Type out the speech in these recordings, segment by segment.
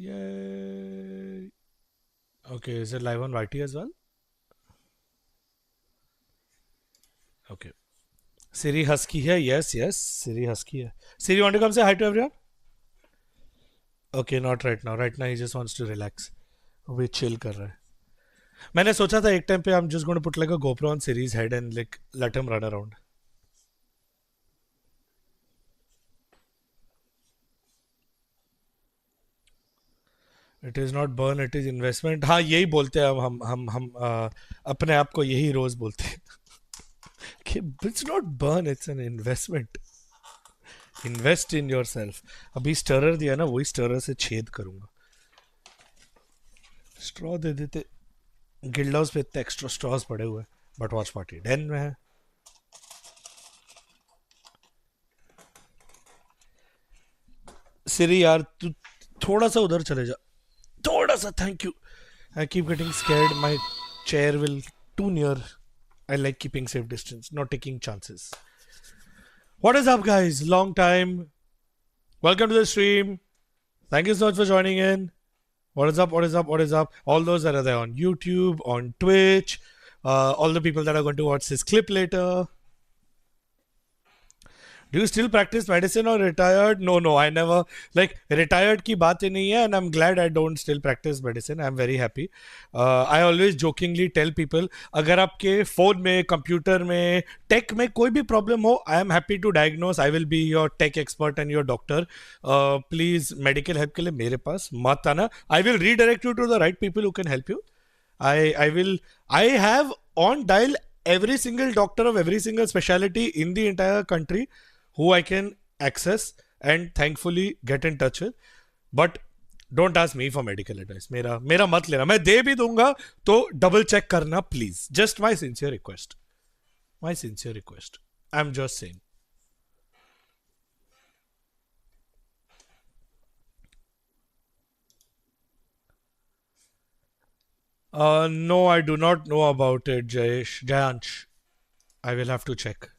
Yay. Okay, is it live on YT as well? Okay. Siri Husky here. Yes, yes. Siri Husky here. Siri, want to come say hi to everyone? Okay, not right now. Right now he just wants to relax. वो chill कर रहा है. मैंने सोचा था एक time पे I'm just going to put like a GoPro on Siri's head and like let him run around. It is not burn, it is investment. हाँ यही बोलते हैं हम अपने आप को यही रोज बोलते हैं कि it's not burn, it's an investment. Invest in yourself. अभी स्टरर दिया ना, वही स्टरर से छेद करूंगा. स्ट्रॉ दे देते. गिल्ड हाउस पे इतने एक्स्ट्रा स्ट्रॉज पड़े हुए हैं, बट वॉच पार्टी डेन में है. सिरी यार तू थोड़ा सा उधर चले जा, थोड़ा सा. Thank you. I keep getting scared. My chair will too near. I like keeping safe distance, not taking chances. What is up, guys? Long time. Welcome to the stream. Thank you so much for joining in. What is up? What is up? What is up? All those that are there on YouTube, on Twitch, all the people that are going to watch this clip later. Do you still practice medicine or retired? No, I never. Like, retired की बात ही नहीं है, and I'm glad I don't still practice medicine. I'm very happy. I always jokingly tell people, अगर आपके phone में, computer में, tech में कोई भी problem हो, I am happy to diagnose. I will be your tech expert and your doctor. Please, medical help के लिए मेरे पास मत आना. I will redirect you to the right people who can help you. I have on dial every single doctor of every single specialty in the entire country who I can access and thankfully get in touch with. But don't ask me for medical advice. मेरा मत लेना. मैं दे भी दूंगा तो double check करना please. Just my sincere request. My sincere request. I'm just saying. No, I do not know about it, Jayansh. I will have to check.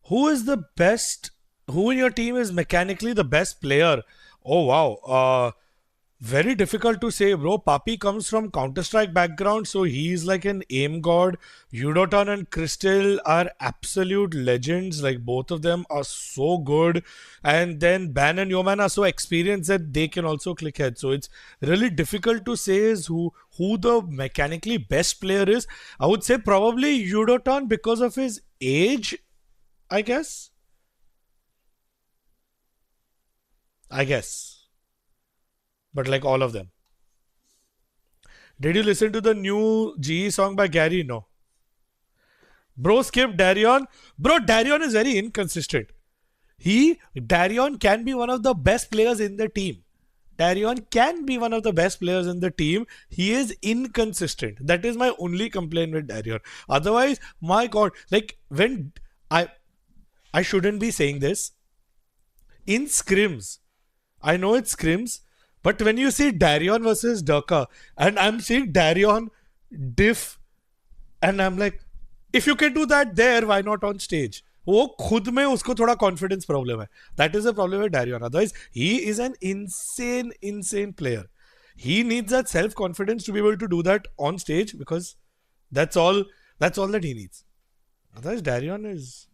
Who is the best? Who in your team is mechanically the best player? Oh wow. Very difficult to say, bro. Papi comes from Counter-Strike background, so he's like an aim god. Udotan and Crystal are absolute legends. Like both of them are so good. And then Ban and Yoman are so experienced that they can also click head. So it's really difficult to say is who the mechanically best player is. I would say probably Udotan because of his age, I guess. But like all of them. Did you listen to the new GE song by Gary? No. Bro, skip Darion. Bro, Darion is very inconsistent. Darion can be one of the best players in the team. Darion can be one of the best players in the team. He is inconsistent. That is my only complaint with Darion. Otherwise, my God, like when I shouldn't be saying this. In scrims, I know it's scrims, but when you see Darion versus Durka, and I'm seeing Darion diff, and I'm like, if you can do that there, why not on stage? वो खुद में उसको थोड़ा confidence problem है. That is the problem with Darion. Otherwise, he is an insane player. He needs that self-confidence to be able to do that on stage because that's all that he needs. Otherwise, Darion is...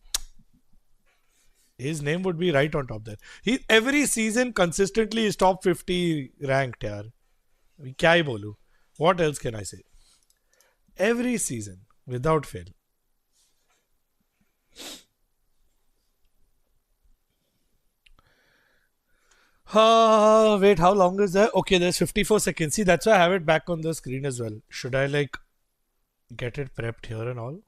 His name would be right on top there. He every season consistently is top 50 ranked, yaar. क्या ही बोलूं? What else can I say? Every season, without fail. Wait, how long is that? Okay, there's 54 seconds. See, that's why I have it back on the screen as well. Should I like get it prepped here and all?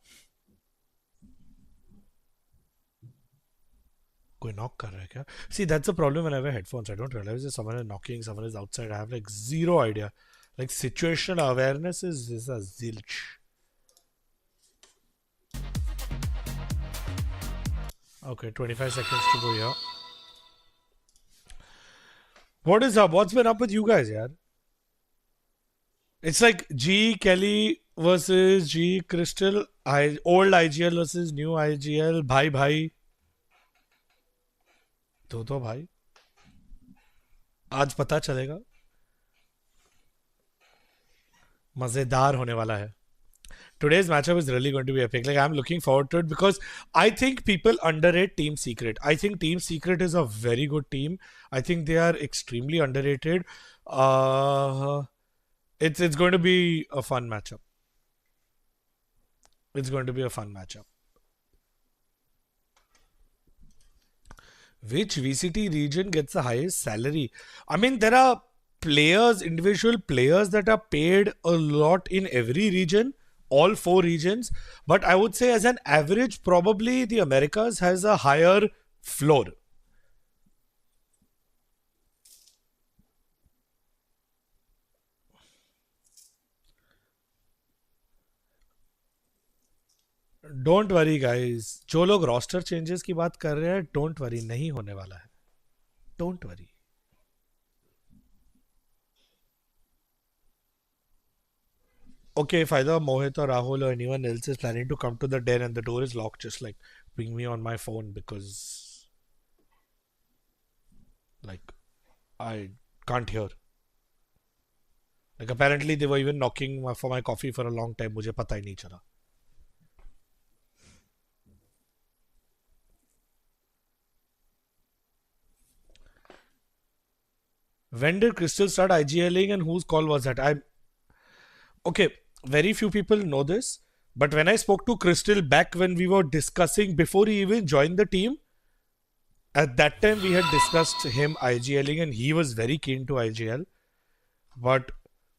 कोई knock कर रहा है क्या? See, that's the problem when I wear headphones. I don't realize if someone is knocking, someone is outside. I have like zero idea. Like situational awareness is a zilch. Okay, 25 seconds to go here. What is up? What's been up with you guys, yaar? It's like G Kelly versus G Crystal, old IGL versus new IGL, bhai bhai. दो भाई. आज पता चलेगा. मजेदार होने वाला है. Today's matchup is really going to be epic. Like, I'm looking forward to it because I think people underrate Team Secret. I think Team Secret is a very good team. I think they are extremely underrated. It's going to be a fun matchup. It's going to be a fun matchup. Which VCT region gets the highest salary? I mean, there are players, individual players that are paid a lot in every region, all 4 regions. But I would say, as an average, probably the Americas has a higher floor. Don't worry guys, जो लोग roster changes की बात कर रहे हैं, don't worry, नहीं होने वाला है. Don't worry. Okay, if either Mohit or Rahul or anyone else is planning to come to the den and the door is locked, just like ping me on my phone because like I can't hear. Like apparently they were even knocking for my coffee for a long time. मुझे पता ही नहीं चला. When did Crystal start IGLing and whose call was that? Okay, very few people know this, but when I spoke to Crystal back when we were discussing before he even joined the team, at that time we had discussed him IGLing and he was very keen to IGL. But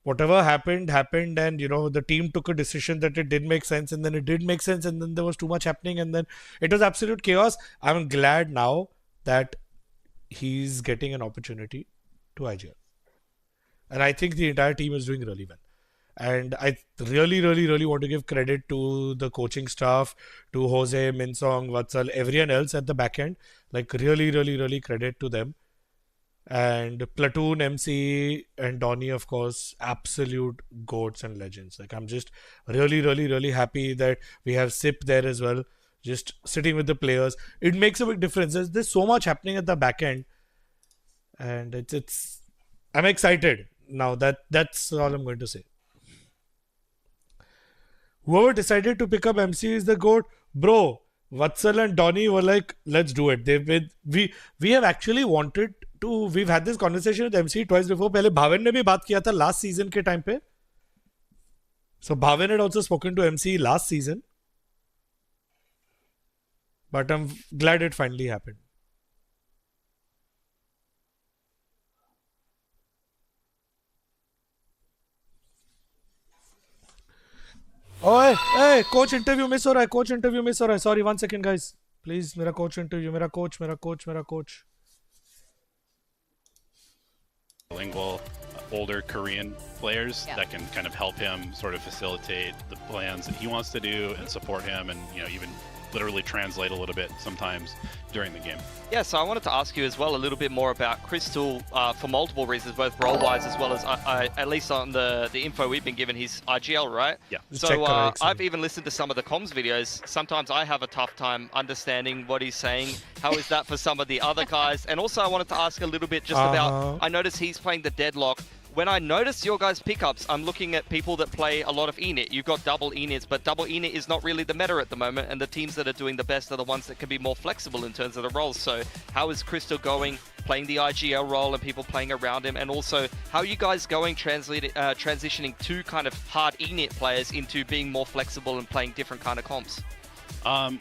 whatever happened, and the team took a decision that it did make sense, and then it did make sense, and then there was too much happening, and then it was absolute chaos. I'm glad now that he's getting an opportunity to IGL. And I think the entire team is doing really well. And I really, really, really want to give credit to the coaching staff, to Jose, Minsong, Vatsal, everyone else at the back end. Like really, really, really credit to them. And Platoon, MC, and Donnie, of course, absolute goats and legends. Like I'm just really, really, really happy that we have Sip there as well, just sitting with the players. It makes a big difference. There's so much happening at the back end. And I'm excited now. That's all I'm going to say. Whoever decided to pick up MC is the GOAT. Bro, Vatsal and Donnie were like, let's do it. We have actually wanted to, we've had this conversation with MC twice before. पहले भावन ने भी बात किया था last season के time पे. So Bhavin had also spoken to MC last season. But I'm glad it finally happened. ओए ए कोच इंटरव्यू मिस हो रहा है. कोच इंटरव्यू मिस हो रहा है. Sorry, 1 second guys please. मेरा कोच इंटरव्यू. मेरा coach. Bilingual, older Korean players that can kind of help him sort of facilitate the plans that he wants to do and support him, and even literally translate a little bit sometimes during the game. Yeah, so I wanted to ask you as well a little bit more about Crystal for multiple reasons, both role-wise as well as at least on the info we've been given, he's IGL, right? Yeah. So I've even listened to some of the comms videos. Sometimes I have a tough time understanding what he's saying. How is that for some of the other guys? And also I wanted to ask a little bit just about, I noticed he's playing the Deadlock. When I notice your guys' pickups, I'm looking at people that play a lot of Enit. You've got double Enits, but double Enit is not really the meta at the moment, and the teams that are doing the best are the ones that can be more flexible in terms of the roles. So how is Crystal going, playing the IGL role and people playing around him? And also, how are you guys going transitioning two kind of hard Enit players into being more flexible and playing different kind of comps?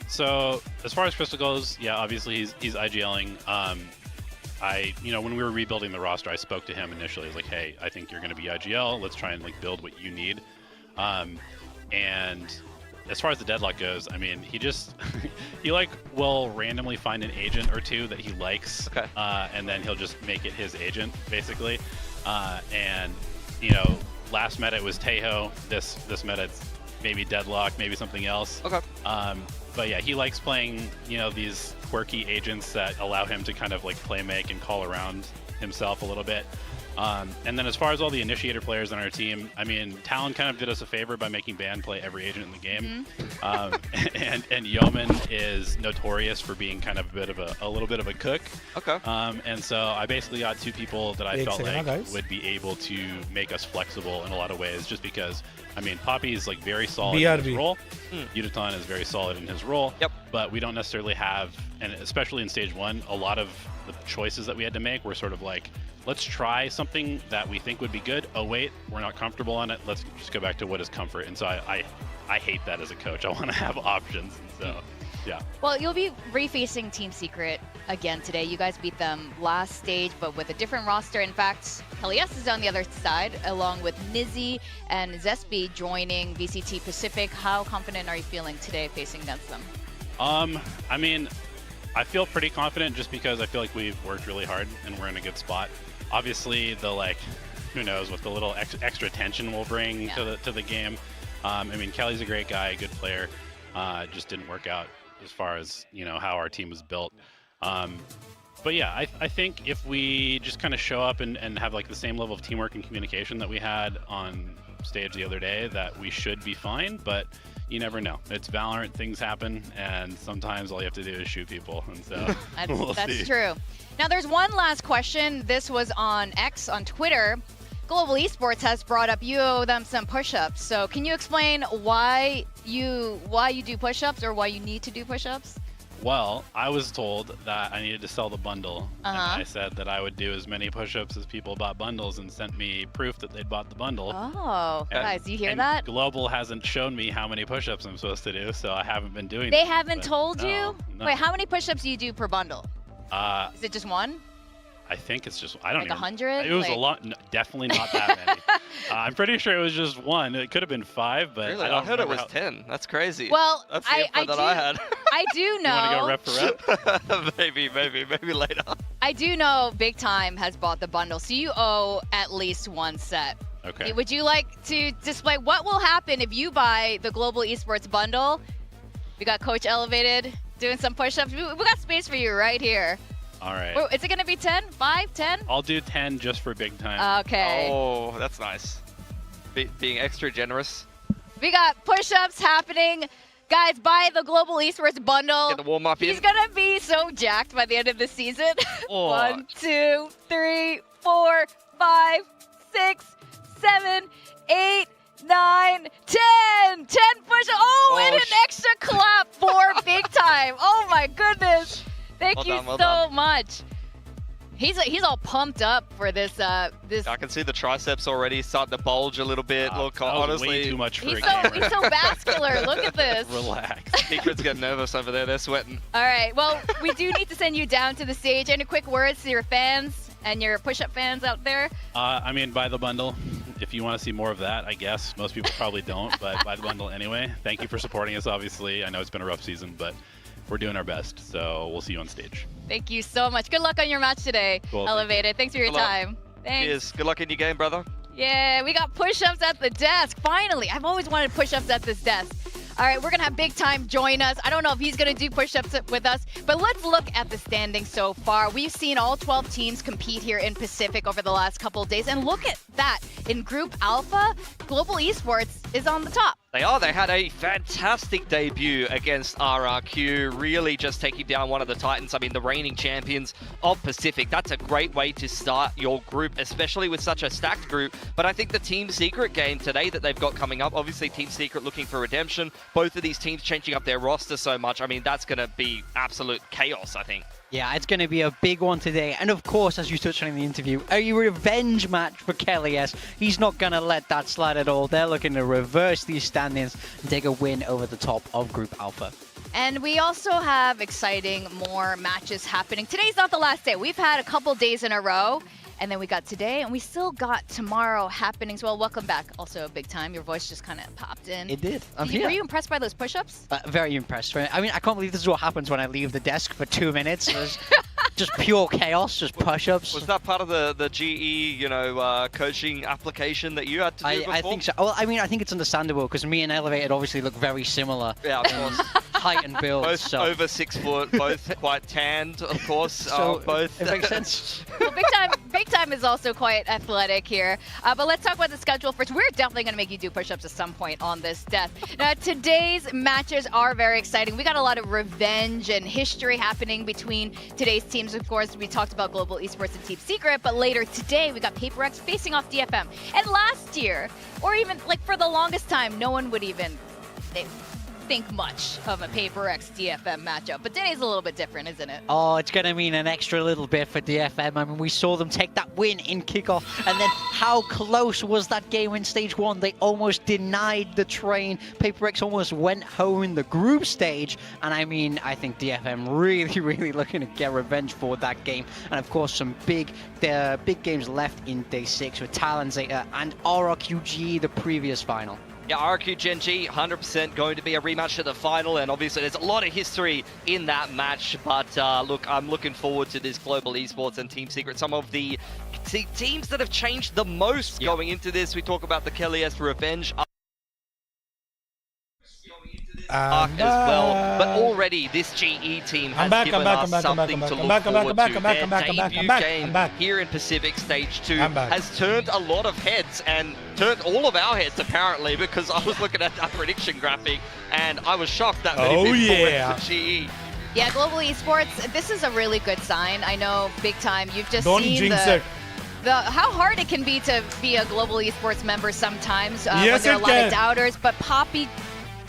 So as far as Crystal goes, yeah, obviously he's IGLing. When we were rebuilding the roster, I spoke to him initially. I was like, hey, I think you're going to be IGL. Let's try and build what you need. And as far as the Deadlock goes, I mean, he just he will randomly find an agent or two that he likes, okay. And then he'll just make it his agent basically. And last meta it was Tejo. This meta it's maybe Deadlock, maybe something else. Okay. But yeah, he likes playing, these quirky agents that allow him to kind of play make and call around himself a little bit. And then as far as all the initiator players on our team, I mean, Talon kind of did us a favor by making Ban play every agent in the game. And Yeoman is notorious for being kind of a little bit of a cook. Okay. And so I basically got 2 people that I felt like guys. would be able to make us flexible in a lot of ways, just because, I mean, Poppy is like very solid in his role. Udaton is very solid in his role. Yep. But we don't necessarily have, and especially in stage 1, a lot of the choices that we had to make were sort of like, let's try something that we think would be good. Oh wait, we're not comfortable on it. Let's just go back to what is comfort. And so I hate that as a coach. I want to have options. And so, yeah. Well, you'll be refacing Team Secret again today. You guys beat them last stage, but with a different roster. In fact, Helios is on the other side, along with Nizzy and Zespi joining VCT Pacific. How confident are you feeling today facing against them? I mean, I feel pretty confident just because I feel like we've worked really hard and we're in a good spot. Obviously, the who knows what the little extra tension will bring to the game. I mean, Kelly's a great guy, a good player. Just didn't work out as far as how our team was built. But yeah, I think if we just kind of show up and have like the same level of teamwork and communication that we had on stage the other day, that we should be fine. But you never know. It's Valorant, things happen, and sometimes all you have to do is shoot people. And so that's true. Now, there's one last question. This was on X, on Twitter. Global Esports has brought up you owe them some push-ups. So can you explain why you do push-ups, or why you need to do push-ups? Well, I was told that I needed to sell the bundle. And I said that I would do as many push-ups as people bought bundles, and sent me proof that they'd bought the bundle. Oh, guys, you hear and that? Global hasn't shown me how many push-ups I'm supposed to do, so I haven't been doing They them, haven't told you? No. Wait, how many push-ups do you do per bundle? Is it just one? I think it's just, I don't like even. 100? It was a lot. No, definitely not that many. I'm pretty sure it was just one. It could have been 5, but Really? I don't I heard it remember was 10. That's crazy. Well, that's the info that I had. I do know. You want to go rep for rep? maybe later. I do know Big Time has bought the bundle, so you owe at least one set. Okay. Would you like to display what will happen if you buy the Global Esports bundle? We got Coach Elevated doing some push-ups. We got space for you right here. All right. Wait, is it going to be 10? 5? 10? I'll do 10 just for Big Time. Okay. Oh, that's nice. Being extra generous. We got push-ups happening. Guys, buy the Global Esports bundle. Get the warm-up in. He's going to be so jacked by the end of the season. Oh. 1, 2, 3, 4, 5, 6, 7, 8, 9, 10. 10 push-ups. Oh, and an extra clap for Big Time. Oh, my goodness. Thank you so much. He's all pumped up for this. This. I can see the triceps already starting to bulge a little bit. Look, that was honestly, way too much for a He's gamer. so vascular. Look at this. Relax. Secret's getting nervous over there. They're sweating. All right. Well, we do need to send you down to the stage. Any quick words to your fans and your push-up fans out there? I mean, buy the bundle. If you want to see more of that, I guess. Most people probably don't, but buy the bundle anyway. Thank you for supporting us, obviously. I know it's been a rough season, but we're doing our best, so we'll see you on stage. Thank you so much. Good luck on your match today, Cool, Elevated. Thanks for your Good luck. time. Thanks. Cheers. Good luck in your game, brother. Yeah, we got push-ups at the desk. Finally, I've always wanted push-ups at this desk. All right, we're going to have Big Time join us. I don't know if he's going to do push-ups with us, but let's look at the standings so far. We've seen all 12 teams compete here in Pacific over the last couple of days, and look at that. In Group Alpha, Global Esports is on the top. They are. They had a fantastic debut against RRQ, really just taking down one of the Titans. I mean, the reigning champions of Pacific. That's a great way to start your group, especially with such a stacked group. But I think the Team Secret game today that they've got coming up, obviously Team Secret looking for redemption. Both of these teams changing up their roster so much. I mean, that's going to be absolute chaos, I think. Yeah, it's going to be a big one today. And of course, as you touched on in the interview, a revenge match for Kelly S. He's not going to let that slide at all. They're looking to reverse these standings and take a win over the top of Group Alpha. And we also have exciting more matches happening. Today's not the last day. We've had a couple days in a row. And then we got today, and we still got tomorrow happening as well. Welcome back. Also, Big Time. Your voice just kind of popped in. It did. I'm Were here. you impressed by those push-ups? Very impressed. I mean, I can't believe this is what happens when I leave the desk for 2 minutes. There's just pure chaos, just push-ups. Was that part of the GE, coaching application that you had to do before? I think so. Well, I mean, I think it's understandable because me and Elevated obviously look very similar. Yeah, of course. height and build. Both So. over 6 foot, both quite tanned, of course. So Both. it makes sense. Well, Big Time is also quite athletic here. But let's talk about the schedule first. We're definitely going to make you do push-ups at some point on this death. Now, today's matches are very exciting. We got a lot of revenge and history happening between today's teams. Of course, we talked about Global Esports and Team Secret, but later today, we got Paper X facing off DFM. And last year, or even like for the longest time, no one would even think much of a Paper X DFM matchup. But today's a little bit different, isn't it? Oh, it's going to mean an extra little bit for DFM. I mean, we saw them take that win in kickoff. And then how close was that game in stage 1? They almost denied the train. Paper X almost went home in the group stage. And I mean, I think DFM really looking to get revenge for that game. And of course, some big games left in day 6 with Talon Zeta and RRQG, the previous final. Yeah, RQ Gen G, 100% going to be a rematch to the final, and obviously there's a lot of history in that match, but look, I'm looking forward to this Global Esports and Team Secret. Some of the teams that have changed the most going into this. We talk about the Kelly S Revenge arc as well, but already this GE team has given us something to look forward to. Their debut game here in Pacific Stage 2 has turned a lot of heads, and turned all of our heads apparently, because I was looking at that prediction graphic and I was shocked that many people went to GE. Yeah, Global Esports, this is a really good sign. I know, Big Time, you've just Don't seen jinx it. how hard it can be to be a Global Esports member sometimes Yes, when there are a it lot can. of doubters, but Poppy,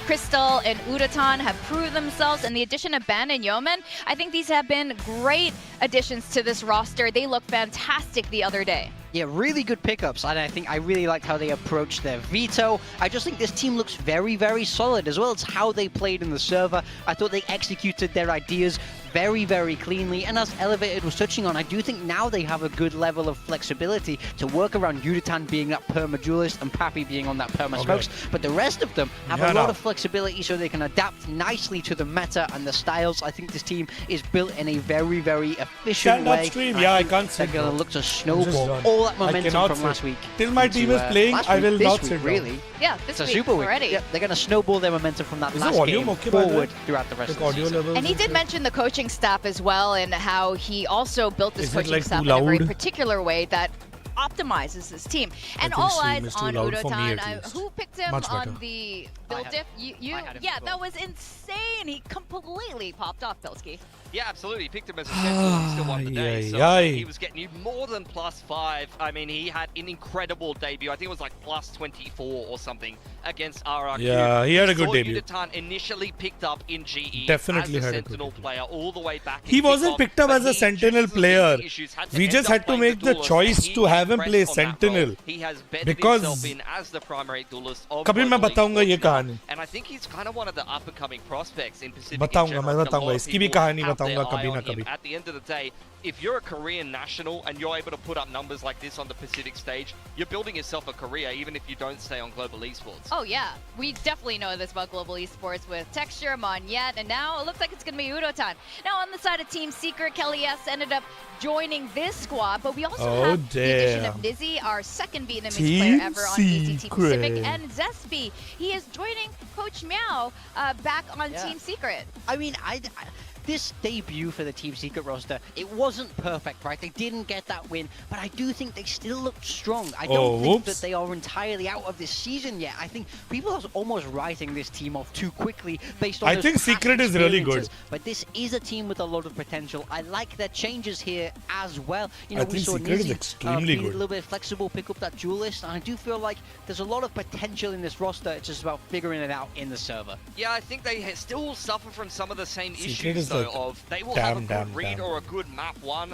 Crystal, and Udatan have proved themselves, and the addition of Ben and Yeoman, I think these have been great additions to this roster. They look fantastic the other day. Yeah, really good pickups, and I think I really liked how they approached their veto. I just think this team looks very solid, as well as how they played in the server. I thought they executed their ideas very cleanly, and as Elevated was touching on, I do think now they have a good level of flexibility to work around Udatan being that perma-duelist and Pappy being on that perma-smokes, but the rest of them have a lot of flexibility so they can adapt nicely to the meta and the styles. I think this team is built in a very efficient way. Upstream. Yeah, I can't They're sit. going to look to snowball all that momentum from last week. Till my team is playing, I will not sit down. Really. Yeah, this It's a week super week. already. Yeah, they're going to snowball their momentum from that Is the last volume game okay, by the way? forward throughout the rest of the season. And he did mention the coaching staff as well, and how he also built this Is it, coaching like, staff too in a very loud? particular way that optimizes his team. And think all stream eyes is too on loud for me, Udatan. at least. Who picked him Much on better. the build diff? You? Yeah, that was insane. He completely popped off, Pilsky. Yeah, absolutely. He picked him as a sentinel. He still won the day. So Ay. he was getting you more than +5. I mean, he had an incredible debut. I think it was like +24 or something against RRQ. Yeah, he had a good Saw debut. Udatan initially picked up in GE Definitely as a had a good sentinel debut. player all the way back. He in wasn't kickoff, picked up but as a he, sentinel due to player. safety issues, We end just up had to playing make the duelist, choice and to have him impressed play on that sentinel. role. He has betted Because himself in as the primary duelist of कभी मैं Global बताऊंगा ये Esports now. कहानी. And I think he's kind of one of the up-and-coming prospects in Pacific. बताऊंगा, in मैं general. बताऊंगा. A lot of इसकी भी people कहानी have their बताऊंगा eye कभी on ना him. कभी. At the end of the day, if you're a Korean national and you're able to put up numbers like this on the Pacific stage, you're building yourself a career, even if you don't stay on Global Esports. Oh yeah, we definitely know this about Global Esports with Texture, Monyet, and now it looks like it's going to be Udatan. Now on the side of Team Secret, Kelly S ended up joining this squad, but we also have the addition of Nizzy, our second Vietnamese Team player ever on VCT Pacific, Secret. and Zespi. He is joining Coach Meow back on Team Secret. I mean, this debut for the Team Secret roster, it wasn't perfect, right? They didn't get that win, but I do think they still looked strong. I don't think that they are entirely out of this season yet. I think people are almost writing this team off too quickly based on I those think past Secret is really experiences. good. But this is a team with a lot of potential. I like their changes here as well. You know, I we think saw Secret is Nizzy, extremely be a good. little bit flexible, pick up that duelist, and I do feel like there's a lot of potential in this roster. It's just about figuring it out in the server. Yeah, I think they still suffer from some of the same Secret issues, is though, like, of they will have a good damn. read or a good map one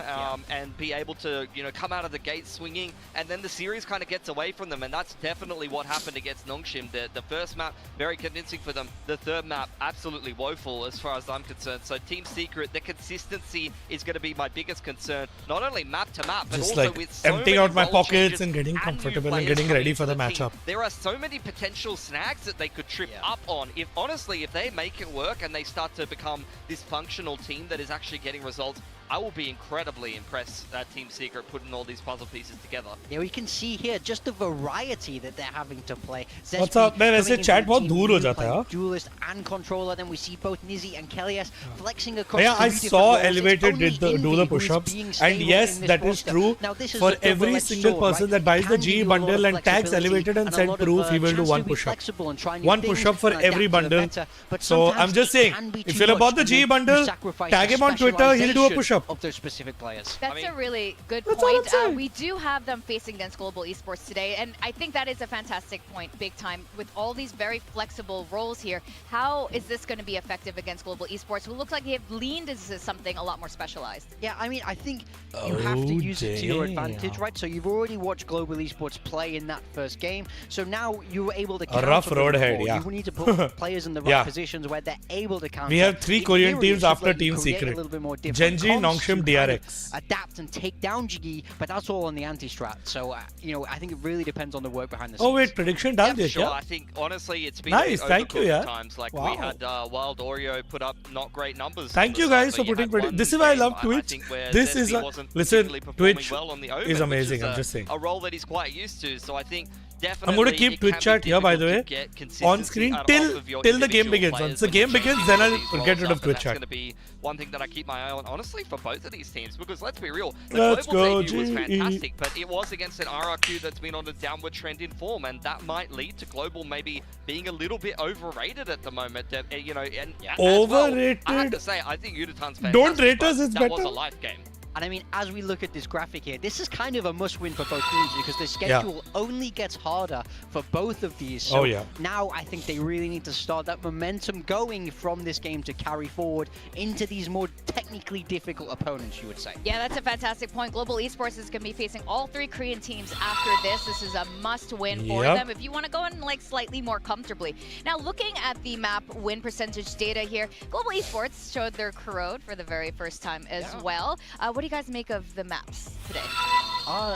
and be able to, you know, come out of the gate swinging, and then the series kind of gets away from them, and that's definitely what happened against Nongshim. The first map, very convincing for them. The third map, absolutely woeful as far as I'm concerned. So Team Secret, the consistency is going to be my biggest concern, not only map to map, but Just also like with so emptying many out my role pockets changes and getting new comfortable and players getting coming ready into for the team. matchup. There are so many potential snags that they could trip up on. If honestly, if they make it work and they start to become this functional team that is actually getting results I will be incredibly impressed that Team Secret putting all these puzzle pieces together. Yeah, we can see here just the variety that they're having to play. What's up? मैं वैसे chat बहुत दूर हो जाता है, हाँ? Duelist and controller. Then we see both Nizzy and Kelly's flexing across. Yeah, I three different saw roles. It's Elevated only do Envy the who is push-ups, being and stable yes, in this that is roster. true. Now, this is For a every double-edged single sword, person right? that buys the Can G give you a lot bundle of and tags flexibility Elevated and and a send lot of, proof, he will do chance one to be push-up. flexible and try new One things push-up for and adapt every to the bundle. meta. But So sometimes I'm just it saying, can be if too you're much, about the and G then you bundle, sacrifice tag the him on Twitter, he'll do a specialization push-up. of those specific players. That's a really good That's all I'm point. saying. We do have them facing against Global Esports today, and I think that is a fantastic point, big time. With all these very flexible roles here, how is this going to be effective against Global Esports, who looks like they have leaned into something a lot more specialized? Yeah, I mean, I think you have to Oh, use it to your damn. advantage, right? So you've already watched Global Esports play in that first game, so now you're able to counter rough them road ahead, more. yeah. You need to put players in the right Yeah. positions where they're able to counter. We have 3 In Korean theory, it teams should after let you Team create a Secret. little bit more different Genji, comps Nongshim, to kind of DRX. adapt and take down Jiggy, but that's all on the anti-strat. So, you know, I think it really depends on the work behind the scenes. Oh wait, prediction डाल दिया Sure, क्या? I think honestly it's been Nice, a bit thank you, overcooked yeah. at times. Like Wow. we had Wild Oreo put up not great numbers. Thank on you the guys side, for but you putting had one this is why I game, love Twitch. think where This is Zesty a wasn't listen. particularly performing Twitch well on the Omen, is which amazing. is I'm just saying. a role that he's quite used to. So I think definitely I'm going to keep it Twitch can chat be here, by the difficult way, to get on consistency screen out till of your till the game individual begins. players Once the when game you begins, choose then these I'll roles get rid up, of and Twitch that's chat. going to be one thing that I keep my eye on, honestly, for both of these teams. Because let's be real, the Let's global go, debut was GE. fantastic, but it was against an RRQ that's been on a downward trend in form, and that might lead to global maybe being a little bit overrated at the moment. You know, and as well, Overrated? I have to say, I think Unitan's fantastic. Don't rate us, but it's that was better. a life game. And I mean, as we look at this graphic here, this is kind of a must-win for both teams because the schedule only gets harder for both of these. So Oh, yeah. now I think they really need to start that momentum going from this game to carry forward into these more technically difficult opponents, you would say. Yeah, that's a fantastic point. Global Esports is going to be facing all 3 Korean teams after this. This is a must-win for Yep. them if you want to go in like slightly more comfortably. Now, looking at the map win percentage data here, Global Esports showed their corrode for the very first time as well. What do you guys make of the maps today?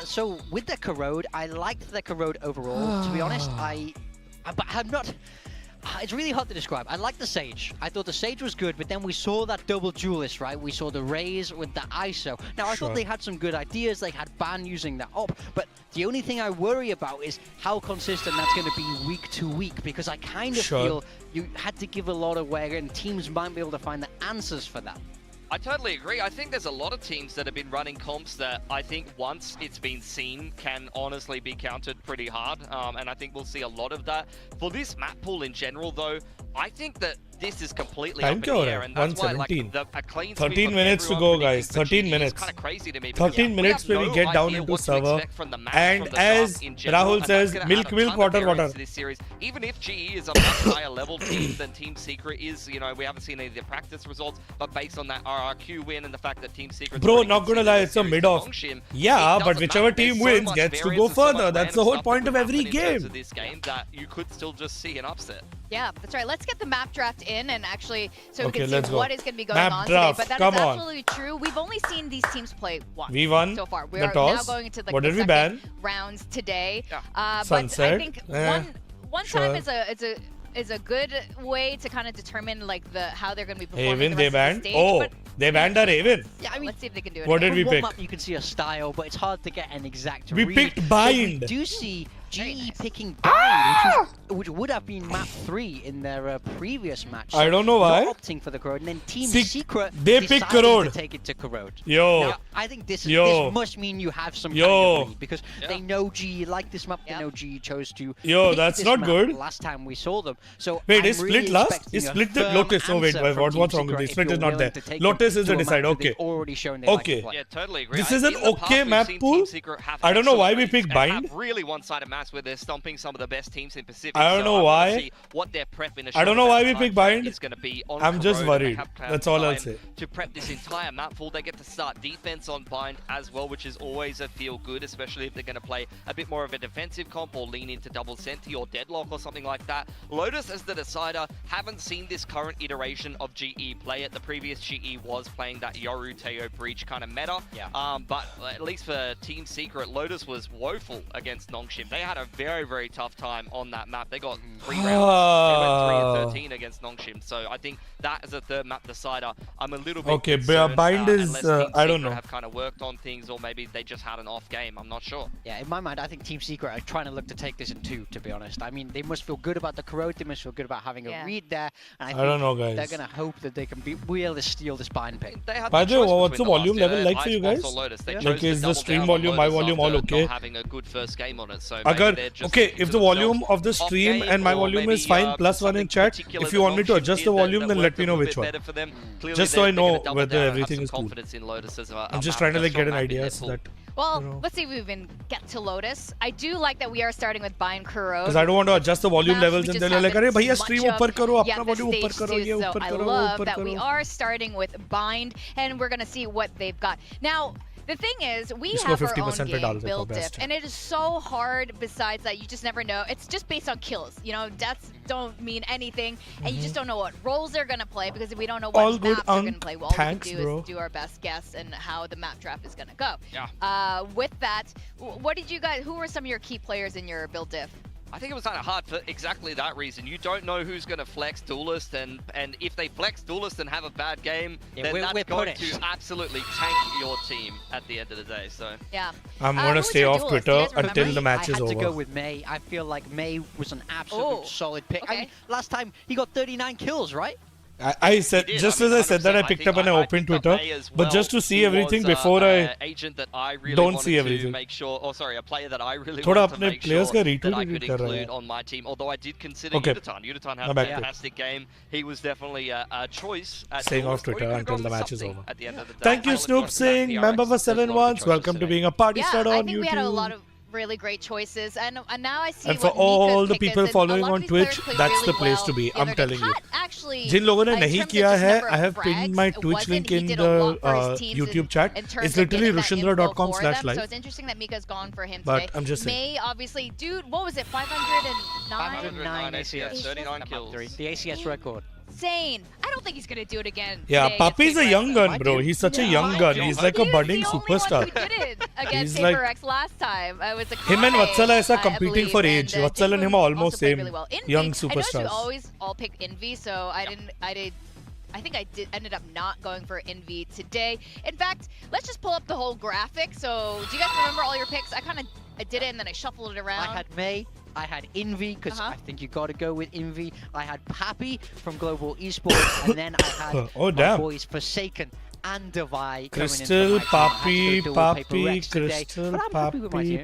So with the corrode, I liked the corrode overall. To be honest, but I'm not. It's really hard to describe. I like the Sage. I thought the Sage was good, but then we saw that double duelist, right? We saw the Raze with the ISO. Now, I thought they had some good ideas. They had Ban using that op, but the only thing I worry about is how consistent that's going to be week to week, because I kind of feel you had to give a lot away, and teams might be able to find the answers for that. I totally agree. I think there's a lot of teams that have been running comps that I think once it's been seen can honestly be countered pretty hard. And I think we'll see a lot of that. For this map pool in general, though, I think that this is completely up in the air. And that's why, like, a clean 13 minutes to go, guys. 13 minutes. Kind of crazy to me. 13 minutes till we get down into server. And as Rahul says, milk, water, water. This series. Even if GE is a much higher level team than Team Secret is, you know, we haven't seen any of the practice results, but based on that RRQ win and the fact that Team Secret. Bro, not gonna lie, it's a mid-off. Yeah, but whichever team wins gets to go further. That's the whole point of every game. This game that you could still just see an upset. Yeah, that's right. Let's get the map draft in and actually so we Okay, can see let's go. what is going to be going Map on draft, today. But that come is on. absolutely true. We've only seen these teams play once We won so far. We the are now toss. going into like What the did we second ban? rounds today. Yeah. But I Sunset. think Eh, one sure. time is a good way to kind of determine like how they're going to be performing Haven, the they rest of banned. the stage. Oh, but they banned our Haven. Yeah, I mean, let's see if they can do it. What again. did we on one pick? map you can see a style, but it's hard to get an exact We read. picked But Bind. We do see Very GE nice. picking Bind, which would have been map 3 in their previous match. I don't know why. Not opting for the Corrode, and then Team See, Secret they picked deciding Corrode. to take it to Corrode. Yo. Now, I think this Yo. must mean you have some Yo. kind of read, because Yeah. they know GE like this map. Yep. They know GE chose to. Yo, pick that's this not map good. Last time we saw them, so Wait, I'm is Split really last? expecting Is a Split the firm Lotus? Oh, wait, answer from what's Team wrong with Secret this? if Split you're is not willing there. to take Lotus them is to the a map decide, that okay. they've already shown they like to Okay. play. Yeah, totally agree. This I- is an in the past, okay we've map seen pool. Team Secret have I don't know why we excellent picked leads Bind. and have really one-sided maps where they're stomping some of the best teams in Pacific. I don't so know I wanna why. see what their prep in a I don't short know why amount we of picked time Bind. is going to be on I'm just Corrode, and they worried. have That's all I'll time say. To prep this entire map pool, they get to start defense on Bind as well, which is always a feel good, especially if they're going to play a bit more of a defensive comp or lean into double senti or deadlock or something like that. Lotus as the decider haven't seen this current iteration of GE play it. The previous GE was playing that Yoru Teo Breach kind of meta. Yeah. But at least for Team Secret, Lotus was woeful against Nongshim. They had a very, very tough time on that map. They got 3 rounds. They went 3 and 13 against Nongshim. So I think that as a third map decider, I'm a little bit concerned, Bind is, unless Team I don't Secret know. have kind of worked on things, or maybe they just had an off game. I'm not sure. Yeah, in my mind, I think Team Secret are trying to look to take this in 2, to be honest. I mean, they must feel good about the corrode, they must feel good about having a read there, and I don't know, think guys. they're going to hope that they can be able to steal this bind pick. They had By the the way, choice what's the between volume last level year, like for you Icebox guys? or Lotus. They Yeah. chose Like, to is the double stream down on volume, my Lotus volume, all after okay? not having a good first game on it. So maybe they're just Okay, thinking if to the volume themselves, of the off stream game, and my or volume maybe, is fine, plus one in something chat. particular If you that want me to Nongshim adjust did the that volume, then worked let me a know little which bit one. better for them. Clearly, Just so they're I gonna know double whether down and have everything some is cool. confidence in Lotus as a I'm just map trying to that's like get an not maybe idea their so full. that. Well, You know. let's see if we even get to Lotus. I do like that we are starting with Bind Corrode. Because I don't want to adjust the volume Maps levels we and just they're like, haven't अरे भैया seen stream much ऊपर of करो, yet अपना this volume ऊपर stage करो, two, ये so ऊपर I करो, वो love ऊपर that we करो. are starting with Bind, and we're gonna see what they've got. Now, the thing is, we इसको have our own 50% पे डाल game देता हूँ, built best diff, है. and it is so hard. Besides that, you just never know. It's just based on kills. You know, deaths don't mean anything, and you just don't know what roles they're gonna play because we don't know what All good, maps they're gonna play. Well, all thanks, we can do bro. is do our best guess and how the map draft is gonna go. Yeah. With that, what did you guys? Who were some of your key players in your build diff? I think it was kind of hard for exactly that reason. You don't know who's going to flex Duelist, and if they flex Duelist and have a bad game, Yeah, then we're that's going punished. to absolutely tank your team at the end of the day. So Yeah. I'm Who gonna was stay your off duelist? Do you Twitter guys until remember? the match I is had to go over. with May. I feel like May was an absolute Oh, solid pick. I okay. mean, last time he got 39 kills, right? I said, He did. just I mean, as I said that, I 100%. picked think up and I opened picked up Twitter. May as But well. just to see He everything was, before I agent that I really don't wanted see to everything. make sure, or sorry, a player that I really थोड़ा wanted to अपने make players sure का retweet that I भी could कर रहा है include यार. on my team. Although I did consider Okay. Udaton. Udaton Now had a back to it. fantastic game. He was definitely a choice. At Staying off Duelist, or he Twitter could've until gone the with match is something over. At the end of the day. Thank you, Pilot Snoop Johnson and Singh, PRX. member for There's a lot 7 of months. choices Welcome to today. being a party Yeah, starter I on think we had a lot YouTube. of really great choices, and now I see. And for what all Mika's the pick is, people and a following lot of on these players Twitch, played that's really the place well to be. the I'm other day. telling you. Pat actually, जिन लोगों ने in नहीं terms of किया just है, number of I have pinned frags, my it Twitch wasn't- link he in did a lot for his the teams YouTube in chat. terms It's of literally getting that info for rushindra.com/live. them, So it's interesting that Mika's gone for him But today. I'm just saying. May, obviously, dude, what was it? 509? 509 ACS, ACS. 39 Map kills. 3, the ACS record. Insane. I don't think he's gonna do it again. Yeah, today Papi's against a Paper young X. gun, bro. He's such a young gun. He's like a budding He was the superstar. only one who did it against He's like- Paper X last time. It was a Him and Kai, Vatsala are I competing believe, for age. and, Vatsala and him Jinwoo are almost also played same really well. Envy, young I noticed you superstars. always all pick Envy, so I think I ended up not going for Envy today. In fact, let's just pull up the whole graphic. So, do you guys remember all your picks? I did it and then I shuffled it around. I had May, I had Envy, because I think you got to go with Envy. I had Pappy from Global Esports, and then I had Oh, my damn. boys Forsaken and Divide Crystal, Pappy, Pappy, Crystal, Pappy,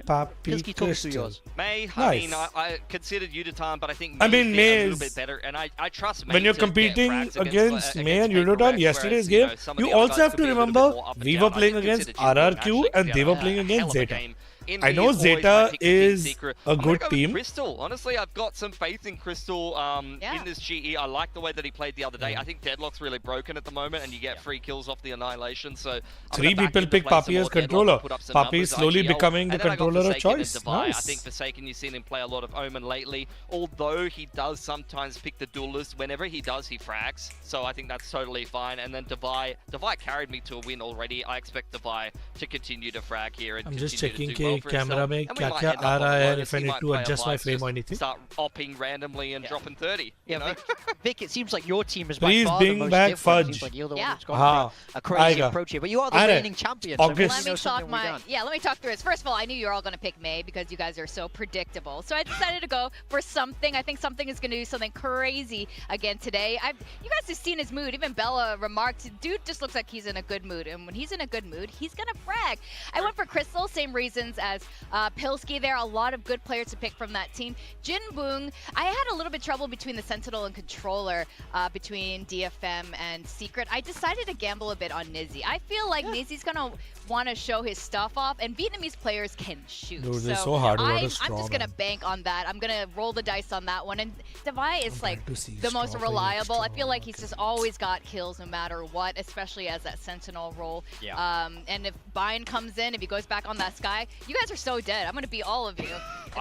Pappy, Pilsky, talk us through Crystal. yours. May, Nice. I mean, I considered Udaton, but I think I May's mean, been May a little is- bit better, and I trust May When you're to get competing frags against May and Paper Udaton, X, yesterday's whereas, you know, game, some of you the other also guys have could to be a little bit remember more up and we down. were I playing did against consider Jinwoo RRQ actually and to they be were a playing hell against of a Zeta. game. I Envy know is always Zeta my pick for Team is Secret. a I'm gonna good go with team. Crystal. Honestly, I've got some faith in Crystal in this GE. I like the way that he played the other day. I think Deadlock's really broken at the moment, and you get free kills off the Annihilation. So I'm 3 gonna back people him to pick play some Papi more as Deadlock controller. and put up some Papi numbers, is slowly IGL. becoming the And then I got controller of Forsaken and choice. Divide. I Nice. think Forsaken, you've seen him play a lot of Omen lately, although he does sometimes pick the duelist. Whenever he does, he frags. So I think that's totally fine. And then Divide carried me to a win already. I expect Divide to continue to frag here and I'm just continue checking to do well कि for camera himself. में And we क्या might क्या end up uh on रहा the है, Lotus. if I He need might to play a adjust my Vice, frame or just anything. Start opping randomly and dropping 30. Yeah, you know? Vic, it seems like your team is by Please far the bring most back different. It Fudge. seems like you're the one Yeah. who's gone हाँ, for a crazy आएगा. approach here. But you are the अरे, reigning champion, so maybe August. you Let know me talk something we don't. let me talk through this. First of all, I knew you were all going to pick May because you guys are so predictable. So I decided to go for something. I think something is going to do something crazy again today. You guys have seen his mood. Even Bella remarked, dude just looks like he's in a good mood. And when he's in a good mood, he's going to frag. I went for Crystal, same reasons as Pilsky there. A lot of good players to pick from that team. Jinboong, I had a little bit trouble between the Sentinel and Controller, between DFM and Secret. I decided to gamble a bit on Nizzy. I feel like Nizzy's going to want to show his stuff off, and Vietnamese players can shoot. Dude, they're so hard. I'm What a strong just going to man. bank on that. I'm going to roll the dice on that one. And Devi is like glad to see the most strong players reliable. I feel strong. like he's just always got kills no matter what, especially as that Sentinel role. Yeah. And if Bind comes in, if he goes back on that Sky, you guys are so dead. I'm going to beat all of you.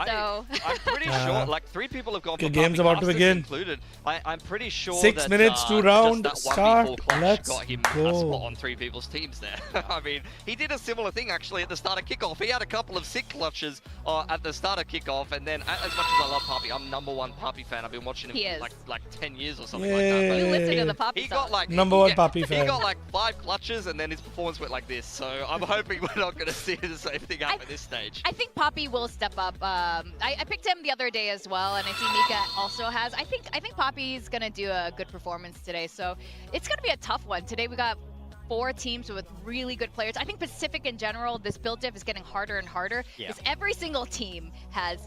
So I'm pretty sure, like 3 people have gone for Okay, game's Papi, about to Custis begin. included. I'm pretty sure 6 that, minutes to just round that 1v4 start. clash Let's got him go. a spot on 3 people's teams there. I mean, he did a similar thing actually at the start of kickoff. He had a couple of sick clutches at the start of kickoff, and then as much as I love Puppy, I'm #1 Puppy fan. I've been watching him for like 10 years or something like that. But You listen to the Poppy he song. got like #1 Puppy fan. He got like 5 clutches, and then his performance went like this. So I'm hoping we're not going to see the same thing happen at this stage. I think Poppy will step up. I picked him the other day as well, and I see Mika also has. I think Poppy's gonna do a good performance today. So it's gonna be a tough one today. We got 4 teams with really good players. I think Pacific in general, this build diff is getting harder and harder because every single team has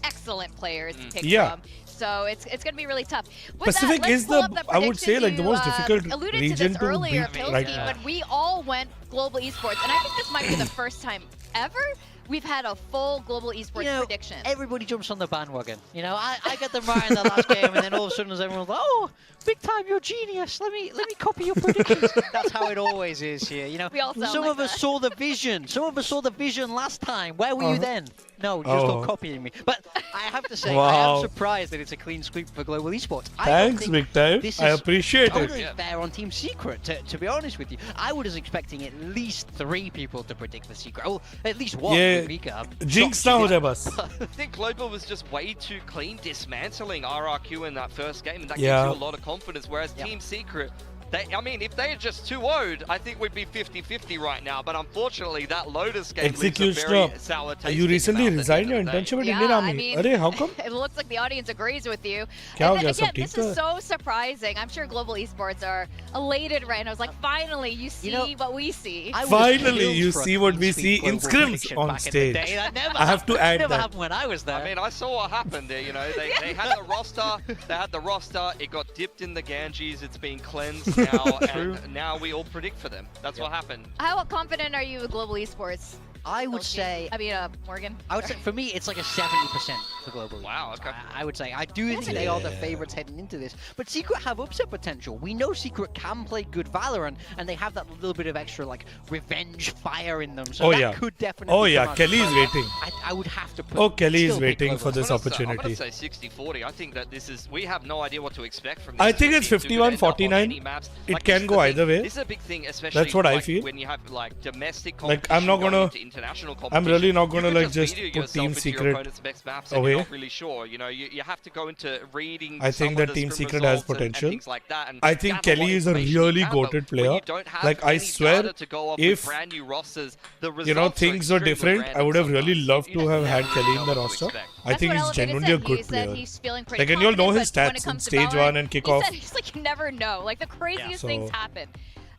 excellent players to pick from. So it's going to be really tough. With Pacific that, is I would say, like the most difficult alluded region to this to earlier, beat Pilsky, right now. but we all went global esports, and I think this might be the first time ever we've had a full global esports prediction. Everybody jumps on the bandwagon. I get them right in the last game, and then all of a sudden everyone's like, "Oh, big time, you're genius. Let me copy your predictions." That's how it always is here. We all sound Some like of us that. saw the vision. Some of us saw the vision last time. Where were you then? No, just not copying me. But I have to say, I am surprised that it's a clean sweep for global esports. Thanks, big time. I appreciate it. Totally fair on Team Secret, to be honest with you. I was expecting at least 3 people to predict the Secret. Well, at least 1 with Mika. Jinx na ho jaye bas. I think Global was just way too clean dismantling RRQ in that first game, and that gives you a lot of confidence, whereas Team Secret, if they had just 2-0'd, I think we'd be 50-50 right now, but unfortunately that Lotus game leaves a very sour taste. You recently in resigned your the internship at Yeah, Indian Army. I mean, Arey, how come? It looks like the audience agrees with you. Kya ho And gaya, then, sab again, theek this is to so surprising. I'm sure global esports are elated right now. It's like, finally, you see what we see. Finally, you see what we see in scrims on stage. I have to add never that. happened when I was there. I mean, I saw what happened there. They had the roster. They had the roster. It got dipped in the Ganges. It's been cleansed now, and now we all predict for them. That's what happened. How confident are you with global esports? I would say, Morgan. I would say for me, it's like a 70% for global. Wow, okay. I would say I do think they are the favorites heading into this, but Secret have upset potential. We know Secret can play good Valorant, and they have that little bit of extra like revenge fire in them. So that could definitely. Oh yeah, come out. Kelly is waiting. I would have to put. Kelly is still pick waiting Global. for this I'm opportunity. going to say 60-40. I think that we have no idea what to expect from this. I think it's team. Do we end up on 51-49. any maps? It Like, can this is go the either thing. way. This is a big thing, especially That's what I feel. when you have like domestic Like, competition. I'm not going gonna- into international competition. I'm really not gonna You can like just video put yourself Team into your Secret opponent's best maps and away. you're not really sure. You have to go into reading. I some think of that the Team scrim Secret has results and potential. things like that, and I think gather what Kelly is a information you really can, but goated when player. you don't have Like, I any swear, data to go off if, with brand new rosters, the you know, results are things are extremely different, I random would have really sometimes. loved You to just have never had Kelly in know the what to roster. expect. I think he's genuinely a good He player. said he's feeling pretty Like, and you'll know confident, his but when stats it in comes to stage Valorant, 1 and kickoff. He's like, you never know. Like, the craziest So- things happen.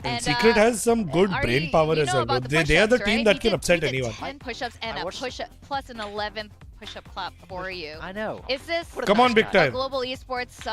And Secret has some good are brain you- power you as know well. about But the they are the push-ups, team right? that He can did- upset he did anyone. 10 push-ups and a push-up plus an 11th push-up clap for you. I know. Is this Come on, big a time. global esports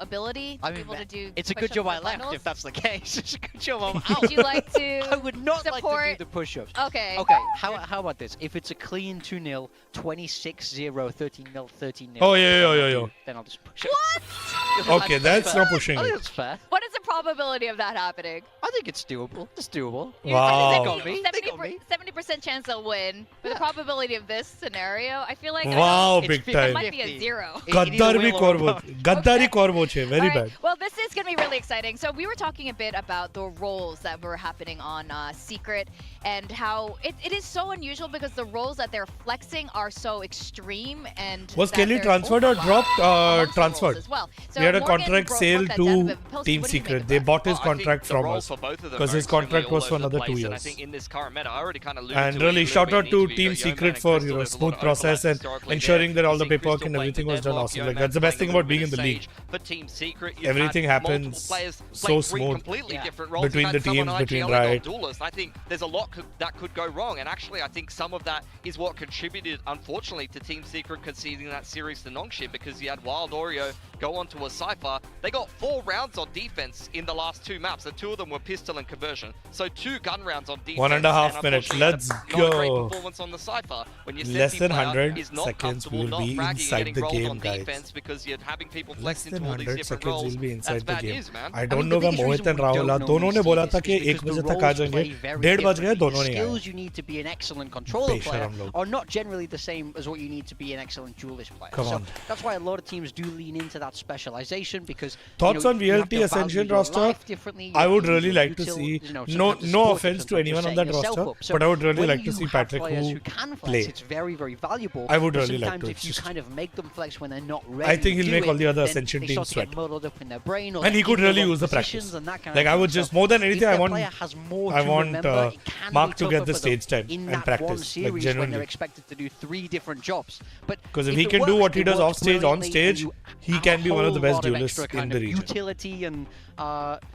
ability to be able to do it's a good push-ups job I and left bundles? if that's the case. It's a good job I'm out. Would you like to I would not like to support- do the push-ups. Okay. Okay, how about this? If it's a clean 2-0, 26-0, 13-0, 13-0. Oh, yeah. Then I'll just push it. What? Okay, that's not pushing I think it. that's fair. What is the probability of that happening? I think it's doable. It's doable. Wow. They got me. They got me. 70% chance they'll win. But the probability of this scenario, I feel like Wow, It's big 50. it time. might be a 0. Gaddar bhi korbo. Gaddari korbo che. Very All right. bad. Well, this is going to be really exciting. So we were talking a bit about the roles that were happening on Secret and how it is so unusual because the roles that they're flexing are so extreme. And Was that Kelly there's transferred or overlap dropped? amongst the roles Transferred. as well. So We had a Morgan contract broke sale that to down, but Pilsy, Team what do you make Secret. of They that? bought his I think contract the from roles us. for both of them Because are his extremely contract all was for over the another 2 place, and I years. think in this current meta, I already kind of And really shout out to Team Secret for smooth process and ensuring that all the paperwork and everything was done awesome. Like, that's the best thing about being in the league. For Team Secret, Everything happens so smooth completely Yeah. different roles. between You've had the someone teams, between IGL and Riot. Duelist. I think there's a lot that could go wrong, and actually, I think some of that is what contributed, unfortunately, to Team Secret conceding that series to Nongshim, because you had Wild Oreo go onto a Cypher. They got 4 rounds on defense in the last 2 maps, and 2 of them were pistol and conversion. So 2 gun rounds on defense. 1.5 and minutes. unfortunately, Let's not a great go. performance on the Cypher. When your Less Sensi than player 100 is not seconds, comfortable, we'll not be fragging, inside getting the rolled game, on guys. defense because you're having people Less flex than into all these 100 different seconds roles. will be That's inside the bad game. news, man. I don't know where Mohit and Rahul are. दोनों ने बोला था कि 1 बजे तक आ जाएंगे. 1:30 बज गए, दोनों नहीं आए. skills you need to be an excellent controller player बेशरम लोग. are not generally the same as what you need to be an excellent duelist player. Come so on. that's why a lot of teams do lean into that that specialization because thoughts on you have VLT to Ascension value your roster. life differently, I would you really need like to see no offense to anyone on that roster, but I would really like to see Patrick who play. It's very, very valuable. I would really like sometimes to. if you kind of make them flex when they're not ready, I think he'll make all the other then Ascension they teams start to get sweat. muddled up in their brain, or And he they're could in the really wrong use the positions practice. and that kind Like of I thing. would just So more than if anything, I their want player has more I to want remember, it can Mark be to tougher get the for stage them time in and that one practice, series like when genuinely. they're expected to do 3 different jobs. But Because if he can do what he does off stage, on stage, he can be one of the best duelists in the region. Utility and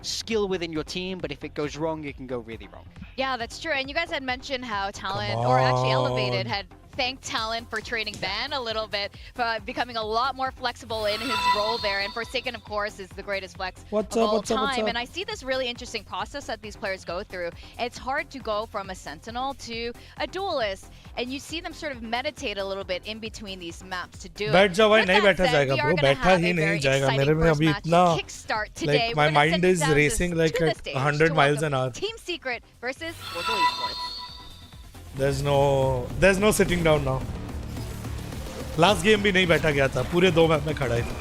skill within your team, but if it goes wrong, it can go really wrong. Yeah, that's true. And you guys had mentioned how Talent, or actually Elevated, had thanked Talent for training Van a little bit, for becoming a lot more flexible in his role there. And Forsaken, of course, is the greatest flex of all time. And I see this really interesting process that these players go through. It's hard to go from a Sentinel to a Duelist, and you see them sort of meditate a little bit in between these maps to do it. बैठ जाओ भाई, With नहीं that बैठा said, जाएगा we bro, are gonna बैठा have he a नहीं very जाएगा exciting मेरे में first अभी match इतना kickstart today. like We're my gonna mind send is thousands racing like to the at stage 100 to miles an welcome hour. Team Secret versus Global Esports. There's no sitting down now. Last game भी नहीं बैठा गया था, पूरे 2 map में खड़ा ही था.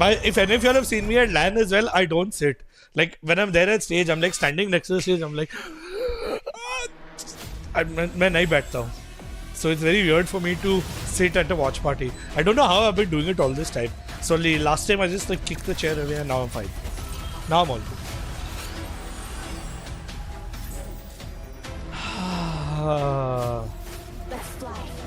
But if any of you have seen me at LAN as well, I don't sit. Like when I'm there at stage, I'm like standing next to the stage. I'm like, मैं नहीं बैठता हूँ. So it's very weird for me to sit at a watch party. I don't know how I've been doing it all this time. So last time I just like kicked the chair away and now I'm fine. Now I'm all good.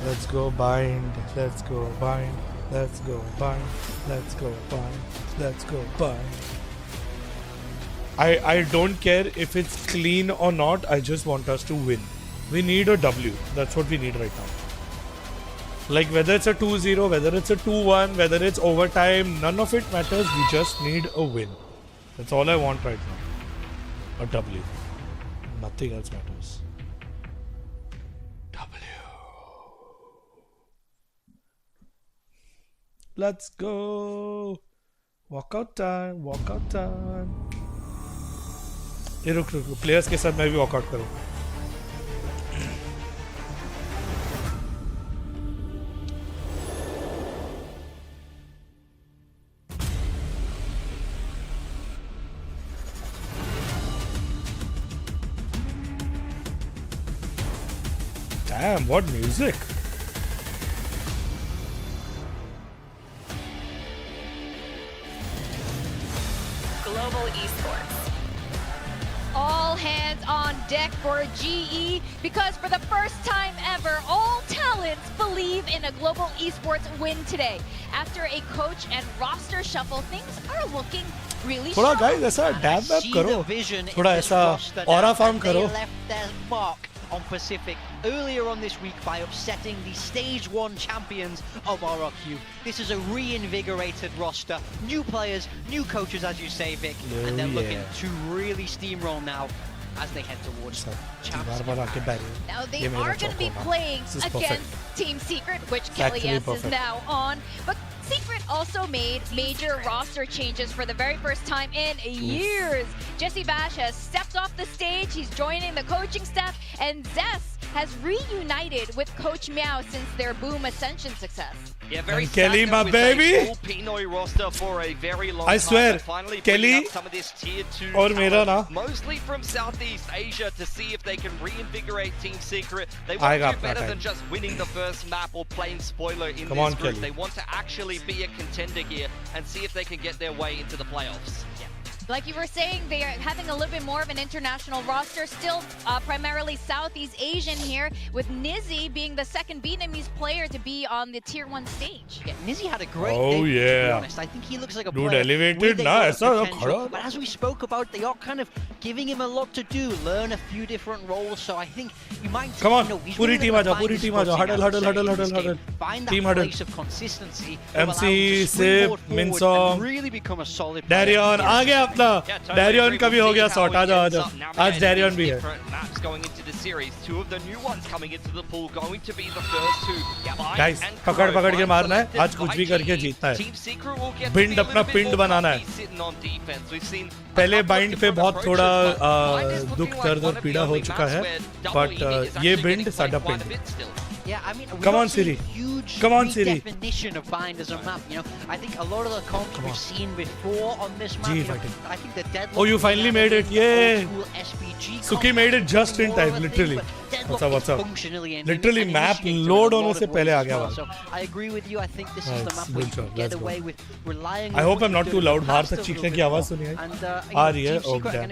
Let's go bind. Let's go bind. Let's go bind. Let's go bind. Let's go bind. I don't care if it's clean or not. I just want us to win. We need a W. That's what we need right now. Like whether it's a 2-0, whether it's a 2-1, whether it's overtime, none of it matters. We just need a win. That's all I want right now. A W. Nothing else matters. W. Let's go. Walkout time. Walkout time. ये रुक players के साथ मैं भी walkout करूँ. Damn, what music! Global Esports. All hands on deck for GE, because for the first time ever, all talents believe in a Global Esports win today. After a coach and roster shuffle, things are looking really थोड़ा strong. guys ऐसा dab web करो, थोड़ा ऐसा aura farm करो. They left their mark on Pacific earlier on this week by upsetting the Stage 1 champions of RRQ. This is a reinvigorated roster, new players, new coaches, as you say, Vic, and they're looking to really steamroll now as they head towards champs. Now they are going to be playing against Team Secret, which Kelly S is now on. But Secret also made major roster changes for the very first time in years. Jesse Bash has stepped off the stage, he's joining the coaching staff, and Zess has reunited with Coach Meow since their Boom Ascension success. Yeah, very Kelly, my baby. Full Pinoy roster for a very long I time. swear, Finally Kelly up some of this tier 2 और मेरा ना mostly from Southeast Asia to see if they can reinvigorate Team Secret. They I want to got do better that. than just winning the first map or playing spoiler in Come this on, group. Kelly. They want to actually be a contender here and see if they can get their way into the playoffs. Like you were saying, they are having a little bit more of an international roster, still primarily Southeast Asian here, with Nizzy being the second Vietnamese player to be on the Tier 1 stage. Yeah, Nizzy had a great Oh, debut, to be yeah. honest. I think he looks like a Dude, player elevated with a ना, lot of ऐसा potential. खड़ा. But as we spoke about, they are kind of giving him a lot to do, learn a few different roles. So I think you might Come on, he's पूरी really team gonna आ जाओ, find पूरी his team आ जाओ. footing, Huddle, I would huddle, say, huddle, in this huddle, game. huddle. Find that Team huddle. place of consistency. MC, Sip, Sip, Minsong, really become a solid player. Darion आ गया अपना. Darion का भी हो गया sort. आ जाओ. आज Darion भी है. Different maps going into the series. 2 of the new ones coming into the pool, going to be the first to find Guys, and पकड़ grow. के मारना है. Selected आज कुछ भी by करके GE. जीतना है. Team Secret will get to Bind be a अपना little bit पिंड more बनाना है. cocky sitting on defense. We've seen a पहले couple of बाइंड पे different बहुत approaches, थोड़ा but Bind is looking दुख like दर्द one और of the पीड़ा हो only चुका maps है. where double But ED is ये actually बिंड getting साडा played quite a पिंड. bit still. Yeah, I mean, Come on, Siri. Huge Come on, Siri. redefinition of Bind as a map. You know, I think a lot of the comps we've seen before on this map. You know, I think the Deadlock. Oh, you finally made it! Yay! SPG Suki made it just in time, literally. What's up? Literally map load होने से पहले आ गया वहाँ. So I agree with you. I think this is the Nice, map good where you job, can get let's go. away with relying. I hope I'm not too loud. बाहर से चीखने की आवाज सुनी है. आ रही है. Oh damn.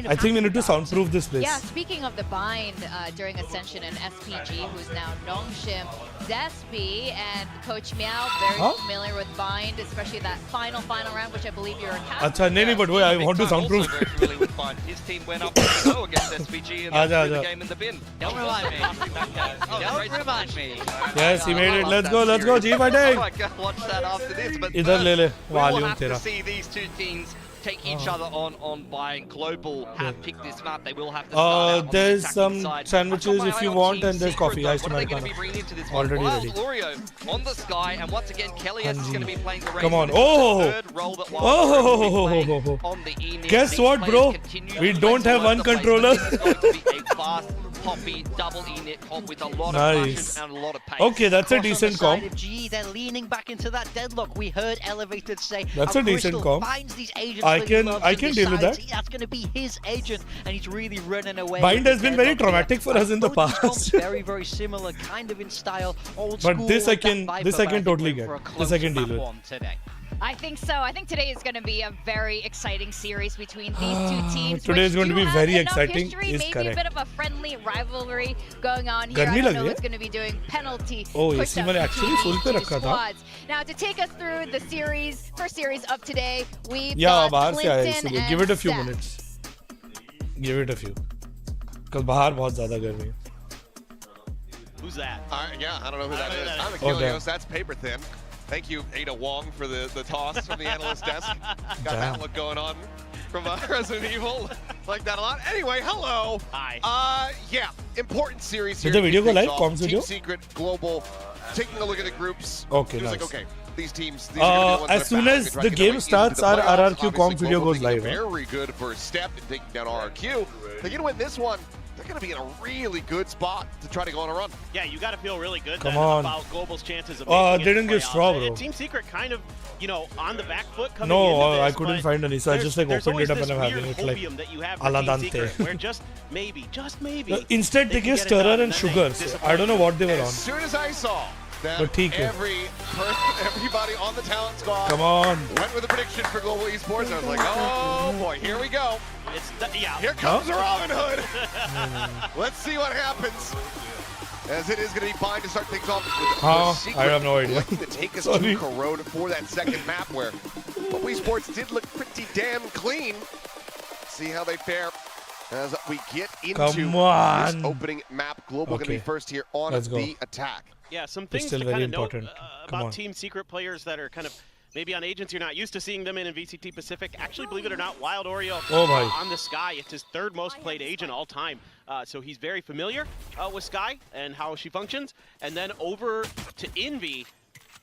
I think we need to soundproof this place. Yeah, speaking of the bind during Ascension and SPG, who's now Nongshim, Despi and Coach Meow, very familiar with bind, especially that final round, which I believe you're a captain. अच्छा नहीं but wait, I want to soundproof. Also very familiar with bind. His team went up 2-0 against SPG and threw the game in the bin. Don't remind me. Don't remind me. Yes, he made it. Let's go, G Oh fighting. my God, watch that after this. But इधर ले ले. we will Volume have to तेरा. see these two teams take each other on buying. Global have picked this map. They will have to start out on the There's attacking some side. sandwiches I've got my if eye you on want, Team and there's Secret, coffee. though. Iced What are they going to Americano. be bringing into this Already one? ready. Wild Lurio on the sky, and once again, Kelly is going to be playing the race. Come on. But it's Oh. the third role that Wild Lurio will be playing on the E-Nib. Guess These what, players bro? continue We to don't play have all one over the place, controller. but this is going to be a fast, poppy, double E-Nib comp with a lot of Nice. flashes and a lot of pace. Okay, that's a Cross on decent the side comp. of G, they're leaning back into that deadlock. We heard Elevated say That's how a decent Crystal comp. finds these agents I that he can- loves I and can deal with decides that. That's going to be his agent, and he's really running away. Bind with has the been very deadlock here. traumatic for us in the Both these comps past. very, very similar, kind of in style, old But school. this I with that can- Viper, this I but can think totally we're get. for a This I close can deal map with. one today. I think so. I think today is going to be a very exciting series between these two teams. Today is which going to do be have very enough exciting, history, is maybe correct. a bit of a friendly rivalry going on here. गर्मी I लग don't रही know है? who's going to be doing penalty Oh, push-ups AC मैंने actually between full these पे two रखा था. squads. Now, to take us through the series, first series of today, we've Yeah, got बाहर से आया Clinton इसलिए. and Give it a few Seth. minutes. Give it a few. Because बाहर बहुत ज़्यादा गर्मी है. Who's that? Yeah, I don't know who that is. I'm Oh, damn. Achilles. That's paper thin. Thank you, Ada Wong, for the toss from the analyst desk. Got Damn. that look going on from Resident Evil. Like that a lot. Anyway, hello. Hi. Yeah, important series Did here. the video go Kicks live? off. Comms Team video? Secret, Global, taking a look at the groups. Okay, It was like, nice. okay, these teams. These are gonna be the ones As that soon battle as to try the to get their game way starts, into the our playoffs. RRQ Obviously, comms video Global goes taking a live, huh? Very good first step in taking down RRQ. They're gonna win this one. They're gonna be in a really good spot to try to go on a run. Yeah, you got to feel really good Come then on. about Global's chances of Oh, making it didn't to get playoffs. straw, bro. Team Secret kind of, you know, on the back foot coming No, into this, I couldn't but find any, so I there's- just like there's opened it up always and I'm this having weird it like hopium that you have a la for Team dante. Secret, where just maybe, Instead they can get get it stirrer done, and then they sugar. disappoint I don't know what they were As on. soon as I saw that But ठीक है. everybody on the talent squad Come on. went with a prediction for Global Esports, I was like, oh boy, here we go. yeah. Here comes Robin Hood. Let's see what happens. As it is going to be fine to start things off with Huh? Secret I have no idea. looking to take us Sorry. to Corona for that second map where Global Esports did look pretty damn clean. See how they fare as we get into Come this on. opening map. Global going to be Okay. first here on Let's go. the attack. Yeah, some It's things still to very kind of note important. Come on. about Team Secret players that are kind of maybe on agents. You're not used to seeing them in VCT Pacific. Actually, believe it or not, Wild Oreo Oh, my. on the Sky. It's his third most played agent all time. So he's very familiar with Sky and how she functions. And then over to Envy,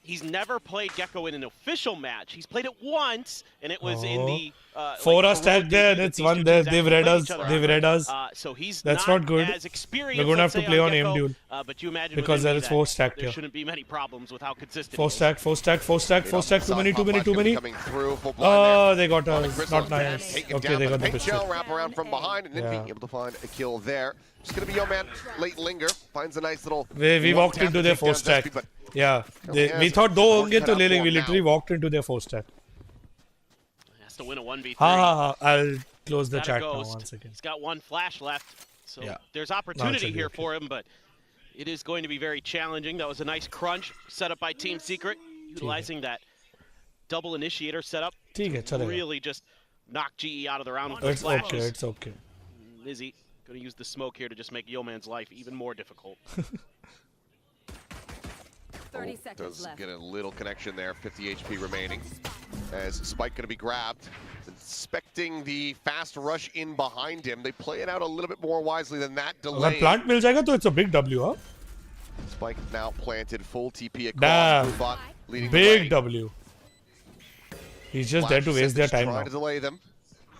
he's never played Gecko in an official match. He's played it once, and it was in the For like, us tag Corona there, debut that it's these one two there. teams They've actually read played us. each other. They've read us. So he's That's not not good. as experienced. We're gonna let's have to say, play on Gecko, aim duel. but you imagine Because with there Envy is that four stacked there here. shouldn't be many problems with how consistent. Four he is. stack, four stack, four stack, four stack. Too many, too many, too many. Coming through, full blind Oh, there. they got On the us. Crystal, Not nice. take it Okay, down, they but got the Pink Shell pistol. wrap around from behind, and then Yeah. be able to find a kill there. Just gonna be Yo Man, late linger, finds a nice little. We one walked tap into to their take four down stack. Despy, but Yeah, Yeah, we it's thought दो work होंगे cut तो out ले लेंगे. for We him literally now. walked into their four stack. Has to win a 1v3. Ha. I'll close the Got a chat now ghost. once again. He's got one flash left, so Yeah. there's No, opportunity it should be here okay. for him, but it is going to be very challenging. That was a nice crunch set up by Team Secret, utilizing that double initiator setup ठीक है, to चलेगा. really just knock GE out of the round with those It's flashes. okay. It's okay. Lizzie going to use the smoke here to just make Yeoman's life even more difficult. 30 Does seconds left. get a little connection there, 50 HP remaining. As Spike going to be grabbed. Expecting the fast rush in behind him. They play it out a little bit more wisely than that. अगर Delay. plant मिल जाएगा तो it's a big W, huh? Spike now planted, full TP across. Damn. Blue bot leading the Big way. W. He's just there to Flash waste their Savage time trying now. to delay them.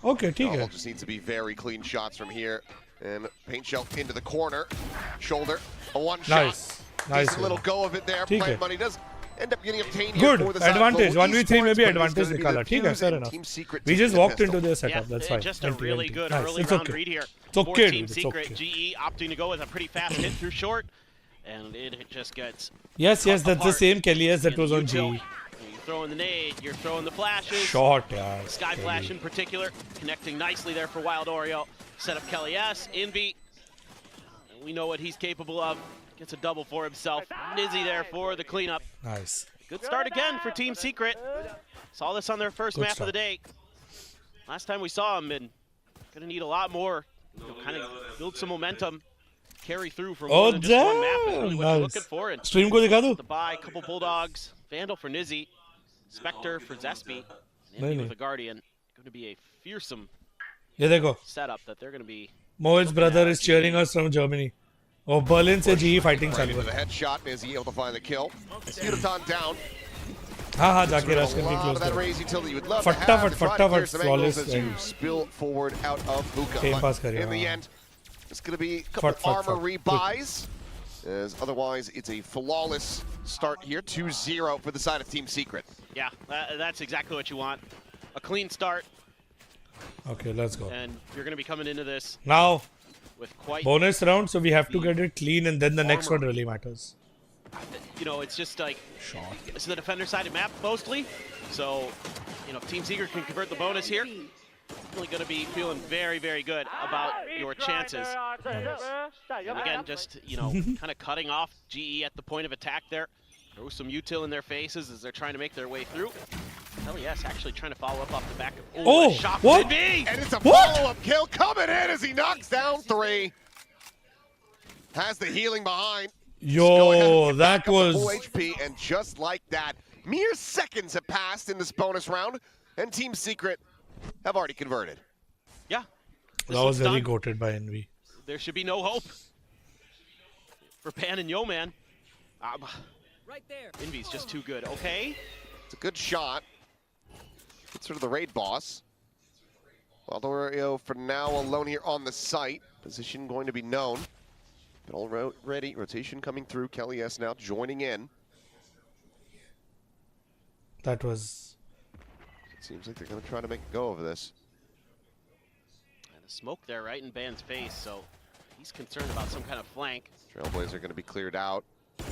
Okay, ठीक Novel है. just needs to be very clean shots from here. And Paint Shell into the corner. Shoulder. A one shot. Nice. Nice. Decent little go of it there. ठीक Plant है. money does end up getting obtained here Good for the side of advantage. Global 1v3 maybe Esports, but it is advantage gonna be निकाला. the ठीक है, Fuse fair and enough. Team Secret We taking just the walked pistol. into their setup. Yeah, That's fine. just a really good Nice. early It's round okay. read here. It's okay, For Team dude. It's Secret, okay. GE opting to go with a pretty fast hit through short, and it just gets Yes, that's the apart. same Kelly as that And was on util. GE. You're throwing the nade, you're throwing the flashes. Short, yeah. Sky Flash in particular, connecting nicely there for Wild Oreo. Set up Kelly S. Envy, we know what he's capable of. Gets a double for himself. Nizzy there for the cleanup. Nice. Good start again for Team Secret. Saw this on their first Good map start. of the day. Last time we saw him, and gonna need a lot more. Kind of build some momentum, carry through for more Oh, than just one map. Is really damn. what you're Nice. looking for. And Stream को दिखा दूँ? the buy, couple Bulldogs, Vandal for Nizzy, Spectre for Zespi, and नहीं, Envy नहीं. with a Guardian. Going to be a fearsome ये देखो. setup that they're going to be. Mohit's brother is cheering us from Germany. Oh, Berlin से GE fighting Right चालू into the है. headshot, and is he able to find the kill? Yudotan down. हाँ, जाके rush A करके lot close of that करो. raise utility you would love to have फटाफट, to try to clear फटाफट, some angles flawless as you and- spill forward out of hookah. Game But pass करेगा, in the हाँ. end, it's going to be a couple Fut. armor rebuys. As otherwise, it's a flawless start here, 2-0 for the side of Team Secret. Yeah, that's exactly what you want. A clean start, Okay, let's go. and you're going to be coming into this Now, with quite. bonus round, so we have to get it clean, and then the next one really matters. You know, it's just like Shot. it's the defender-sided map mostly. So, you know, if Team Secret can convert the bonus here, really going to be feeling very, very good about your chances. And again, just, you know, kind of cutting off GE at the point of attack there. Throw some util in their faces as they're trying to make their way through. LES actually trying to follow up off the back of. Oh, shot what? from Envy! And it's a What? follow-up kill coming in as he knocks down 3. Has the healing behind. Go ahead and Yo, get back that up to full was... HP, and just like that, mere seconds have passed in this bonus round, and Team Secret have already converted. Yeah. This That was one's really done. goated by Envy. There should be no hope for Pan and Yo-Man. Envy's just too good. Okay. It's a good shot. It's sort of the raid boss. Valdorio for now alone here on the site. Position going to be known. But already rotation coming through. Kelly S now joining in. That was... It seems like they're going to try to make a go of this. And a smoke there right in Ban's face, so he's concerned about some kind of flank. Trailblazer going to be cleared out.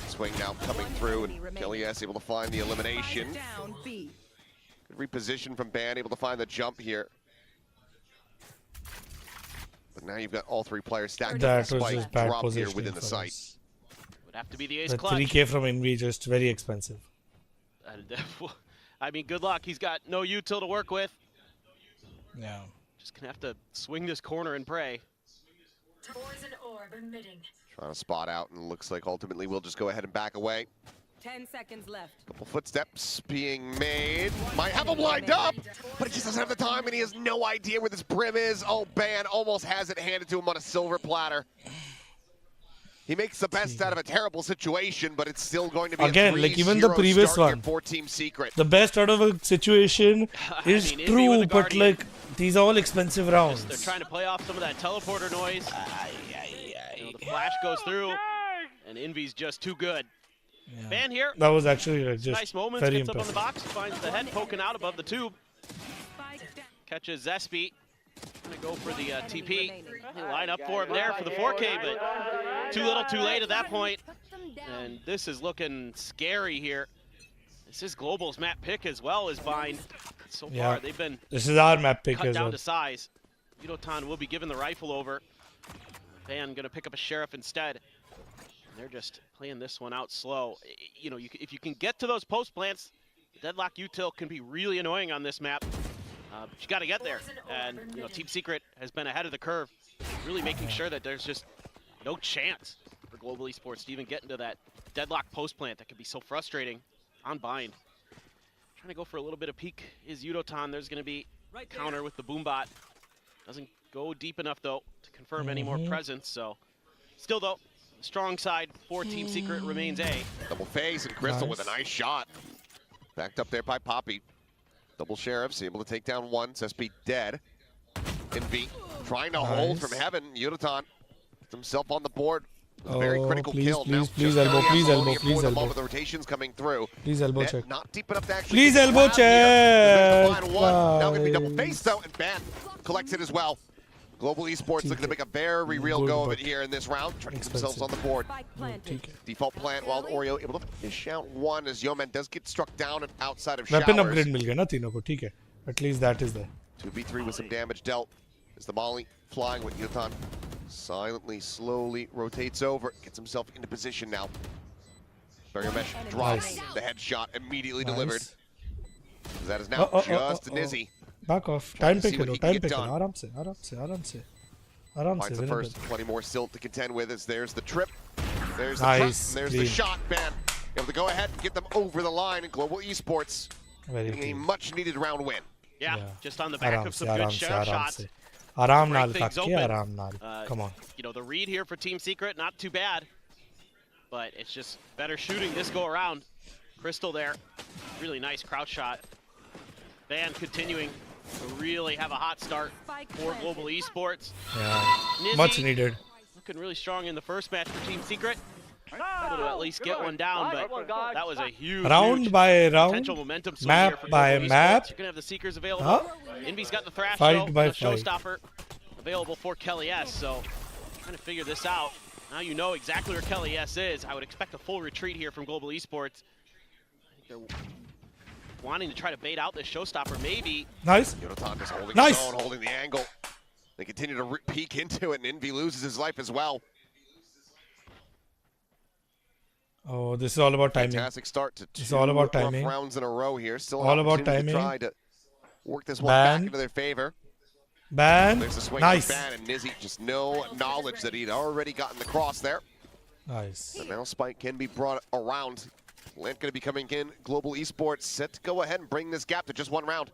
Swing now coming through, and Kelly S able to find the elimination. Good reposition from Ban, able to find the jump here. But now you've got all 3 players stacked That up. was Spike just bad drop here positioning within the for site. us. Would have to be the ace The clutch. 3K from Envy just very expensive. And, I mean, good luck. He's got no util to work with. Yeah. Just gonna have to swing this corner and pray. Poison orb emitting. Trying to spot out, and looks like ultimately we'll just go ahead and back away. 10 seconds left. Couple footsteps being made. Might have him lined up, but he just doesn't have the time, and he has no idea where this brim is. Oh, Ban almost has it handed to him on a silver platter. He makes the best out of a terrible situation, but it's still going to be Again, a 3-0 like even the previous start here one. for Team Secret. The best out of a situation is mean, Envy with true, a but Guardian. like these are all expensive rounds. They're trying to play off some of that teleporter noise. You know, the flash goes through, and Envy's just too good. Yeah. Ban here. That was actually like, just Nice moments. very Gets up on the impressive. box, finds the head poking out above the tube. Catches Zespi. Gonna go for the TP. They line up for him there for the 4K, but too little, too late at that point. And this is looking scary here. This is Global's map pick as well as Vine. So far, Yeah. they've been This is our map pick cut as down well. to size. Yudotan will be given the rifle over. Van gonna pick up a sheriff instead. And they're just playing this one out slow. You know, if you can get to those post plants, deadlock util can be really annoying on this map. But you got to get there. And you know, Team Secret has been ahead of the curve, really making sure that there's just no chance for Global Esports to even get into that deadlock post plant that can be so frustrating on bind. Trying to go for a little bit of peek is Yudotan. There's going to be a counter with the boombot. Doesn't go deep enough though to confirm any more presence. So still though, strong side for Team Secret remains A. Double phase, and Crystal with a nice shot. Backed up there by Poppy. Double Sheriffs able to take down one. Zespi dead. Envy trying to hold from heaven. Yudotan puts himself on the board. Very critical kill. Now, please just elbow, barely please has elbow, Bologna please for the elbow. moment. The rotations coming through. Please elbow Net check. not deep enough to actually Please get elbow grab here. There's the check. final one. Now going to be double Guys. face though, and Ban collects it as well. Global Esports looking to make a very real Good, go of but it here in this round. Trying to keep themselves expensive. on the board. Spike planted. ठीक है. Default plant, Wild Oreo able to fish out one as Yeoman does get struck down and outside of Weapon showers. upgrade मिल गया ना तीनों को, ठीक है. At least that is there. 2v3 with some damage dealt. As the Molly flying with Yutan silently, slowly rotates over, gets himself into position now. Barrier Mesh drops Nice. the headshot immediately Nice. delivered. That is now just Nizzy. Back off. Trying Time to पे see what Khelo, he can time get पे खेलो. done. आराम से, आराम से, आराम से. आराम से. Finds the winnable. first, plenty more still to contend with as there's the trip. There's the Nice, trap, there's the clean. shot, Ban. Able to go ahead and get them over the line in Global Esports. Very Getting a clean. much needed round win. Yeah, just on the back आराम of से, some good आराम से, shot आराम shots. से. आराम Break नाल things ताकि open. आराम नाल. Come on. You know, the read here for Team Secret, not too bad. But it's just better shooting this go around. Crystal there, really nice crouch shot. Van continuing to really have a hot start for Global Esports. Yeah. Nizzy Much needed. looking really strong in the first match for Team Secret. Able to at least get one down, but that was a huge, Round huge by round. potential momentum swing Map here for by Global map. Esports. You're gonna have the Seekers available. Huh? Envy's got the Thrash Fight show, by the fight. Showstopper available for Kelly S. So trying to figure this out. Now you know exactly where Kelly S is. I would expect a full retreat here from Global Esports. I think they're wanting to try to bait out this Showstopper, maybe. Nice. Yonotan just holding Nice. his own, holding the angle. They continue to peek into it, and Envy loses his life as well. Oh, this is all about timing. Fantastic start to two It's all about rough timing. rounds in a row here. Still an All about opportunity to timing. try to work this one Ban. back into their favor. Ban. There's a swing Nice. from Ban, and Nizzy just no knowledge that he'd already gotten the cross there. Nice. But now Spike can be brought around. Lent going to be coming in. Global Esports set to go ahead and bring this gap to just one round.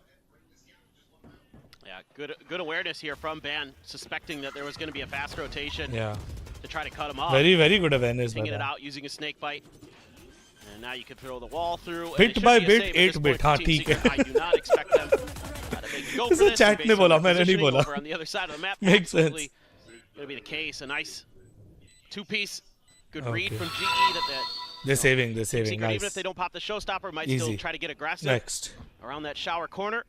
Yeah, good awareness here from Ban, suspecting that there was going to be a fast rotation Yeah. to try to cut him off. Very, very good awareness by Pinging it Ban. out using a snake bite. And now you can throw the wall through. and Bit it should by be a bit, save at 8 this bit. point for हाँ, Team ठीक है. Secret. I do not expect them to make go for इसे this. chat based ने on बोला, their मैंने नहीं positioning बोला. over on the other side of the map. Makes sense. Absolutely Gonna be the case. A nice two-piece, good read Okay. from GE that They're saving. They're Team saving. Secret, even if Nice. they don't pop the Showstopper, might Easy. still try to get aggressive Next. around that shower corner.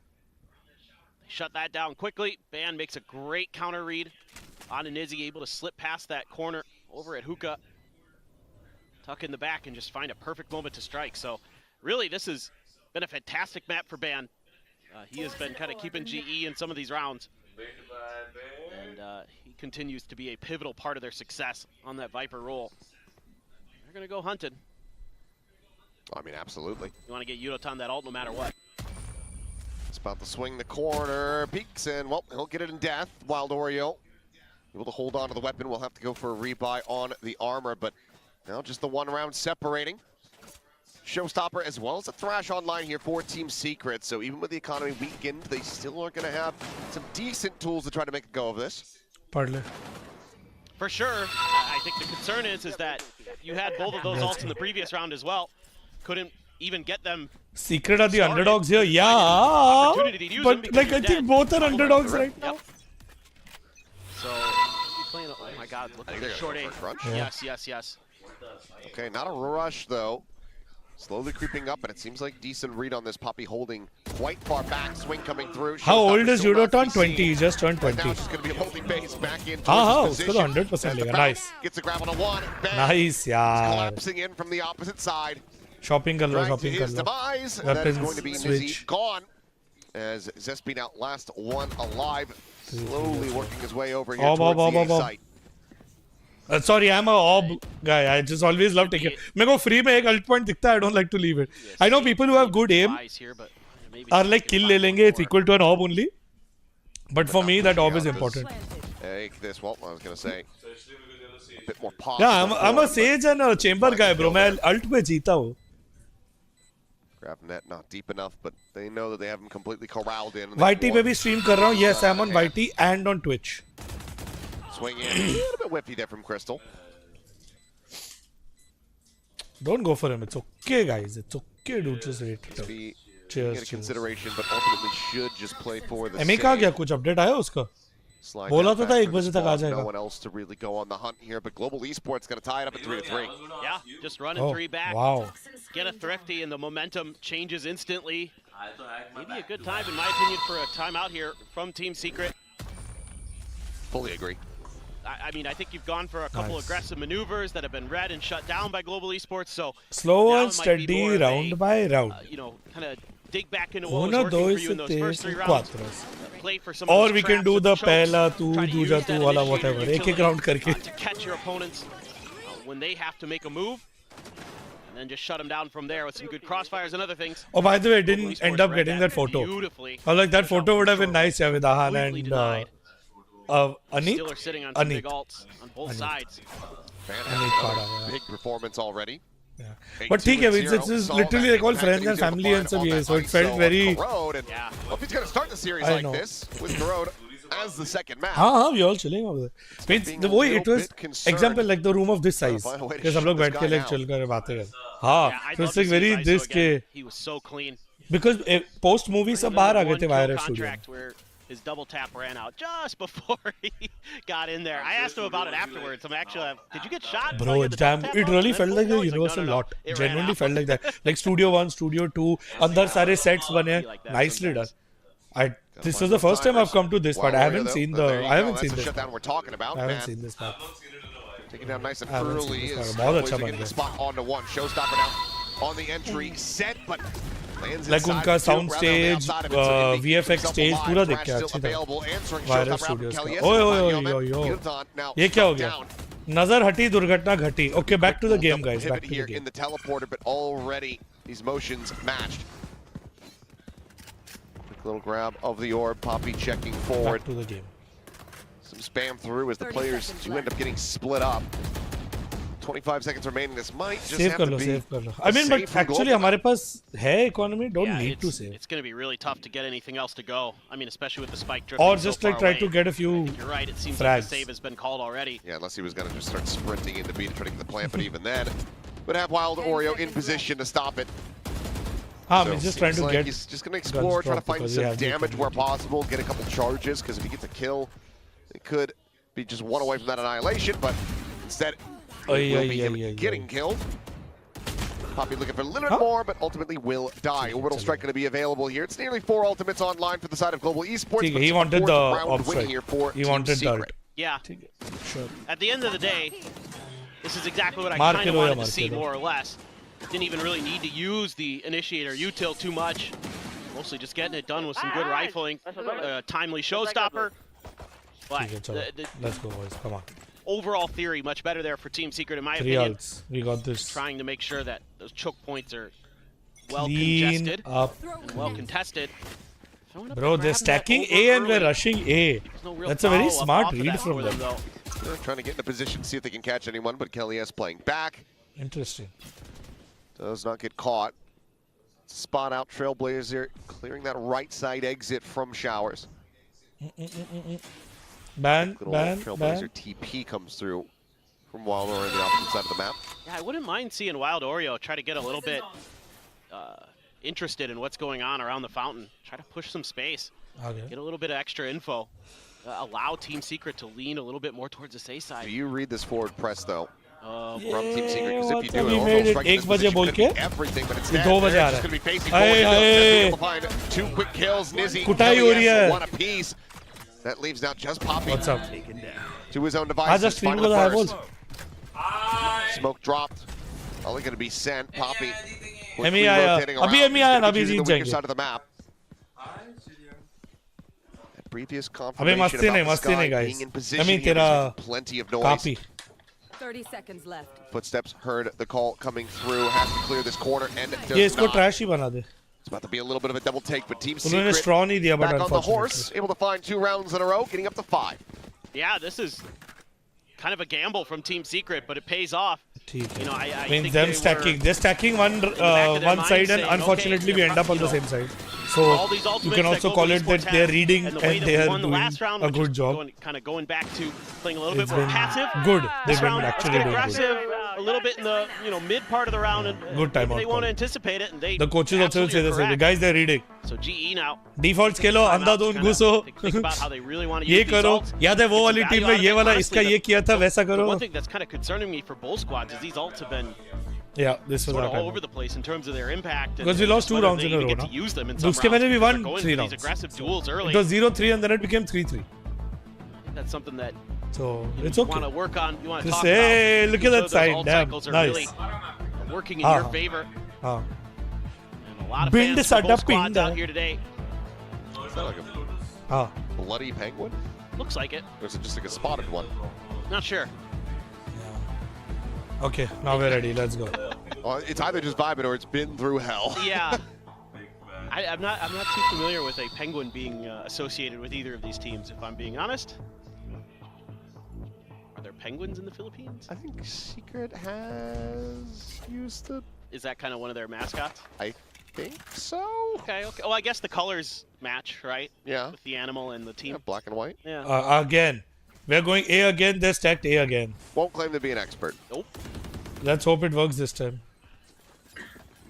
They shut that down quickly. Ban makes a great counter read on Nizzy, able to slip past that corner over at Hookah. Tuck in the back and just find a perfect moment to strike. So really, this has been a fantastic map for Ban. He has been kind of keeping GE in some of these rounds. And he continues to be a pivotal part of their success on that Viper roll. They're going to go hunting. I mean, absolutely. You want to get Yudotan that ult no matter what. It's about to swing the corner. Peeks, and well, he'll get it in death. Wild Oreo able to hold on to the weapon. We'll have to go for a rebuy on the armor, but now just the one round separating. Showstopper as well as a Thrash online here for Team Secret. So even with the economy weakened, they still are going to have some decent tools to try to make a go of this. Pardon. For sure, I think the concern is that you had both of those ults in the previous round as well. Couldn't even get them. Secret are the started. underdogs here. Yeah. Opportunity to use them But because like you're I think dead. both are underdogs right now. Yep. So, you playing, oh my god, look I at think the short they're A. going for a crunch. Yeah. Yes, yes, yes. Okay, not a rush though. Slowly creeping up, but it seems like decent read on this Poppy holding quite far back. Swing coming through. How old Showstopper is still not to Yudotan? be 20. seen. He just turned Right 20. now, it's just going to be a holding base back in हाँ, towards his उसको तो position. 100% As the लेगा. Falcon Nice. Gets a grab on a one. Bang. Nice, यार. Collapsing in from the opposite side. Shopping कर लो, Dragged to shopping कर his low. demise. And that is Weapons going to be switch. Nizzy gone. As Zespin out last one alive. Slowly working his way over here Ob, towards ob, the ob, A ob. site. Sorry, I'm a orb guy. I just always love taking. मेरे को free में एक ult point दिखता है. I don't like to leave it. I know people who have good aim Wise here, but maybe are they like can kill find ले लेंगे. It's more. equal to an orb only. But for me, that orb is important. Take this. Well, I was going to say. A bit more pop. Yeah, I'm a sage and a chamber guy, bro. मैं ult पे जीता हूँ. Grab net not deep enough, but they know that they have him completely corralled in. and YT they पे भी stream कर रहा हूँ. Yes, I'm on YT and on Twitch. swing in. A little bit whiffy there from Crystal. Don't go for him. It's okay, guys. It's okay, dude. Just wait. Be Cheers, get a cheers. consideration, but ultimately should just play for the MA का save. क्या कुछ update आया उसका? Slide बोला down तो था back 1 for the बजे तक आ spawn. No जाएगा. one else to really go on the hunt here, but Global Esports going to tie it up at 3-3. Yeah, just running Oh, 3 back. wow. Get a thrifty, and the momentum changes instantly. Maybe a good time, in my opinion, for a timeout here from Team Secret. Fully agree. I mean, I think you've gone for a couple Nice. aggressive maneuvers that have been read and shut down by Global Esports. So Slow now and it might be steady, more of round a, by round. you know, kind of dig back into what was 1, working 2 for you in those e first 3 3 rounds. 4. Play for some of Or those we can traps do and the chokes, pehla tu, try to दूजा use tu that wala initiator whatever. एक utility, round करके. to catch your opponents when they have to make a move. And then just shut them down from there with some good crossfires and other things. Oh, by the way, I Global didn't Esports end up read getting that photo. beautifully. I was like, that Pushed out photo would have been short, nice, yeah, with Ahan completely and denied. Aneet. Still are sitting on some big Aneet. alts on both Aneet. sides. Fantastic. Pada, yeah. Big performance already. Yeah. But ठीक है, it's literally like all friends and family and सब ये, so it felt very. Yeah. Well, if he's going to start the series I like know. this with Corrode as the second match. हाँ, we all chilling over there. Means being the a way little it was bit concerned. example like the room of this size. Find a way to कि सब shut लोग this बैठ के guy like down. chill कर बातें कर. हाँ, Yeah, I'd so love it's to like see very ISO this again. के He was so clean. because post movie सब बाहर आ गए थे One virus kill studio. contract where his double tap ran out just before he got in there. I asked him about it afterwards. I'm actually, did you get shot? Bro, it's damn. It really felt like a universal lot. It ran Genuinely out. felt like that. Like Studio 1, Studio 2, अंदर सारे sets बने, nicely done. This was the first time I've come to this part. I haven't seen the. I haven't seen That's this. the shutdown we're talking about. I haven't man. seen this part. Taking down nice and I haven't seen early. this Is part. बहुत Boys अच्छा are बन getting the गया. spot onto one. Showstopper now on the entry set, but lands Like inside उनका the two, sound rather on the stage, outside of it, so Indy VFX keeps himself stage alive. पूरा देख Thrash के still अच्छी तरह. available, answering Virus showstopper out from Studios Kelly का. S. ओए Fine ओए Yeoman. ओए ओए. Yutan now ये क्या हो struck गया? down. नजर हटी दुर्घटना घटी. Okay, back to the game, Double guys. pivot Back to the here game. in the teleporter, but already these motions matched. Quick little grab of the orb. Poppy checking forward. Back to the game. Some spam through as the 30 players seconds do end up left. getting split up. 25 seconds remaining. This might just Save have कर to low, be save कर लो. a I mean, but save from actually Global. हमारे पास है economy. Don't Yeah, need to it's, save. it's going to be really tough to get anything else to go. I mean, especially with the spike drifting Or so just far like try away. to get a few. You're right. It seems like frags. the save has been called already. Yeah, unless he was going to just start sprinting into B to try to get the plant, but even then, would have Wild Oreo in position to stop it. हाँ, So I'm just trying seems to like get. he's just going to explore, try to dropped find because he some has the damage where ability. possible, get a couple charges, because if he gets a kill, it could be just one away from that annihilation, but instead, it will be him getting killed. Poppy looking for a little bit more, but ultimately will die. Orbital Strike going to be available here. It's nearly 4 ultimates online for the side of Global Esports. ठीक है, but he it's wanted fourth the round Orb win Strike. here for He Team wanted the Secret. Yeah. ठीक है, sure. At the end of the day, this is exactly what I Mark kind of it, wanted Mark to see it. more or less. Didn't even really need to use the initiator util too much. Mostly just getting it done with some good rifling, timely showstopper. But ठीक है, चलो. the Let's go, boys. Come on. overall theory much better there for Team Secret in my 3 opinion. ults. We got this. Trying to make sure that those choke points are well Clean congested, up. well contested. Throwing up Bro, the they're grab net stacking over A and we're early. rushing A. There's no real That's a very follow-up smart off of read that from for them. though. They're trying to get in a position to see if they can catch anyone, but Kelly S playing back. Interesting. Does not get caught. Spot out Trailblazer, clearing that right side exit from Showers. Ban, Good old ban, Trailblazer ban. TP comes through from Wild Oreo on the opposite side of the map. Yeah, I wouldn't mind seeing Wild Oreo try to get a little bit interested in what's going on around the fountain. Try to push some space, Okay. get a little bit of extra info. Allow Team Secret to lean a little bit more towards the safe Do side. you read this forward press though? Uh, From Team Secret, because if you Yeah, do, we Orbital made it Strike in 1 this बजे position बोल could के. be everything, but ये instead 2 बजे they're आ just रहा going to be facing है. forward. Aye, They'll be aye. able to find 2 quick kills. Nizzy, कुटाई हो रही है. one apiece. That leaves now just Poppy What's up? to his own आज devices. stream Finding को the तो है first. बोल. Smoke dropped. Only going to be sent. Poppy. Emi आया. rotating अभी around. Emi He's आया gonna ना, be अभी choosing जीत the weaker जाएंगे. side of the map. That previous अबे confirmation मस्ती about नहीं, the मस्ती sky नहीं, guys. being in I position mean, here, तेरा there's plenty of noise. Copy. 30 seconds left. Footsteps heard the call coming through. Has to clear this corner and it ये does इसको not. trash ही बना दे. It's about to be a little bit of a double take, but Team उन्होंने Secret straw नहीं दिया, but back on the horse, unfortunately. able to find 2 rounds in a row, getting up to 5. yeah, this is kind of a gamble from Team Secret, but it pays off. ठीक है. You know, I Means think them they stacking. were They're stacking one back of their one mind side, and saying, unfortunately okay, we end up on you the know, same side. So all these you ultimates can that also Global call it that Esports they are has, reading and the and way that they we are won the doing last round, a which good is job. kind of going back to playing a little It's bit more been passive. good. They've This been round, let's actually get doing aggressive good. a little bit in the mid part of the round, and Good timeout maybe they won't call. anticipate it, and they The coaches also will say the same. The guys, they're reading. So GE now. Defaults खेलो, अंधाधुंध घुसो. Think about how they really want to ये use these करो. ults. याद है वो Get some वाली team value में out of ये it. वाला Honestly, इसका ये किया था वैसा the करो. one thing that's kind of concerning me for both squads is these ults have been Yeah, this was sort our of all over time. the place in terms of their impact. Because we lost 2 whether rounds they in a even row, get no? to use them in some उसके rounds पहले we because won they're going 3 for rounds. these aggressive duels early. It was 0-3 and then it became 3-3. That's something that So you it's want okay. to work on. You want to Just talk say, about. look You at show that those side. ult Damn, cycles are nice. really working in your favor. Ah. And a lot of Bind fans from sada both squads pind out hai. here today. Is that like a Ah. bloody penguin? Looks like it. Or is it just like a spotted one? Not sure. Okay, now we're ready. Let's go. Well, it's either just vibing or it's been through hell. Yeah. I'm not too familiar with a penguin being associated with either of these teams, if I'm being honest. Are there penguins in the Philippines? I think Secret has used it. Is that kind of one of their mascots? I think so. Okay, okay. Well, I guess the colors match, right? Yeah. With the animal and the Yeah, team. black and white. Yeah. Again. We're going A again. They're stacked A again. Won't claim to be an expert. Nope. Let's hope it works this time.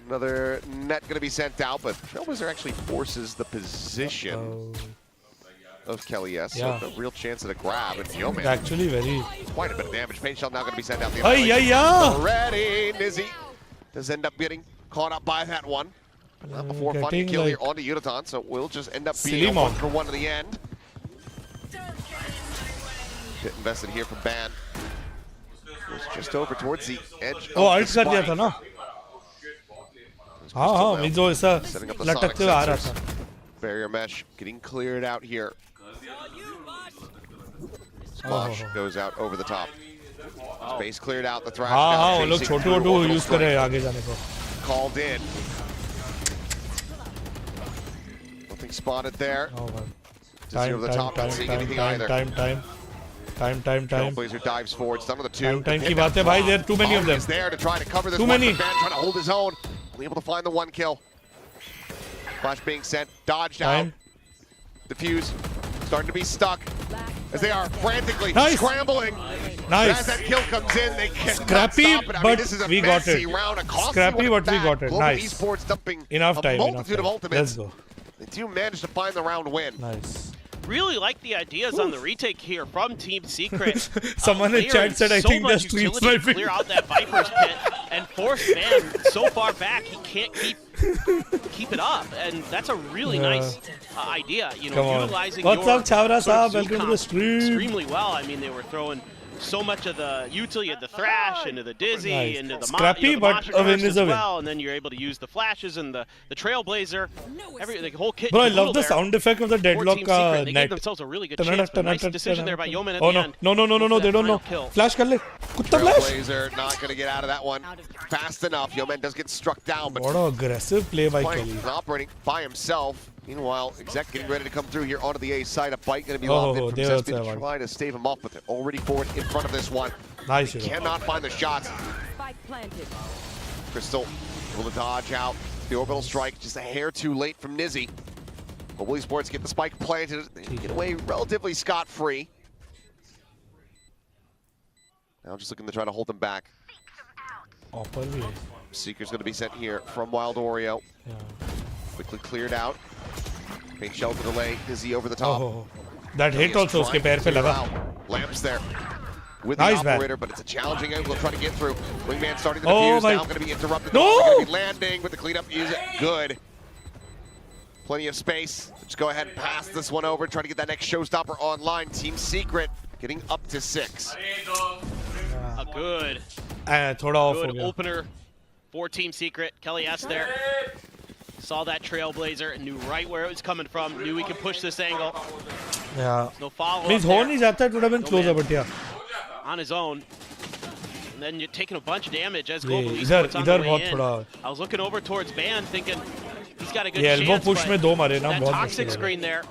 Another net going to be sent out, but Trailblazer actually forces the position of Kelly S. Yeah. So a real chance at a grab. And yo, man, Actually, very. quite a bit of damage. Pain Shell now going to be sent out. The Ay, annihilation yeah. Already, Nizzy does end up getting caught up by that one. But not before finding a Getting, kill like, here onto Udaton, so we'll just end up silly being a mon. 1-for-1 to the end. Get invested here from Ban. Was just over towards the edge Oh, of alt the कर दिया spike. था ना? हाँ Crystal हाँ, now means वो ऐसा setting up the लटकते sonic हुए आ रहा sensors. था. Barrier mesh getting cleared out here. Smosh goes out over the top. Space cleared out. The thrash हाँ now हाँ, वो लोग chasing छोटू through वोटू orbital यूज कर रहे हैं strike. आगे जाने को. Called in. Nothing spotted there. Oh man. Just over the top, not seeing anything either. time. Trailblazer dives forward. It's down to the two. Time की बात है भाई. There are too many of them. Is there to try to cover this Too one, many. but Van trying to hold his own. Only able to find the one kill. Flash being sent, dodged out. Time. Diffuse, starting to be stuck as they are frantically Nice. scrambling. Nice. As that kill comes in, they cannot Scrappy, stop it. I mean, but this is a we got messy it. round, a costly Scrappy, one but we back. got it. Global Nice. Esports dumping Enough a time. multitude of ultimates. Let's go. They do manage to find the round win. Nice. Really like the ideas on the retake here from Team Secret. Someone in They are chat said, I so think much they're stream utility to sniping. clear out that Viper's pit and force Van so far back he can't keep it up, and that's a really Yeah. nice idea. You know, Come on. utilizing What's your up, Chavra sort of Saab? Welcome to Zoom the comp stream. extremely well. I mean, they were throwing so much of the utility of the Thrash into the Dizzy, Nice. into the Scrappy, the but Masha a win burst is as a win. well, and then you're able to use the flashes and the Trailblazer, the whole kit. Bro, I and caboodle love the there. sound effect of the For deadlock Team Secret. They net. gave themselves a really good chance. But nice decision there by Yeoman at Oh the no, end. no, they don't know. Kill. Flash कर ले. कुत्ता flash. Trailblazer not going to get out of that one fast enough. Yeoman does get struck down, but What an aggressive play by Spike Kelly. is operating by himself. Meanwhile, Exec getting ready to come through here onto the A side. A bite going to be lobbed in from they Zesby also to have try to stave him off, but they're already forward in front of this one. Nice, Hero. Cannot find the shots. Spike planted. Crystal able to dodge out. The orbital strike just a hair too late from Nizzy. Global Esports get the spike planted. They get away relatively scot-free. Now just looking to try to hold them back. Upper भी है. Seeker's going to be sent here from Wild Oreo. Yeah. Quickly cleared out. Pink shell to delay. Dizzy over the top. Oh, that hit He is also उसके trying पैर to पे clear लगा. out. Lamps there with Nice, the man. operator, but it's a challenging angle to try to get through. Wingman starting to Oh, defuse my- now, going to be interrupted. No! Going to be landing with the cleanup. Use it. Good. Plenty of space. Just go ahead and pass this one over. Try to get that next showstopper online. Team Secret getting up to 6. A good थोड़ा off हो Good गया. opener for Team Secret. Kelly S there. Saw that Trailblazer and knew right where it was coming from. Knew he could push this angle. Yeah. No follow Means up हो there नहीं जाता. It would have been No closer, man. but yeah. on his own. And then you're taking a bunch of damage as Global ये Esports on the इधर way बहुत in. थोड़ा. I was looking over towards Ban thinking he's got a good ये chance, elbow push but में दो मारे ना that बहुत toxic मुश्किल है. screen there.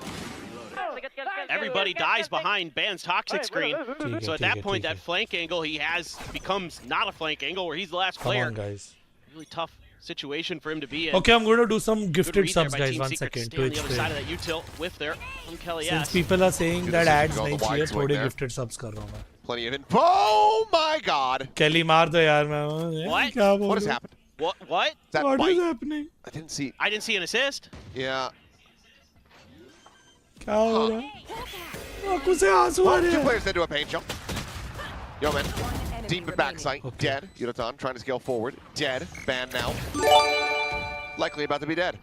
Everybody dies behind Ban's toxic screen. ठीक है, So at ठीक that है, point, ठीक that है. flank angle he has becomes not a flank angle where he's the last Come player. on, guys. Really tough situation for him to be in. Okay, I'm going to do some Good gifted read there subs, by guys. Team 1 Secret to second stay to on the other side explain. of that U-tilt whiff there from Kelly Since S. people are saying Good that decision ads to go नहीं the wide चाहिए, swing थोड़े there. gifted subs कर रहा हूँ मैं. Plenty of it. Oh my God! Kelly मार दो यार मैं. What? क्या बोल What has रहे हो? happened? What? Is that What bite? is happening? I didn't see. I didn't see an assist. Yeah. क्या हो रहा है? आंखों से आंसू आ Well, रहे two हैं. players did do a paint jump. Yo, man. enemy Deep in remaining. backside. Okay. Dead. Yudotan trying to scale forward. Dead. Banned now. Likely about to be dead.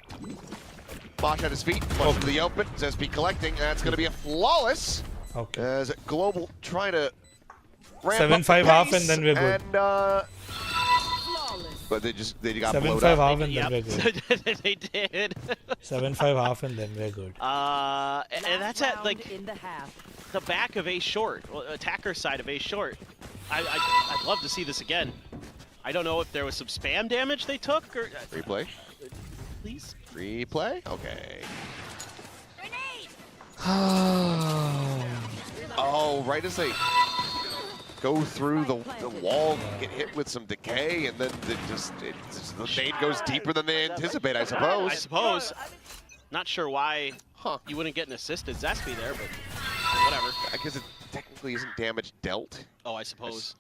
Bosch at his feet. Much to the open. ZSP collecting. That's going to be a flawless. Okay. As Global trying to ramp 7-5 up the half pace, and then we're good. And, but they got blowed 7-5 up. half and then we're Yep, good. they did. 7-5 half and then we're good. And that's at Round like in the half. the back of A short, well, attacker side of A short. I'd love to see this again. I don't know if there was some spam damage they took or Replay. please. Replay. Okay. Oh, right as they go through the wall, get hit with some decay, and then the nade goes deeper than they anticipate, I suppose. I suppose. Not sure why Huh. you wouldn't get an assist at Zespi there, but whatever. I guess it technically isn't damage dealt. Oh, I suppose.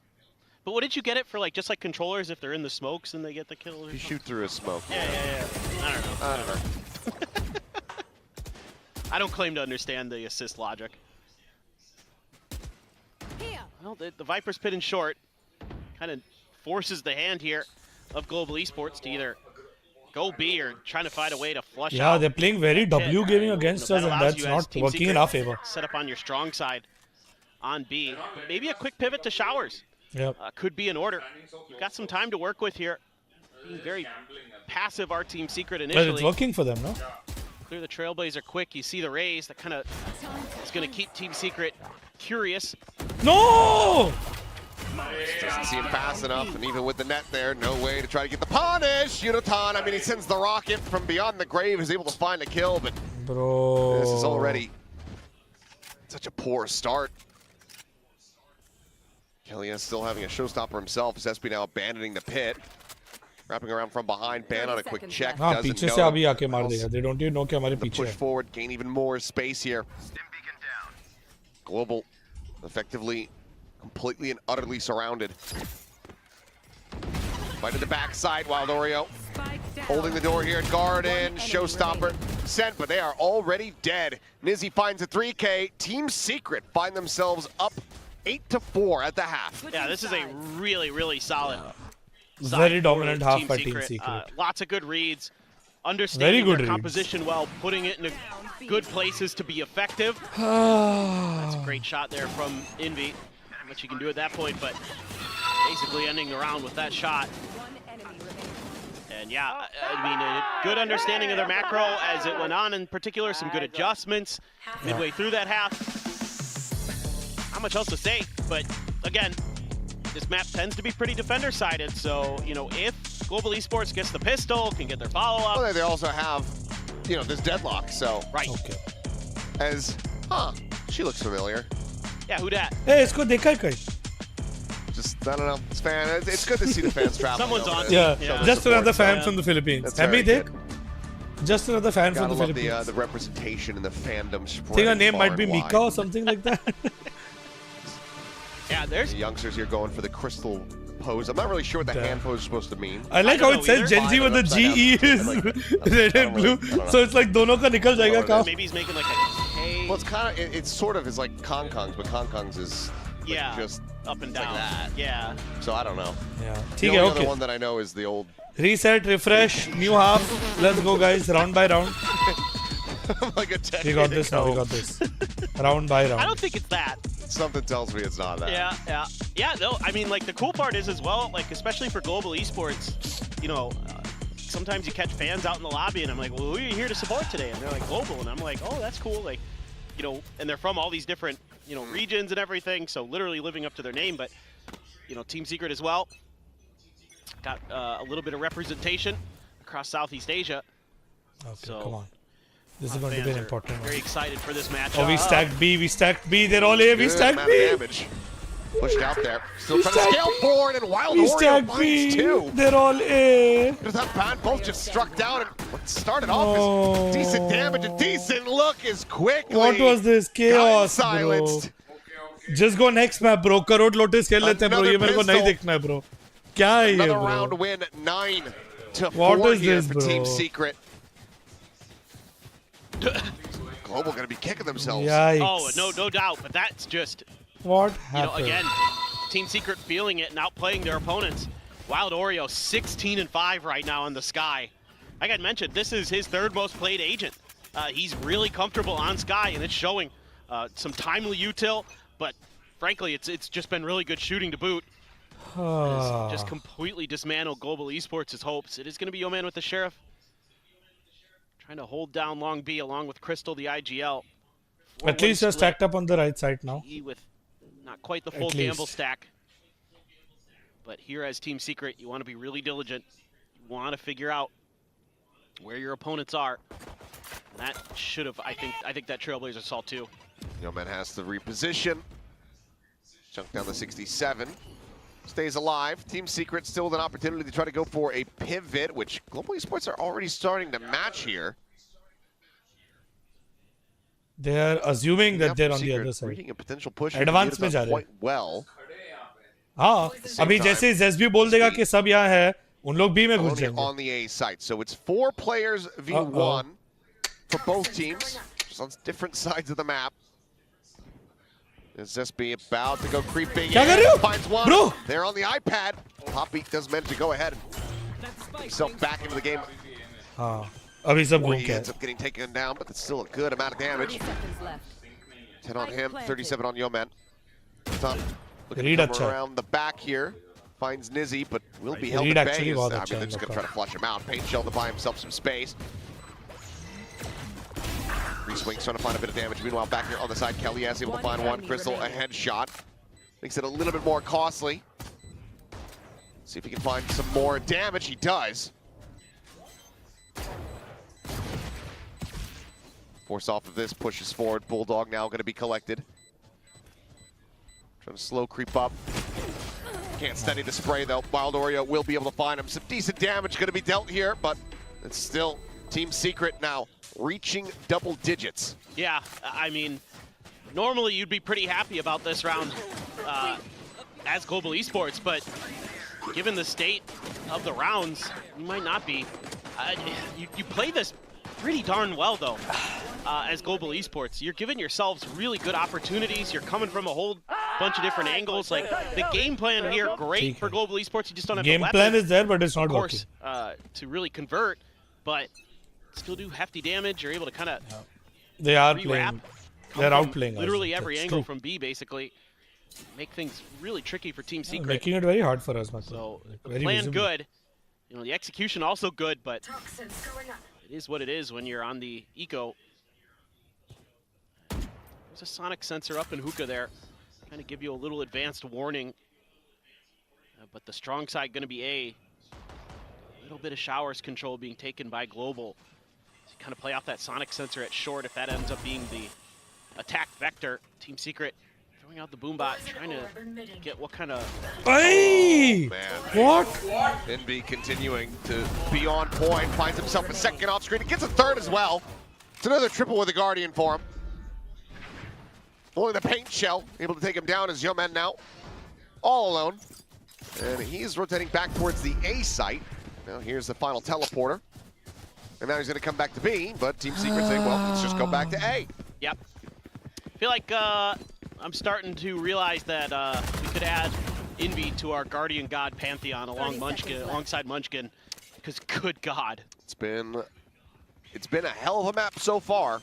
But what did you get it for? Like just like controllers, if they're in the smokes and they get the kill? Or You something? shoot through a smoke. Yeah. I don't know. I don't know. I don't claim to understand the assist logic. Well, the Viper's pit in short kind of forces the hand here of Global Esports to either go B or trying to find a way to flush Yeah, out. they're playing very W gaming against That us, and allows that's you as not Team working in Secret our favor. Set up on your strong side on B. Maybe a quick pivot to showers. Yep. Could be in order. You've got some time to work with here. Being very passive, our Team Secret But initially. it's working for them, no? Clear the Trailblazer quick. You see the raise. That kind of is going to keep Team Secret curious. No! Doesn't seem fast enough, and even with the net there, no way to try to get the punish. Yudotan, I mean, he sends the rocket from beyond the grave, is able to find a kill, but Bro. this is already such a poor start. Kelly is still having a showstopper himself. ZSP now abandoning the pit. Wrapping around from behind, ban on a quick check. हाँ Doesn't पीछे know से it. अभी आके मार देगा. They don't even know कि हमारे The पीछे push है. forward, gain even more space here. Global effectively, completely and utterly surrounded. Right to the backside, Wild Oreo. Holding the door here, Garden, showstopper sent, but they are already dead. Nizzy finds a 3K. Team Secret find themselves up 8-4 at the half. Yeah, this is a really, really solid. side Very for dominant half Team by Team Secret. Secret. Lots of good reads. Understanding good their reads. composition well, putting it in good places to be effective. That's a great shot there from Envy. Not much you can do at that point, but basically ending the round with that shot. And yeah, I mean, a good understanding of their macro as it went on in particular, some good adjustments midway through that half. Not much else to say, but again, this map tends to be pretty defender-sided, so, you know, if Global Esports gets the pistol, can get their follow-up. Well, they also have, you know, this deadlock, so. Right. Okay. She looks familiar. Yeah, who dat? Hey, इसको देखा है कहीं? Just, I don't know, it's good to see the fans travel. Someone's on. Yeah, Yeah. just another fan Yeah. from the Philippines. That's Abhi, very देख. Just another fan Gotta from the love Philippines. the representation and the fandom I think her spreading name far might be and Mika wide. or something like that. Yeah, there's The youngsters here going for the crystal pose. I'm not really sure what the Damn. hand pose is supposed to mean. I like I how don't it know says Gen Z either. with the Upside GE down. is Like, red and I blue. don't know. So it's like दोनों का निकल जाएगा काम. maybe he's making like a K. Well, it's kind of, it's sort of is like Kong Kong's, but Kong Kong's is like Yeah, just up and like down. that. Yeah. So I don't know. Yeah. The ठीक only है, other okay. one that I know is the old. Reset, refresh, new half. Let's go, guys. Round by round. like a decade We got this now. We ago. got this. Round by I don't round. think it's that. Something tells me it's not that. Yeah, no, I mean, like, the cool part is as well, like, especially for Global Esports, you know, sometimes you catch fans out in the lobby, and I'm like, well, who are you here to support today? And they're like, Global, and I'm like, oh, that's cool, like, you know, and they're from all these different, you know, regions and everything, so literally living up to their name, but, you know, Team Secret as well, got a little bit of representation across Southeast Asia. Okay, So, come on. This is going to be an Fans are important one. very excited for this match. Oh, we stacked B. We stacked B. They're all A. We Good stacked amount of B. damage. Pushed out there. Still trying to scale forward, and Wild He's Oreo tagged finds me. two. They're all A. Because that ban both just struck down, and what started off as decent damage, a decent look is quickly What was this? Chaos, bro. silenced. Just go next map, bro. Crore लोटे खेल लेते हैं, bro. ये मेरे को नहीं Another देखना है, bro. क्या है ये, Another round bro? win, 9-4 What is here this, for bro? Team Secret. Global gonna be kicking themselves. Yikes. Oh, no doubt. But that's just, What you know, happened? again, Team Secret feeling it and outplaying their opponents. Wild Oreo 16-5 right now in the Sky. Like I mentioned, this is his third most played agent. He's really comfortable on Sky, and it's showing some timely util, but frankly, it's just been really good shooting to boot. Just completely dismantled Global Esports' hopes. It is going to be Yo-Man with the Sheriff. Trying to hold down Long B along with Crystal, the IGL. At least you're stacked up on the right side now. With not quite the full At gamble least. stack. But here as Team Secret, you want to be really diligent. You want to figure out where your opponents are. And that should have, I think that Trailblazer saw too. Yo-Man has to reposition. Chunk down the 67. Stays alive. Team Secret still with an opportunity to try to go for a pivot, which Global Esports are already starting to match here. They're assuming that they're on the Secret other side. reading a potential push. Advance में जा रहे हैं. quite well. हाँ, अभी time, जैसे जेस भी बोल देगा कि सब यहाँ है, उन लोग B में घुस Only जाएंगे. on the A site. So it's 4 players v1 for both teams, just on different sides of the map. Is SB about to go creeping क्या कर in? रहे हो? Finds one. Bro! They're on the iPad. Poppy does manage to go ahead and himself back into the game. हाँ, अभी सब Boy, घूम he के. ends up getting taken down, but that's still a good amount of 30 damage. seconds left. 10 on him, 37 on Yo-Man. Top. Looking Read to come अच्छा है. around the back here. Finds Nizzy, but will be held Read at bay. actually as- बहुत I mean, अच्छा they're है just going to इनका. try to flush him out. Paint Shell to buy himself some space. Re-swings trying to find a bit of damage. Meanwhile, back here on the side, Kelly is able to find one. Crystal, a headshot. Makes it a little bit more costly. See if he can find some more damage. He does. Force off of this, pushes forward. Bulldog now going to be collected. Trying to slow creep up. Can't steady the spray though. Wild Oreo will be able to find him. Some decent damage going to be dealt here, but it's still Team Secret now reaching double digits. Yeah, I mean, normally you'd be pretty happy about this round as Global Esports, but given the state of the rounds, you might not be. You play this pretty darn well though. As Global Esports, you're giving yourselves really good opportunities. You're coming from a whole bunch of different angles. Like the game plan here, great for Global Esports. You just don't have Game the plan weapons, is there, but it's not of working. course, to really convert, but still do hefty damage. You're able to kind of They are rewrap. playing. come They're from outplaying us. literally every That's angle true. from B, basically. Make things really tricky for Team Secret. Making it very hard for us, Matlab. So the Very plan visible. good. You know, the execution also good, but it is what it is when you're on the eco. There's a sonic sensor up in Hookah there, trying to give you a little advanced warning. But the strong side going to be A. A little bit of showers control being taken by Global. To kind of play off that sonic sensor at short if that ends up being the attack vector. Team Secret throwing out the boombot, trying to get what kind of... Hey! Man. What? NB continuing to be on point. Finds himself a second off screen. He gets a third as well. It's another triple with a Guardian for him. Only the paint shell able to take him down as Yo-Man now all alone. And he's rotating back towards the A site. Now here's the final teleporter. And now he's going to come back to B, but Team Secret saying, well, let's just go back to A. Yep. I feel like I'm starting to realize that we could add Envy to our Guardian God pantheon alongside Munchkin, because good God. It's been a hell of a map so far.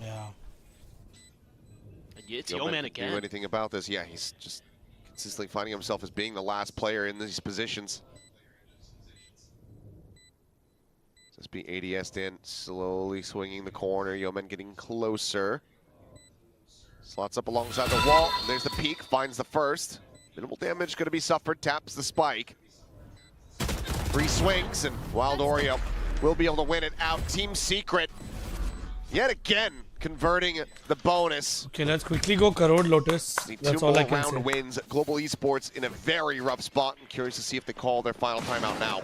Yeah. It's Yo-Man Yo-Man can do again. anything about this? Yeah, he's just consistently finding himself as being the last player in these positions. This be ADS in, slowly swinging the corner. Yo-Man getting closer. Slots up alongside the wall. There's the peak, finds the first. Minimal damage going to be suffered, taps the spike. 3 swings, and Wild Oreo will be able to win it out. Team Secret, yet again, converting the bonus. Okay, let's quickly go Karod Lotus. Need That's two all more I can round say. wins. Global Esports in a very rough spot. I'm curious to see if they call their final timeout now.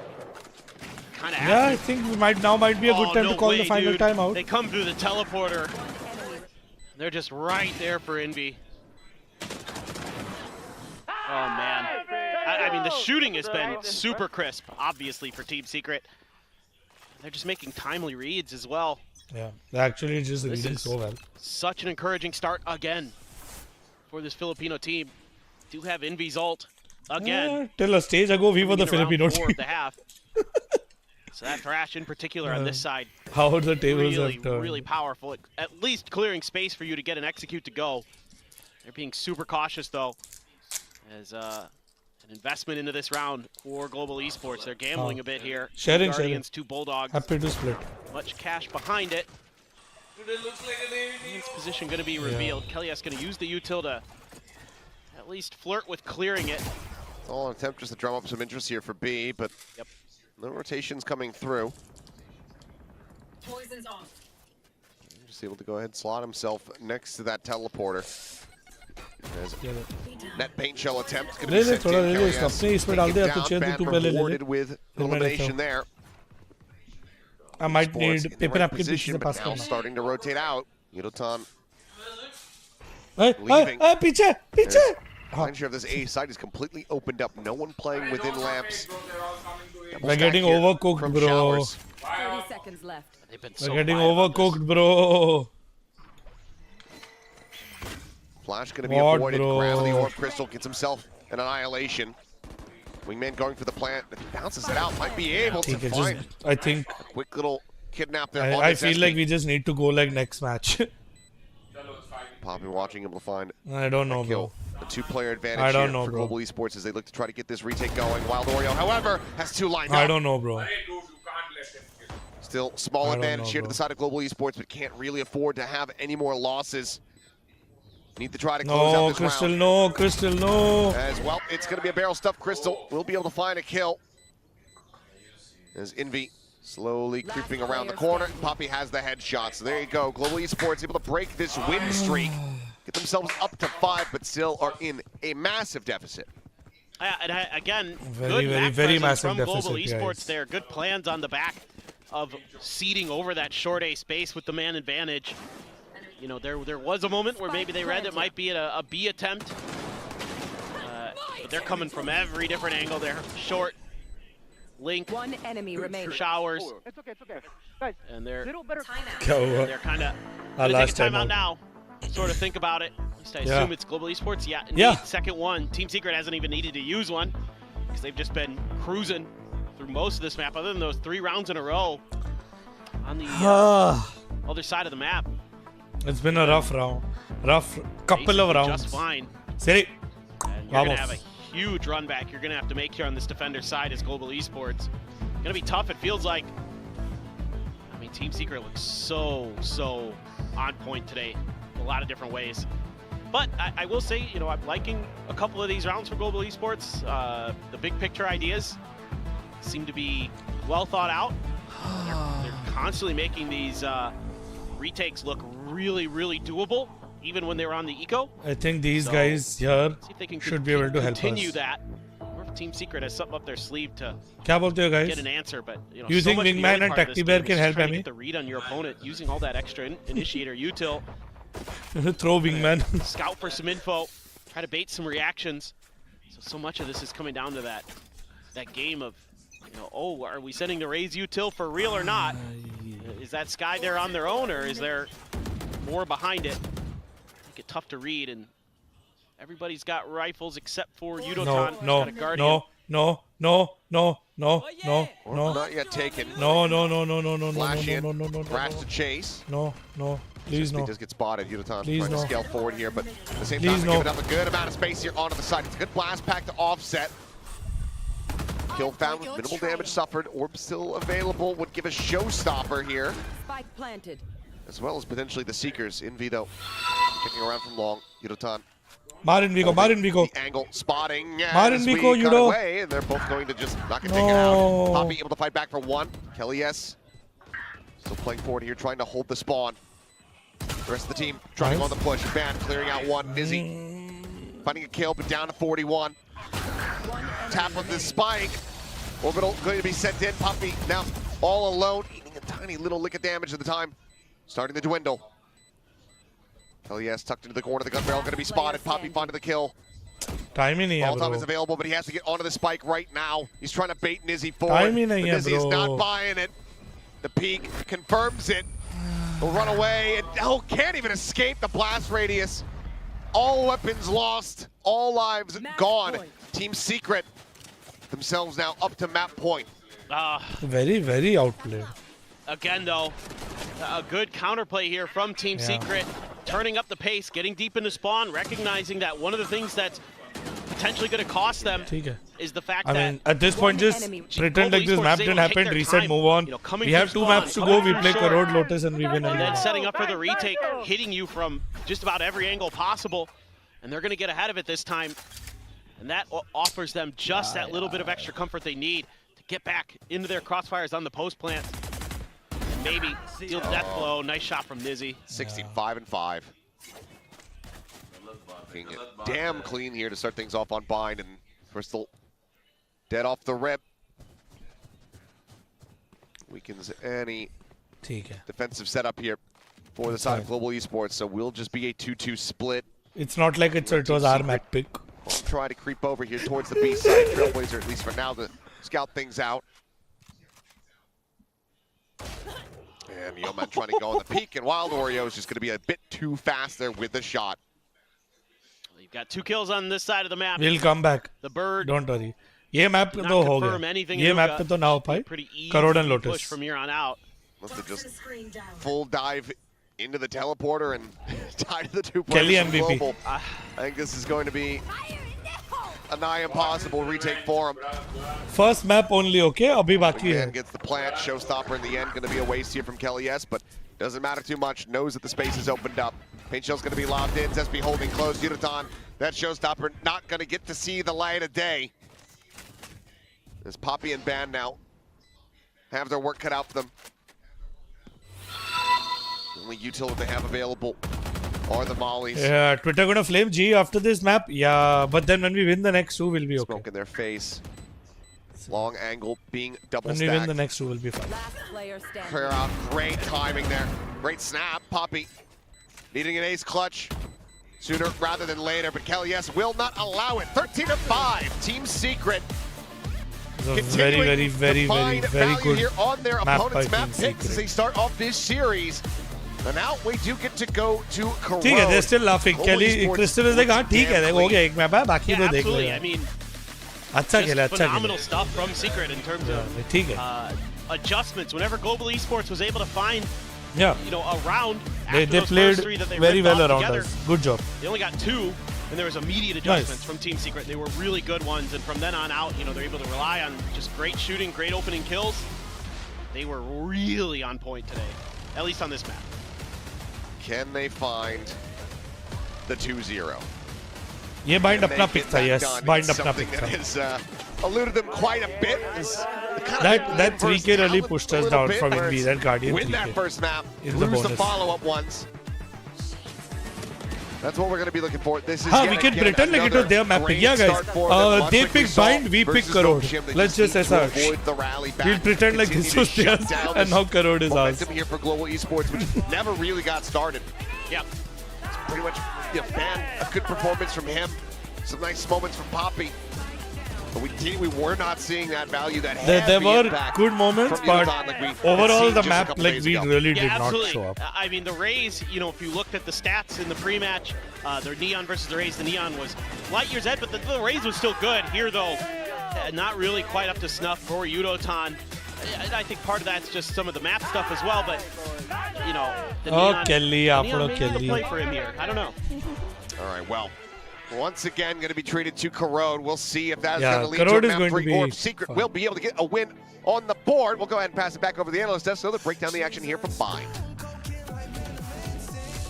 Kind of Yeah, I think might be a good time to call the final dude. timeout. They come through the teleporter. They're just right there for Envy. Oh man. I mean, the shooting has been super crisp, obviously, for Team Secret. They're just making timely reads as well. Yeah, they're actually just This reading is so well. Such an encouraging start again for this Filipino team. Do have Envy's ult again. Yeah, till a stage ago, we were the Coming in Filipino around 4 team. of the half. So that Thrash in particular on this side, How the tables really, have turned. really powerful. At least clearing space for you to get an execute to go. They're being super cautious though, as an investment into this round for Global Esports. They're gambling a bit here. Sharing, Two Guardians, 2 Bulldogs. Happy to split. Much cash behind it. His position going to be revealed. Kelly's going to use the util to at least flirt with clearing it. It's all an attempt just to drum up some interest here for B, but no rotations coming through. Poison's on. Just able to go ahead and slot himself next to that teleporter. As net paint shell attempt going to be sent in. Kelly's taken down, bad rewarded with elimination there. I might Sports need in the paper right napkin position, to but pass now करना. starting to rotate out. Yudotan Hey, leaving. पीछे, पीछे. Mind share of this A side is completely opened up. No one playing within lamps. We're getting overcooked, from bro. Showers. 30 seconds left. They've been We're so getting quiet about this. overcooked, bro. Flash going to be What, avoided. bro? Grab the orb crystal, gets himself an annihilation. Wingman going for the plant. If he bounces it out, might be able to Okay, find just, I think a quick little kidnap there. on I this feel SP. like we just need to go like next match. Poppy watching him to find I don't know, kill. bro. A two-player advantage I don't here know, for bro. Global Esports as they look to try to get this retake going. Wild Oreo, however, has 2 lined up. I don't know, bro. Still small I don't advantage know, here to bro. the side of Global Esports, but can't really afford to have any more losses. Need to try to close out No, this Crystal, round. no, Crystal, no. As well, it's going to be a barrel stuffed Crystal. We'll be able to find a kill. As Envy slowly creeping around the corner. Poppy has the headshot. So there you go. Global Esports able to break this win streak. Get themselves up to 5, but still are in a massive deficit. Again, Very, good very, map very presence massive from Global deficit, Esports guys. there. Good plans on the back of seeding over that short A space with the man advantage. You know, there was a moment where maybe they read it might be a B attempt. But they're coming from every different angle. They're short, Link, One enemy remains. Showers, It's okay, guys. and they're क्या हुआ? they're kind of Our take last a timeout timeout. now. Sort of think about it. At least I Yeah. assume it's Global Esports. Yeah, indeed. Yeah. Second one. Team Secret hasn't even needed to use one because they've just been cruising through most of this map, other than those 3 rounds in a row on the other side of the map. It's been a rough round. Rough couple of Basically rounds. Just fine. Seri. And you're going to Vamos. have a huge run back you're going to have to make here on this defender side as Global Esports. Going to be tough, it feels like. I mean, Team Secret looks so on point today in a lot of different ways. But I will say, you know, I'm liking a couple of these rounds for Global Esports. The big picture ideas seem to be well thought out. They're constantly making these retakes look really doable, even when they were on the eco. I think these So, guys here See if they can should be able to help continue us. that. Or if Team Secret has something up their sleeve to क्या बोलते हो get guys? an answer. But you know, You so think much of the Wingman early and part of this Tacti Bear game can is help trying to Amy? get the read on your opponent using all that extra initiator util. Throw Wingman. Scout for some info, try to bait some reactions. So much of this is coming down to that game of, you know, oh, are we sending the Raze util for real or not? Is that Sky there on their own, or is there more behind it? Make it tough to read, and everybody's got rifles except for Yudotan. who's got a Guardian. No. Orb not yet taken. No. Flash in. No. Crash to chase. No. Please He no. does get spotted. Yudotan Please trying to no. scale forward here, but at the same Please time, no. giving up a good amount of space here onto the side. It's a good blast pack to offset. Kill found with minimal damage suffered. Orb still available. Would give a showstopper here, Spike planted. as well as potentially the Seekers. Envy, though, kicking around from long. Yudotan. Marin Vico. The angle spotting Marin as we Vico, cut Yudo. away, and they're both going to just not gonna take it out. No. Poppy able to fight back for 1. Kelly S. Still playing forward here, trying to hold the spawn. The rest of the team trying on the push. Ban clearing out one. Nizzy finding a kill, but down to 41. Tap on the spike. Orbital going to be sent in. Puppey now all alone, eating a tiny little lick of damage at the time. Starting to dwindle. LES tucked into the corner of the gun barrel, going to be spotted. Puppey finding the kill. Time ही नहीं है All time bro. is available, but he has to get onto the spike right now. He's trying to bait Nizzy forward. Time he but नहीं है Nizzy is bro. not buying it. The peak confirms it. Will run away and can't even escape the blast radius. All weapons lost, all lives gone. Team Secret themselves now up to map point. Very outplayed. Again, though, a good counterplay here from Team Secret, turning up the pace, getting deep into spawn, recognizing that one of the things that's potentially going to cost them ठीक है. is the fact I that mean, at this point, just pretend like this map didn't happen, reset, move on. We have 2 maps to go, we play Karod, Lotus, and we win. and then setting up for the retake, hitting you from just about every angle possible, and they're going to get ahead of it this time, and that offers them just that little bit of extra comfort they need to get back into their crossfires on the post plant, and maybe deal the death blow. Nice shot from Nizzy. 65-5. Being damn clean here to start things off on Bind, and Crystal dead off the rip. Weakens any ठीक है. defensive setup here for the side of Global Esports, so we'll just be a 2-2 split. It's not like it was our map pick. We'll try to creep over here towards the B side. Trailblazer, at least for now, to scout things out. And Yeoman trying to go on the peak, and Wild Oreo is just going to be a bit too fast there with the shot. You've got 2 kills on this side of the map. We'll come back. The bird. Don't worry. ये map पे not तो हो confirm गया. anything ये in map Nuga. पे तो ना हो पाई. Pretty easy Karod and push Lotus. from here on out. Must have just full dive into the teleporter and tied the 2 Kelly players from MVP. Global. I think this is going to be a nigh impossible retake for him. First map only, okay? अभी बाकी Again, है. gets the plant. Showstopper in the end. Going to be a waste here from Kelly S, but doesn't matter too much. Knows that the space is opened up. Paint Shell's going to be lobbed in. Zesby holding close. Udaton, that Showstopper not going to get to see the light of day. As Poppy and Ban now have their work cut out for them. The only util that they have available are the mollies. Yeah, Twitter gonna flame G after this map. Yeah, but then when we win the next 2, we'll be okay. Smoke in their face. Long angle being double When we stacked. win the next 2, we'll be fine. Last player standing. Clear out. Great timing there. Great snap. Poppy needing an ace clutch sooner rather than later, but Kelly S will not allow it. 13-5. Team Secret It was continuing very to find very value good here on their map opponent's by map Team picks as Secret. they start off this series. And now we do get to go to Karod. ठीक है, they're still laughing. Global Kelly, Esports Crystal is like, हाँ ठीक है, damn हो गया clean. एक map है, बाकी Yeah, तो देख absolutely. लेंगे. I mean, अच्छा खेला, just अच्छा phenomenal खेला. stuff from Secret in terms of ठीक है. adjustments. Whenever Global Esports was able to find, Yeah, a round after they those played first 3 that they very ripped well off around together, us. Good job. they only got 2, and there was immediate adjustments from Team Secret. They were really good ones, and from then on out, they're able to rely on just great shooting, great opening kills. They were really on point today, at least on this map. Can they find the 2-0? ये bind Can they अपना get pick था, that yes. done? Bind It's अपना something pick that था. has eluded them quite a bit. That 3K really pushed us down from NB. That Guardian Win that 3K. first map, is the lose the bonus. follow-up ones. That's what we're going to be looking for. This is हाँ, yet we can again pretend like it was another their map pick. great Yeah, guys. start for them, much They like we pick saw Bind, we pick versus Karod. Noxium. They Let's just need to SR. avoid the rally back, We'll pretend like continue this to was shut theirs down and this now Karod is ours. momentum here for Global Esports, which never really got started. Yep. It's pretty much a good performance from him. Some nice moments from Poppy. But we were not seeing that value, that There heavy were impact good moments, from but Udaton like we had overall seen the just a map, couple like days we ago. really Yeah, did absolutely. not show up. I mean, the Rays, if you looked at the stats in the pre-match, their Neon versus the Rays, the Neon was light years ahead, but the Rays was still good. Here, though, not really quite up to snuff for Udotan. I think part of that's just some of the map stuff as well, but, the Oh, Neon, Kelly, the आप Neon लोग may have to Kelly. play for him here. I don't know. All right, well, once again, going to be treated to Karod. We'll see if that's Yeah, going to lead Karod to a is map going to 3 or be if Secret fun. will be able to get a win on the board. We'll go ahead and pass it back over to the analyst desk so they'll break down the action here from Bind.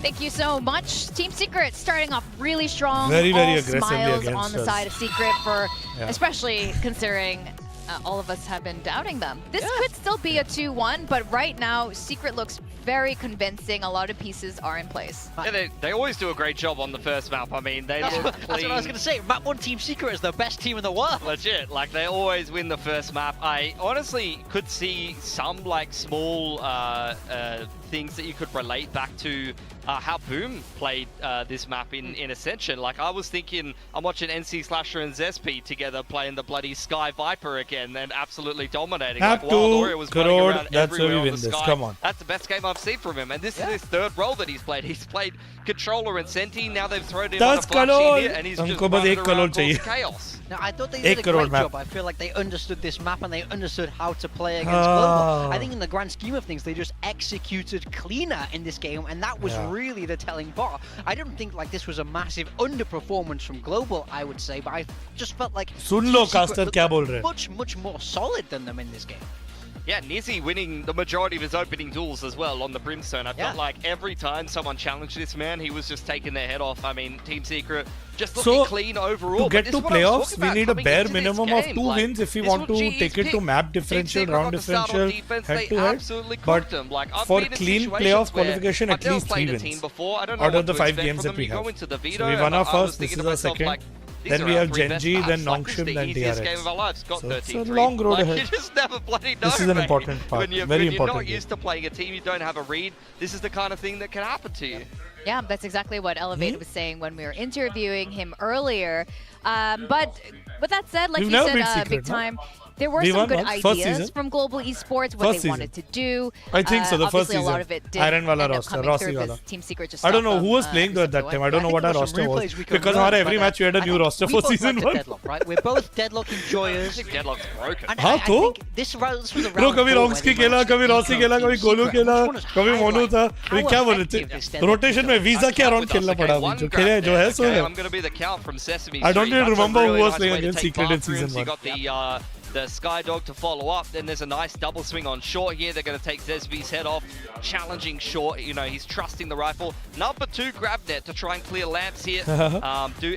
Thank you so much. Team Secret starting off really strong. Very All aggressively smiles against on the us. side of Secret for, Yeah. especially considering all of us have been doubting them. This could still be a 2-1, but right now, Secret looks very convincing. A lot of pieces are in place. Yeah, they always do a great job on the first map. I mean, they look That's what I was going to say. Map 1 Team Secret is the best team in the world. legit. Like, they always win the first map. I honestly could see some, like, small things that you could relate back to how Boom played this map in Ascension. Like, I was thinking, I'm watching NC Slasher and Zespi together playing the bloody Sky Viper again and absolutely dominating. Map like, Wild 2, Warrior was running Crore, around that's where everywhere we on win the this. sky. Come on. That's the best game I've seen from him, and this is his third role that he's played. He's played Controller and Senti, now they've thrown him on a 10 flash crore. here, and he's just हमको बस running 1 crore around causing चाहिए. chaos. Now, I thought they 1 did a crore great map. job. I feel like they understood this map and they understood how to play against Global. I think in the grand scheme of things, they just executed cleaner in this game, and that was really the telling part. I don't think like this was a massive underperformance from Global, I would say, but I just felt like soon low Secret caster looked क्या बोल रहे हैं. much more solid than them in this game. Yeah, Nizzy winning the majority of his opening duels as well on the Brimstone. I felt like every time someone challenged this man, he was just taking their head off. I mean, Team Secret just looking clean overall. To get but to this is what I was playoffs, talking we about need a coming bare into this minimum of game. 2 Like, wins if we this want is to what GE's take it to picked. map Team differential, Secret round got to start on differential, defense. head They to head. absolutely But cooked them. Like, I've for been in clean situations playoff where qualification, I've at never least 3 played a wins team before. I don't know out what of the to 5 expect games from that we them. You go have. into the Vito, So we won and our I was first, this thinking is to our myself, second. like, these Then are we our have 3 best Genji, maps. then Like, this is Nongshim, the then easiest game DRX. of our lives. Got So it's 13-3. a long road Like, ahead. you just never bloody know. This is an mate. important part, When you're very not important used to playing a team, you don't have a read. This is the kind of thing that can happen to you. Yeah, that's exactly what Elevated was saying when we were interviewing him earlier. But with that said, like We've you never said, beat Secret, big no? time. There were We some won good once, first ideas season. from Global Esports, what First they wanted to do. I think so, the first Obviously, a lot season. of it did Iron Wala end up roster, coming Rossi through Wala. because Team Secret just I don't know stopped who them, was playing though at that time. I don't know I what think our there were some roster was. replays we could Because run, our every but, match we had a I new think roster we for both season went to 1. Deadlock, right? We're both Deadlock I enjoyers. think Deadlock's broken. And हाँ, I तो? think this was the round Bro, कभी 4 Ronks where की they खेला, managed कभी to Rossi beat खेला, Team कभी Golu Secret. खेला, I just want to कभी मोनू highlight था. how अभी क्या बोल रहे effective थे? this Deadlock रोटेशन में is. वीजा क्या राउंड खेलना पड़ा अभी जो खेले जो है सो Okay, है. I'm going to be the count from Sesame I don't Street. even That's a remember who really was nice playing way to against take Secret in bathrooms. season You got the Skydog to follow up. Then there's a nice double swing on short here. They're going to take Zesby's head off. Challenging short. You know, he's trusting the rifle. Number 2 grab net to try and clear lamps here. Do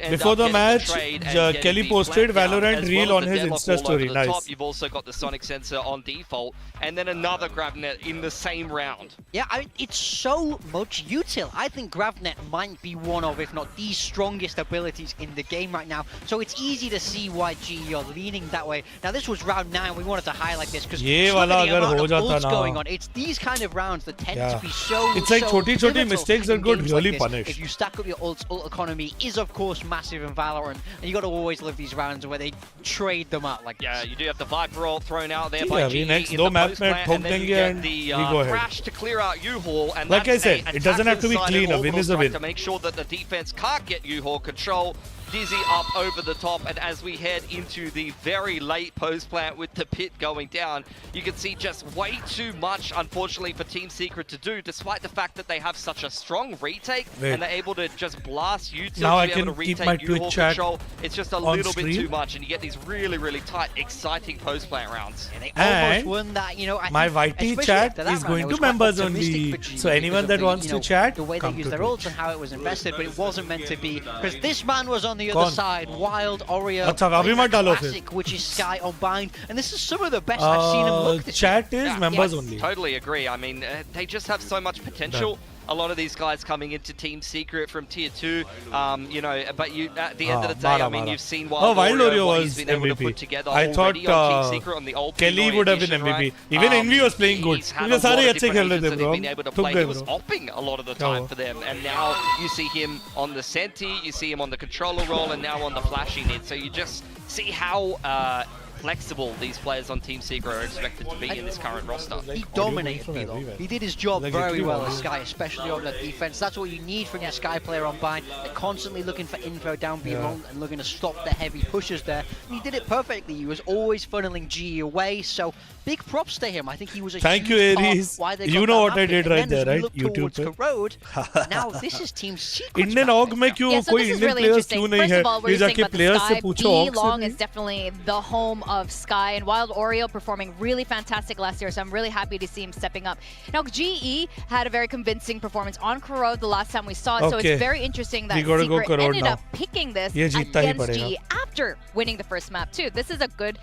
end Before up the getting match, trade and getting Kelly the posted flat down, Valorant as reel well on as the his deadlock Insta all over story. the Nice. top. You've also got the sonic sensor on default. And then another grab net in the same round. Yeah, it's so much util. I think GravNet might be one of, if not the strongest abilities in the game right now. So it's easy to see why GE are leaning that way. Now this was round 9. We wanted to highlight this because ये वाला अगर हो जाता ना. going on. It's these kind of rounds that tend to be so. It's like so छोटी-छोटी pivotal mistakes that in got games really like this. punished. If you stack up your ult economy is of course massive in Valorant, and you got to always live these rounds where they trade them out like. Yeah, you do have the Viper ult thrown out there Yeah, by we GE next in दो the map post में plant, ठोक and then you देंगे get and the we go ahead. crash to clear out U-Haul, and Like that's I said, it doesn't have to be attack clean. inside A win an is a orbital win. strike to make sure that the defense can't get U-Haul control. Dizzy up over the top, and as we head into the very late post plant with the pit going down, you can see just way too much, unfortunately, for Team Secret to do, despite the fact that they have such a strong retake, and they're able to just blast you to Now be I able to can keep retake my U-Haul Twitch chat control. It's just a on little bit stream. too much, and you get these really, really tight, exciting post plant rounds. And they almost And won that, you know. my YT chat is going to members only. So anyone that wants to chat, the way they come use to their Twitch. ults and how it was invested, but it wasn't meant to be because this man was on the कौन? other side. Wild Oreo, अच्छा, अभी मत डालो फिर. classic, which is Sky on bind, and this is some of the best I've seen him look. This year. Chat is members only. Totally agree. I mean, they just have so much potential. A lot of these guys coming into Team Secret from Tier 2, you know, but you at the end of the day, I mean, you've seen Wild Wild Oreo, Oreo what was he's been able to MVP. put together I thought already on Team Secret on the old Kelly Pinoy would have been edition, MVP. right? Even Envy was playing good. He's had क्योंकि a lot सारे of अच्छे different खेल रहे agents थे that bro. he's been able to ठुक play. गए He was bro. opping a lot of the क्या time हुआ? for them, and now you see him on the Senti, you see him on the controller role, and now on the flashing hit. So you just see how flexible these players on Team Secret are expected to be in this current roster. He dominated from Philo. everywhere. He did his job Like, very literally well all as Sky, especially on the defense. That's what you need from your Sky player on bind. They're constantly looking for info down below and looking to stop the heavy pushes there. And he did it perfectly. He was always funneling GE away. So big props to him. I think he was a Thank you, huge part Aries. why they You got know that what I map did pick. right And then as there, we right? look YouTube towards Corrode, now this is Team Secret. Indian org में क्यों Yeah, so कोई this is Indian really players interesting. क्यों नहीं First है? of all, we're ये saying जाके about the players से Sky. पूछो B org से Long भी. is definitely the home of Sky, and Wild Oreo performing really fantastic last year, so I'm really happy to see him stepping up. Now, GE had a very convincing performance on Corode the last time we saw it, so Okay. it's very interesting that We gotta go Secret Corode ended now. up picking this ये जीतता ही against पड़ेगा. GE. after winning the first map too. This is a good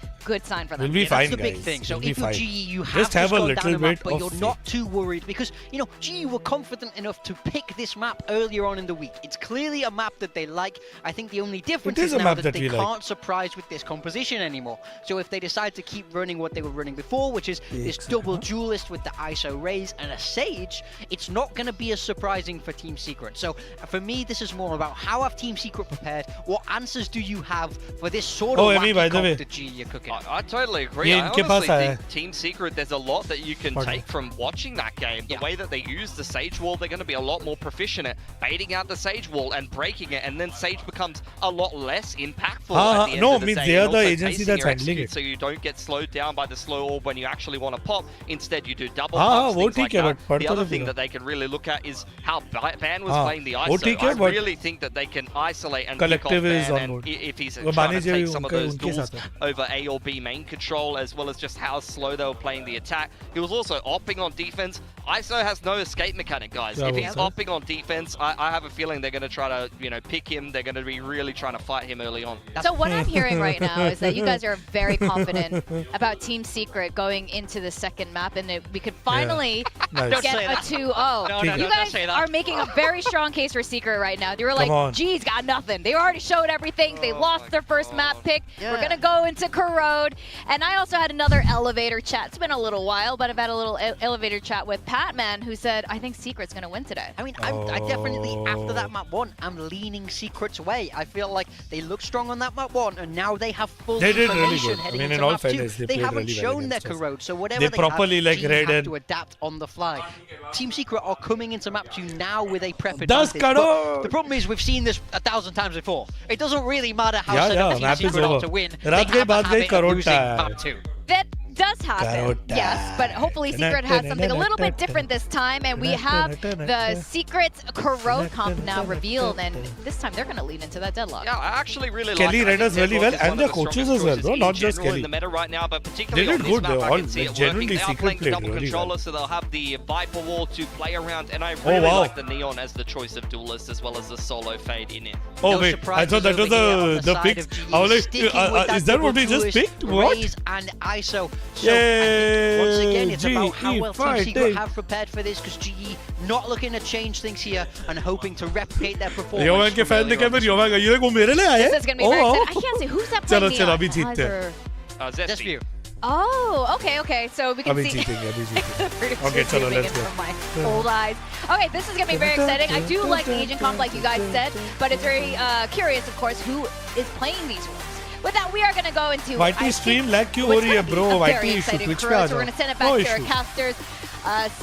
sign for them. We'll be Yeah, fine, that's the big guys. thing. So We'll be if you're fine. GE, you have Just to have a go little down a map, bit but of you're faith. not too worried because, you know, GE were confident enough to pick this map earlier on in the week. It's clearly a map that they like. I think the only difference is is a now map that that they we like. can't surprise with this composition anymore. So if they decide to keep running what they were running before, which is this double duelist with the ISO raise and a Sage, it's not going to be as surprising for Team Secret. So for me, this is more about how have Team Secret prepared? What answers do you have for this sort of Emi, by wacky the way. comp that GE are cooking? I totally agree. ये I इनके honestly पास think आया Team Secret, there's a lot that you can Pardon. take from watching that game. The way that they use the Sage Wall, they're going to be a lot more proficient at baiting out the Sage Wall and breaking it, and then Sage becomes a lot less impactful at the end no, of the means day. they are and the also agency pacing that's your handling execute it. So you don't get slowed down by the slow orb when you actually want to pop. Instead, you do double हाँ, pumps, वो things like ठीक है, that. but The पढ़ तो other नहीं thing पूरा। that they can really look at is how Ban was हाँ, playing the वो ISO. ठीक है, I but really think that they can isolate and pick off collective is Ban, on and board. if he's वो trying to manage take some of those उनके duels साथ है। over A or B main control, as well as just how slow they were playing the attack. He was also opping on defense. ISO has no escape mechanic, guys. Yeah, If well he's said. opping on defense, I have a feeling they're going to try to, pick him. They're going to be really trying to fight him early on. So what I'm hearing right now is that you guys are very confident about Team Secret going into the second map, and we could finally Nice. Don't get say a that. 2-0. No, You don't guys say that. are making a very strong case for Secret right now. They were like, on. G's got nothing. They already showed everything. They lost their first map pick. We're going to go into Corrode. And I also had another elevator chat. It's been a little while, but I've had a little elevator chat with Patman, who said, I think Secret's going to win today. I mean, I definitely, after that map 1, I'm leaning Secret's way. I feel like they look strong on that map 1, and now they have full They did really information good. I heading mean, into in all map 2. fairness, they They played haven't really well shown their against us. corrode, so whatever They they properly, have, like, GE read have and- to adapt on the fly. Team Secret are coming into map 2 now with a prep 10 advantage. But crore! the problem is we've seen this 1,000 times before. It doesn't really matter how Yeah, set yeah, up Team map is Secret are over. to win. They रात have गई a बात गई, habit of crore losing time. map 2. That does happen, Carota. yes, but hopefully Secret has something a little bit different this time, and we have the Secret Corrode comp now revealed, and this time they're going to lean into that deadlock. Yeah, I actually really Kelly like read us really well, and their the coaches as well, bro, not just Kelly. Kelly. In the meta right now, but particularly They did on this good, map, they I all- can see like, it genuinely working. They are Secret playing played double really controller, well. so they'll have the Viper wall to play around, and I really wow. like the Neon as the choice of duelist, as well as the solo fade in it. Oh No wait, I surprises thought that was over here on the side picks. of GE, I was like, sticking with is that what double he just duelist picked? What? Raze and ISO. So I think once again, it's about how well Team Secret fighting. have prepared for this, because GE not looking to change things here and hoping to replicate their performance. योवान के from fan ने earlier क्या on फिर this योवान का ये को मेरे लिए आए This is going to be very exciting. I can't say who's that चलो playing चलो Neon? अभी जीतते हैं Either- Just view. Oh, okay. So we can अभी see. जीतेंगे अभी जीतेंगे Producer Okay, chalo, zooming let's in go. from my old eyes. Okay, this is going to be very exciting. I do like the agent comp, like you guys said, but it's very curious, of course, who is playing these ones. With that, we are going to go into YT stream lag क्यों हो what's रही है gonna be bro? a YT very issue exciting Twitch पे Corrode, आ so we're जाओ. going to send it No back to our issue. casters,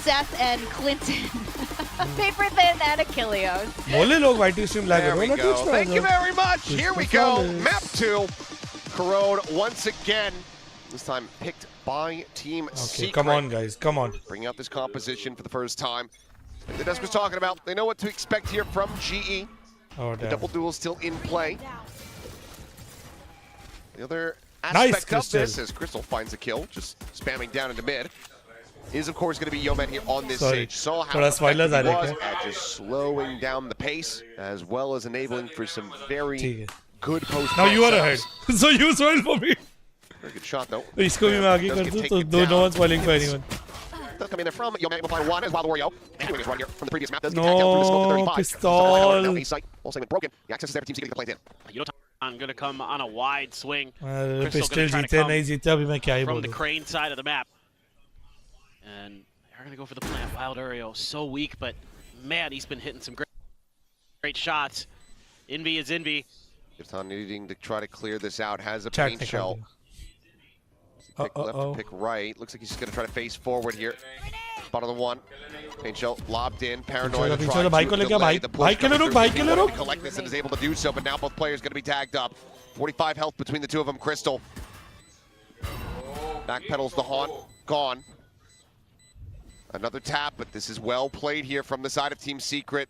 Seth and Clinton, Paper Thin and Achilleos. बोले लोग YT stream lag There हो we रहा है go. Twitch पे आ Thank you जाओ. very much. Here we go. Flawless. Map 2. Corrode once again. This time picked by Team Okay, Secret. come on guys, come on. Bringing out this composition for the first time. Like the desk was talking about, they know what to expect here from GE. Oh The damn. double duel still in play. The other Nice, aspect of this, Crystal. as Crystal finds a kill, just spamming down into mid, is of course going to be Yomen here on this Sorry. stage. Saw how थोड़ा effective spoilers he आ रहे was हैं at just slowing down the pace, as well as enabling for some very ठीक है. good post. Now you are ahead. So you spoil for me. Very good shot though. इसको भी मैं आगे Does कर get दूं taken तो no down. one's spoiling for anyone. Does come in there from Yomen will find one as Wild Wario. Doing his run here from the previous map. Does get tagged down through the smoke to 35. Pistol. Now A-site, all segment broken. The access is there for Team Secret to get the plans in. I'm going to come on a wide swing pistol Crystal gonna try to जीते come नहीं जीते अभी मैं क्या ही from the बोलूं. crane side of the map. And they're going to go for the plant. Wild Oreo, so weak, but man, he's been hitting some great shots. Envy is Envy. Gifton needing to try to clear this out. Has a Check paint the shell. Pick left Uh-oh. to pick right. Looks like he's just going to try to face forward here. Bottom of the one. Paint shell lobbed in. Paranoid पीछे trying वाला भाई को to ले गया, delay भाई- the भाई push के लिए coming रुक, through. भाई He के लिए wanted to रुक. collect this and is able to do so, but now both players going to be tagged up. 45 health between the two of them. Crystal. Backpedals the haunt. Gone. Another tap, but this is well played here from the side of Team Secret.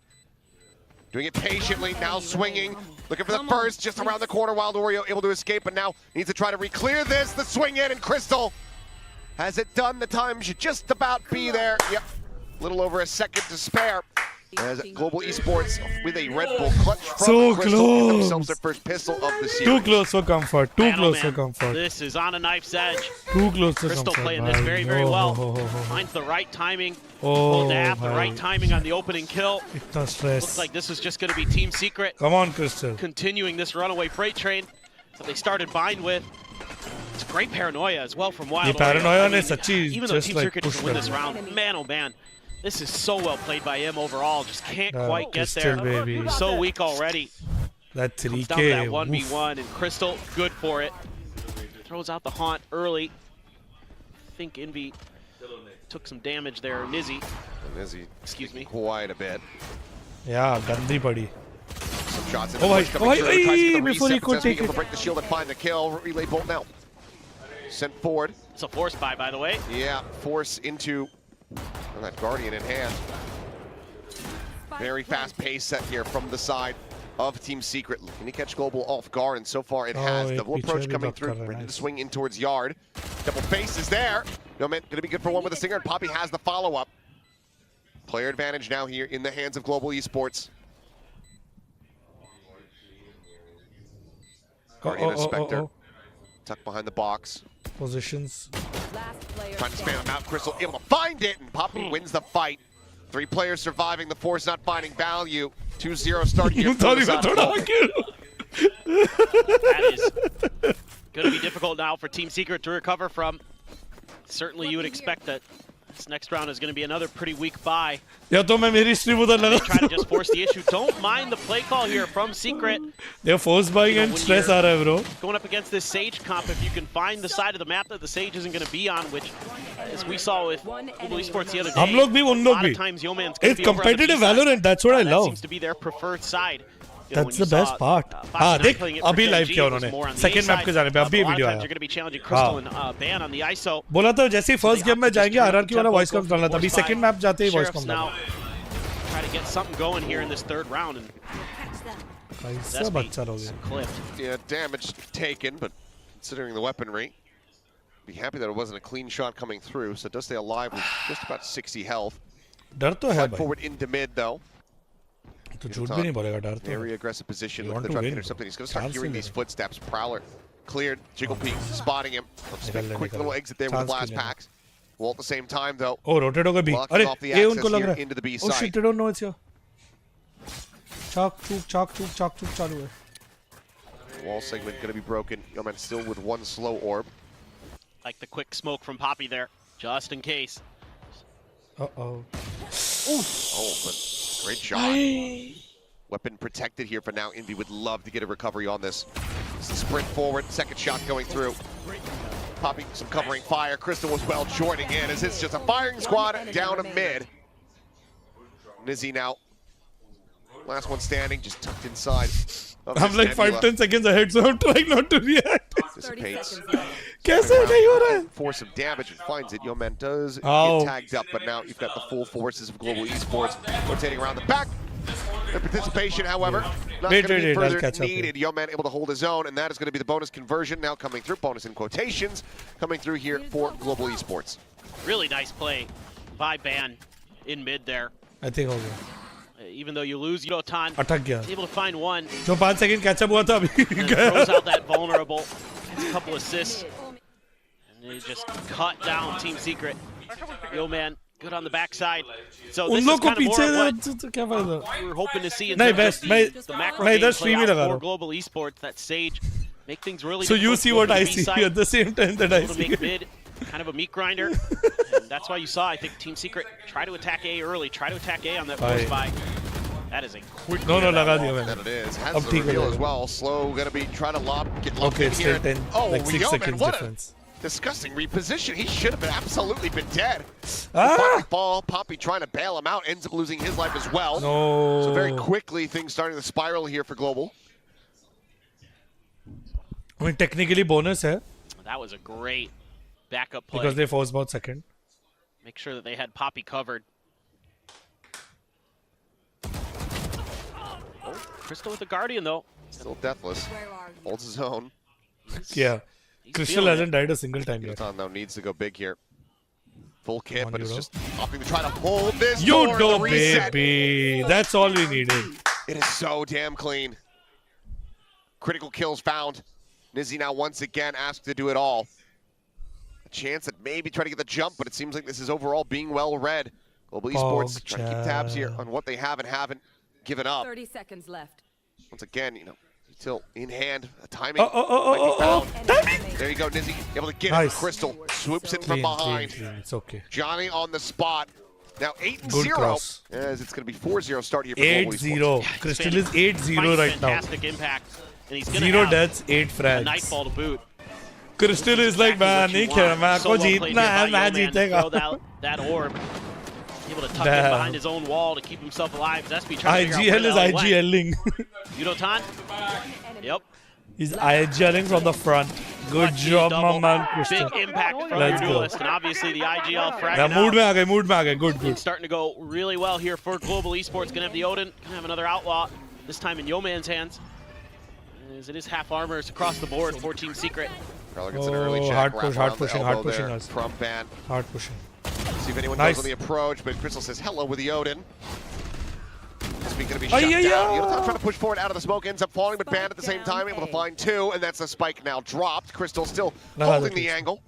Doing it patiently, now swinging. Looking for the first, just around the corner. Wild Oreo able to escape, but now needs to try to re-clear this. The swing in, and Crystal has it done. The time should just about be there. Yep, a little over a second to spare. As Global Esports with a Red Bull clutch from So Crystal get close. themselves their first pistol of the series. Too close for comfort. Too Man, oh close for man, comfort. This is on a knife's edge. Too close to Crystal comfort. playing this bhai. very, very Oh, well. oh, oh, oh, oh. Finds the right timing. Oh, Pulled the bhai. right timing on the opening kill. Itna stress. Looks like this is just going to be Team Secret Come on, Crystal. continuing this runaway freight train that they started bind with. It's great paranoia as well from Wild. Ye paranoia I ne mean, sachi even though just Team like Secret doesn't pushed win them. this round, man, oh man, this is so well played by him overall. Just can't No, quite get Crystal, there. baby. So weak already. That Comes down to that 3K. 1v1, and Crystal, good for it. Throws out the haunt early. I think Envy took some damage there. Nizzy, And Izzy, excuse me. quite a bit. Yeah, gandhi padi. Some shots in Oh, the bhai, push oh, coming bhai, through. Tries to hey, get the before he reset, could successfully take able it. to break the shield and find the kill. Relay bolt now. Sent forward. It's a force buy, by the way. Yeah, force into that Guardian in hand. Very fast pace set here from the side of Team Secret. Can he catch Global off guard? And so far it has. ek Double piche approach bhi coming block through. kar raha hai, Ready to nice. swing in towards Yard. Double face is there. No man, gonna be good for one with the Singer. And Poppy has the follow-up. Player advantage now here in the hands of Global Esports. Guardian and Spectre. Tucked behind the box. Positions. Last player Trying to spam standing. him out. Crystal able to find it, and Poppy wins the fight. 3 players surviving. The Force not finding value. 2-0 start here. for the side of Global. That is going to be difficult now for Team Secret to recover from. Certainly you would expect that this next round is going to be another pretty weak buy. या तो मैं मेरी stream उधर They लगा. try to just force the issue. Don't mind the play call here from Secret. They're force buying and when stress you're- आ रहा है bro. Going up against this Sage comp, if you can find the side of the map that the Sage isn't going to be on, which, as we saw with Global Esports the other day, हम लोग भी, उन a लोग lot भी. of times Yeoman's going to It's be over on the competitive B side. Valorant. That's what I That love. seems to be their preferred side. You know, That's when the you best saw, part. Foxy हाँ Knight देख playing it for अभी live KG, किया it was उन्होंने. more on the Second A map side. के जाने पे But अभी a lot of video times आया. You're going to be challenging Crystal and Ban on the ISO. बोला था जैसे ही So first they game में have to just जाएंगे turn RRQ वाला tempo, voice go कम डालना था. अभी force second buy. map जाते ही voice Sheriffs कम now डालना. try to get something going here in this third round, and कैसा that's बच्चा लोग हैं. clipped. Yeah, damage taken, but considering the weaponry, be happy that it wasn't a clean shot coming through. So it does stay alive with just about 60 health. डर तो है Slide भाई. forward into mid though. तो झूठ भी नहीं बोलेगा डर तो. Very aggressive position. You Looking want to to try to win. intercept something. He's going to start Chance hearing नहीं these लेगा. footsteps. Prowler cleared. Jiggle peek, spotting him. Just निकल a ले, quick निकल little ले. exit there with the Chance blast नहीं लेगा. packs. Well, at the same time though, Oh, rotate होगा B. blocking अरे off the ये उनको access लग here रहा है. into the B Oh site. shit, I don't know it's here. चाक चूक चालू है. Wall segment going to be broken. Yeoman still with one slow orb. Like the quick smoke from Poppy there, just in case. Uh-oh. Oh, but great shot. Weapon protected here for now. Envy would love to get a recovery on this. It's a sprint forward. Second shot going through. Poppy some covering fire. Crystal was well joining in as it's just a firing squad down to mid. Nizzy now. Last one standing, just tucked inside. of I'm this like nebula. 5-10 seconds ahead, so I'm trying not to react. 30 Dissipates. seconds left. कैसे नहीं हो रहा है? Force of damage and finds it. Yeoman does Oh. get tagged up, but now you've got the full forces of Global Esports rotating around the back. The participation, however, not Wait, going to be I'll further catch up here. needed. Yeoman able to hold his own, and that is going to be the bonus conversion now coming through. Bonus in quotations coming through here for Global Esports. Really nice play by Ban in mid there. I think हो गया. Even though you lose, Yotan अटक गया. is able to find one जो 5 second catch up हुआ था अभी and गया. throws out that vulnerable. Gets a couple assists. And they just cut down Team Secret. Yo man, good on the backside. So this उन is लोग को kind of more पीछे of what तो क्या फायदा? we were hoping to see in नहीं, terms of best, the macro मैं इधर gameplay stream ही out लगा रहा for हूँ. Global Esports, that Sage make things really So you difficult see to what go to I the B see side, at the same time that I able to see. make mid kind of a meat grinder. And that's why you saw, I think, Team Secret try to attack A early, try to attack A on that Bye. first buy. That is a quick No, clear of that लगा wall. दिया That मैंने. it is. Has अब the ठीक हो reveal जाएगा. as well. Slow going to be trying to get locked Okay, in it's here. still 10, Oh, like 6 Yeoman, seconds what difference. a disgusting reposition. He should have absolutely been dead. Ah! Final ball. Poppy trying to bail him out. Ends up losing his life as well. No. So very quickly, things starting to spiral here for Global. I mean, technically bonus है That was a great backup play. because they force about second. Make sure that they had Poppy covered. Oh, Crystal with the Guardian, though. Still deathless. Holds his own. Yeah. He's Crystal feeling hasn't it. died a single time yet. Yotan now needs to go big here. Full kit, on, but it's Euro. just opting to try to hold this You door in the do, reset. baby. That's all we needed. It is so damn clean. Critical kills found. Nizzy now once again asked to do it all. A chance at maybe try to get the jump, but it seems like this is overall being well read. Global Esports trying to keep tabs here on what they have and haven't given up. 30 seconds left. Once again, you know, still in hand. Timing might be found. Timing! There you go, Nizzy. Able to get Nice. it. Crystal swoops in from Clean, behind. clean. It's okay. Johnny on the spot. Now 8-0. Good cross. As it's going to be 4-0 start here for Global Esports. 8-0. Crystal is 8-0 right now. Fantastic impact. And he's gonna 0 have deaths, 8 a frags. nightfall to boot. Crystal is like, man, नहीं खेलना मैं आपको जीतना है, मैं जीतेगा. Throw that orb. Able to tuck in behind his own wall to keep himself alive. Zespi trying to figure out IGL is where the hell he went. IGLing. Yudotan? Yep. He's IGLing from the front. Good Clutch job, my double. man, Crystal. Big impact from Let's your go. duelist. And obviously the IGL fragging Yeah, mood out. में आ गए, mood में आ गए. Good, good. It's starting to go really well here for Global Esports. Gonna have the Odin, gonna have another outlaw, this time in Yeoman's hands. As it is half armors across the board for Team Secret. Prowler gets an early check. hard wrap push, around hard the pushing, elbow hard pushing there us. From Ban. Hard pushing. See if anyone Nice. goes on the approach, but Crystal says hello with the Odin. Speaking going to be Ay, shut ay, down. ay. Yudotan trying to push forward out of the smoke, ends up falling, but Ban at the same time able to find two, and that's a spike now dropped. Crystal still holding the angle.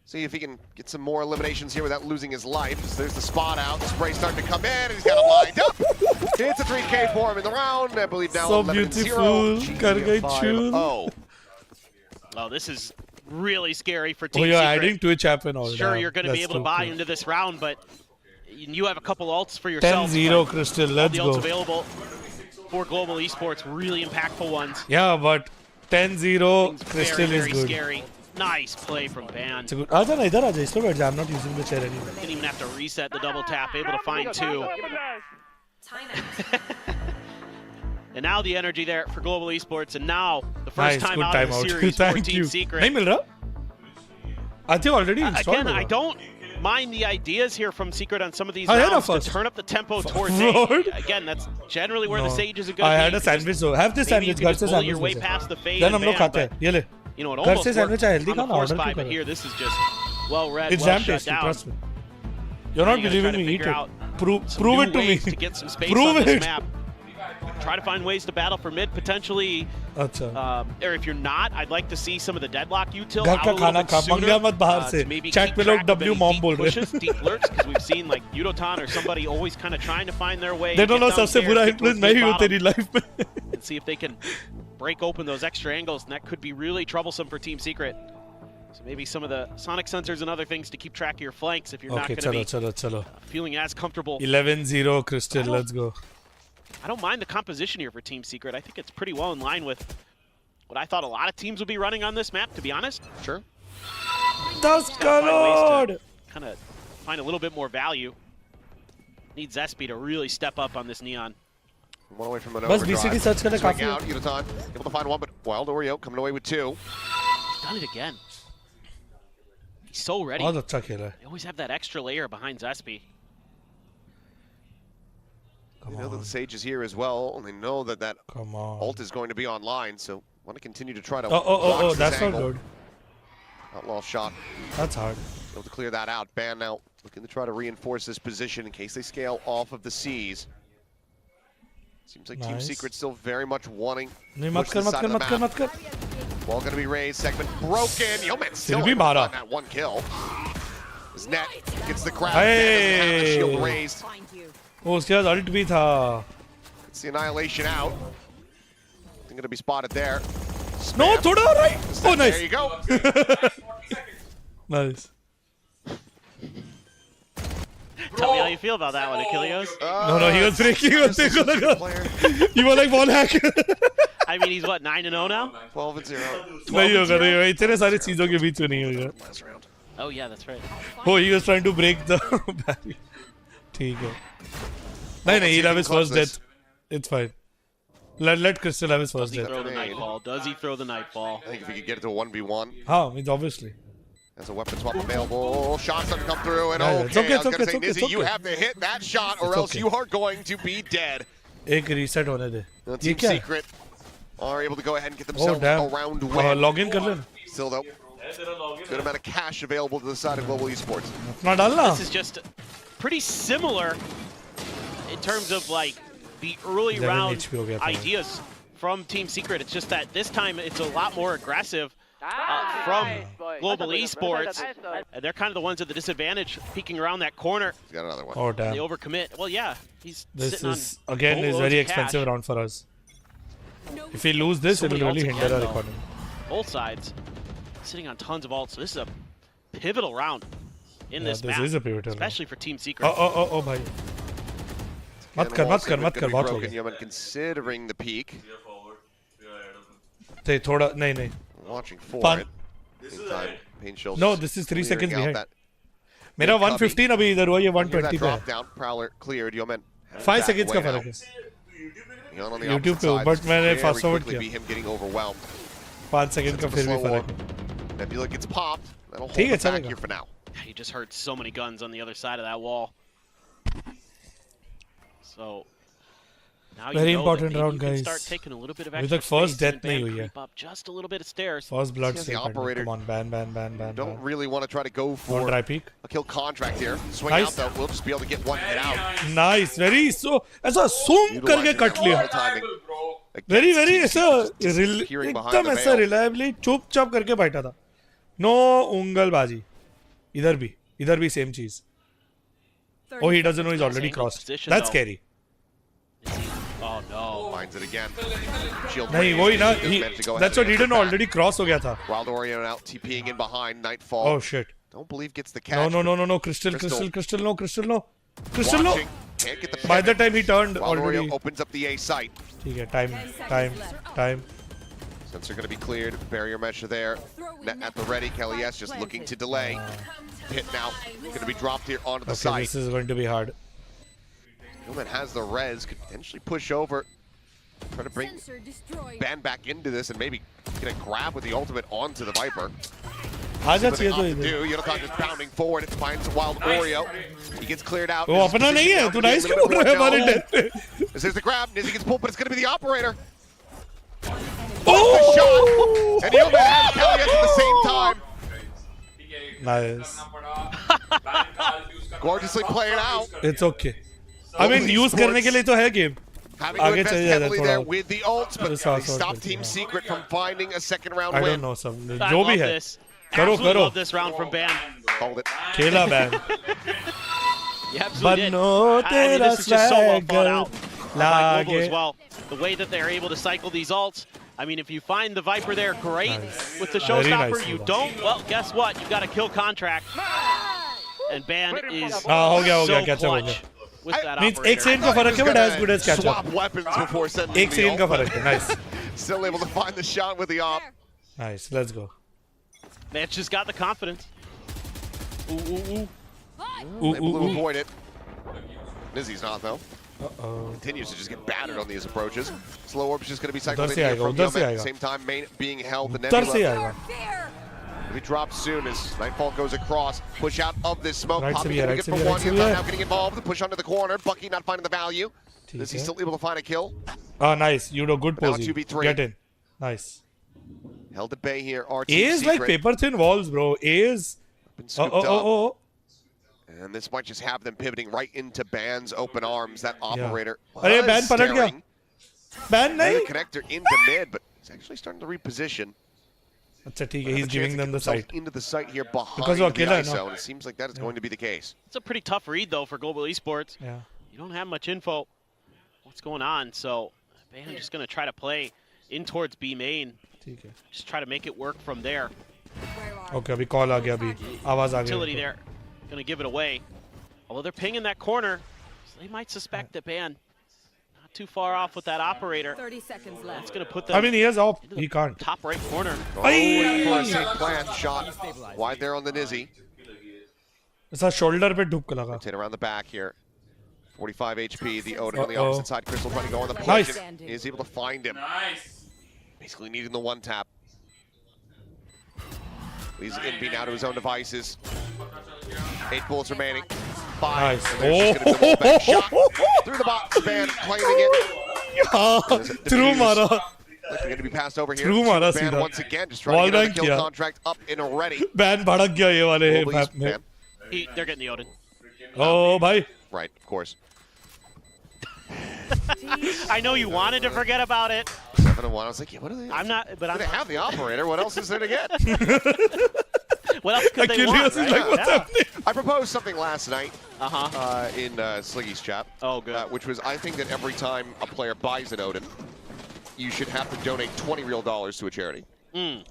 See if he can get some more eliminations here without losing his life. So there's the spot out. The spray starting to come in, and he's got it lined up. It's a 3K for him in the round. I believe now So 11-0. beautiful. Kar gayi chun. Oh, Oh, this is really scary for Oh, Team you're Secret. adding Twitch app and all that. Sure, you're going to be That's able to too buy cool. into this round, but you have a couple ults for yourself. 10-0, Crystal. Let's the ults go. available for Global Esports, really impactful ones. Yeah, but 10-0, Things Crystal very, is very good. scary. Nice play from Ban. It's a good. Aja na idhar aja. Isme baith ja. I'm not using the chair anymore. Didn't even have to reset the double tap, able to find two. And now the energy there for Global Esports, and now the first Nice, time good out of the timeout. series for Thank Team you. Secret. नहीं मिल रहा? I think already installed. Again, I होगा. don't mind the ideas here from Secret on some of these I had a rounds to first. turn up the tempo towards Forward. A. Again, that's generally where the No. Sage is a good I had a sandwich though. Have this Maybe you sandwich. can घर just से bully your sandwich way भेजा. past the fade Then and हम लोग ban, खाते हैं. but, ये ले. you know, it घर almost से worked sandwich है, healthy on the खाना, force order buy, क्यों but कर here this is just well read, It's well damn shut tasty. down. Trust me. You're not You gotta try believing to me. Eat figure it. out Prove some prove new it to me. ways to get some space Prove on this it. map. Try to find ways to battle for mid, potentially. अच्छा. Or if you're not, I'd like to see some of the deadlock util घर out का a little खाना bit खा. sooner, मंगया मत बाहर to से. maybe Chat keep पे लोग track of W any mom deep बोल रहे pushes, हैं. deep lurks, because we've seen like Yudotan or somebody always kind of trying to find their way. They don't get know सबसे downstairs, बुरा get towards influence मैं ही हूँ mid-bottom, तेरी life में. and see if they can break open those extra angles, and that could be really troublesome for Team Secret. So maybe some of the sonic sensors and other things to keep track of your flanks if you're Okay, not going चलो to be चलो चलो. feeling as comfortable. 11-0, Crystal. Let's go. I don't mind the composition here for Team Secret. I think it's pretty well in line with what I thought a lot of teams would be running on this map, to be honest. sure. 10 crore. Kind of find a little bit more value. Needs Zespi to really step up on this Neon. One away from an बस overdrive. VCT search करने Swing काफी है. out, Yudotan able to find one, but Wild Oreo coming away with two. He's done it again. He's so ready. बहुत अच्छा खेला है. They always have that extra layer behind Zespi. They know that the Sage is here as well, and they know that that Come on. ult is going to be online, so want to continue to try to Oh, box this that's not angle. good. Outlaw shot, That's hard. able to clear that out. Ban now looking to try to reinforce this position in case they scale off of the C's. Seems like Team Nice. Secret still very much wanting to नहीं push मत कर this मत side कर of the मत कर map. मत कर. Ball going to be raised, segment broken. Yeoman still भी able to मारा. find that one kill. His net gets the crowd. Ban doesn't have the shield Hey. raised. वो उसके बाद ult भी था. It's the annihilation out. Nothing going to be spotted there. No, Spam. थोड़ा right. Oh, There nice. you go. Nice. Tell me how you feel about that one, Achilleos. No, he was breaking. देखो लगा. Player, You were like ball hack. I mean, he's what, 9-0 now? 12-0. नहीं होगा नहीं होगा. इतने सारी चीजों के बीच में नहीं होगा. Last round. Oh, yeah, that's right. Oh, he was trying to break the barrier. ठीक है. नहीं नहीं, he'll have his first death. It's fine. Let Crystal have his first Does he death. throw the Nightfall? Does he throw the Nightfall? I think if we could get it to a 1v1, हाँ, means obviously. there's a weapon swap available. Shots doesn't come through, and Yeah, okay, it's okay, I was it's going to say, okay, it's Nizzy, okay. you have to hit that shot, or It's else okay. you are going to be dead. एक reset होने दे. The ये Team क्या है? Secret are able to go ahead and get Oh themselves damn. a round win. Login कर लेना. Still though, Good amount of cash available to the side of Global Esports. अपना डालना. This is just pretty similar in terms of like the early 11 round HP हो गया था. ideas from Team Secret. It's just that this time it's a lot more aggressive from Global Esports. And they're kind of the ones at the disadvantage, peeking around that corner. He's got another one. Oh They damn. overcommit. Well, yeah, he's This sitting is on again is boatloads very of cash. expensive round for us. If we lose this, So it will many really ults hinder again, our though. economy. Both sides sitting on tons of ults. So this is a pivotal round in Yeah, this this map, is a pivotal especially for Team Secret. Oh भाई. मत कर बहुत Broken, हो गया. Yeoman considering the peak. ते थोड़ा नहीं नहीं. Watching for Fun. it. Meantime, Pain Shield's No, this is 3 clearing seconds out behind. that- मेरा Cubby. 115 अभी इधर हुआ ये Hear that 120 पे drop है. down. Prowler cleared. Yeoman. 5 seconds का फर्क है. On the YouTube opposite पे, side, but this मैंने very fast forward quickly किया. be him getting overwhelmed. 5 second का It's a फिर भी slow फर्क walk. है. Nebula gets popped. That'll hold ठीक है, it back चलेगा. here for now. You just heard so many guns on the other side of that wall. So now Very you know important that maybe round, you can guys. start taking a little bit of अभी extra तक first space and death नहीं ban हुई है. creep up just a little bit of stairs. First blood See, से the operator- Come on, ban. Don't really want to try to go Don't for try peek. a kill contract here. Swing Nice. out though. We'll just be able to get one hit out. Nice, very so ऐसा zoom करके Utilizing cut that लिया. wall timing Very against very Team ऐसा Secret, just peering behind एकदम the ऐसा veil. reliably चुपचाप करके बैठा था. No उंगलबाजी. इधर भी same चीज. Oh, he doesn't know he's already Angle crossed. position, That's though. scary. Oh no. Finds it again. Shield नहीं raised. वही ना. Just managed to go ahead That's what and he answer didn't back. already cross हो गया था. Wild Oreo out TPing in behind. Nightfall. Oh shit. Don't believe gets the catch. No. Crystal, no. Crystal, no. Can't get the By the pivot. time he turned Wild already. Oreo opens up the A site. ठीक है, time. Sensor going to be cleared. Barrier mesh there. Net at the ready. Kelly S just looking to delay. Hit now. Going to be dropped here onto the Okay, site. this is going to be hard. Newman has the res. Could potentially push over. Try to bring Ban back into this and maybe get a grab with the ultimate onto the Viper. आ जा What they चाहिए तो opt to इधर. do. Unitog is pounding forward. It finds Wild Oreo. He gets cleared out. वो अपना नहीं है. तू nice क्यों बोल रहा है हमारे death पे? This is the grab. Nizzy gets pulled, but it's going to be the operator. Oh! Shot. And Yeoman has Kelly at the same time. Nice. Gorgeously played out. It's okay. I mean, use करने के लिए तो है game. Having to आगे invest चले जाता heavily थोड़ा. there with the ults, but This they also stopped good, Team yeah. Secret from finding a second round I win. don't know some. I जो भी love है. this. करो Absolutely करो. love this round from Ban. Hold it. खेला ban. You absolutely did. बनो I mean, तेरा this is just so well thought swagger out by Global लागे. as well. The way that they're able to cycle these ults. I mean, if you find the Viper there, great. Nice. With the Very showstopper, nice, you Luda. don't. Well, guess what? You've got a kill contract. And Ban is हो गया so catch up हो clutch गया. with that Means operator. एक second का फर्क है but as good as catch Swap up. weapons before sending एक the second का ult, फर्क है. Nice. but Still able to find the shot with the op. Nice. Let's go. Man's just got the confidence. Ooh, ooh, ooh. Ooh, Able to ooh, ooh. avoid it. Nizzy's not though. Uh-oh. Continues to just get battered on these approaches. Slow orb's just going to be cycled उधर in से here आएगा, from उधर से Yeoman. At the आएगा. same time, main being held. The उधर से Nebula आएगा. will be dropped soon as Nightfall goes across. Push out of this smoke. Right Poppy से भी है, gonna right get से for भी है, one. right से भी He's है. now getting involved. The push onto the corner. Bucky not finding the value. ठीक Is he है. still able to find a kill? Ah, nice. You know, good Now posing. 2v3. Get in. Nice. Held at bay here. RT A is like Secret. paper thin walls, bro. A is. Been Oh, scooped up. oh. And this might just have them pivoting right into Ban's open arms. That operator अरे, Ban पलट गया. staring. Ban And नहीं. the connector into mid, but he's actually starting to reposition. अच्छा ठीक है. Have a He's chance giving to them get the themselves site. into the site here behind Because वो the अकेला है ISO, ना. and it seems like that is going to be the case. It's a pretty tough read, though, for Global Esports. Yeah. You don't have much info what's going on, so Ban just going to try to play in towards B main. ठीक है. Just try to make it work from there. Okay, अभी call आ गया अभी. आवाज आ Utility गई. there. Going to give it away. Although they're pinging that corner, so they might suspect that Ban not too far off with that operator. 30 seconds That's left. going to put them I mean, he has op. into the He can't. top right corner. Oh, waiting for a safe plant shot. Wide there on the Nizzy. ऐसा shoulder पे ढुक लगा. Rotate around the back here. 45 HP. The Odin on the Uh-oh. opposite side. Crystal trying to go on the push. Nice. And he is able to find him. Basically needing the one tap. He's in B now to his own devices. 8 bullets remaining. 5. Nice. And there's just gonna be a back shot through the box. Ban claiming it. हाँ, through मारा. Like going to be passed over here. Through मारा Ban सीधा. once again, just trying to get Wall the kill kiya. contract up and ready. Ban भड़क गया ये वाले Global map East में. ban. They're getting the Odin. Oh भाई. Right, of course. I know you wanted to forget about it. 7-1. I was like, yeah, what are they? I'm not, but I'm They have the operator. What else is there to get? What else could they want, Achilles is right? like, what's Yeah. happening? I proposed something last night Uh-huh. in Sliggy's chat. Oh, good. Which was, I think that every time a player buys an Odin, you should have to donate $20 real to a charity.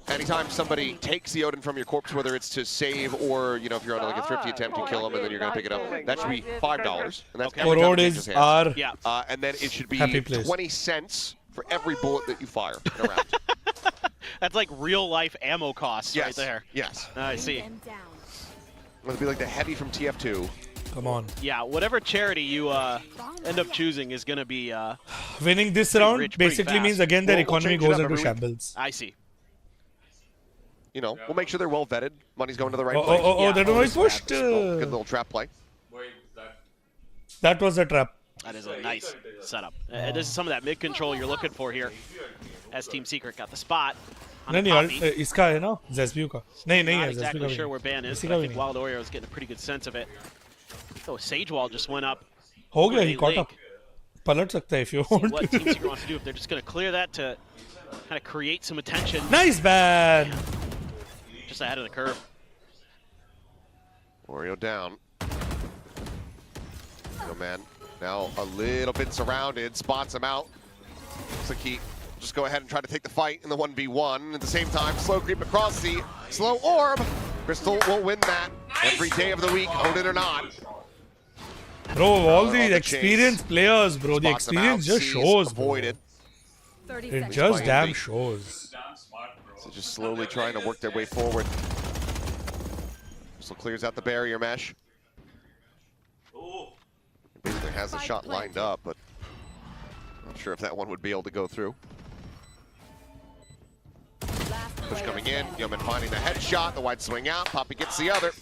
Anytime somebody takes the Odin from your corpse, whether it's to save or, you know, if you're on like a thrifty attempt, you kill him and then you're going to pick it up, that should be $5. And that's Okay. every time Crore it is changes hands. our Yeah. And then it should be Happy place. 20 cents for every bullet that you fire in a round. That's like real life ammo costs Yes. right there. Yes. I see. It'll be like the heavy from TF2. Come on. Yeah, whatever charity you end up choosing is going to be, Winning this Pretty round rich, pretty basically fast. means again their We'll economy change it goes up into every week. shambles. I see. You know, we'll make sure they're well vetted. Money's going to the right Oh, place. oh, oh, Yeah, that always was pushed. Good little trap play. That was a trap. That is a nice setup. This is some of that mid control you're looking for here. As Team Secret got the spot. On नहीं the नहीं Poppy. इसका है ना ज़ेस्ब्यू का नहीं नहीं Not है exactly ज़ेस्ब्यू sure का where ban is, इसी but का I भी think नहीं Wild Oreo is getting a pretty good sense of it. Oh, Sage Wall just went up. हो गया Over he the caught up link. पलट सकता है if you See want what Team Secret wants to do. If they're just going to clear that to kind of create some attention nice ban just ahead of the curve. Oreo down. Oh man, now a little bit surrounded, spots him out. Looks like he just go ahead and try to take the fight in the 1v1. At the same time, slow creep across the slow orb. Crystal will win that every day of the week, Odin or not. bro all on these the experienced players bro the Spots him out, experience just sees, shows bro. avoided. 30 It seconds. just Playing damn the- shows So just slowly trying to work their way forward. Crystal clears out the barrier mesh. Basically has the shot lined up, but not sure if that one would be able to go through. Push coming in, Yeoman finding the headshot, the wide swing out, Poppy gets the other.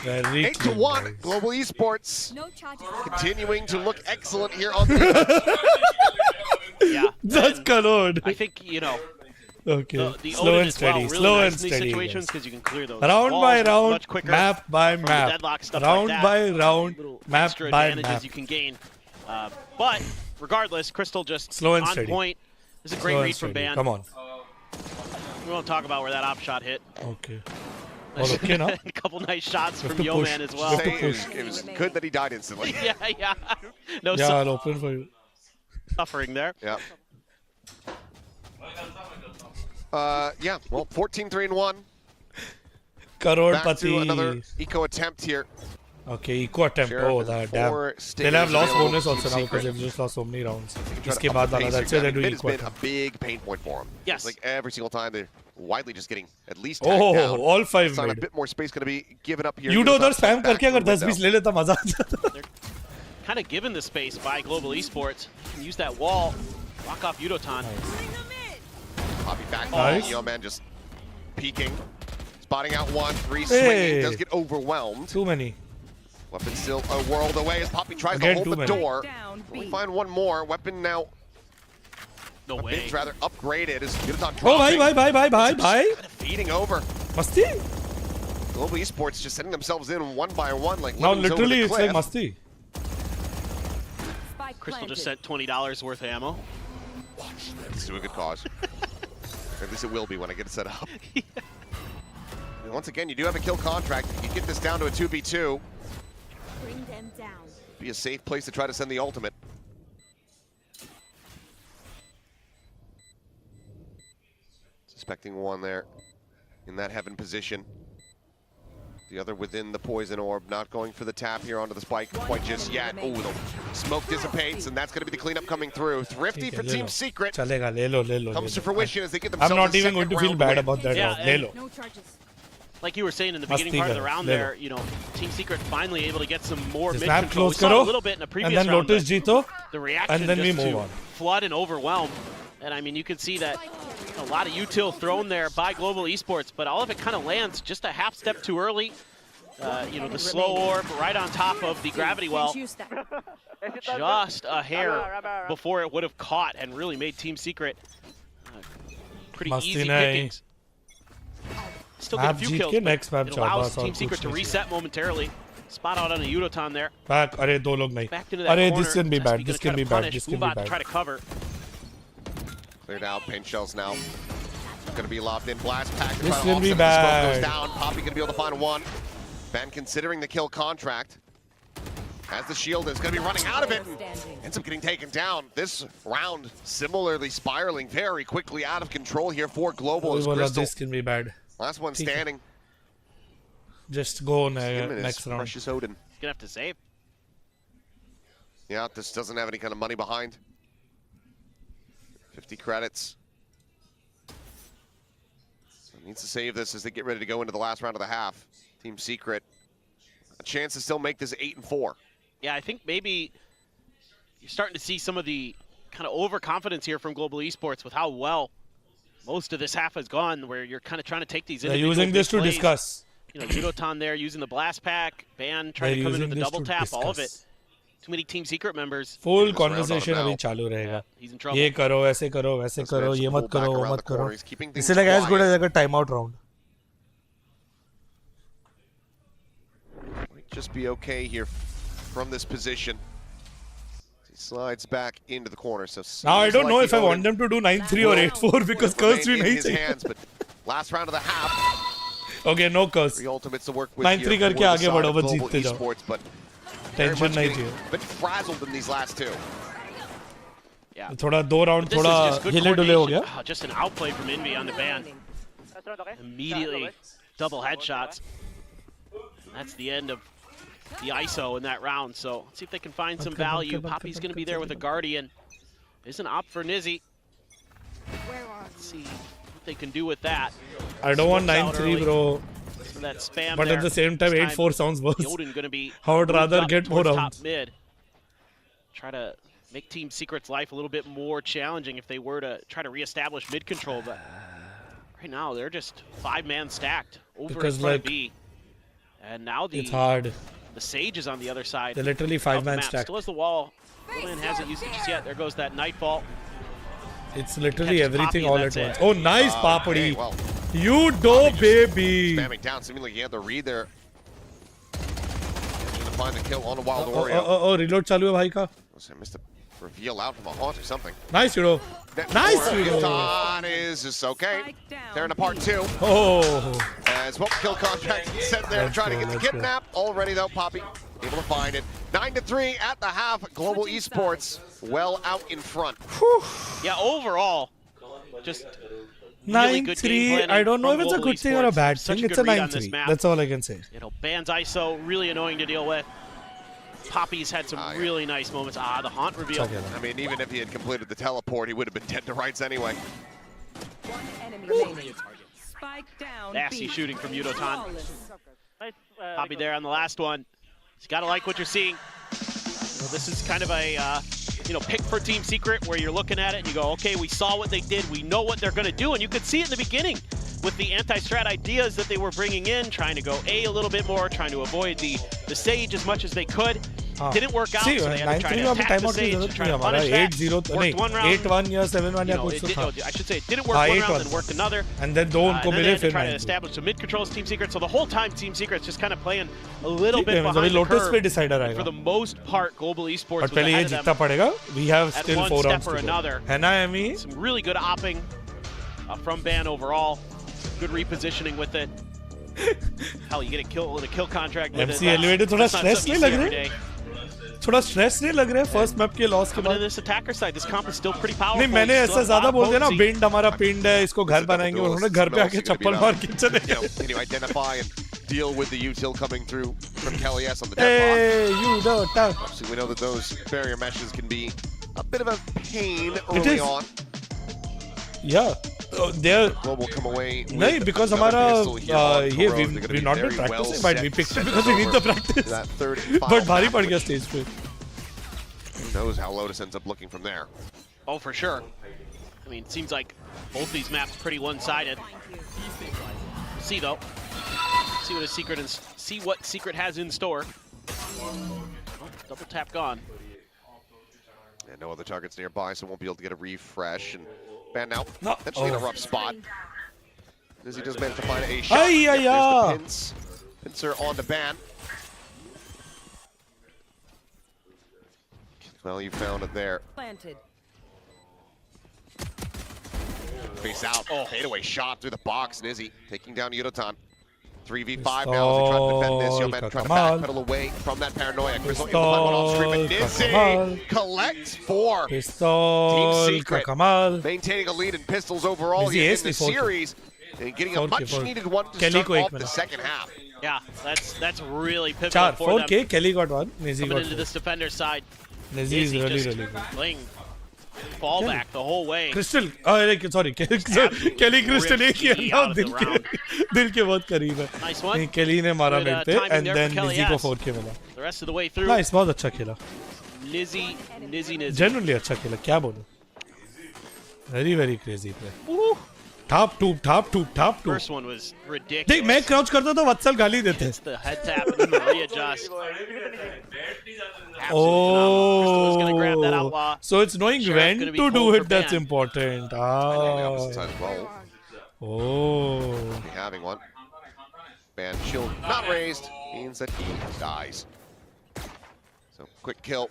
very 8-1, clean, Global Esports No charges. continuing to look excellent here on the Yeah. just and colored I think, you know, okay the slow Odin and as well, steady really slow nice and in these steady situations guys. because you can clear those round walls by round much quicker. map by from the map deadlock, stuff round like that. by round Little map extra by advantages map you can gain. But regardless, Crystal just Slow and on steady. point. This is a great slow and read from steady Ban. come on We won't talk about where that op shot hit. okay all okay now A couple nice shots have from to Yeoman push. as well. have to Say push. it was good that he died instantly. Yeah, yeah. No yeah I'll open for you suffering there. Yeah. Yeah, well, 14-3-1. crore Back to pati another eco attempt here. okay eco attempt Sheriff oh has that 4 damn stickers they'll have lost available bonus to also now Secret. because they've just lost so many rounds Try to इसके up बाद the वाला pace that's here. why they're Mid doing has eco been a attempt big pain point for him. Yes. It's like every single time they're widely just getting at least tagged oh down. all 5 Sign a mid bit more space going to be given up here. यूडो उधर Back spam करके to अगर the 10-20 window. ले लेता मजा आ जाता Kind of given the space by Global Esports. Can use that wall. Lock off Yudotan. Poppy back. Nice. Yeoman just peeking. Spotting out one. 3 Hey. swinging. Does get overwhelmed. too many Weapon still a world away as Poppy tries Again, to too hold the many. door. Down We B. find one more. Weapon now, No way. weapon's rather upgraded as Yudotan oh भाई dropping. भाई भाई भाई भाई भाई Feeding over. मस्ती Global Esports just setting themselves in one by one like now lemons over literally the it's cliff. like masti Spike Crystal just planted. sent $20 worth of ammo. It's to a good cause. Or at least it will be when I get it set up. And once again, you do have a kill contract. You get this down to a 2v2. Bring them down. Be a safe place to try to send the ultimate. Suspecting one there in that heaven position. The other within the poison orb, not going for the tap here onto the spike quite just yet. Oh, the smoke dissipates, and that's going to be the cleanup coming through. Thrifty ठीक for है, ले Team लो. Secret चलेगा ले लो ले लो comes to ले लो fruition as they get themselves I'm not a even going second to feel round bad win. about that Yeah, round ले and- low No charges. Like you were saying in the beginning Masti part of the karo, round le lo. there, you know, Team Secret finally able to get some more Just mid map control. We close saw karo a little bit in the previous and then round, Lotus but जीतो the reaction and then we just move to on. flood and overwhelm. And I mean, you can see that a lot of util thrown there by Global Esports, but all of it kind of lands just a half step too early. You know, the slow orb right on top of the gravity well, Can't use that. just a hair before it would have caught and really made Team Secret pretty Masti easy nahi. pickings. Still get a Map few jeet kills, के but next map it शाबाश allows और Team कुछ Secret to नहीं reset momentarily. Spot out on a Udotan there. back अरे दो लोग नहीं Back into that अरे corner. this can be SB bad gonna this try can to be bad punish this can be Ubat to bad try to cover. Cleared out, paint shells now. Going to be lobbed in, blast pack. to This try to will be offset it. The smoke bad. goes down. Poppy going to be able to find one. Ben considering the kill contract. As the shield is going to be running out of it. Ends up getting taken down. This round similarly spiraling very quickly out of control here for Global as Crystal. this can be bad Last one standing. just go on Him next is round Precious Odin. He's gonna have to save. Yeah, this doesn't have any kind of money behind. 50 credits. So needs to save this as they get ready to go into the last round of the half. Team Secret, a chance to still make this 8-4. Yeah, I think maybe you're starting to see some of the kind of overconfidence here from Global Esports with how well most of this half has gone, where you're kind of trying to take these they're individual using this big to plays. discuss You know, Judotan there using the blast pack, Ban trying to they're come in using with the this double to tap, all of it. discuss Too many Team Secret members. full This round on conversation him अभी now. चालू रहेगा He's in trouble. ये करो ऐसे करो वैसे Let's करो manage ये to मत pull back करो वो around मत the करो corner. He's keeping things इससे लगा as good quiet. as like a timeout round Might just be okay here from this position. He slides back into the corner. So now I seems don't know like if the I Odin want them to do 9-3 or 8-4 because will curse remain भी in नहीं his चाहिए hands, but last round of the half. okay no curse 3 ultimates to work with 9-3 here करके for the आगे side बढ़ो, of बस Global जीतते जाओ। Esports, but very tension much नहीं getting चाहिए a bit frazzled in these last two. Yeah. थोड़ा दो राउंड This is थोड़ा just good हिले डुले हो coordination. गया Ah, just an outplay from Envy on the Ban. Immediately double headshots. That's the end of the ISO in that round. So let's see if they can find some value. Poppy's going to be there with a Guardian. There's an op for Nizzy. Let's see what they can do with that. I don't want Smokes out 9-3 early. bro So that spam but there. at the same time This 8-4 sounds worse the Odin going to be I would moved rather up get more towards rounds. top mid. Try to make Team Secret's life a little bit more challenging if they were to try to reestablish mid control, but right now they're just 5-man stacked over Because, in front like, of B. And now it's hard the Sage is on the other side. they're literally of the 5-man map. stacked Still has the wall. Roland hasn't used it just yet. There goes that Nightfall. it's literally Catches everything Poppy all and at that's once it. oh nice Okay, Papadi well, you do baby spamming down, seemingly he had the read there. Managing to find the kill on a Wild oh, Oreo. oh, oh, reload चालू है भाई का I missed a reveal out from a haunt or something. nice Judo That Nice, corner, Judo. Udotan is just okay. They're in a part 2. oh As well, kill contract set there, Let's trying to go, get the let's go. kidnap. Already though, Poppy able to find it. 9-3 at the half. Global Esports well out in front. Yeah, overall, just really good game 9-3 planning I don't know if from it's a Global good thing or a Esports. bad Such thing a it's a good read on this 9-3 map. that's all I can say You know, Ban's ISO, really annoying to deal with. Poppy's had some yeah. really nice moments. Ah, the haunt reveal. Check it out. I mean, even if he had completed the teleport, he would have been dead to rights anyway. One enemy remaining. Spike down. Nasty B. shooting from Udotan. Flawless. Poppy there on the last one. You gotta like what you're seeing. So this is kind of a pick for Team Secret where you're looking at it and you go, okay, we saw what they did, we know what they're gonna do, and you could see it in the beginning with the anti-strat ideas that they were bringing in, trying to go A little bit more, trying to avoid the Sage as much as they could. Didn't work out, See, so they had to try 9-3 to अभी attack the timeout की Sage, जरूरत try नहीं to हमारा punish that. 8-0 Worked नहीं one round. 8-1 या 7-1 You या know, कुछ it तो did, था I should say it didn't work हाँ, one 8-1 round, then worked another. and then दो उनको And then मिले they had to फिर try to 9-3 establish some mid-controls Team Secret, so the whole time Team Secret's just kind of playing a little bit ठीक है, behind अभी the Lotus curve. पे decider For आएगा the most part, Global Esports but was पहले ये ahead of जीतना them पड़ेगा we have at still one 4 step rounds or to go another. है ना Emmy Some really good opping from Ban overall. Good repositioning with it. Hell, you get a kill contract with MC it. elevated थोड़ा That's not stress something नहीं you लग see रहा every है day. थोड़ा stress नहीं लग रहा है फर्स्ट मैप के लॉस के Coming to बाद this attacker side, this comp is still pretty powerful. नहीं मैंने You ऐसा still have a lot ज्यादा of बोल दिया ना potency. पिंड हमारा पिंड है इसको घर बनाएंगे उन्होंने घर पे आके चप्पल मार के चले You know, can you identify and deal with the util coming through from Kelly S on the hey deadlock? you don't talk Obviously, we know that those barrier meshes can be a bit of a pain It early is. on. yeah they're Global come away with नहीं because another हमारा pistol here on ये Corona. They're gonna we've be not been very well practicing but we set picked to it set because we this need the over practice that third and but final भारी map, पड़ गया which stage पे Who knows how Lotus ends up looking from there. Oh, for sure. I mean, it seems like both these maps pretty one-sided. We'll see though. See what Secret has in store. Oh, double tap gone. And no other targets nearby, so won't be able to get a refresh. And Ban now. No. Potentially in a Oh. rough spot. As he does manage to find a shot. Ay, ay, There's the ay. pins. Pincer on the ban. Well, you found it there. Planted. Face out. Oh, fadeaway shot through the box. Nizzy taking down Yudotan. 3v5 now as they try to defend this. Yeoman trying to backpedal away from that paranoia. Crystal able to find one off stream, and Nizzy collects 4. Pistol, Team Secret Kamal. maintaining a lead in pistols overall Nizzy here in ace the the 4K. series and getting a 4K, much 4K. needed one to Kelly start को एक off the मिला. second half. Yeah, that's really pivotal 4, for them. 4K, Kelly got 1. Nizzy Coming got into 4. this defender side. Nizzy is Nizzy really, just really good. playing fallback the whole way. Crystal, sorry, Kelly Crystal एक ही है ना out of the दिल के दिल के बहुत करीब है. Nice one. नहीं, Kelly ने मारा Good, मिड पे timing and there then for Kelly Nizzy को S. 4K मिला. The rest of the way through. Nice, बहुत अच्छा खेला. Nizzy. Genuinely अच्छा खेला. क्या बोलूं? Very, very crazy play. Woo. Top 2. First one was देख ridiculous. मैं crouch करता तो वत्सल गाली देते. It's the head tap and then the readjust. Crystal is gonna grab that outlaw. So it's knowing Sheriff's when gonna be to do cold it for that's ban. important. Opposite side as well. Oh. Be having one. Ban shield not raised means that he dies. So quick kill.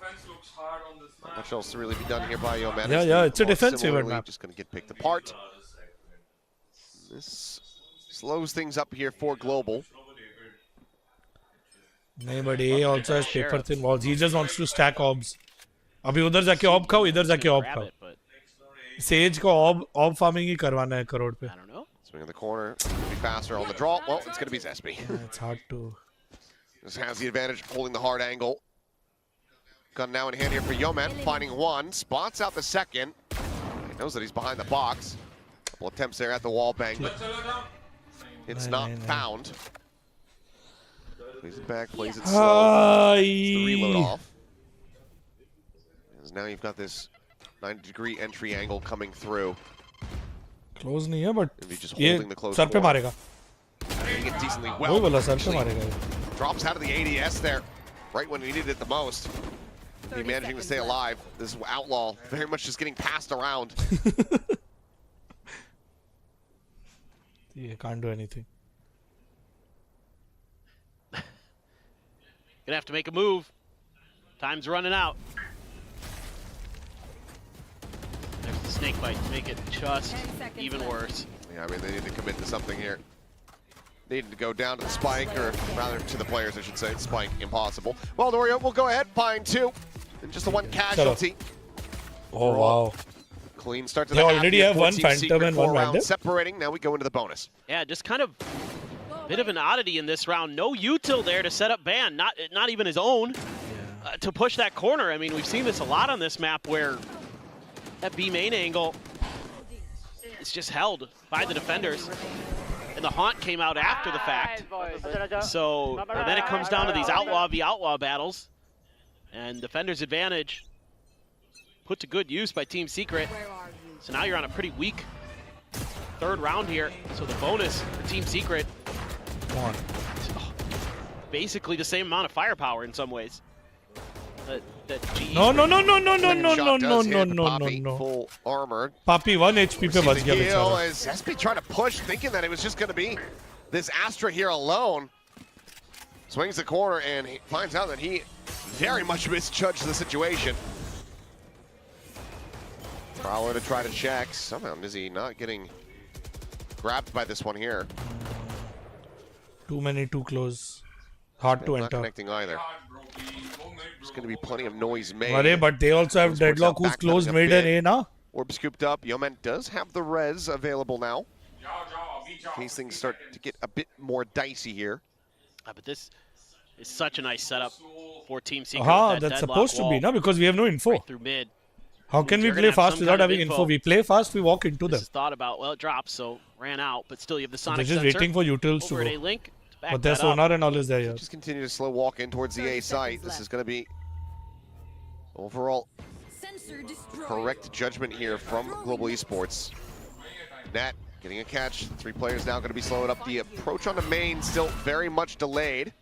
Not much else to really be done here by Yeoman. Yeah, it's a defensive Similarly, map. just going to get picked apart. This slows things up here for Global. नहीं but A also has paper thin walls. He just wants to stack orbs. अभी उधर जाके ऑब खाओ, इधर जाके ऑब Grab खाओ. it, but says को ऑब farming ही करवाना है करोड़ पे. I don't know. Swing in the corner. Be faster on the draw. Well, it's going to be Zespi. It's hard to. This has the advantage, holding the hard angle. Gun now in hand here for Yeoman, finding one. Spots out the second. He knows that he's behind the box. Couple attempts there at the wall bang, but it's not found. Plays it back, plays it slow. Gets the reload off. As now you've got this 90-degree entry angle coming through. Close नहीं है but Maybe just ये holding the close sir पे corner. मारेगा. Hitting it decently वही well. बोला sir पे Actually, मारेगा ये. drops out of the ADS there, right when he needed it the most. He managing to stay alive. This outlaw very much just getting passed around. He can't do anything. Gonna have to make a move. Time's running out. There's the snake bite to make it just even worse. Yeah, I mean, they need to commit to something here. They need to go down to the spike, or rather to the players, I should say. Spike, impossible. Well, Dorio will go ahead, find 2. And just the one casualty. Oh wow. Clean start to They the half already here. have one 14 Phantom secret, and 4 one rounds Vandal. separating. Now we go into the bonus. Yeah, just kind of a bit of an oddity in this round. No util there to set up Ban, not even his own, to push that corner. I mean, we've seen this a lot on this map where that B main angle is just held by the defenders. And the haunt came out after the fact. So then it comes down to these outlaw v outlaw battles. And defender's advantage put to good use by Team Secret. So now you're on a pretty weak third round here. So the bonus for Team Secret, Come on. basically the same amount of firepower in some ways. That GE No. Shot does hit, but Poppy full armored. Papi 1 HP पे बच Receives गया the heal बेचारा. as SP trying to push, thinking that it was just going to be this Astra here alone. Swings the corner and he finds out that he very much misjudged the situation. Prowler to try to check. Somehow Nizzy not getting grabbed by this one here. Too many, too close. Hard to Not enter. connecting either. There's going to be plenty of noise made. Arey, but they also have Esports Deadlock out who's back close cutting a mid and bit. A na. Orb scooped up. Yeoman does have the res available now. In case things start to get a bit more dicey here. But this is such a nice setup for Team Secret. Aha, with that that's deadlock supposed to be wall na because we have no info. right through mid. How can we You're play gonna have fast some without kind of having info? We play fast, we walk into them. This is thought about. Well, it dropped, so ran out. But still, you have the They're Sonic just sensor waiting for utils over at to go. A-Link to back But their that up. sonar and all is there, yeah. Just continue to slow walk in towards the A site. This is going to be overall correct judgment here from Global Esports. Nat getting a catch. 3 players now going to be slowing up. The approach on the main still very much delayed.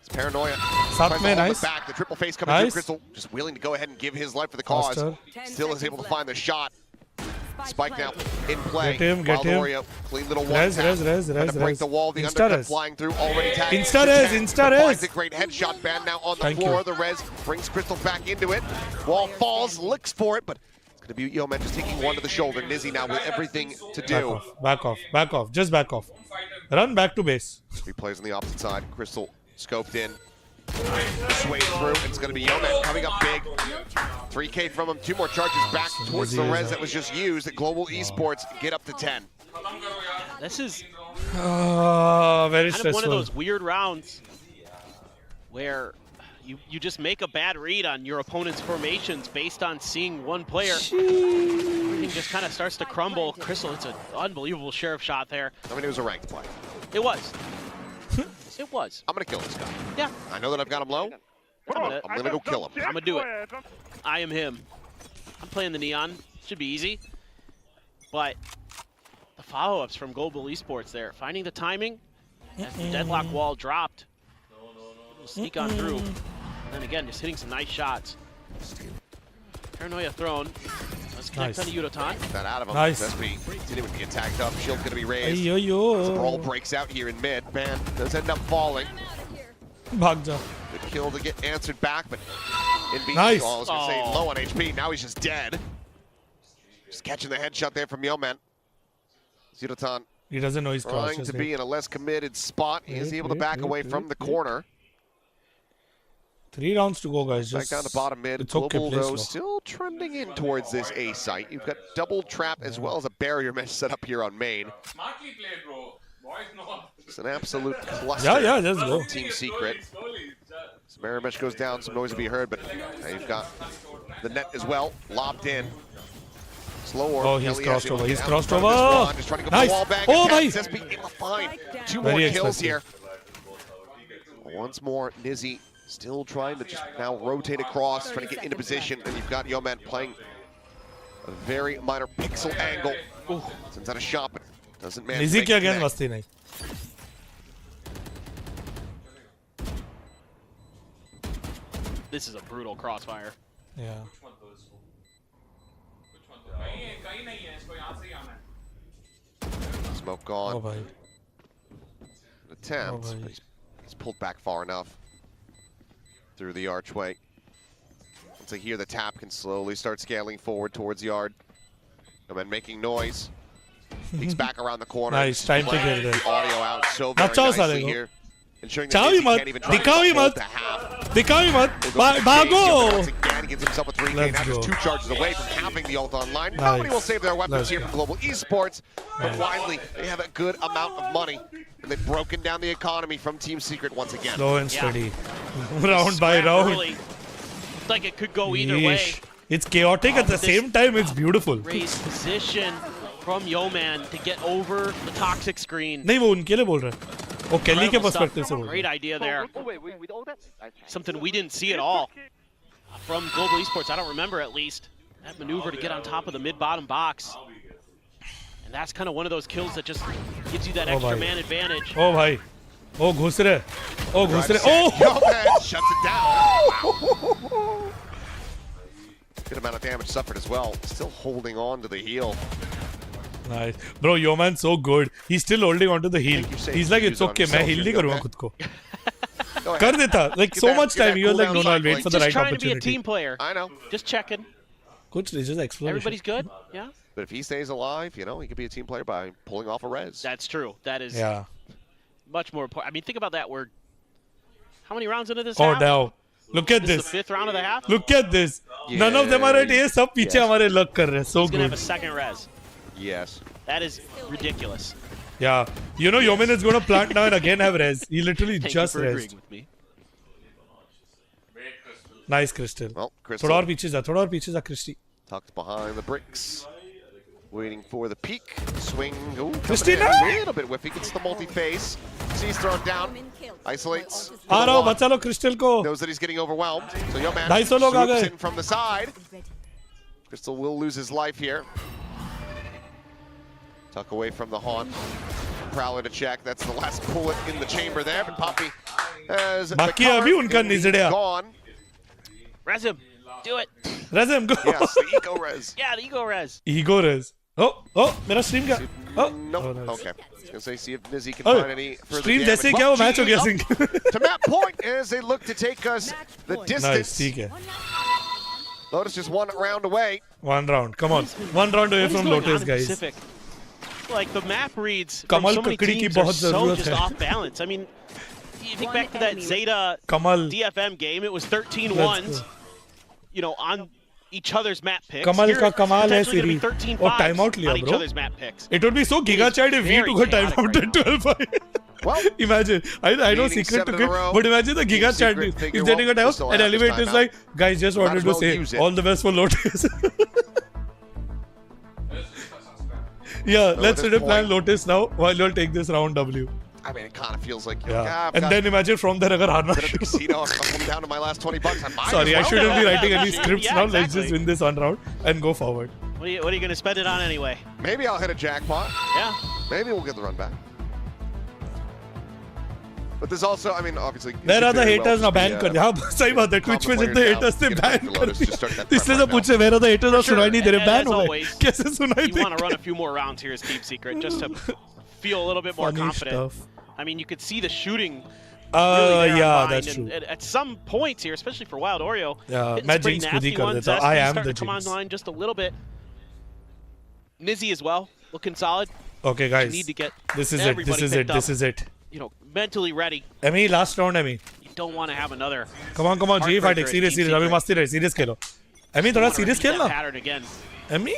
It's Paranoia. Saat Tries to mein, hold nice. it back. The triple face coming Nice. through. Crystal just willing to go ahead and give his life for the cause. Faster. Still is able to find the shot. Spike now in play. Get him. Valoria, clean little one Res, tap. res, res, Trying to res, break res. the wall. The Insta undercut res. flying through. Already tagged. Insta res, insta Finds res. a great headshot. Ban now on the Thank floor. you. The res brings Crystal back into it. Wall falls, looks for it, but it's going to be Yeoman just taking one to the shoulder. Nizzy now with everything to do. Back off. Just back off. Run back to base. 3 players on the opposite side. Crystal scoped in. Swayed through. It's going to be Yeoman coming up big. 3K from him. 2 more charges back towards the res that was just used. At Global Esports get up to 10. This is Very kind of one of stressful. those weird rounds where you just make a bad read on your opponent's formations based on seeing one player. Everything just kind of starts to crumble. Crystal, it's an unbelievable sheriff shot there. I mean, it was a ranked play. It was. It was. I'm going to kill this guy. Yeah. I know that I've got him low. I'm going to go kill him. I'm gonna do it. I am him. I'm playing the Neon. Should be easy. But the follow-ups from Global Esports there, finding the timing as the deadlock wall dropped. We'll sneak on through. And then again, just hitting some nice shots. Paranoia thrown. Let's connect Nice. on to Yudotan. That out of him. Nice. SB continuing to get tagged up. Shield's going to be raised. Ayo, Brawl yo. breaks out here in mid. Man does end up falling. Bhag ja. Good kill to get answered back, but in beat. Nice. Oh, I was going to say low on HP. Now he's just dead. Just catching the headshot there from Yeoman. Zudotan He doesn't know he's crossed. trying to be in a less committed spot. He is able to back away from the corner. 3 rounds to go, guys. Back Just down to bottom mid. It's okay, Global, play though, slow. still trending in towards this A site. You've got double trap as well as a barrier mesh set up here on main. Smartly played, bro. Boys know. It's an absolute cluster. Yeah, just go. Team Secret. Some barrier mesh goes down, some noise will be heard, but now you've got the net as well, lobbed in. Slower. Oh, he's Kelly crossed has it over. to He's get out crossed in front of this over. one, just trying to go Nice. for the wall bang. Oh, Attacks nice. SB able to find 2 more Very kills expensive. here. Once more, Nizzy still trying to just now rotate across, trying to get into position, and you've got Yeoman playing a very minor pixel angle. Sends out a shot, but doesn't manage to Nizzy make ki it again connect. masti nahi. This is a brutal crossfire. Yeah. कहीं नहीं है इसको यहाँ से ही आना है Smoke gone. Oh, bhai. Attempt, Oh, but he's pulled back far enough through the archway. Once they hear the tap, can slowly start scaling forward towards yard. And then making noise. Peeks back around the corner. Nice, time to Playing get it. the audio out so Now very chao nicely साले को. here. Ensuring Chao that hi Nizzy mat. can't even try Dikhao hi to hold mat. the half. Dikhao hi mat. Once again, Bhago. gets himself a 3K. Let's Now just go. 2 charges away from having the ult online. Nice. Nobody will save their weapons Let's here go. from Global Esports. But widely, they have a good amount of money. And they've broken down the economy from Team Secret once again. Slow and Yeah. steady. Round by Scrap round. early. It's like it could go either way. Yeesh. It's chaotic at the This- same time. It's beautiful. Raised position from Yeoman to get over the toxic screen. नहीं वो उनके लिए बोल रहा है. वो केली के Incredible stuff. पर्सपेक्टिव से बोल रहा Great idea there. Something we didn't see at all from Global Esports. I don't remember at least that maneuver to get on top of the mid-bottom box. And that's kind of one of those kills that just gives you that Oh, extra bhai. man advantage. है. ओ भाई. ओ घुस रहे. ओ घुस रहे. Yo, O. man, shuts it down. Good amount of damage suffered as well. Still holding on to the heel. Nice. Bro, Yeoman's so good. He's still holding on to the heel. Think you're safe He's to like, use it's on okay. मैं yourself heal here, नहीं go करूँगा ahead. खुद को. Go ahead. कर देता. Like Get so that- much get time. that He was like, cooldown no, no, I'll wait cycling. for the Just right trying to be a opportunity. team player. I know. Just checking. Kuch just exploration. Everybody's good? Yeah? But if he stays alive, you know, he could be a team player by pulling off a res. That's true. That is Yeah. much more important. I mean, think about that. We're how many rounds into this Oh, half? now. Look at This is this. the 5th round of the half? Look at this. None of them are at A. सब पीछे हमारे luck कर रहे हैं. So He's going to have a good. second res. Yes. That is ridiculous. Yeah. You know, Yeoman is going to plant now and again have res. He literally Thank just you for res. agreeing with me. Nice, Crystal. Well, Crystal थोड़ा और पीछे जा. थोड़ा और पीछे जा, Christy. tucked behind the bricks. Waiting for the peak. Swing. Ooh, coming Christina! in a little bit whiffy. Gets the multi-phase. Sees thrown down. Isolates. आ रहा हूँ. बचा लो Crystal को. Knows that he's getting overwhelmed. So Yeoman 250 लोग आ swoops गए. in from the side. Crystal will lose his life here. Tuck away from the haunt. Prowler to check. That's the last bullet in the chamber there. But Poppy has बाकी अभी उनका निजड़िया. gone. Res him. Do it. Res him, go. Yes, the eco res. Yeah, the ego res. Ego res. Oh, मेरा stream क्या? Oh, Nope. oh, nice. Okay. I was gonna say, see if Nizzy can Oh, find any further stream damage. जैसे क्या वो match हो गया GE sync. up to map point as they look to take us the Nice, distance. ठीक है. Lotus just one round away. One round, come on. One round away What is from going on Lotus, in guys. Pacific? Like the map reads from Kamal so many Kakadi की teams are बहुत so ज़रूरत just है. off balance. I mean, you think back to that Zeta Kamal, DFM game, it was 13 Let's ones, you know, on each other's map picks. Kamal Here, का it's कमाल है potentially gonna be series. 13 और fives timeout लिया on each bro. other's map picks. It would be so giga chad if very V2 got chaotic timeout right in 12-5. Well, Imagine. I know leading Secret 7 took in a it, row. but imagine the giga Team chat Secret is figure getting a well, timeout still and have this Elevate is timeout. like, guys, just Might wanted as to well say use it. all the best for Lotus. Yeah, So let's at this plan point- Lotus now while you'll take this round W. I mean, it kind of feels like, Yeah. I've And got then imagine from there अगर हारना a bit of the casino. I'm down to my last $20. I might Sorry, I as well. shouldn't be writing any scripts Yeah, now. Let's exactly. just win this one round and go forward. What are you going to spend it on anyway? Maybe I'll hit a jackpot. Yeah. Maybe we'll get the run back. But there's also, I mean, obviously. Where are the very well haters now? just ban be, कर दे. हाँ सही बात है. Twitch में जितने haters थे ban कर दिया. इसलिए सब पूछे where are the haters और Sure, सुनाई नहीं दे रहे. and Ban as हो गए. always, कैसे सुनाई You they? want to run a few more rounds here as Team Secret just to feel a little bit more Funny confident. stuff. I mean, you could see the shooting. Really there on Yeah, Vine, that's and true. At some points here, especially for Wild Oreo, Yeah, hitting मैं some pretty jinx खुद ही nasty कर ones. देता हूँ. I Zesty am starting the to come jinx. online just a little bit. Nizzy as well, looking solid. Okay, guys. Need to get This is it. everybody This is it. picked up, This is it. You know, mentally ready. Emmy, last round, Emmy. You don't want to have another. Come on, G fighting. Heartbreaker Serious, at Team serious. अभी Secret. मस्ती रहे. Serious खेलो. Emmy, थोड़ा Wanna serious repeat that खेलना. pattern again. Emmy,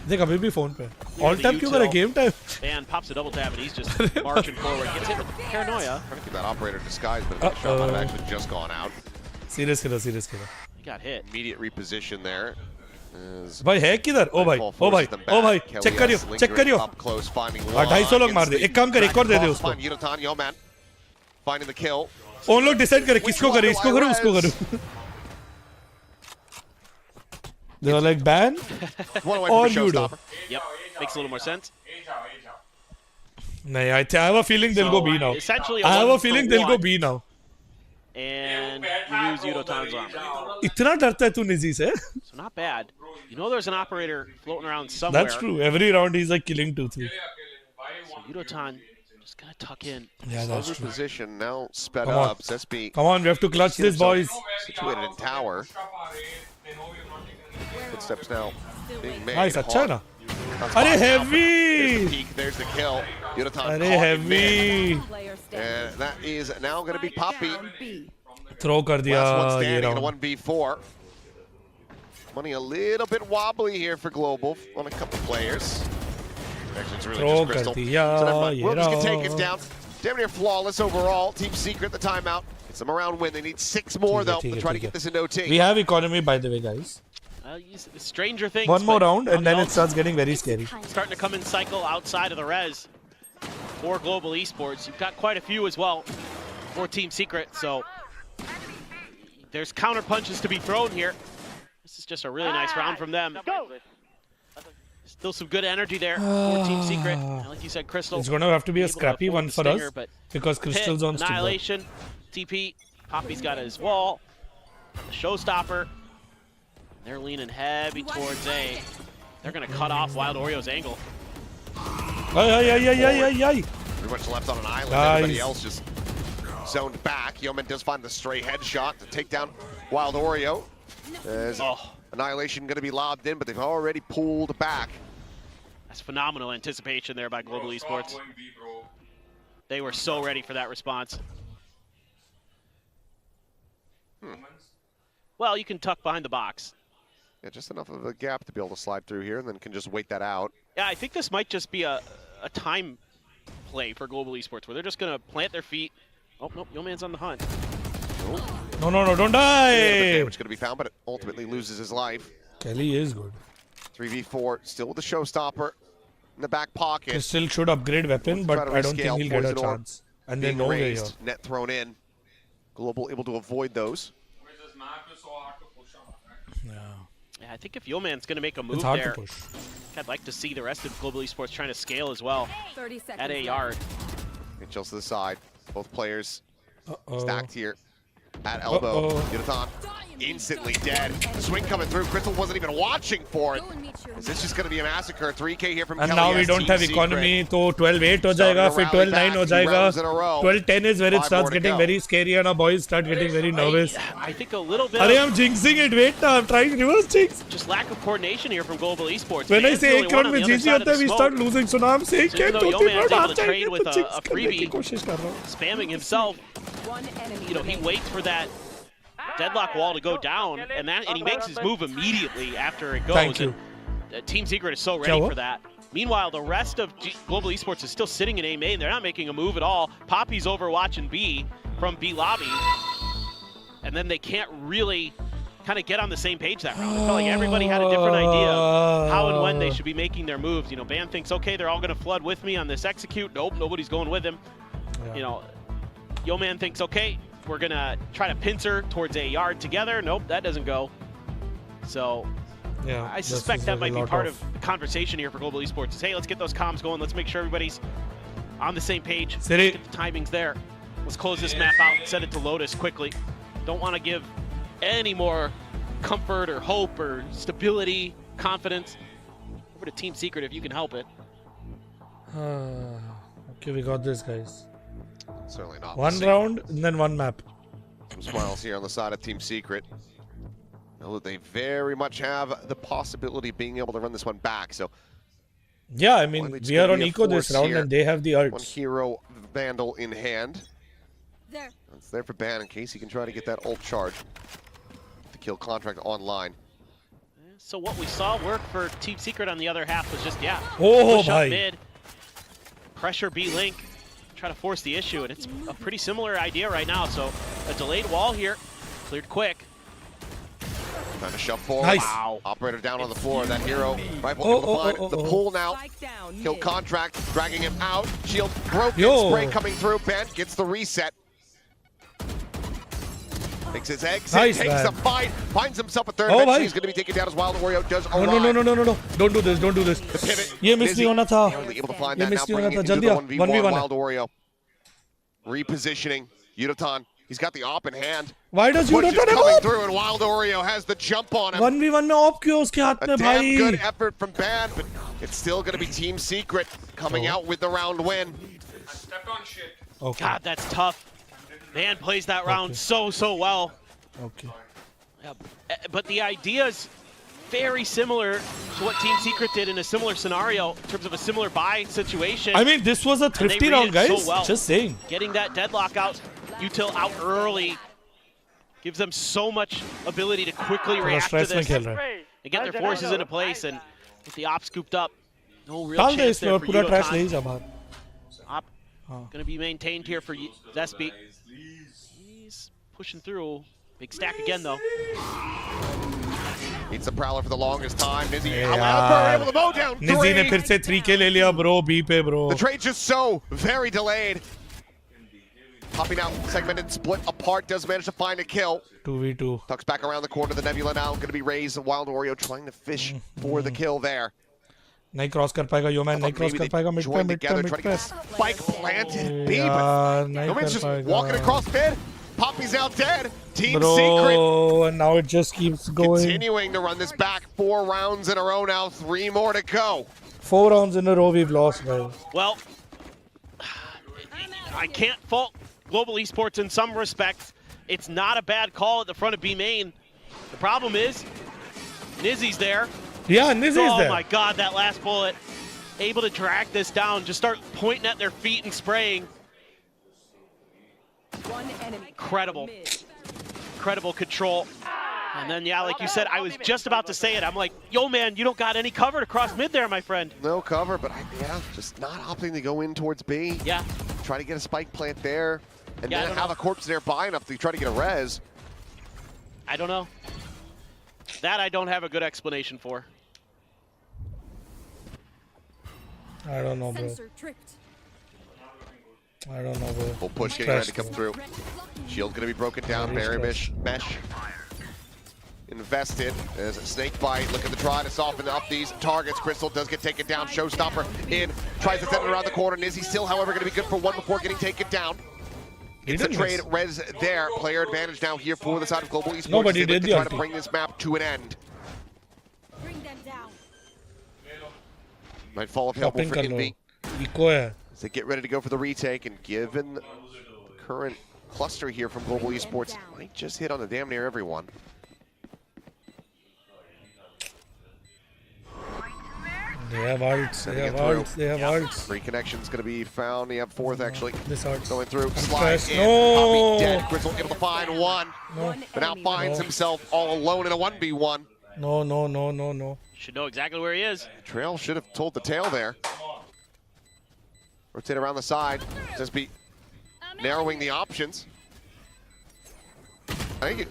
देख अभी भी phone पे. Yeah, All the tap क्यों करे? util. Game time. And pops a double tap, and he's just marching forward. Gets hit with paranoia. Trying to keep that operator disguised, but the shot might have actually just gone out. Serious Khelo, serious Khelo. He got hit. Immediate reposition there. As भाई है किधर? ओ भाई, Nightfall ओ भाई, forces them ओ भाई. back. Check करियो, Kelly S check करियो. up close, finding हाँ, one 250 लोग मार against दे. the एक काम कर, एक और दे दे Dragon उसको. Find Yudotan, yo man. Finding the kill. उन लोग डिसाइड करे Which किसको one करे, do इसको I करूँ, उसको res? करूँ. They were like ban One away or from a Ludo. showstopper. Yep, makes a little more sense. नहीं, I have a feeling they'll go B now. Essentially, I have a one feeling for they'll go one, B now. And you use Yudotan's armor. इतना डरता है तू निजी से? So not bad. You know there's an operator floating around somewhere. That's true. Every round he's like killing 2-3. So Yudotan just gonna tuck in. Yeah, that's Over true. position now sped Come on. up. Zespi Come on, we have to clutch this, boys. situated in tower. Footsteps now being made. Nice, अच्छा है ना? That's अरे fine now. There's heavy! the peak. There's the kill. Yudotan अरे caught in mid. heavy! Player And that is now going to be Poppy. down B. Throw कर दिया Last one ये standing in a round. 1v4. Money a little bit wobbly here for Global on a couple players. Actually, it's really Throw just Crystal. कर दिया So never mind. ये We'll just get taken round. down. Damn near flawless overall. Team Secret, the timeout. It's them around win. They need 6 more, though, ठीक to है, try to ठीक get है. this into OT. We have economy, by the way, guys. Stranger things. One more but round and then it it's starts getting very scary. starting to come in cycle outside of the res for Global Esports. You've got quite a few as well for Team Secret, so there's counter punches to be thrown here. This is just a really nice round from them. Still some good energy there for Team Secret. And like you said, Crystal. It's going to have to be a able to scrappy afford one the for stinger, us but because Crystal's on Pit, stinger. Annihilation, TP, Poppy's got his wall, the Showstopper. They're leaning heavy towards A. They're going to cut off Wild Oreo's angle. Ay. Pretty much left on an island. Nice. Everybody else just zoned back. Yeoman does find the stray headshot to take down Wild Oreo. As Annihilation going to be lobbed in, but they've already pulled back. That's phenomenal anticipation there by Global Esports. They were so ready for that response. Well, you can tuck behind the box. Yeah, just enough of a gap to be able to slide through here, and then can just wait that out. Yeah, I think this might just be a time play for Global Esports, where they're just going to plant their feet. Oh, nope, Yo Man's on the hunt. No, don't Yeah, die. damage going to be found, but it ultimately loses his life. Kelly is good. 3v4, still with the Showstopper in the back pocket. Crystal should upgrade weapon, but Try to I don't rescale, think he'll get a poison orb chance. And they being know we're here. raised, net thrown in. Global able to avoid those. Yeah, I think if Yo Man's going to make a move It's hard there, to push. I'd like to see the rest of Global Esports trying to scale as well 30 seconds at a left. yard. HLs to the side. Both players Uh-oh. stacked here at elbow. Uh-oh. Yudotan instantly dead. Swing coming through. Crystal wasn't even watching for it. Is this just going to be a massacre? 3K here from And Kelly now we S, don't Team have Secret. economy, so 12-8 हो जाएगा, फिर 12-9 हो जाएगा. 12-10 is where it 5 starts more to getting go. very scary and our boys start getting very nervous. I think a little bit Arey, of I'm jinxing it. Wait, I'm trying reverse jinx. just lack of coordination here from Global Esports. When I Ban's say the only एक one round on में the other GG side of होता the है, we smoke. start losing. So now I'm saying So क्या even though 2-3 Yeoman's round able हार to जाएंगे trade तो with a jinx करने freebie. की कोशिश कर रहा हूँ. Spamming himself, One enemy you know, he remaining. waits for that deadlock wall to go down, and he makes his move immediately after it goes. Thank you. And, Team Secret is so Kya ready hua? for that. Meanwhile, the rest of Global Esports is still sitting in A main. They're not making a move at all. Poppy's over watching B from B lobby, and then they can't really kind of get on the same page that round. It felt like everybody had a different idea of how and when they should be making their moves. You know, Ban thinks, okay, they're all going to flood with me on this execute. Nope, nobody's going with him. Yeah. You know, Yeoman thinks, okay, we're going to try to pincer towards a yard together. Nope, that doesn't go. So Yeah, I this suspect is that a might be lot part of the conversation here for Global Esports. Is, hey, let's get those comms going. Let's make sure everybody's on the same page. Siri. Get the timings there. Let's close this map out and set it to Lotus quickly. Don't want to give any more comfort or hope or stability, confidence over to Team Secret if you can help it. Okay, we got this, guys. Certainly not. One round and then one map. Some smiles here on the side of Team Secret. Know that they very much have the possibility of being able to run this one back. So Yeah, I mean, Well, it's we gonna are on be a eco this force round here. and they have the one ults. hero Vandal in hand. There. It's there for Ban in case he can try to get that ult charge. The kill contract online. So what we saw work for Team Secret on the other half was just, yeah, Oh, push up bhai. mid, pressure B-Link, try to force the issue, and it's a pretty similar idea right now. So a delayed wall here, cleared quick. Trying to shove forward. Nice. Wow. Operator down on the floor. That hero rifle Oh, able to find oh, oh, the oh. pull now. Spike down. Kill mid. contract, dragging him out. Shield broken. Yo. Spray coming through. Ben gets the reset. Makes his exit. Nice, takes man. the fight. Finds himself a third. Oh, Eventually bhai. he's going to be taken down as Wild Wario does No, arrive. no, no, no, no, no, no. Don't do this, don't do this. The pivot. ये miss Nizzy नहीं होना था. barely able to find ये that. miss Now नहीं होना bringing था. it into जल्दी the uh. 1v1 1v1 है. Wild Wario. Repositioning. Yudotan. He's got the op in hand. Why does Push is Yudotan have coming op? through and Wild Oreo has the jump on him. 1v1 में op क्यों उसके हाथ A में damn good भाई? effort from Ban, but it's still going to be Team Secret coming out with the round win. I stepped on shit. Okay, God, that's tough. Man plays that round Okay. so well. okay. Yeah, but the idea is very similar to what Team Secret did in a similar scenario in terms of a similar buy situation. I mean, this was a And they thrifty read round, it guys. so well. Just saying. Getting that deadlock out, util out early, gives them so much ability to quickly थोड़ा react to stress में this खेल रहा है. and get their forces into place. And with the op scooped up, no real डाल दे chance इसमें there और for पूरा trash ले Yudotan. ही जा बाहर. Op हाँ. going to be maintained here for Zespi. He's pushing through. Big stack again, though. Beats the Prowler for the longest time. Nizzy, यार. however, able to mow down निज़ी ने three. फिर से 3K ले लिया bro, B पे bro. The trade's just so very delayed. Popping out, segmented, split apart, does manage to find a kill. 2v2. Tucks back around the corner, the Nebula now going to be raised. Wild Oreo trying to fish for the kill there. नहीं cross कर पाएगा yo man, नहीं cross Maybe कर they पाएगा mid पे, join mid पे, together, mid try to पे. get a spike planted. B, but यार नहीं Yoman's कर just पाएगा. walking across mid. Poppy's out dead. Team Secret Bro, and now it just keeps going. continuing to run this back. 4 rounds in a row now, 3 more to go. 4 rounds in a row we've lost, guys. Well, I can't fault Global Esports in some respects. It's not a bad call at the front of B main. The problem is, Nizzy's there. Yeah, Nizzy is Oh there. my God, that last bullet. Able to drag this down, just start pointing at their feet and spraying. One enemy. Incredible. Mid. Incredible control. And then, yeah, like you said, I was just about to say it. I'm like, yo, man, you don't got any cover to cross mid there, my friend. No cover, but yeah, just not opting to go in towards B. Yeah. Try to get a spike plant there, and Yeah, I then don't have know. a corpse nearby enough to try to get a res. I don't know. That I don't have a good explanation for. I don't know, bro. Sensor tricked. I don't know, bro. Full push getting ready to come through. Shield gonna be broken down. Very Barrier stressed. mesh invested. There's a snake bite. Looking to try to soften up these targets. Crystal does get taken down. Showstopper in. Tries to send it around the corner. Nizzy still, however, gonna be good for one before getting taken down. He It's a didn't trade. miss. Res there. Player advantage now here for the side of Global Esports. No, but he They look did to the try to ulti. bring this map to an end. Bring them down. Might fall available Shopping for कर लो. Envy Eco है. as they get ready to go for the retake. And given the current cluster here from Global Esports, might just hit on the damn near everyone. They have ults. They Sending have it through. ults. They have ults. Three connections going to be found. They have fourth actually. This ults. Going through. I'm Slide stressed. in. No. Poppy dead. Grizzle able to find one. One But now enemy. finds No. himself all alone in a 1v1. No, no, no, no, no. Should know exactly where he is. Trail should have told the tale there. Rotate around the side. Just be narrowing the options. I think it.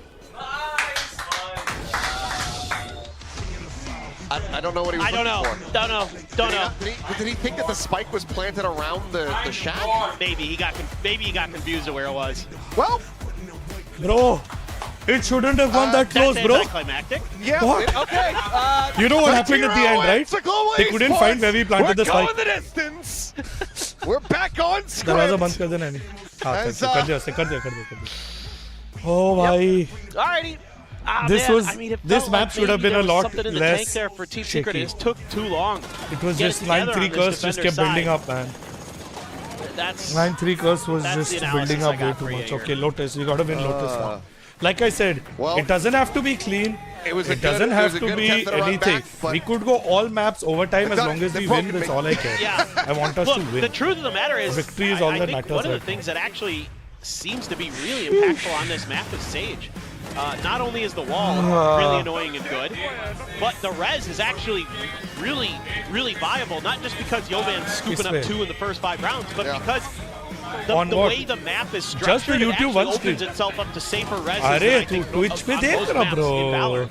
I don't know what he was I don't know. looking for. Don't know. Don't know. Did he think that the spike was planted around the shack? Maybe he got confused at where it was. Well, Bro, it shouldn't have gone that close, That's bro. anticlimactic. yeah. What? Okay. You know what happened at the end, right? It's a Global They couldn't Esports. find where we planted the We're spike. going the distance. We're back on दरवाजा बंद script. कर देना नहीं. हाँ, As, कर दिया, कर दिया, कर दिया, कर दिया. Oh, bhai. Alrighty. Ah, This man, was- I mean, it this felt map like should have maybe been a there was lot something in the less tank there for Team Secret. shaky. It just took too long. It was Get just together 9-3 on this curse just kept defender's building side. up, man. That's 9-3 curse was That's just the analysis building I up way got too for you much. here. Okay, Lotus, you gotta win Lotus now. Like I said, Well, it doesn't have to be clean. It was a It good- doesn't it have was a to good be attempt at a run anything. back, but- We could go all maps overtime as They've long done- as we they've win. broken That's me. all I care. Yeah. I want us Look, to win. the truth of the matter is, Victory is all I that think matters one of the right things that actually seems to be really impactful on this map is Sage. Not only is the wall really annoying and good, but the res is actually really, really viable. Not just because Yoman's scooping up This way. 2 in the first 5 rounds, but Yeah. because the On what? way the map is Just structured, the it YouTube actually one opens screen. itself up to safer res. अरे तू Twitch पे देख रहा bro.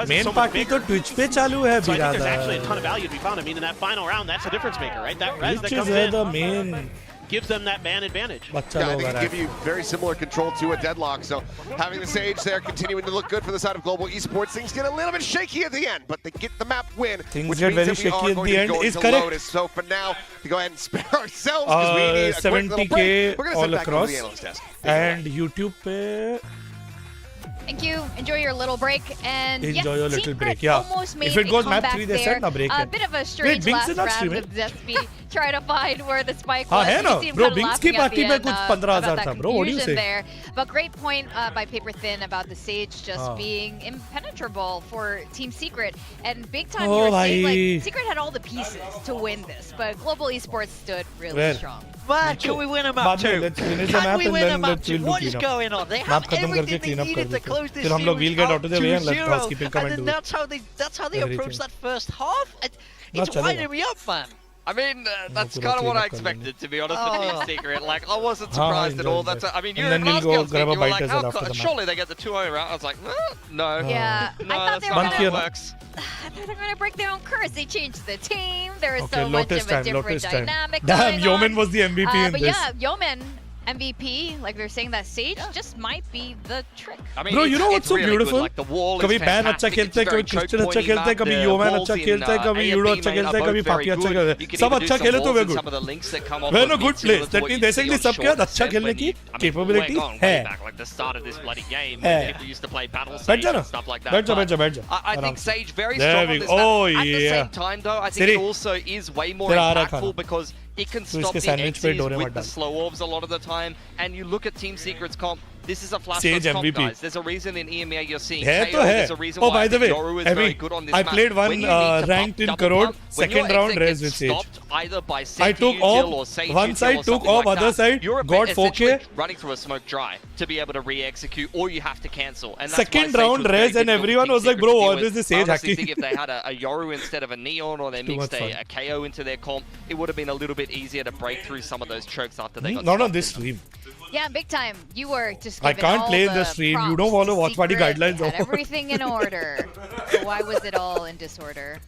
Main party तो Twitch पे चालू है So I think there's actually a ton बिरादर. of value to be found. I mean, in that final round, that's a difference maker, right? That res that Twitch comes is in the main gives them that ban advantage. बच्चा Yeah, I लोग think uh it रहा give है. you very similar control to a deadlock. So having the Sage there continuing to look good for the side of Global Esports. Things get a little bit shaky at the end, but they get the map win. Things which get means very that we shaky are at going the to end go is into correct. Lotus. So for now, to go ahead and spare ourselves, because we need a quick little 70K break. We're going to all sit back over across the analyst desk. and YouTube पे Thank you. Enjoy your little break. And Enjoy yes, your little Secret break, yeah. almost made If it a goes map comeback 3, they there. said na break A it. bit of a strange Binks last is not round streaming. of Zespi. Try to find where the spike हाँ was. है You ना see him bro kind of Binks की laughing at party the में end, कुछ about 15,000 that था bro. What do you confusion say? there. But great point by Paper Thin about the Sage just हाँ. being impenetrable for Team Secret. And big time, Oh, you were saying भाई. like Secret had all the pieces to win this, but Global Esports stood really Where? strong. Man, can we win a map बाद में 2? let's finish the Can map we and win a then map let's 2? do What is clean up. going on? They Map have खत्म करके everything they clean up कर needed to देते close हैं. this फिर हम लोग series wheel get out out of the way and let 2-0. housekeeping come And and then do that's how they everything. approached that first half. ना It's चलेगा. winding me up, man. I mean, that's Oh, पूरा kind of what clean I up कर expected, to be honest, Oh. with Team Secret. Like, I wasn't हाँ, surprised at enjoy, all. enjoy. That's, I mean, you And then were we'll last go girls grab game, a you were bite like, as well how after the match. surely they get the 2-0 round. I was like, no. Yeah, No, I thought that's they not were how here. it gonna. works. I thought they were gonna break their own curse. They changed the team. There was Okay, so much Lotus of a time, different Lotus time. dynamic Damn, going on. Yeoman was the MVP in but this. yeah, Yeoman MVP, like they're saying that Sage just might be the trick. I mean, Bro, you it's- know what's it's so really beautiful? Good. Like, the wall is कभी ban अच्छा fantastic, खेलता है, it's कभी very Christian अच्छा choke-pointy खेलता है, map, कभी the योमैन walls अच्छा in, खेलता है, कभी A and यूडो B अच्छा main खेलता है, are कभी both very पापी अच्छा good. खेलता You है. can सब even do अच्छा some खेले तो walls we're and good. some of the links that come off We're of in a good mid, similar place. to That what means you basically see on सब क्या short अच्छा set खेलने when की you- I mean, capability we're going है. way back, like the start of this bloody game, है. when people used to play Battle बैठ Sage जा ना. and stuff like that. बैठ जा, but बैठ जा, बैठ जा. I आराम think से. Sage very There strong we on this go. Oh, map. At the yeah. same time, though, I think Siri. it also is way more तेरा आ रहा खाना. impactful because it can तो stop इसके the sandwich पे Xyz डोरे मत with the डाल. slow orbs a lot of the time. And you look at Team Secret's comp, this is a flash Sage comp, MVP. guys. There's a reason in EMEA you're seeing है KO. तो है. There's a reason Oh, why by the way, Yoru is very Abhi, good on this I map. played one When you need to ranked pump in double Karod, pump, when your second round exit res gets with Sage. stopped either by I Sage took Util or off, Sage one Util side or took something off, like other that, side you're got essentially 4K. running through a smoke dry to be able to re-execute, or you have to cancel. And that's why Second Sage round was very res and difficult for everyone Team was like, Secret bro, to deal what with. is this I Sage honestly hacking? think if they had a Yoru instead of a Neon, or they Too much mixed fun. a KO into their comp, it would have been a little bit easier to break through some of those chokes after they got Not on stopped this in them. stream. Yeah, big time. You were just I given can't all play the the stream. You prompts. don't follow watch party Secret guidelines. had everything in order. So why was it all in disorder?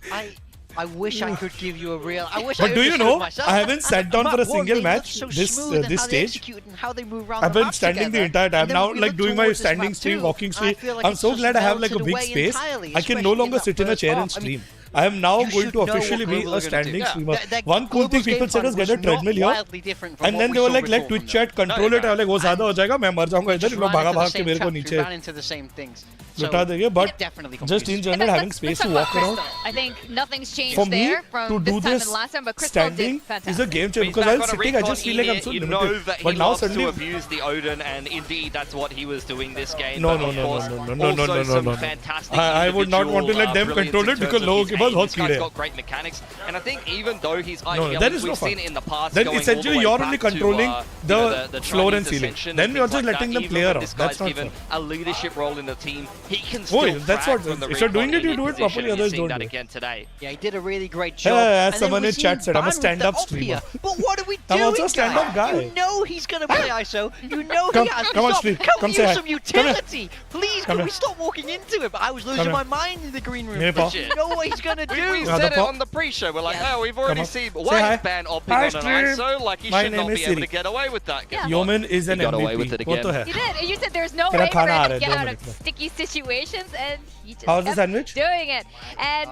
I wish I could give you a real. I wish But I do you understood know, myself. I haven't sat down for a Map one, single they match look so this smooth and this how they stage. execute and how they move around I've the been map standing the together. entire time. And then Now, we like look doing my towards this standing map stream, too, walking and I stream. feel like I'm it's so just glad I have like a melted big away space. entirely, I can no especially longer that sit in a first chair half. and I mean, stream. I am now You going should to know what officially be Global a are gonna do. standing Yeah. streamer. Their One cool thing Global's people game said plan is get a was not treadmill here. wildly different from And what then we they were saw like, let before Twitch from chat control No, it. I was like, वो ज़्यादा हो जाएगा, मैं मर जाऊंगा इधर, Just इन लोग ran भागा into the भाग के same मेरे को trap, we नीचे ran into the same things. लुटा देंगे. But definitely just in confused. general, having space to walk around. I think nothing's changed For me, there from to this do time this and last time, but Crystal standing did fantastic. is a game changer He's because back while on a sitting, I recon just feel like I'm in so it. You know limited. that he But now loves to suddenly, abuse the Odin, and indeed that's what he was doing this game. No, But no, of no, course, no, no, no, no, also no, some no, no. fantastic I would not want to let individual, them brilliance control in it because terms of लोगों his के पास aim. बहुत This कीड़े guy's हैं. got great mechanics, and I think even though he's No, IGL, there is no we've fun. seen it in the past. Then going essentially all the you're way only back to, controlling the the floor Chinese and ceiling. Ascension Then and you're things just like letting that. them Even play when around. this That's guy's not given fair. a leadership role in the team, he can still That's frag what- from the if you're doing recon it, you in do his it properly, position, and others we've seen don't that do it. again today. Yeah, he did a really great job. Yeah, as And then someone we in see chat him said, I'm a ban with the stand-up up streamer. here. But what are we I'm doing, also a stand-up guys? guy. You know he's gonna play ISO. You know Come- he has to come on, stop. Steve. Can Come we say use hi. some Come here. utility? Please, Come can we here. stop walking into it? But I was losing Come my here. mind in the green room. Here, Paul. You know what he's gonna do. We Yeah, said the it pop- on the pre-show. We're like, Yeah. oh, we've already on. seen. Say Why hi. is Ban opting Hi, on an Steve. ISO? Like, he My should not name is be able to Siri. get away with that. Guess Yeah. what? Yeoman is an He got MVP. away with it वो तो again. है. You did. You said there's no तेरा way for खाना आ him रहा to है, get 2 out minutes of में. sticky situations, and he just How's the kept sandwich? doing it. And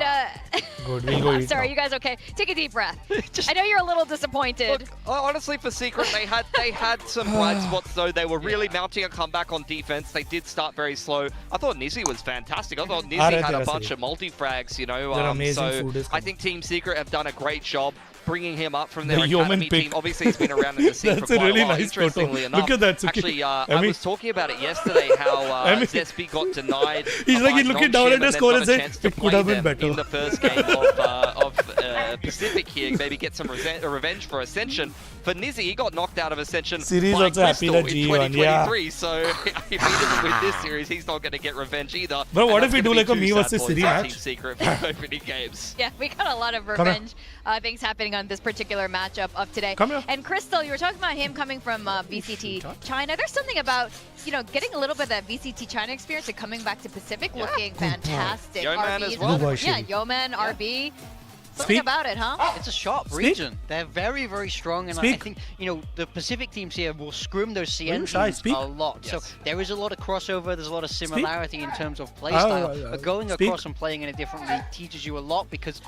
Good, we'll go eat sorry, now. you guys okay? Take a deep breath. I know you're a little disappointed. Look, honestly, for Secret, they had some bright spots though. They were really mounting a comeback on defense. They did start very slow. I thought Nizzy was fantastic. I thought Nizzy had a bunch of multi-frags, you know. Their amazing So food is I think Team Secret have done a great job bringing him up from their The Yeoman academy pick. team. Obviously, he's been around in the scene for That's a quite really a while. nice photo. Interestingly enough, Look at that, Suki. actually, I Emmy. was talking about it yesterday. How Emmy. Zespi got denied. He's like, by he's looking down non-Shim at his and score then and got a saying, chance to "It could play have been them better." in the first game of Pacific here. Maybe get some revenge for Ascension. For Nizzy, he got knocked out of Ascension Series by also happy Crystal that in G1, 2023. So if he doesn't win this series, he's not going to get revenge either. Bro, what And if we that's do gonna like a be me two sad versus boys Siri for match? Team Secret for opening games. Yeah, we got a lot of here. revenge things happening on this particular matchup of today. Come here. And Crystal, you were talking about him coming from VCT China. There's something about, you know, getting a little bit of that VCT China experience and coming back to Pacific looking fantastic. Yeoman RB as is well. Good boy, yeah, Shiri. Yeoman, RB. Something Speak. about it, huh? It's a sharp Speak. region. They're very, very strong, and I Speak. think the Pacific teams here will scrim those CN shy? teams Speak. a lot. So Yes. there is a lot of crossover. There's a lot of similarity in terms of play Oh, style. But going speak. across and playing in a different league teaches you a lot because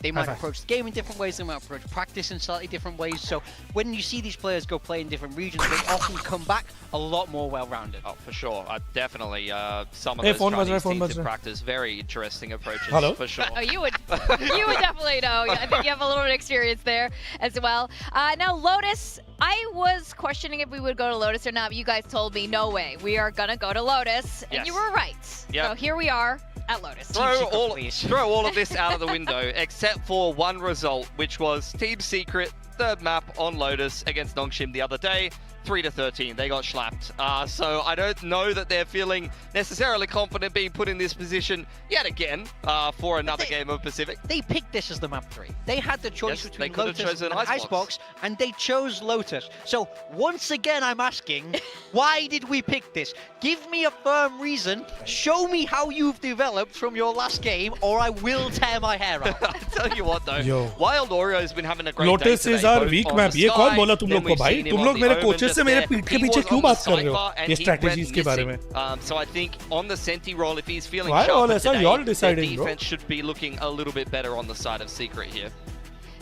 they might High five. approach the game in different ways. They might approach practice in slightly different ways. So when you see these players go play in different regions, they often come back a lot more well-rounded. Oh, for sure. Definitely. Some of Hey, those phone buzz Chinese phone teams buzz in practice, very interesting approaches. Hello? For sure. Oh, you would definitely know. I think you have a little bit of experience there as well. Now, Lotus, I was questioning if we would go to Lotus or not, but you guys told me, no way. We are going to go to Lotus. And Yes. you were right. Yep. So here we are at Lotus. Throw Secret, throw all of this out of the window, except for one result, which was Team Secret, third map on Lotus against Nongshim the other day. 3-13, they got slapped. So I don't know that they're feeling necessarily confident being put in this position yet again for another game of Pacific. They picked this as the map 3. They had the choice Yes, they between could have Lotus chosen and Icebox. Icebox, and they chose Lotus. So once again, I'm asking, why did we pick this? Give me a firm reason. Show me how you've developed from your last game, or I will tear my hair out. I tell you what though, Yo. Wild Oreo has been having a great Lotus day is today, our both weak on map. the ये कौन Sky, बोला तुम then लोग को we've भाई? seen him तुम on लोग the मेरे Omen coaches just से मेरे there. पीठ के He पीछे was क्यों on the बात कर रहे हो? Cypher, and ये he strategies went के बारे missing. में. So I think on the Senti role, if he's feeling Why all sharper ऐसा? today, Y'all their deciding, bro. defense should be looking a little bit better on the side of Secret here.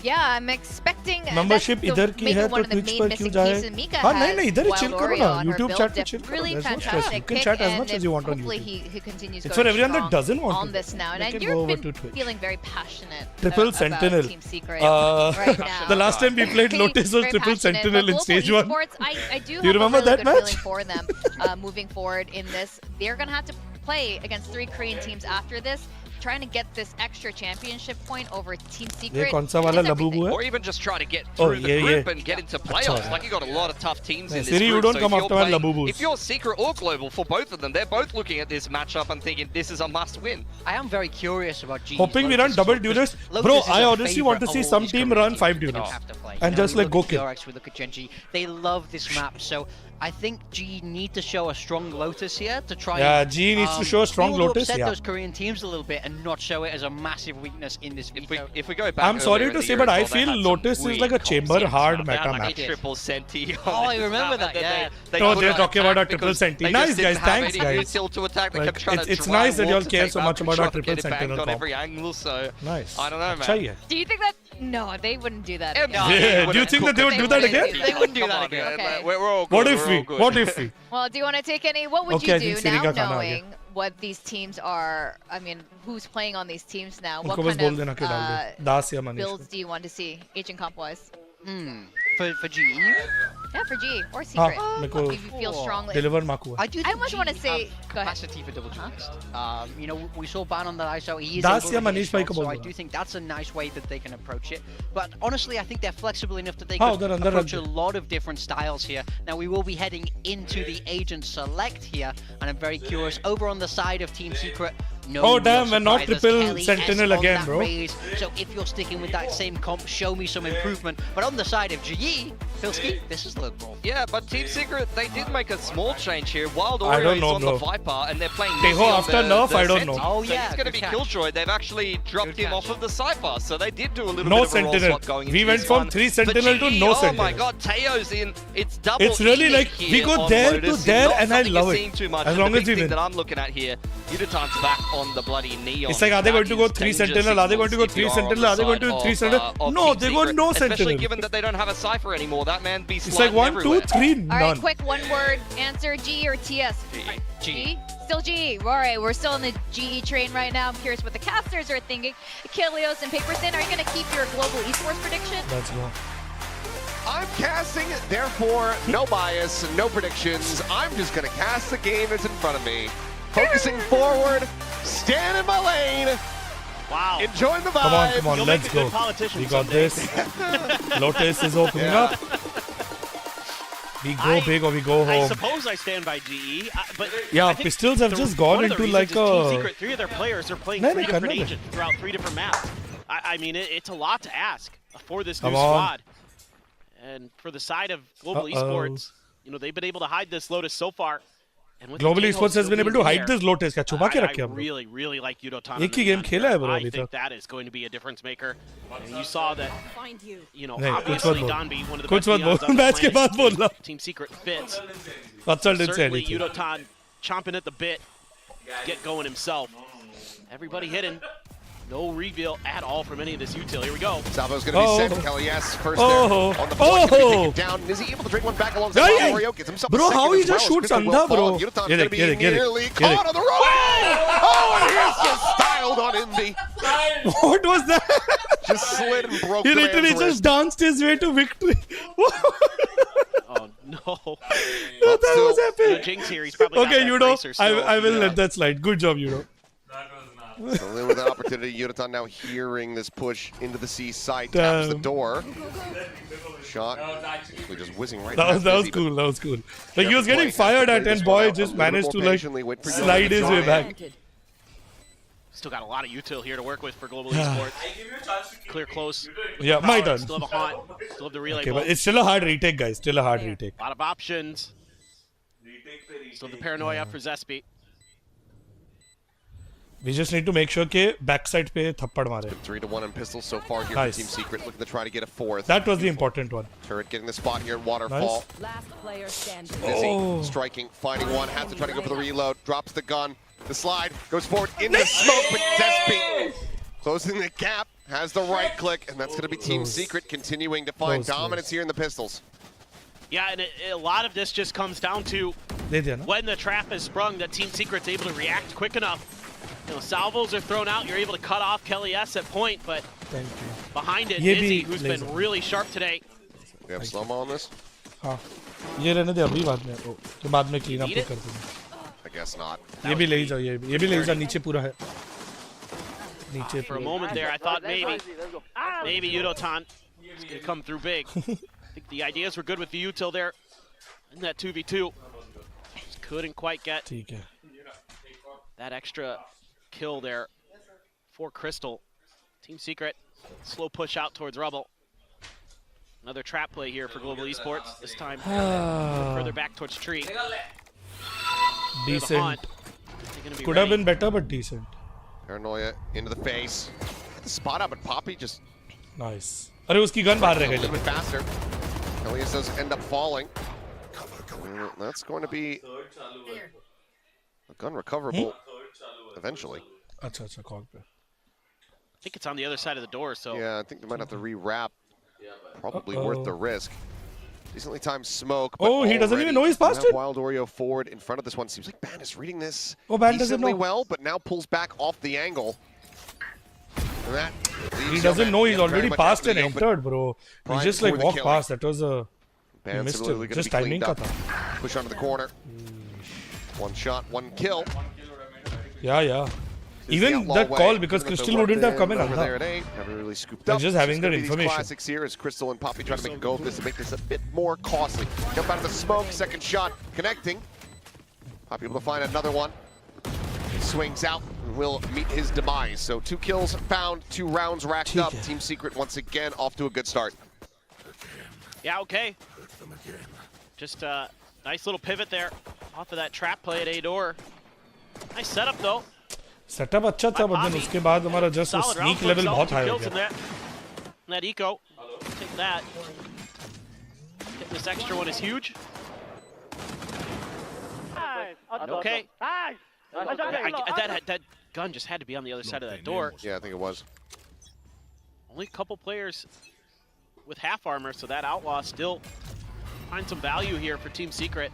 Yeah, I'm expecting Membership that's इधर की maybe है one तो of the Twitch main पर missing क्यों जाए? pieces. Mika हाँ has नहीं नहीं इधर Wild chill करो Oreo ना. on her YouTube build chat पे dip. chill करो. Really There's no stress. You fantastic can pick, chat as and much as you want on hopefully YouTube. he continues It's going for everyone that strong doesn't want on to. this now. They And can you've go over been to Twitch. feeling very passionate Triple about Sentinel. Team Secret Uh, right now. The last time we played Very- Lotus was very Triple passionate, Sentinel but in Global stage 1. Esports, I do You have remember a really that good match? feeling for them moving forward in this. They're going to have to play against 3 Korean teams after this. Trying to get this extra championship point over Team Secret. ये कौन सा वाला is Labubu everything. है? Or even just try to get Oh, through the yeah, group yeah. and get into playoffs. Like, you got a lot of tough teams in this Siri, you group. don't So come if you're after my playing- Labubus. If you're Secret or Global, for both of them, they're both looking at this matchup and thinking this is a must-win. I am very curious about G's Hoping we run Lotus double as well, duelist. because Bro, Lotus is I a honestly want to favourite see of all some these team Korean run teams 5 that you duelists. have to play. You And know, just we like look go at kill. PRX, we look at Genji. They love this map, so I think G need to show a strong Lotus here to try. Yeah, and, G needs to show a strong be able to Lotus, upset yeah. those Korean teams a little bit and not show it as a massive weakness in this veto. If we go back, I'm sorry earlier to in the say, year but as I well, they feel had some Lotus is weird like a comps chamber and hard stuff. They had meta like map. a triple senti. Oh, I remember that, yeah. Oh, couldn't they're talking about attack a triple because senti. they Nice, just didn't guys. have Thanks, any guys. util to attack. They Like, kept trying to it's drive nice that you all walls to care take so back much and about our try to triple get it back sentinel on comp. every angle, so Nice. I don't know, Achha man. hi hai. Do you think that? No, they wouldn't do that. Yeah, again. Yeah, do you think that they would do that wouldn't again? do They that. wouldn't do Come that on, again. man. Okay. We're all good. What if we're we? all good. What if we? Well, do you want to take any? What would Okay, I you think do now, Siri ka khana aa gaya. knowing what these teams are? I mean, who's playing on these teams now? What उनको बस बोल kind देना कि डाल of दे. दास या Manish builds do you want to see, agent comp wise? For GE, Yeah, for G or Secret. मेरे को If you feel strongly. deliver Maku I do I think almost GE wanna say- have go ahead. capacity for double twist. You know, we saw Ban on the ISO. He is Das able या to hit Manish भाई shots, को so बोल I दो. do think that's a nice way that they can approach it. But honestly, I think they're flexible enough that they हाँ, could उधर अंदर approach रख a they. lot of different styles here. Now we will be heading into the agent select here, and I'm very curious. Over on the side of Team Secret, no Oh, real damn, we're not surprises. triple Kelly Sentinel S on again, that bro. raise. So if you're sticking with that same comp, show me some improvement. But on the side of GE, Pilski, this is look ball. Yeah, but Team Secret, they did make a small change here. Wild I Oreo don't is know, on bro. the Viper, and they're playing Teho Nizzy on after the, nerf, the I don't Senti. know. Oh, So yeah, he's going to good be catch. Killjoy. They've actually dropped Good him off catch. of the Cypher, so they did do a little No bit of a role Sentinel. swap going We into went this from one. 3 But Sentinel to GE, no Oh my Sentinel. god, Teo's in. It's double It's really teaming like, here we go on there to Lotus. there, Not and I something love you're it. seeing too much. As And long the as big we thing win. that I'm looking at here, Yudatan's back on the bloody Neon. It's like, are they going to That go is 3 danger Sentinel? Are they going to go 3 signals CPR on Sentinel? the Are they going to side 3 of, Sentinel? of No, Team they go Secret, no Especially Sentinel. given that they don't have a Cypher anymore. That man be It's like sliding 1, 2, everywhere. 3, All right, none. quick one-word answer: G or TS? G. Still G. All right, we're still on the GE train right now. I'm curious what the casters are thinking. Achilles and Paperson, are you going to keep your global esports prediction? Let's go. I'm casting, therefore, no bias, no predictions. I'm just going to cast the game that's in front of me. Focusing forward, stand in my lane, Wow. enjoying the Come on, vibe. come on, You'll let's make a good go. politician We got someday. this. Lotus is opening Yeah. up. We go big or we go I home. suppose I stand by GE, but Yeah, I think Pistols have the- just gone one of the into reasons like is Team a... Secret, 3 of their players are playing No, 3 no, different no, no. agents throughout 3 different maps. I mean, it's a lot to ask for this new Come on. squad. And for the side of Global Uh-oh. Esports, you know, they've been able to hide this Lotus so far. And with the Global King Esports still has been able being to hide there, this Lotus. क्या छुपा के रखे I हम लोग? really, really like Yudotan. एक ही game खेला है bro I अभी think तक. that is going to be a difference maker. And you saw that, Find you. you know, नहीं, कुछ obviously मत बोल. Donby, one of the कुछ best मत Neons बोल. on the मैच के बाद planet. बोलना. Team Secret fits. Vatsal didn't say Certainly anything. Yudotan chomping at the bit, get going himself. Everybody hidden. No reveal at all from any of this util. Here we go. Salvo's going to be Oh. sent. Kelly S first Oh. there on the point. Gonna be Oh. taken down. Is he able to drink one back alongside Yeah, yeah. Oreo? Gets himself Bro, a second how he as just well. shoots Crystal will andha, bro. fall. Yudotan's Get going it, to be get it, get it, nearly get it. caught on the road. Oh, and he's just styled on Indy. What was that? Just slid and broke He the literally man's just wrist. danced his way to victory. Oh no. That was You know, epic. Jinx here, he's probably got Okay, that you know, bracer still. I will Yeah. let that slide. Good job, you know. That was not. So then with an opportunity, Yudotan now hearing this push into the C site, taps the Damn. door. Shot, That was actually actually just whizzing right That was past Izzy, but cool. That was cool. Like he was careful getting play, fired has at, to play and this one boy out a just little managed more to like patiently, wait for Yudotan slide to his draw way in. back. Still got a lot of util here to work with for Global Esports. I give you a chance to Clear close. Yeah, my turn. Still have a haunt. Still have the relay Okay, bolt. but it's still a hard retake, guys. Still a hard retake. A lot of options. retake the retake. Still the paranoia for Zespi. We just need to make sure कि backside पे थप्पड़ मारे. 3-1 in pistols so far here Nice. for Team Secret, looking to try to get a fourth. That was the important one. Turret getting the spot here at Waterfall. Last player standing. Busy, Oh. striking, finding one, has to try to go for the reload, drops the gun, the slide, goes forward into the smoke, but Despi closing the gap, has the right click, and that's going to be Team Close. Secret continuing to find Close, dominance close. here in the pistols. Yeah, and a lot of this just comes down to दे दिया ना? when the trap is sprung that Team Secret's able to react quick enough. You know, salvos are thrown out. You're able to cut off Kelly S at point, but Thank you. behind it, Ye Izzy, bhi who's laser. been really sharp today. We have slow-mo on this? हाँ. ये रहने दे अभी बाद में. ओ, तो बाद में clean up Need भी it? कर दूँगा. I guess not. ये भी ले जाओ ये भी ले जाओ नीचे पूरा है. नीचे For a moment there, I thought maybe Yudotan is going to come through big. I think the ideas were good with the util there in that 2v2. Just couldn't quite get ठीक है. that extra kill there for Crystal. Team Secret, slow push out towards Rubble. Another trap play here for Global Esports. This time further back towards tree. Decent. Could have been better, but decent. Paranoia into the face. Get the spot up, but Poppy just Nice. अरे उसकी gun बाहर रह a little गई. bit faster. Elias does end up falling. That's going to be a gun recoverable eventually. अच्छा call पे. I think it's on the other side of the door, so Yeah, I think they might have to rewrap. Probably worth the risk. Decently timed smoke. But Oh, he doesn't even know he's past you have it? Wild Oreo forward in front of this one. Seems like Ban is reading this Oh, Ban doesn't decently know. well, but now pulls back off the angle. And that He doesn't know he's already passed and entered, bro. He Prime just like for the walked killing. past. That was a. He Ban's missed similarly him. gonna Just be timing cleaned ka up. tha. Push onto the corner. One shot, one kill. Yeah. Is Even outlaw that way. call, because Even with Crystal the wouldn't have come in weapon over there, Anda. it ain't. Never really scooped They're up. just having It's their gonna be these information. classics here as Crystal and Poppy trying to make a go of this to make this a bit more costly. Jump out of the smoke, second shot connecting. Poppy able to find another one. He swings out and will meet his demise. So 2 kills found, 2 rounds racked up. Team Secret once again off to a good start. yeah, okay. Just a nice little pivot there off of that trap play at A-door. Nice setup though. Setup अच्छा था, but then उसके बाद हमारा just वो Solid round sneak for level himself, बहुत 2 high हो kills in गया. that eco. Take that. Getting this extra one is huge. Okay. That gun just had to be on the other side of that door. Yeah, I think it was. Only a couple players with half armor, so that outlaw still finds some value here for Team Secret.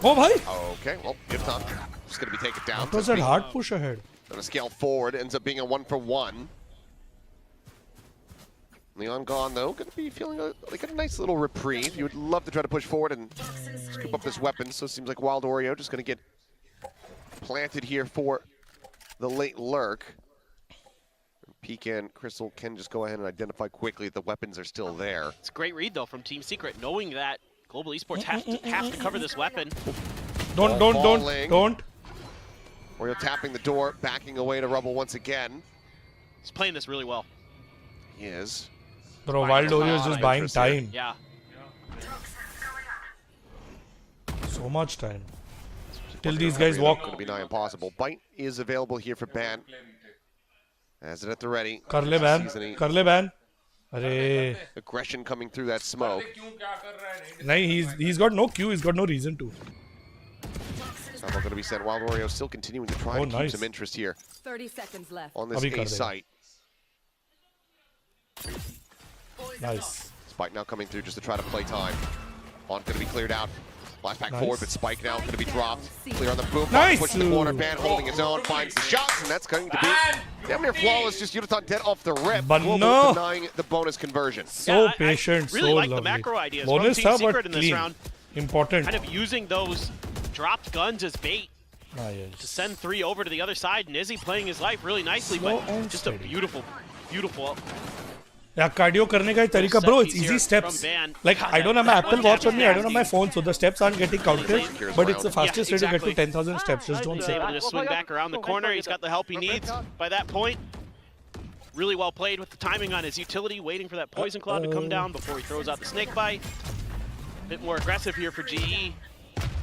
Oh भाई. Okay, well, good time. Just going to be taken down. That was a hard push ahead. Gonna scale forward, ends up being a 1-for-1. Leon gone though, gonna be feeling like a nice little reprieve. You would love to try to push forward and scoop up this weapon, so it seems like Wild Oreo just gonna get planted here for the late lurk. Peek and Crystal can just go ahead and identify quickly that the weapons are still there. It's a great read though from Team Secret, knowing that Global Esports have to cover this weapon. Don't. Oreo tapping the door, backing away to Rubble once again. He's playing this really well. He is. Bro, Wild Oreo is just buying time. Yeah. So much time. Till these guys walk. Gonna be nigh impossible. Bite is available here for Ban. Has it at the ready. कर ले ban. Sees any कर ले ban. अरे. aggression coming through that smoke. नहीं, he's got no cue. He's got no reason to. Salvo going to be sent. Wild Oreo still continuing to try and keep nice. some interest here 30 seconds left. on this Abhi kar A dega. site. Nice. Spike now coming through just to try to play time. On going to be cleared out. Blast back Nice. forward, but Spike now going to be dropped. Clear on the boom. Nice. Pushing the corner. Ban holding his own. Finds the shots, and that's going to be damn near flawless. Just Yudaton dead off the rip. But Global no. denying the bonus conversion. So I patient, really so like the lovely. macro ideas Bonus from Team tha, but Secret in this clean. round. Important. Kind of using those dropped guns as bait Ah, to yes. send 3 over to the other side. Nizzy playing his life really nicely, Slow but and just a steady. beautiful. Yeah, cardio करने का ही तरीका, bro. It's easy steps. Like I don't have my Apple Watch on me. I don't have my phone, so the steps aren't getting counted. But it's the fastest way to get to 10,000 steps. Just don't He's say. able to just swing back around the corner. He's got the help he needs by that point. Really well played with the timing on his utility, waiting for that poison cloud to come down before he throws out the snake bite. A bit more aggressive here for GE.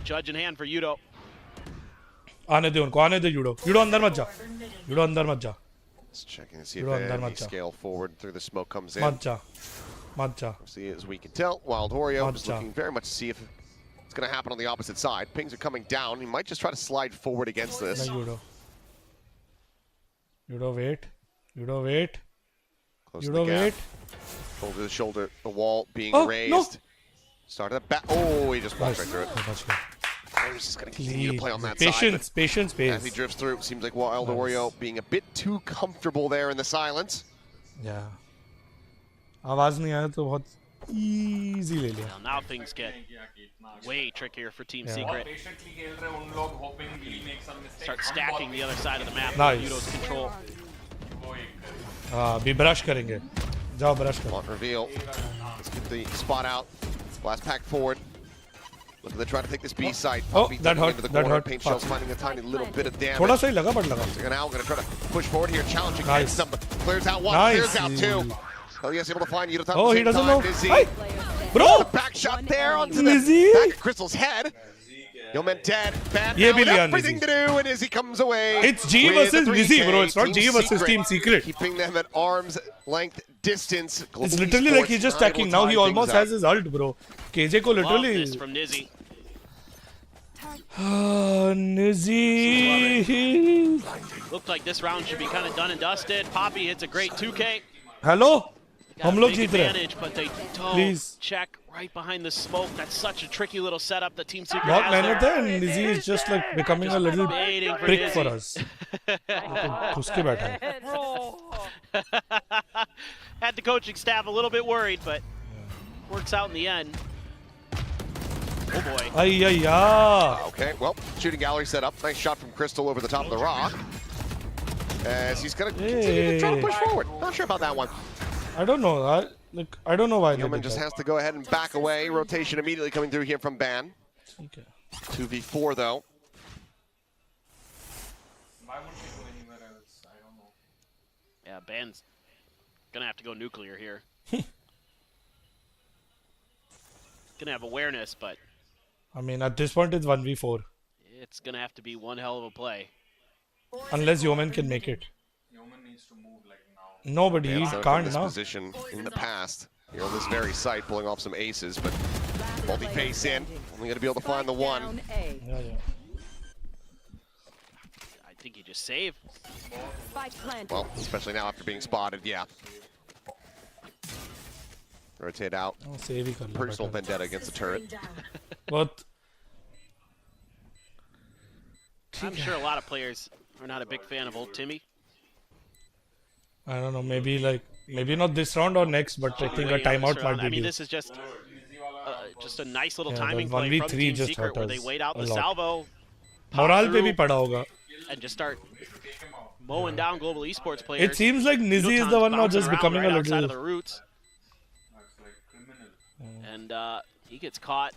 Judge in hand for Yudo. आने दे उनको, आने दे Yudo. Yudo अंदर मत जा. Yudo अंदर मत जा. Let's check and see if You're on any Dharma. scale forward through the smoke comes in. मत जा. मत जा. See, as we can tell, Wild Oreo is Gotcha. looking very much to see if it's going to happen on the opposite side. Pings are coming down. He might just try to slide forward against this. नहीं Yudo. Yudo wait. Yudo wait. Close to Yudo the gap. wait. Shoulder to shoulder. The wall being Oh, raised. no. Started at back. Oh, he just walked right through it. बच गया. He's just going to continue to play on that Patience, side. patience, But as he pace. drifts through, it seems like Wild Nice. Oreo being a bit too comfortable there in the silence. Yeah. आवाज नहीं आया तो बहुत easy ले लिया. Well, now things get way trickier for Team Yeah. Secret. Patiently खेल रहे उन लोग hoping Billy makes some mistake. Start stacking the other side of the map. Nice. Yudo's control. हाँ, अभी brush करेंगे. जाओ brush करो. On reveal. Let's get the spot out. Blast pack forward. Looking to try to take this B site. Oh, Poppy that tucking hurt, into the that corner. hurt. Paint shells finding a tiny little bit of damage. थोड़ा सा ही लगा but लगा. So now we're going to try to push forward here, challenging Nice. against them, but clears out one, Nice. clears out two. Yes, able to find Yudotan. Oh, he doesn't know. Nizzy. Hey, bro! Back shot there onto the Nizzy? back of Crystal's head. Yeoman dead. Bad Ye now bhi with liya everything Nizzy. to do, and Izzy comes away. It's G with versus the Nizzy, 3K. bro. It's not Team G versus Team Secret. Keeping them at arm's length distance. It's Global literally like Esports he's just not able attacking. to Now tie he things almost up. has his ult, bro. KJ ko Love literally. this from Nizzy. Nizzy. Looked like this round should be kind of done and dusted. Poppy hits a great 2K. Hello? Got हम a लोग big जीत रहे हैं. advantage, but they don't Please. check right behind the smoke. That's such a tricky little setup that Team Secret बहुत has मेहनत there. है and Nizzy is just like becoming a little waiting for prick for Nizzy. us. घुस के बैठा है. Had the coaching staff a little bit worried, but works out in the end. Oh boy. Ay ay ya. Okay, well, shooting gallery set up. Nice shot from Crystal over the top of the rock. As he's going to continue to try to push forward. Not sure about that one. I don't know. I don't know why. they Yeoman did just that. has to go ahead and back away. Rotation immediately coming through here from Ban. Okay. 2v4 though. Why wouldn't he go anywhere else? I don't know. Yeah, Ban's gonna have to go nuclear here. Gonna have awareness, but I mean, at this point, it's 1v4. it's gonna have to be one hell of a play. Unless Yeoman can make it. Yeoman needs to move like now. Nobody, he Ban's done can't this now. position in the past. Here on this very site, pulling off some aces, but multi-face in. Only going to be able to find the one. Yeah, yeah. I think he just saved. Well, especially now after being spotted, yeah. Rotate out. Oh, save ही कर लो Personal better. vendetta against the turret. But I'm sure a lot of players are not a big fan of old Timmy. I don't know. Maybe not this round or next, but I think a Way on this timeout round. might I be mean, due. this is just a nice little Yeah, timing the play from 1v3 Team just Secret hurt where they us wait out a the lot. salvo, Morale पे through. भी पड़ा होगा. and just start mowing down global esports players. It seems like Nizzy is the Yudotan's one now bouncing just around becoming right a outside of little. the roots, That's like criminal. and he gets caught.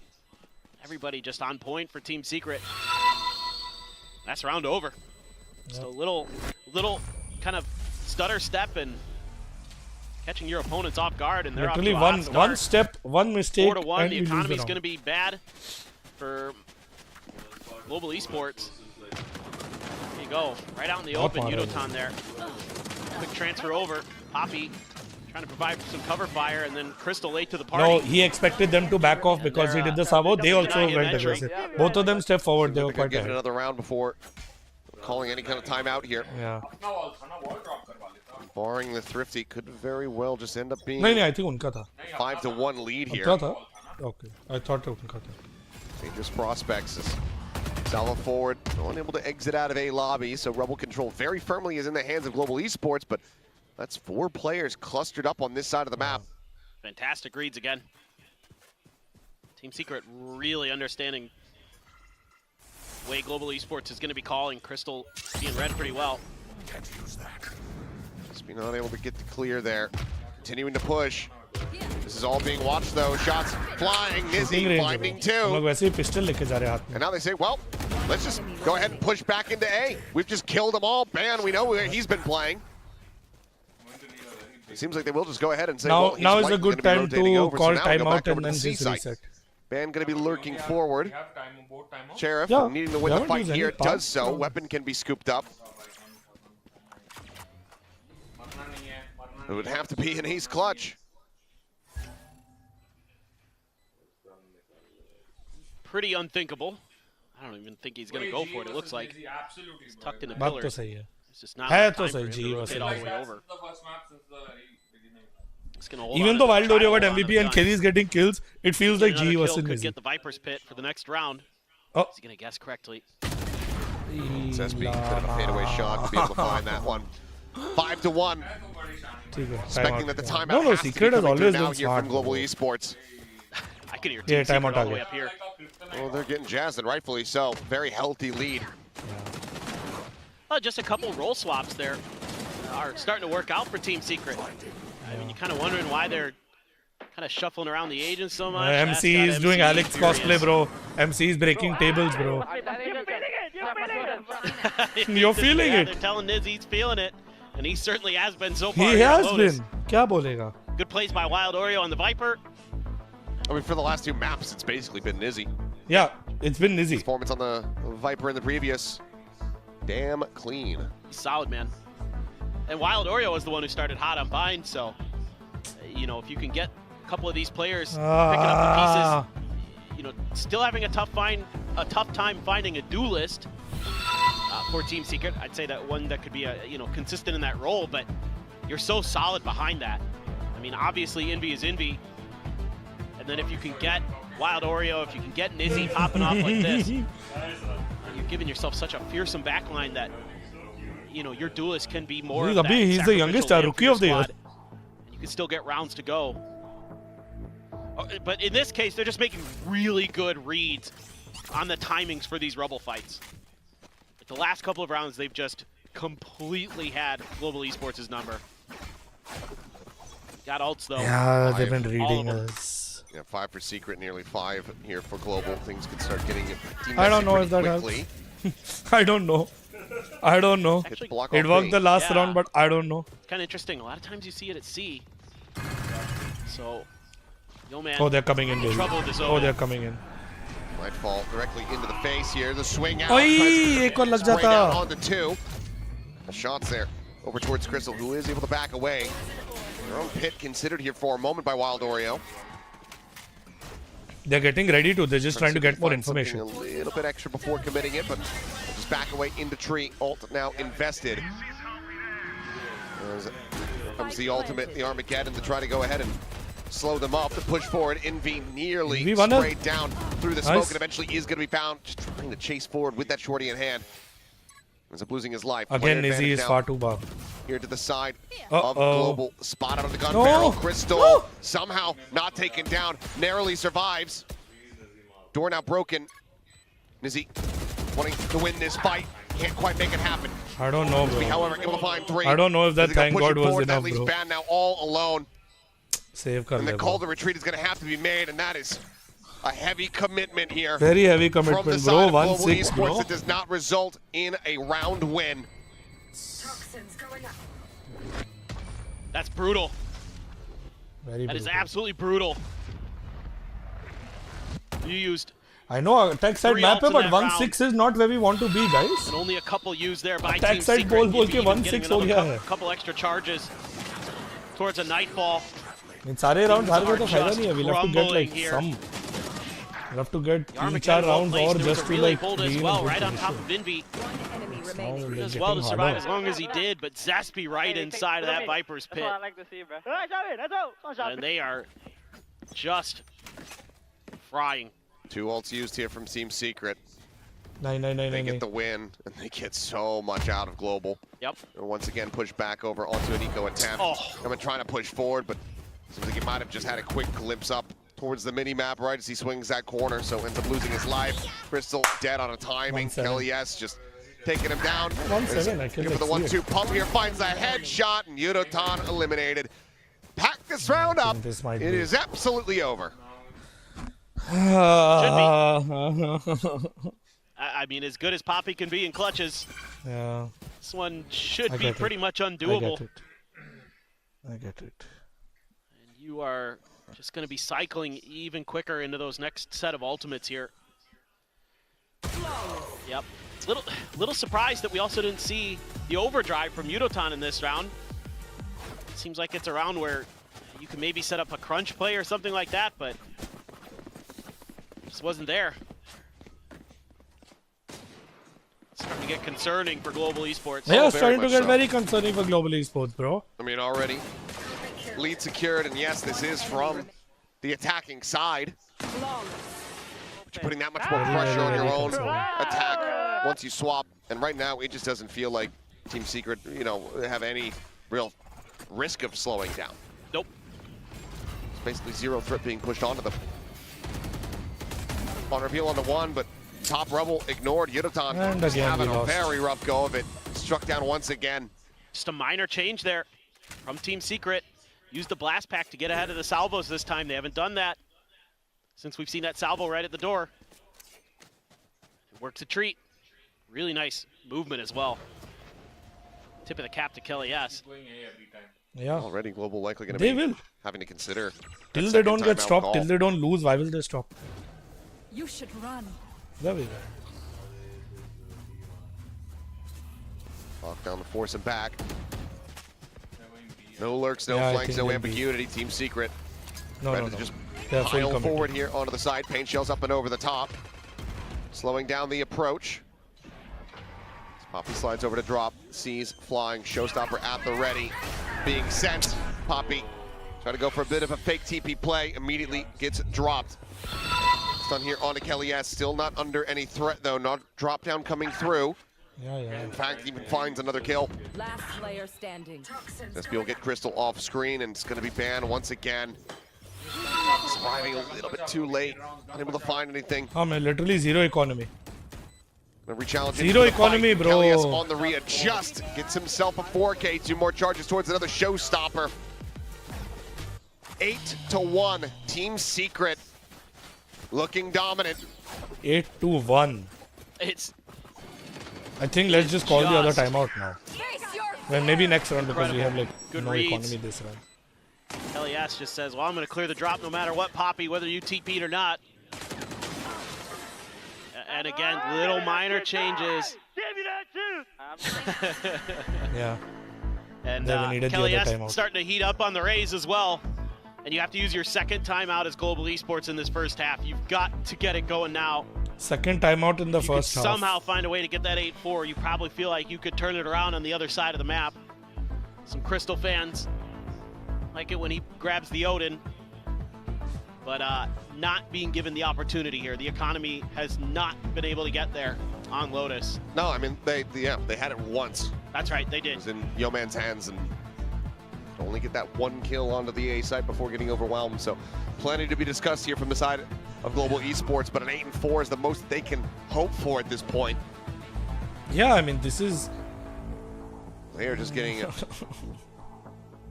Everybody just on point for Team Secret. That's round over. Just a little kind of stutter step and catching your opponents off guard, and they're off to Literally a hot start. one step, one mistake, 4-1. and The you lose the economy's round. going to be bad for global esports. There you go, right out in the open. Yudotan there. Quick transfer over. Poppy trying to provide some cover fire, and then Crystal late to the party. No, he expected them to back off because he did the salvo. They also went aggressive. Both of them stepped forward. They were They're going quite to get ahead. another round before calling any kind of timeout here. Yeah. अपना wall था ना wall drop करवा लेता. Barring the Thrifty, could very well just end up being नहीं नहीं, I think उनका था. 5-1 lead here. क्या था? Okay, I thought उनका था. Dangerous prospects as Salvo forward, unable to exit out of A lobby, so Rebel control very firmly is in the hands of Global Esports, but that's 4 players clustered up on this side of the map. Fantastic reads again. Team Secret really understanding the way Global Esports is going to be calling. Crystal being read pretty well. Just being unable to get the clear there. Continuing to push. This is all being watched though. Shots flying. Shooting Nizzy range finding है bro. हम लोग 2. वैसे ही pistol लेके जा रहे हैं हाथ में. And now they say, well, let's just go ahead and push back into A. We've just killed them all. Ban, we know where he's been playing. It seems like they will just go ahead and say, well, Now he's is a likely good gonna be time rotating to over, so call now we go back timeout over and to then the C just site. reset. Ban going to be lurking forward. We have time both timeout. Sheriff Yeah, needing to win we the haven't fight used any here, power. does so. Weapon can be scooped up. मरना नहीं है, मरना It would have to be an ace clutch. Pretty unthinkable. I don't even think he's going to go for it. It looks like Nizzy, absolutely bro. tucked in the बात तो pillars. सही है. It's just not है enough तो time for सही him ji to वैसे. rotate all the way That's over. the first map since the very beginning. It's gonna hold Even on though to while try to Dorio got hold on to MVP the and gun. Kelly's getting kills, it feels like Another G kill was in could Nizzy. get the Viper's Pit for the next round. Oh. Is he going to guess correctly? SB could have a fadeaway shot to be able to find that one. 5-1. ठीक है. Expecting Timeout. that the timeout No, has to be Secret has coming through always now been here smart. from Global bro. Esports. I can hear Yeah, Team Secret timeout all uh the way गया. up here. Well, they're getting jazzed, and rightfully so. Very healthy lead. Just a couple roll swaps there are starting to work out for Team Secret. I mean, you're kind of wondering why they're kind of shuffling around the agents so much. MC is doing Alex cosplay, bro. MC is breaking tables, bro. You're feeling Yeah, it. they're telling Niz he's feeling it, and he certainly has been so far. He here at has Lotus. been. क्या बोलेगा? Good plays by Wild Oreo on the Viper. I mean, for the last 2 maps, it's basically been Nizzy. Yeah, it's been easy. Performance on the Viper in the previous. Damn clean. He's solid, man. And Wild Oreo was the one who started hot on Bind, so, you know, if you can get a couple of these players picking up the pieces, you know, still having a tough time finding a duelist for Team Secret. I'd say that one that could be you know, consistent in that role, but you're so solid behind that. I mean, obviously Envy is Envy, and then if you can get Wild Oreo, if you can get Nizzy popping off like this, you're giving yourself such a fearsome backline that, you know, your duelist can be more of that he's the youngest rookie of the year. You can still get rounds to go. But in this case, they're just making really good reads on the timings for these Rebel fights. Like the last couple of rounds, they've just completely had Global Esports' number. Got ults though. Yeah, they've been reading us. Yeah, 5 for Secret, nearly 5 here for Global. Things could start getting I don't know if that quickly. helps. I don't know. I don't know. Actually, It worked the last round, but I don't know. Kind of interesting. A lot of times you see it at C. So, yo man. Oh, they're coming in, baby. Trouble with his Oh, own. they're coming in. Might fall directly into the face here. The swing out. Oi, ek aur lag Spray down jata. onto 2. The shots there over towards Crystal, who is able to back away. Their own pit considered here for a moment by Wild Oreo. They're getting ready to. They're just trying to get more Find information. something a little bit extra before committing it, but just back away into tree. Ult now invested. Here comes the ultimate, the Armageddon, to try to go ahead and slow them up, to push forward. Envy nearly Envy won it. sprayed down through the smoke, Nice. and eventually is going to be found. Just trying to chase forward with that shorty in hand. Ends up losing his life. Again, Player Nizzy advantage is now far too far. here to the side of Uh-oh. Global. Spot out of the gun No. barrel. Crystal Woo. somehow not taken down. Narrowly survives. Door now broken. Nizzy wanting to win this fight. Can't quite make it happen. I don't know, bro. However, able to find 3. I don't know if that They're gonna thank push it God was forward. That enough, leaves bro. Ban now all alone. Save kar And the le, call bro. to retreat is going to have to be made, and that is a heavy commitment here. Very heavy from the commitment, side bro. of Global 1-6, Esports bro. that does not result in a round win. That's brutal. Very That is brutal. absolutely brutal. You used I know attack side 3 map ults hai, in but that 1-6 is not where we want to be, guys. and only a couple used there by Attack Team side Secret. bol Maybe ke even 1-6 getting ho another gaya hai. couple extra charges towards a nightfall. In सारे rounds हार गए तो are फायदा just नहीं है. We'll have to get crumbling like here. some. We'll have to get The 3-4 Armageddon well rounds placed. or There was just a to relay like pulled be as in a well, good right on top position. of Envy. Now we'll Did get as well to getting survive harder. as long as he did, but Zaspi right inside of that Viper's pit. And they are just frying. 2 ults used here from Team Secret. Nine. They get the win, and they get so much out of Global. Yep. And once again, push back over onto an eco attempt. Oh. Coming trying to push forward, but seems like he might have just had a quick glimpse up towards the mini-map right as he swings that corner, so ends up losing his life. Crystal dead on a timing. 1-7. Kelly S just taking him down. 1-7, I can Looking for the like see 1-2 pump here, finds a headshot, and Yudotan eliminated. Pack this round up. This might It be. is absolutely over. I mean, as good as Poppy can be in clutches, Yeah, this one should I be get it. pretty much I undoable. get it. I get it. And you are just going to be cycling even quicker into those next set of ultimates here. Yep. Little surprised that we also didn't see the overdrive from Yudotan in this round. It seems like it's a round where you can maybe set up a crunch play or something like that, but just wasn't there. It's starting to get concerning for Global Esports. Yeah, it's very starting to much get so. very concerning for global esports, bro. I mean, already lead secured, and yes, this is from the attacking side. But you're putting that much more pressure on your own attack once you swap. And right now, it just doesn't feel like Team Secret, you know, have any real risk of slowing down. Nope. It's basically zero threat being pushed onto them. On reveal onto 1, but top Rebel ignored. Yudotan And just again, having we a lost. very rough go of it. Struck down once again. Just a minor change there from Team Secret. Used the blast pack to get ahead of the salvos this time. They haven't done that since we've seen that salvo right at the door. It works a treat. Really nice movement as well. Tip of the cap to Kelly S. Going A every time. Yeah. Already Global likely going to They be will. having to consider. Till that they second don't get timeout stopped, call. till they don't lose, why will they stop? You should run. There we go. Lock down to force him back. No lurks, no Yeah, I flanks, think no they'll be- ambiguity. Team Secret No, ready no, to no. just They are full pile committed. forward here onto the side. Paint shells up and over the top. Slowing down the approach. As Poppy slides over to drop. Sees flying. Showstopper at the ready. Being sent. Poppy trying to go for a bit of a fake TP play. Immediately gets dropped. Stun here onto Kelly S. Still not under any threat though. Not drop down coming through. Yeah, yeah. In fact, even finds another kill. Last player standing. SP will get Crystal off screen and it's going to be banned once again. Surviving a little bit too late. Unable to find anything. Oh man, literally zero economy. Gonna re-challenge Zero into the economy, fight. bro. Kellyus on the readjust. Gets himself a 4K. 2 more charges towards another showstopper. 8-1. Team Secret looking dominant. 8-1. It's I think let's just call the other Just- timeout now. Well, maybe next round because we have like Good no reads. economy this round. LES just says, well, I'm going to clear the drop no matter what, Poppy, whether you TP'd or not. And again, little minor changes. Yeah. And Yeah, we needed the other Kelly S timeout. starting to heat up on the Rays as well. And you have to use your second timeout as Global Esports in this first half. You've got to get it going now. Second timeout in the If you first could half. somehow find a way to get that 8-4, you probably feel like you could turn it around on the other side of the map. Some Crystal fans like it when he grabs the Odin, but not being given the opportunity here. The economy has not been able to get there on Lotus. No, I mean, they had it once. That's right, they It did. was in Yo Man's hands and only get that one kill onto the A site before getting overwhelmed. So plenty to be discussed here from the side of Global Esports, but an 8-4 is the most they can hope for at this point. Yeah, I mean, this is. They are just getting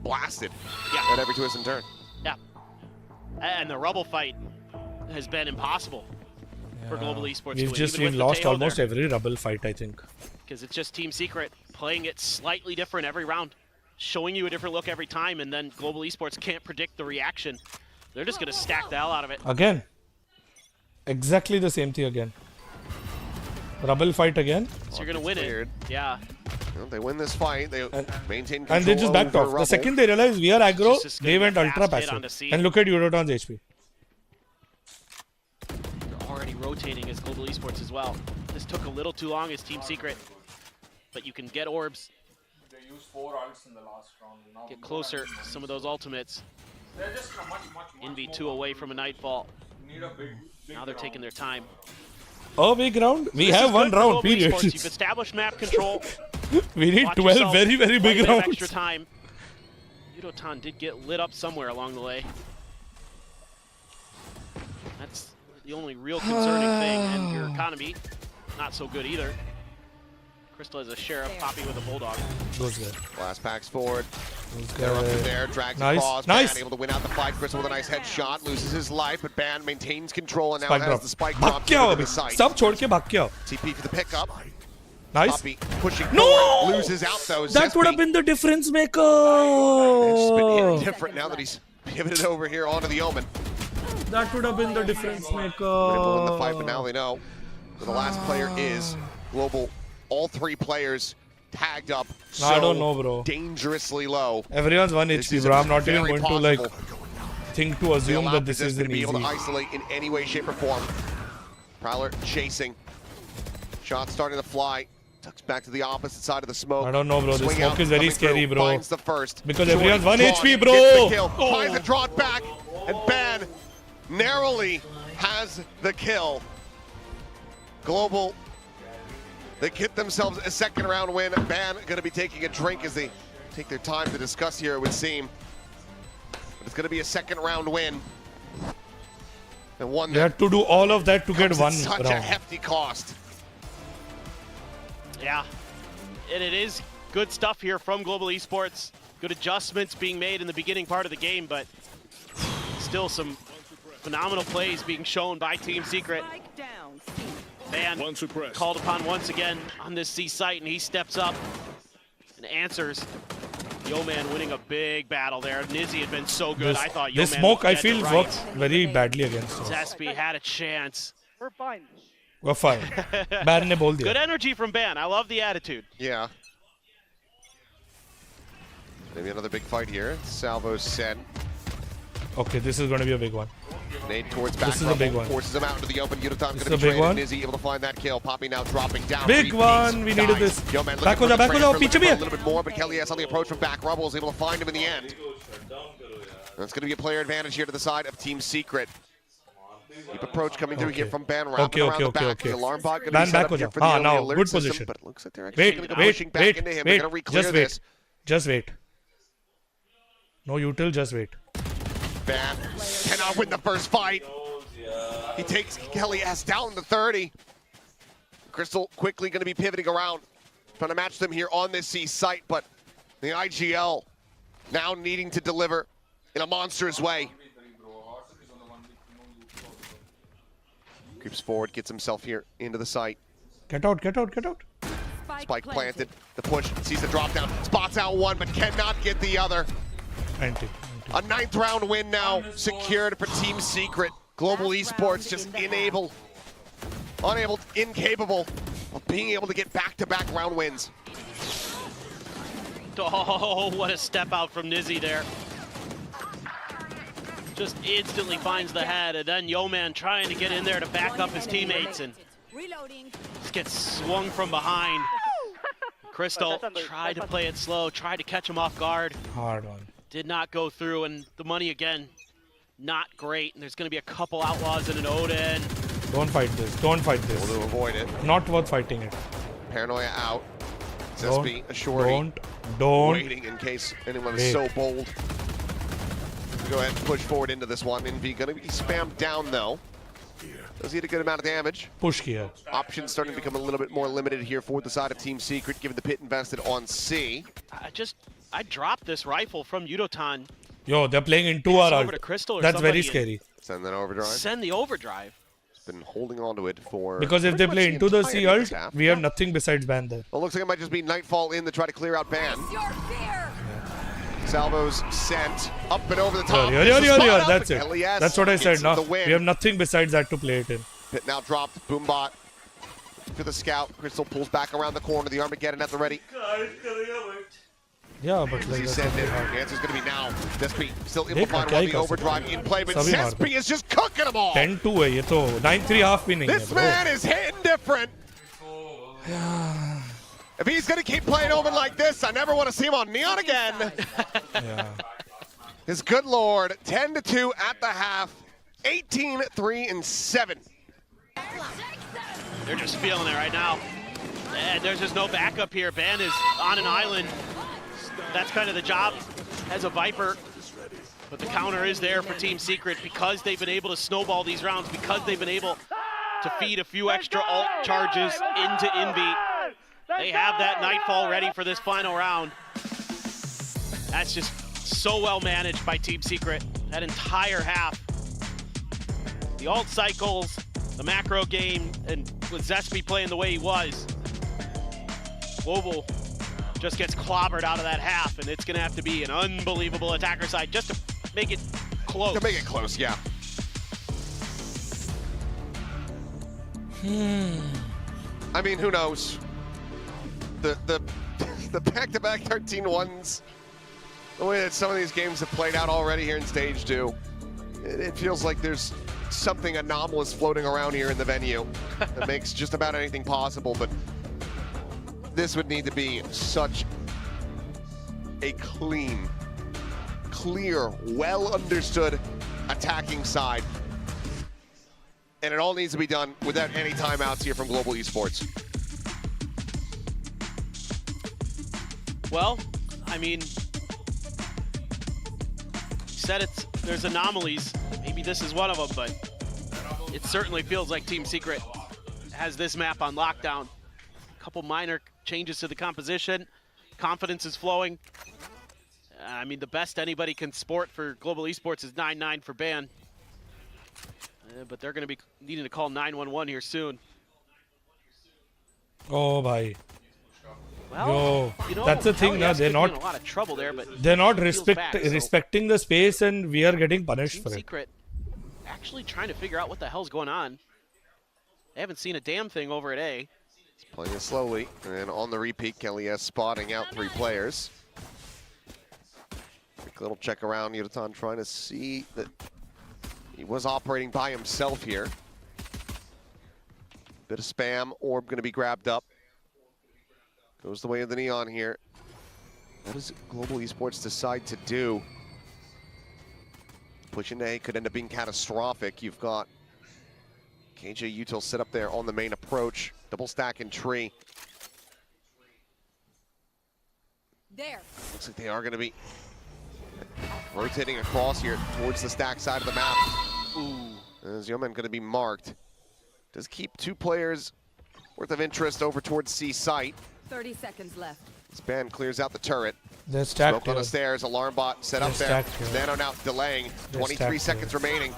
blasted Yeah. at every twist and turn. Yeah. And the rubble fight has been impossible for Global Esports to win. We've lost almost every rubble fight, I think. Because it's just Team Secret playing it slightly different every round, showing you a different look every time, and then Global Esports can't predict the reaction. They're just going to stack the hell out of it. Again. Exactly the same thing again. Rubble fight again. So you're going to win Cleared. it. Yeah. Well, they win this fight. They maintain control And they just backed over off. The Rubble. second they realized we are aggro, Just gonna they get went fast ultra hit onto passive. C. And look at Euroton's HP. They're already rotating as Global Esports as well. This took a little too long as Team Secret, but you can get orbs, They used 4 ults in the last round. Now get closer to some of those ultimates. They're just much NV2 more away from a Nightfall. need a big Now they're taking their time. Oh, big round? We This have is one good for round, Global period. Esports. You've established map control. We need Watch 12 yourself. very, very Quite a big bit of rounds. extra time. Yudotan did get lit up somewhere along the way. That's the only real concerning thing, and your economy, not so good either. Crystal has a Sheriff, Poppy with a Bulldog. Goes good. Last packs forward. Goes They're up in good. there, drags Nice, across. nice. Ban able to win out the fight. Crystal with a nice headshot, loses his life, but Ban maintains control and now Spike has drop. the spike भाग drop क्या हो into अभी? the site. सब छोड़ के भाग क्या हो? TP for the pickup. Nice. Poppy pushing No! forward, loses out though. That would have been the difference It's been hit maker. different now that he's pivoted over here onto the Omen. That would have been the difference Been able to win the fight, but maker. now they know who the last player is. Global, all 3 players tagged up so I don't know, bro. dangerously low. Everyone's 1 This HP, is bro. I'm not even very going to like possible. think to assume that this is going an to be able to easy. isolate in any way, shape, or form. Prowler chasing. Shots starting to fly. Tucks back to the opposite side of the smoke. I don't know, bro. This Swing smoke out, is very coming scary, through, bro. Finds the first. Because Short, everyone's 1 drawn, HP, gets bro. the kill. Oh. Finds the draw back, and Ban narrowly has the kill. Global, they get themselves a second round win. Ban going to be taking a drink as they take their time to discuss here, it would seem. But it's going to be a second round win. And one They that had to do all of that to get comes at one such a round. hefty cost. Yeah, and it is good stuff here from Global Esports. Good adjustments being made in the beginning part of the game, but still some phenomenal plays being shown by Team Secret. Ban called upon once again on this C site, and he steps up and answers. Yeoman winning a big battle there. Nizzy had been so good. I thought This Yeoman smoke, was I dead feel, to rights. works very badly against us. Zespi had a chance. We're fine. We're fine. Ban ने बोल Good दिया. energy from Ban. I love the attitude. Yeah. Maybe another big fight here. Salvo's sent. Okay, this is going to be a big one. Nade towards back. This is a big one. Forces him out into the open. Yudotan's This going to is be a big traded. one. Nizzy able to find that kill. Poppy now dropping down. Big Repeats. one. We needed Dies. this. Yeoman Back looking हो for जा, the back हो transfer, जाओ. पीछे looking भी for है. a little bit more, but Kelly has on the approach from back. Rubble is able to find him in the end. That's going to be a player advantage here to the side of Team Secret. Deep approach coming through here from Ban. Wrapping around the back. The alarm bot going to Ban be set back up हो here जा. for the हाँ, only now alert good system, position. but it looks like they're actually going to be pushing back Wait, into him. wait, They're going to re-clear just this. wait. Just wait. No util, just wait. Ban cannot win the first fight. He takes Kelly S down to 30. Crystal quickly going to be pivoting around, trying to match them here on this C site, but the IGL now needing to deliver in a monstrous way. Creeps forward, gets himself here into the site. Get out, get out, get out. Spike planted, the push, sees the drop down, spots out one, but cannot get the other. Anti. A 9th round win now secured for Team Secret. Global Esports just incapable of being able to get back-to-back round wins. Oh, what a step out from Nizzy there. Just instantly finds the head, and then Yeoman trying to get in there to back up his teammates, and just gets swung from behind. Crystal tried to play it slow, tried to catch him off guard. Hard one. Did not go through, and the money again, not great. And there's going to be a couple outlaws and an Odin. Don't fight this. Don't fight this. Able to avoid it. Not worth fighting it. Paranoia out. Zespi ashore. Don't. Waiting in case anyone is so bold. Go ahead and push forward into this one. Envy going to be spammed down though. Does he get a good amount of damage? Push kiya. Options starting to become a little bit more limited here for the side of Team Secret, given the pit invested on C. I dropped this rifle from Yudotan. Yo, they're playing into our over ult. to Crystal or That's very somebody scary. Send that overdrive. Send the overdrive. Been holding on to it for Because if they play into the C entirety of ult, this half. we have nothing besides ban there. Well, looks like it might just be Nightfall in to try to clear out Ban. Salvo's sent up and over the top. Yeah, that's it. LES That's what I said. gets No, the we win. have nothing besides that to play it in. Pit now dropped. Boombot to the scout. Crystal pulls back around the corner. The Armageddon at the ready. Yeah, but Does like he that's send it? hard. The answer's going to be now. Zespi still able to Dekha, find kya one. hi The kar overdrive sakte in play, but Sabhi मार Zespi is just cooking them all. 10-2 है ये तो 9-3 half भी नहीं है This bro. man is hitting different. If he's going to keep playing open like this, I never want to see him on Neon again. Yeah. His good lord, 10-2 at the half, 18-3-7. They're just feeling it right now. And there's just no backup here. Ban is on an island. That's kind of the job as a Viper. But the counter is there for Team Secret because they've been able to snowball these rounds, because they've been able to feed a few extra ult charges into Envy. They have that Nightfall ready for this final round. That's just so well managed by Team Secret. That entire half. The ult cycles, the macro game, and with Zespi playing the way he was, Global just gets clobbered out of that half, and it's going to have to be an unbelievable attacker side just to make it close. To make it close, yeah. I mean, who knows? The back-to-back 13-1s, the way that some of these games have played out already here in Stage 2, it feels like there's something anomalous floating around here in the venue that makes just about anything possible, but this would need to be such a clean, clear, well-understood attacking side. And it all needs to be done without any timeouts here from Global Esports. Well, I mean, said there's anomalies. Maybe this is one of them, but it certainly feels like Team Secret has this map on lockdown. A couple minor changes to the composition. Confidence is flowing. I mean, the best anybody can sport for Global Esports is 9-9 for Ban. But they're going to be needing to call 911 here soon. Oh bhai. Yo, you know, that's the thing, Kelly na, S they're could be in not- a lot of trouble there, but They're not feels back, so respecting the space, and we are getting punished Team for it. Secret actually trying to figure out what the hell's going on. They haven't seen a damn thing over at A. He's playing it slowly, and on the repeat, Kelly S spotting out 3 players. Quick little check around, Yutan trying to see that he was operating by himself here. Bit of spam, orb going to be grabbed up. Goes the way of the Neon here. What does Global Esports decide to do? Pushing A could end up being catastrophic. You've got KJ Util set up there on the main approach. Double stack and tree. There. Looks like they are going to be rotating across here towards the stack side of the map. Ooh. As Yeoman going to be marked. Does keep 2 players worth of interest over towards C site. 30 seconds left. Span clears out the turret. They're stacked Smoke on the here. stairs, alarm bot set up They're there. stacked here. Nano now delaying. They're 23 stacked seconds here. remaining.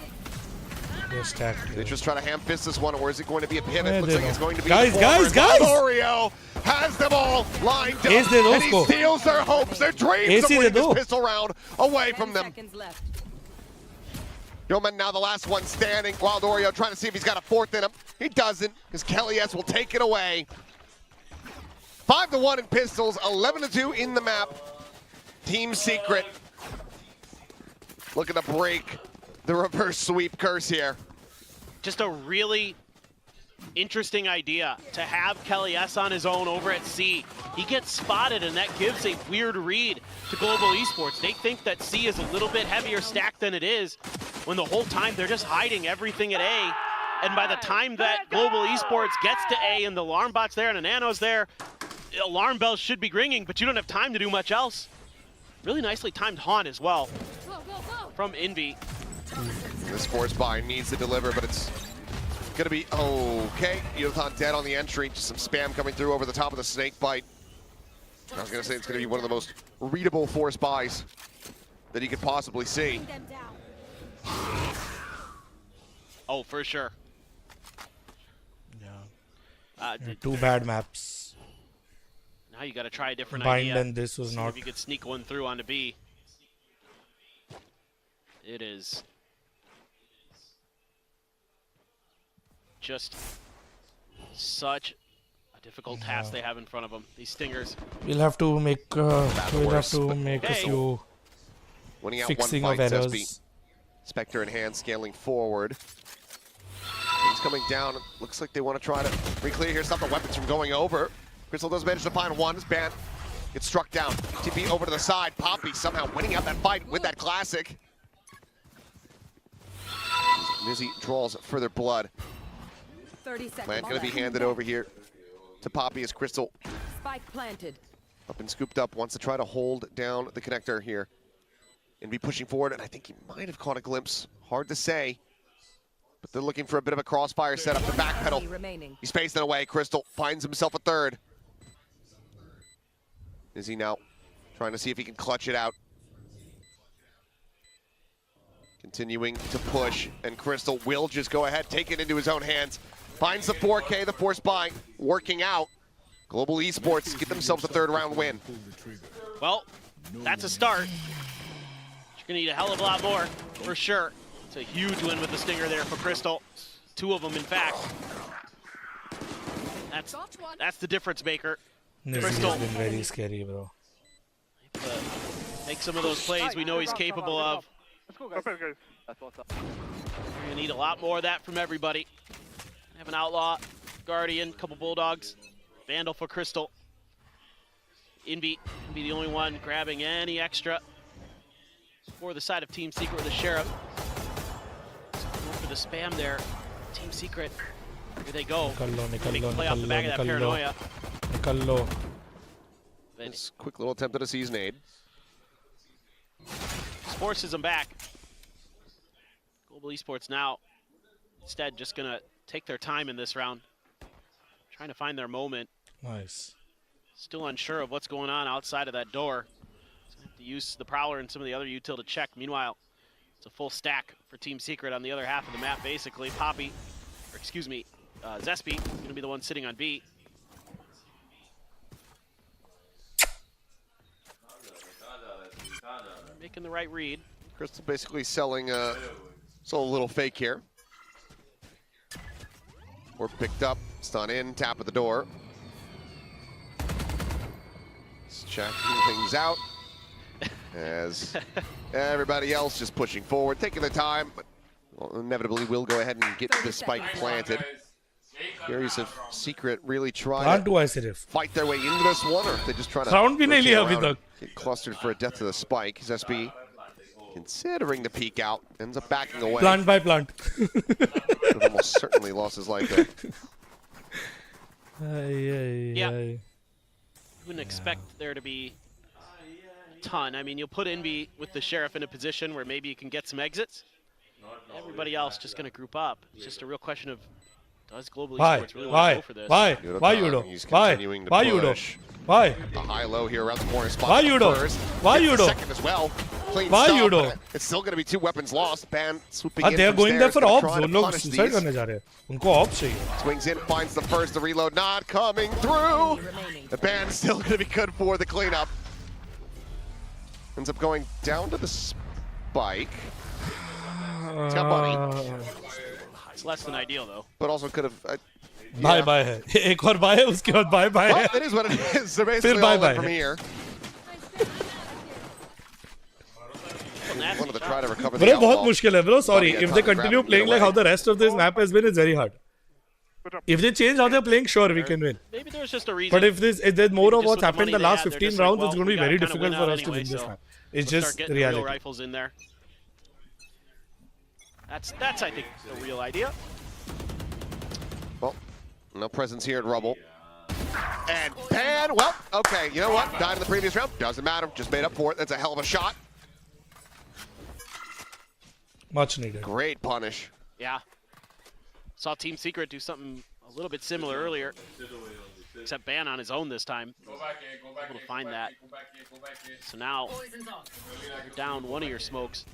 They're stacked They here. just try to ham fist this one, or is it going to be a pivot? Yeah, Looks they like it's know. going to be Guys, the forward. guys! Valorio has them all lined up, Ace de dos and he ko. steals their hopes, their dreams Ace of de winning dos. this pistol round away 10 from them. seconds left. Yeoman now the last one standing. Wild Oreo trying to see if he's got a 4th in him. He doesn't, because Kelly S will take it away. 5-1 in pistols, 11-2 in the map. Team Secret looking to break the reverse sweep curse here. Just a really interesting idea to have Kelly S on his own over at C. He gets spotted, and that gives a weird read to Global Esports. They think that C is a little bit heavier stacked than it is, when the whole time they're just hiding everything at A. And by the time that Global Esports gets to A and the alarm bot's there and the Nano's there, alarm bells should be ringing, but you don't have time to do much else. Really nicely timed haunt as well from Envy. This force buy needs to deliver, but it's gonna be okay. Yutan dead on the entry. Just some spam coming through over the top of the snake bite. I was gonna say it's gonna be one of the most readable force buys that you could possibly see. Oh, for sure. Yeah. 2 bad maps. Now you got to try a different Bind idea. and this was See not. if you could sneak one through onto B. It is just such a difficult task they have in front of them. These stingers. We'll have to make. We'll have worse, to but make a hey. few Winning out fixing one of fight, errors. Zesby. Spectre in hand, scaling forward. He's coming down. Looks like they want to try to re-clear here, stop the weapons from going over. Crystal does manage to find one. Span gets struck down. TP over to the side. Poppy somehow winning out that fight with that classic. Nizzy draws further blood. 30 seconds Plant going to be left. handed over here to Poppy as Crystal Spike planted. up and scooped up. Wants to try to hold down the connector here and be pushing forward. And I think he might have caught a glimpse. Hard to say. But they're looking for a bit of a crossfire setup to backpedal. Enemy remaining. He's pacing away. Crystal finds himself a 3rd. Is he now trying to see if he can clutch it out? Continuing to push, and Crystal will just go ahead, take it into his own hands. Finds the 4K, the force buy, working out. Global Esports get themselves a 3rd round win. Well, that's a start. You're going to need a hell of a lot more, for sure. It's a huge win with the stinger there for Crystal. 2 of them, in fact. That's the difference maker. Nizzy Crystal. has been very scary, bro. Make some of those plays we know he's capable of. You're going to need a lot more of that from everybody. Have an Outlaw, Guardian, couple Bulldogs, Vandal for Crystal. Envy can be the only one grabbing any extra for the side of Team Secret with the Sheriff. Going for the spam there. Team Secret, here they go. They can play off the back of that paranoia. Nikallo. This quick little attempt at a season aid. Forces them back. Global Esports now instead just gonna take their time in this round, trying to find their moment. Nice. Still unsure of what's going on outside of that door. So have to use the Prowler and some of the other util to check. Meanwhile, it's a full stack for Team Secret on the other half of the map, basically. Poppy, or excuse me, Zesby, gonna be the one sitting on B. Making the right read. Crystal basically selling a little fake here. Or picked up, stun in, tap at the door. Just checking things out. As everybody else just pushing forward, taking their time, but inevitably will go ahead and get the spike planted. Curious if Secret really try to fight their way into this one, or if they just try to get clustered for a death to the spike. His SB considering the peek out, ends up backing away. Plant by plant. Almost certainly lost his life there. Yeah. You wouldn't expect there to be a ton. I mean, you'll put Envy with the Sheriff in a position where maybe you can get some exits. Everybody else just going to group up. It's just a real question of, does Global Esports really want to go for this? Why, Yudo? Why, Yudo? Why? The high-low here around the corner spot. Why, Yudo? Why, Yudo? Second as well. Clean Why, stop, Yudo? but it's still going to be 2 weapons lost. Ban swooping in They are from going there stairs, for gonna ops. try to उन लोग punish suicide these. करने जा रहे हैं. उनको ops चाहिए. Swings in, finds the first, the reload not coming through. The ban still going to be good for the cleanup. Ends up going down to the spike. It's got money, It's less than ideal, though. but also could have. Bye bye है. एक और bye है उसके बाद bye bye Well, है. that is what it is. They're basically bye all bye. in from here. Wanted to try to recover the Bro, बहुत outlaw. मुश्किल है bro. Sorry, Yeah, if they trying to grab continue him, get playing like away. how the rest of this map has been, it's very hard. If they change how they're playing, sure we can win. Maybe there's just a reason. But if there's more Maybe of just what's with the happened in the money last they had, 15 they're just like, rounds, well, it's going to be we very gotta kinda difficult win for out us to anyway, win this so map. It's we'll just start getting the real reality. rifles in there. That's I think the real idea. Well, no presence here at Rubble. And Pan, well, okay, you know what? Died in the previous round. Doesn't matter. Just made up for it. That's a hell of a shot. Much needed. Great punish. Yeah. Saw Team Secret do something a little bit similar earlier. Except Ban on his own this time. Able to find that. So now, you're down one of your smokes.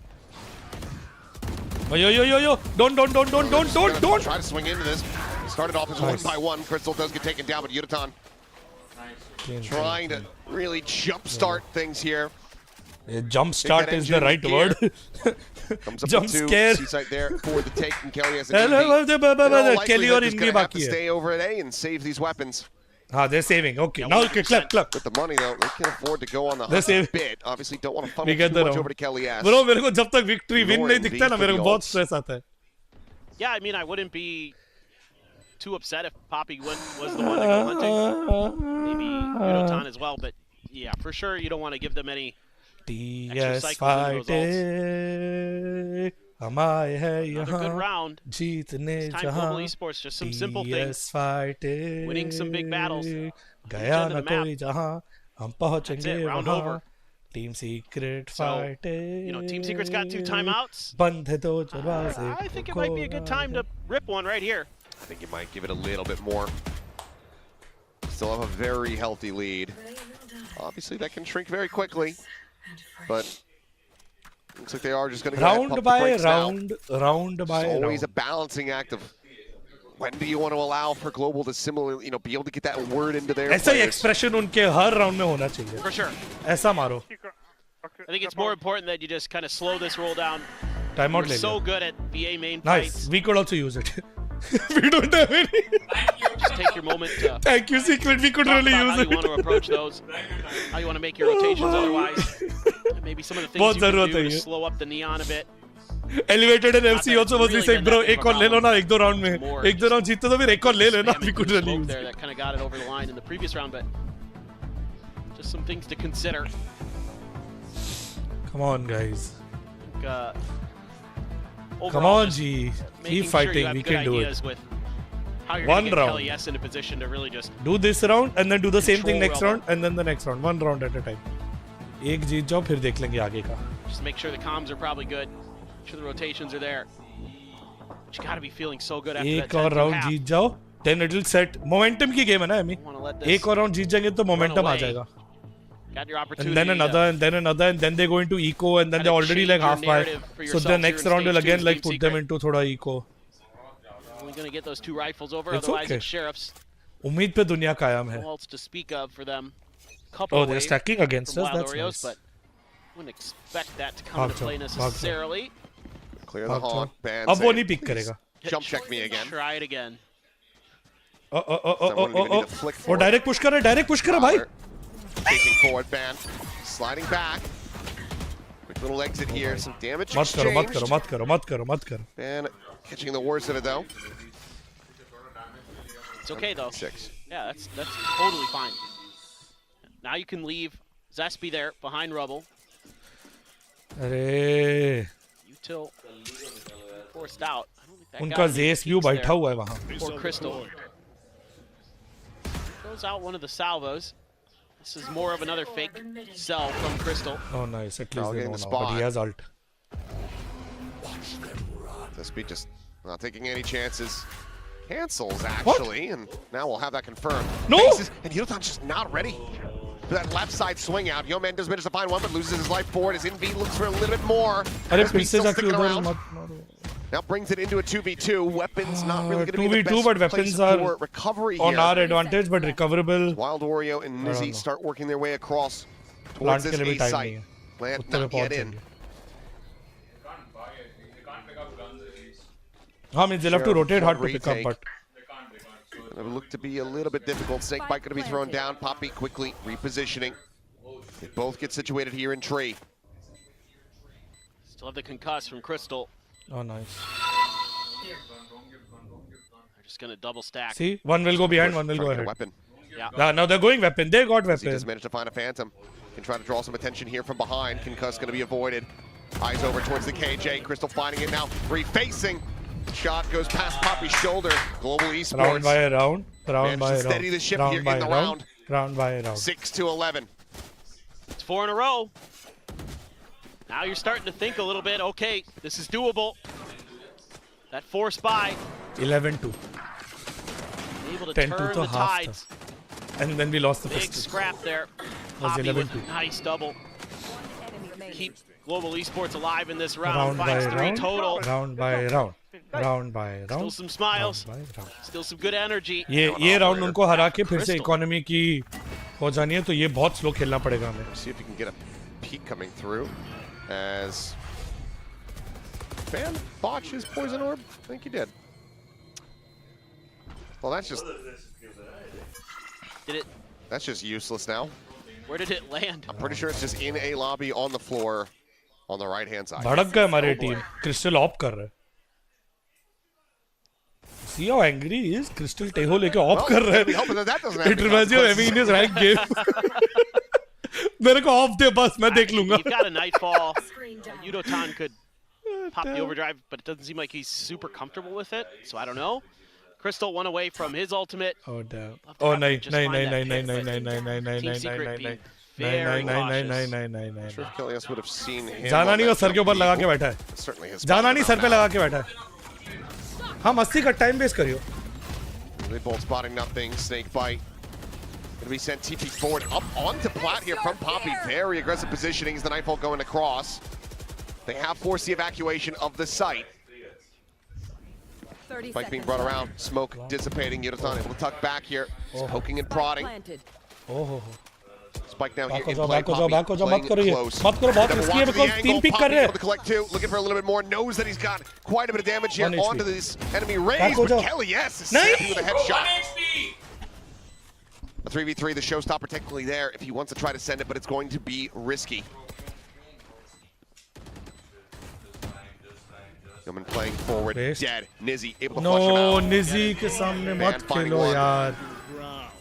Oh, yo. Don't. Try to swing into this. Started off as Nice. 1 by 1. Crystal does get taken down, but Yudotan trying to really jumpstart things here. Jump start that is the engine right gear. word. Comes up Jump with 2. scare. Seaside there for the take from Kelly as a Kelly और just इनकी gonna have to बाकी है. stay over at A and save these weapons. हाँ, they're saving. Okay, now clap. With the money though, they can afford to go on the They're hunt a saving. bit. Obviously, don't want to funnel We get too the much round. over to Kelly S. Bro, मेरे को जब तक victory win नहीं Ignoring दिखता ना B मेरे for को the बहुत ults. stress आता है. Yeah, I mean, I wouldn't be too upset if Poppy was the one to go hunting. Maybe Yudotan as well, but yeah, for sure you don't want to give them any extra TS cycles into those ults. fighting. हम आए हैं Another good यहाँ round. जीतने This time Global जहाँ. Esports, just some simple things. TS fighting. Winning some big battles. गया Each end ना of the map. कोई जहाँ हम पहुँचेंगे That's it, round वहाँ. over. Team Secret So, fighting. You know, Team Secret's got 2 timeouts. बंद है दो दरवाजे. I think it might be a good time to rip one right here. I think you might give it a little bit more. Still have a very healthy lead. Obviously, that can shrink very quickly, but looks like they are just going to go ahead and Round pump the by brakes round, round now. by It's always a round. balancing act of when do you want to allow for Global to similarly, be able to get that word into their ऐसा ही players. expression उनके हर round में होना चाहिए. For sure. ऐसा मारो. I think it's more important that you just kind of slow this roll down. Timeout You're ले so लिया. good at VA main Nice. fights. We could also use it. We don't have any. Just take your moment to Thank you, Secret. We could talk really about how use you want to it. approach those, how you want to make your rotations otherwise. And maybe some of the things बहुत you can ज़रूरत do है to ये. slow up the neon a bit. Elevated and FC that also was really saying, been bro, that big एक of a और ले लो problem. ना एक दो round में. More एक दो round जीतो तो फिर एक और ले लेना. Spamming We could through really smoke use there it. that kind of got it over the line in the previous round, but just some things to consider. Come on, guys. I think, Come overall, on, just G. making Keep sure fighting. you have We good can do it. ideas with how you're One gonna get round. Kelly S in a position to really just Do this round and then do the same thing Control next Rubble. round and then the next round. One round at a time. एक जीत जाओ फिर देख लेंगे आगे का. just make sure the comms are probably good. Make sure the rotations are there. But you got to be feeling so good after that एक और 10th round half. जीत जाओ. Then it'll set. Momentum की game है ना अमी. Don't wanna let this एक और round जीत जाएंगे तो momentum आ away. जाएगा. Got your opportunity. And then another, and then another, and then they go into eco, and then Kinda they're already change like your half by. narrative for So yourselves the here next in round will stage two again as like Team put them Secret. into thoda eco. Only going to get those 2 rifles over, It's otherwise okay. it's Sheriffs. उम्मीद पे दुनिया कायम है. No ults to speak of for them. Couple Oh, away they're stacking against from us. Wild That's Oreos, nice. but Wouldn't expect that to come into play necessarily. Clear the hog. Ban अब वो save. नहीं pick करेगा. Jump check me again. Try it again. Someone even need a flick वो forward. direct push कर रहा है भाई. Chasing forward, Ban. Sliding back. Quick little exit here. Some damage मत exchanged. करो. Ban catching the worst of it though. It's okay though. 6. Yeah, that's totally fine. Now you can leave Zespi there behind Rubble. अरे Util forced out. I don't think that उनका got any Zeus view peeks बैठा there हुआ है वहाँ. for Crystal. Throws out one of the salvos. This is more of another fake sell from Crystal. Oh nice, at Now least they getting know the now, but he spot. has ult. The speed just not taking any chances. Cancels actually, and now we'll have that confirmed. No! Faces, and Yotan's just not ready for that left side swing out. Yeoman does manage to find one, but loses his life forward as Envy looks for a little bit more. अरे SB फिर से still जाके sticking उधर around. मत मारो. Now brings it into a 2v2. Weapons not really going to be the 2v2, best but place weapons for are recovery on here. our advantage, but recoverable. Wild Oreo and don't Nizzy know. start working their way across Plant towards this के लिए भी A time site. नहीं है. Plant उत्तर में not yet पहुंच in. जाएंगे. They can't buy it. They can't pick up guns at least. हाँ, means they'll have to Sheriff rotate hard to retake. pick up, but They can't. So Gonna look to be a little bit difficult. Snake bite gonna be thrown down. Poppy quickly repositioning. They both get situated here in tree. Still have the concuss from Crystal. oh nice. They're just gonna double stack. See, one will go behind, one will Trying go to get a ahead. weapon. Yeah. Now they're going weapon. They got He weapon. does manage to find a Phantom. Can try to draw some attention here from behind. Concuss gonna be avoided. Eyes over towards the KJ. Crystal finding it now. Refacing. Shot goes past Poppy's shoulder. Global Round Esports. by round. Round Managed by to round. steady the ship round here by in the round. round. Round by round. 6-11. It's 4 in a row. Now you're starting to think a little bit, okay, this is doable. That force buy, 11-2. able to 10-2 turn to the half tides. And then we lost the Big pistol. scrap there. Was Poppy with 11-2. a nice double. Keep Global Esports alive in this round. Round by Finds 3 round. total. Round by round. Round by round. Still some smiles. Round by round. Still some good energy. ये round उनको हरा के फिर से Crystal. Economy की हो जानी है तो ये बहुत स्लो खेलना पड़ेगा हमें. See if you can get a peek coming through as Fan botch his poison orb. I think he did. Well, that's just Did it? that's just useless now. Where did it land? I'm pretty sure it's just in a lobby on the floor on the right hand side. भड़क गए हमारे team. Crystal op कर रहे हैं. See how angry he is? Crystal Teho लेके of कर रहे We हैं. hoping that doesn't have It any reminds you of consequences. Emmy in his rank game. मेरे को ऑफ दे बस मैं देख लूंगा. You've got a nightfall. Yudotan could pop the overdrive, but it doesn't seem like he's super comfortable with it, so I don't know. Crystal one away from his ultimate. Oh damn. Love to Oh have नहीं just नहीं find नहीं that नहीं pit, नहीं but नहीं नहीं नहीं नहीं Team नहीं Secret नहीं being नहीं very नहीं नहीं cautious. नहीं नहीं नहीं I'm sure if Kilias would have seen him. जाना on नहीं that वो सर के jump ऊपर लगा के vehicle, बैठा है. certainly his जाना spot नहीं around सर पे now. लगा के बैठा है. हाँ मस्ती का टाइम वेस्ट करियो. They both spotting nothing. Snake bite. Gonna be sent TP forward up onto Plat here from Poppy. Very aggressive positioning as the Nightfall going across. They have forced the evacuation of the site. 30 Spike being seconds brought left. around. Smoke dissipating. Yudotan able to tuck back here. Poking and prodding. Planted. ओह हो. Spike down here Back in हो play. जाओ Poppy back हो जाओ मत playing करो ये. close. मत करो बहुत Double रिस्की है watch the because angle. 3 pick Poppy कर रहे able to collect 2. Looking for a little bit more. Knows that he's got quite a bit of damage here 1 HP. onto this enemy Back raise. हो But जाओ. Kelly, yes, is नहीं. snapping with a Bro, 1 headshot. HP. A 3v3, the showstopper technically there if he wants to try to send it, but it's going to be risky. Yeoman playing forward, Waste. dead. Nizzy able to flush him No out. निजी के सामने Man मत finding खेलो one. यार.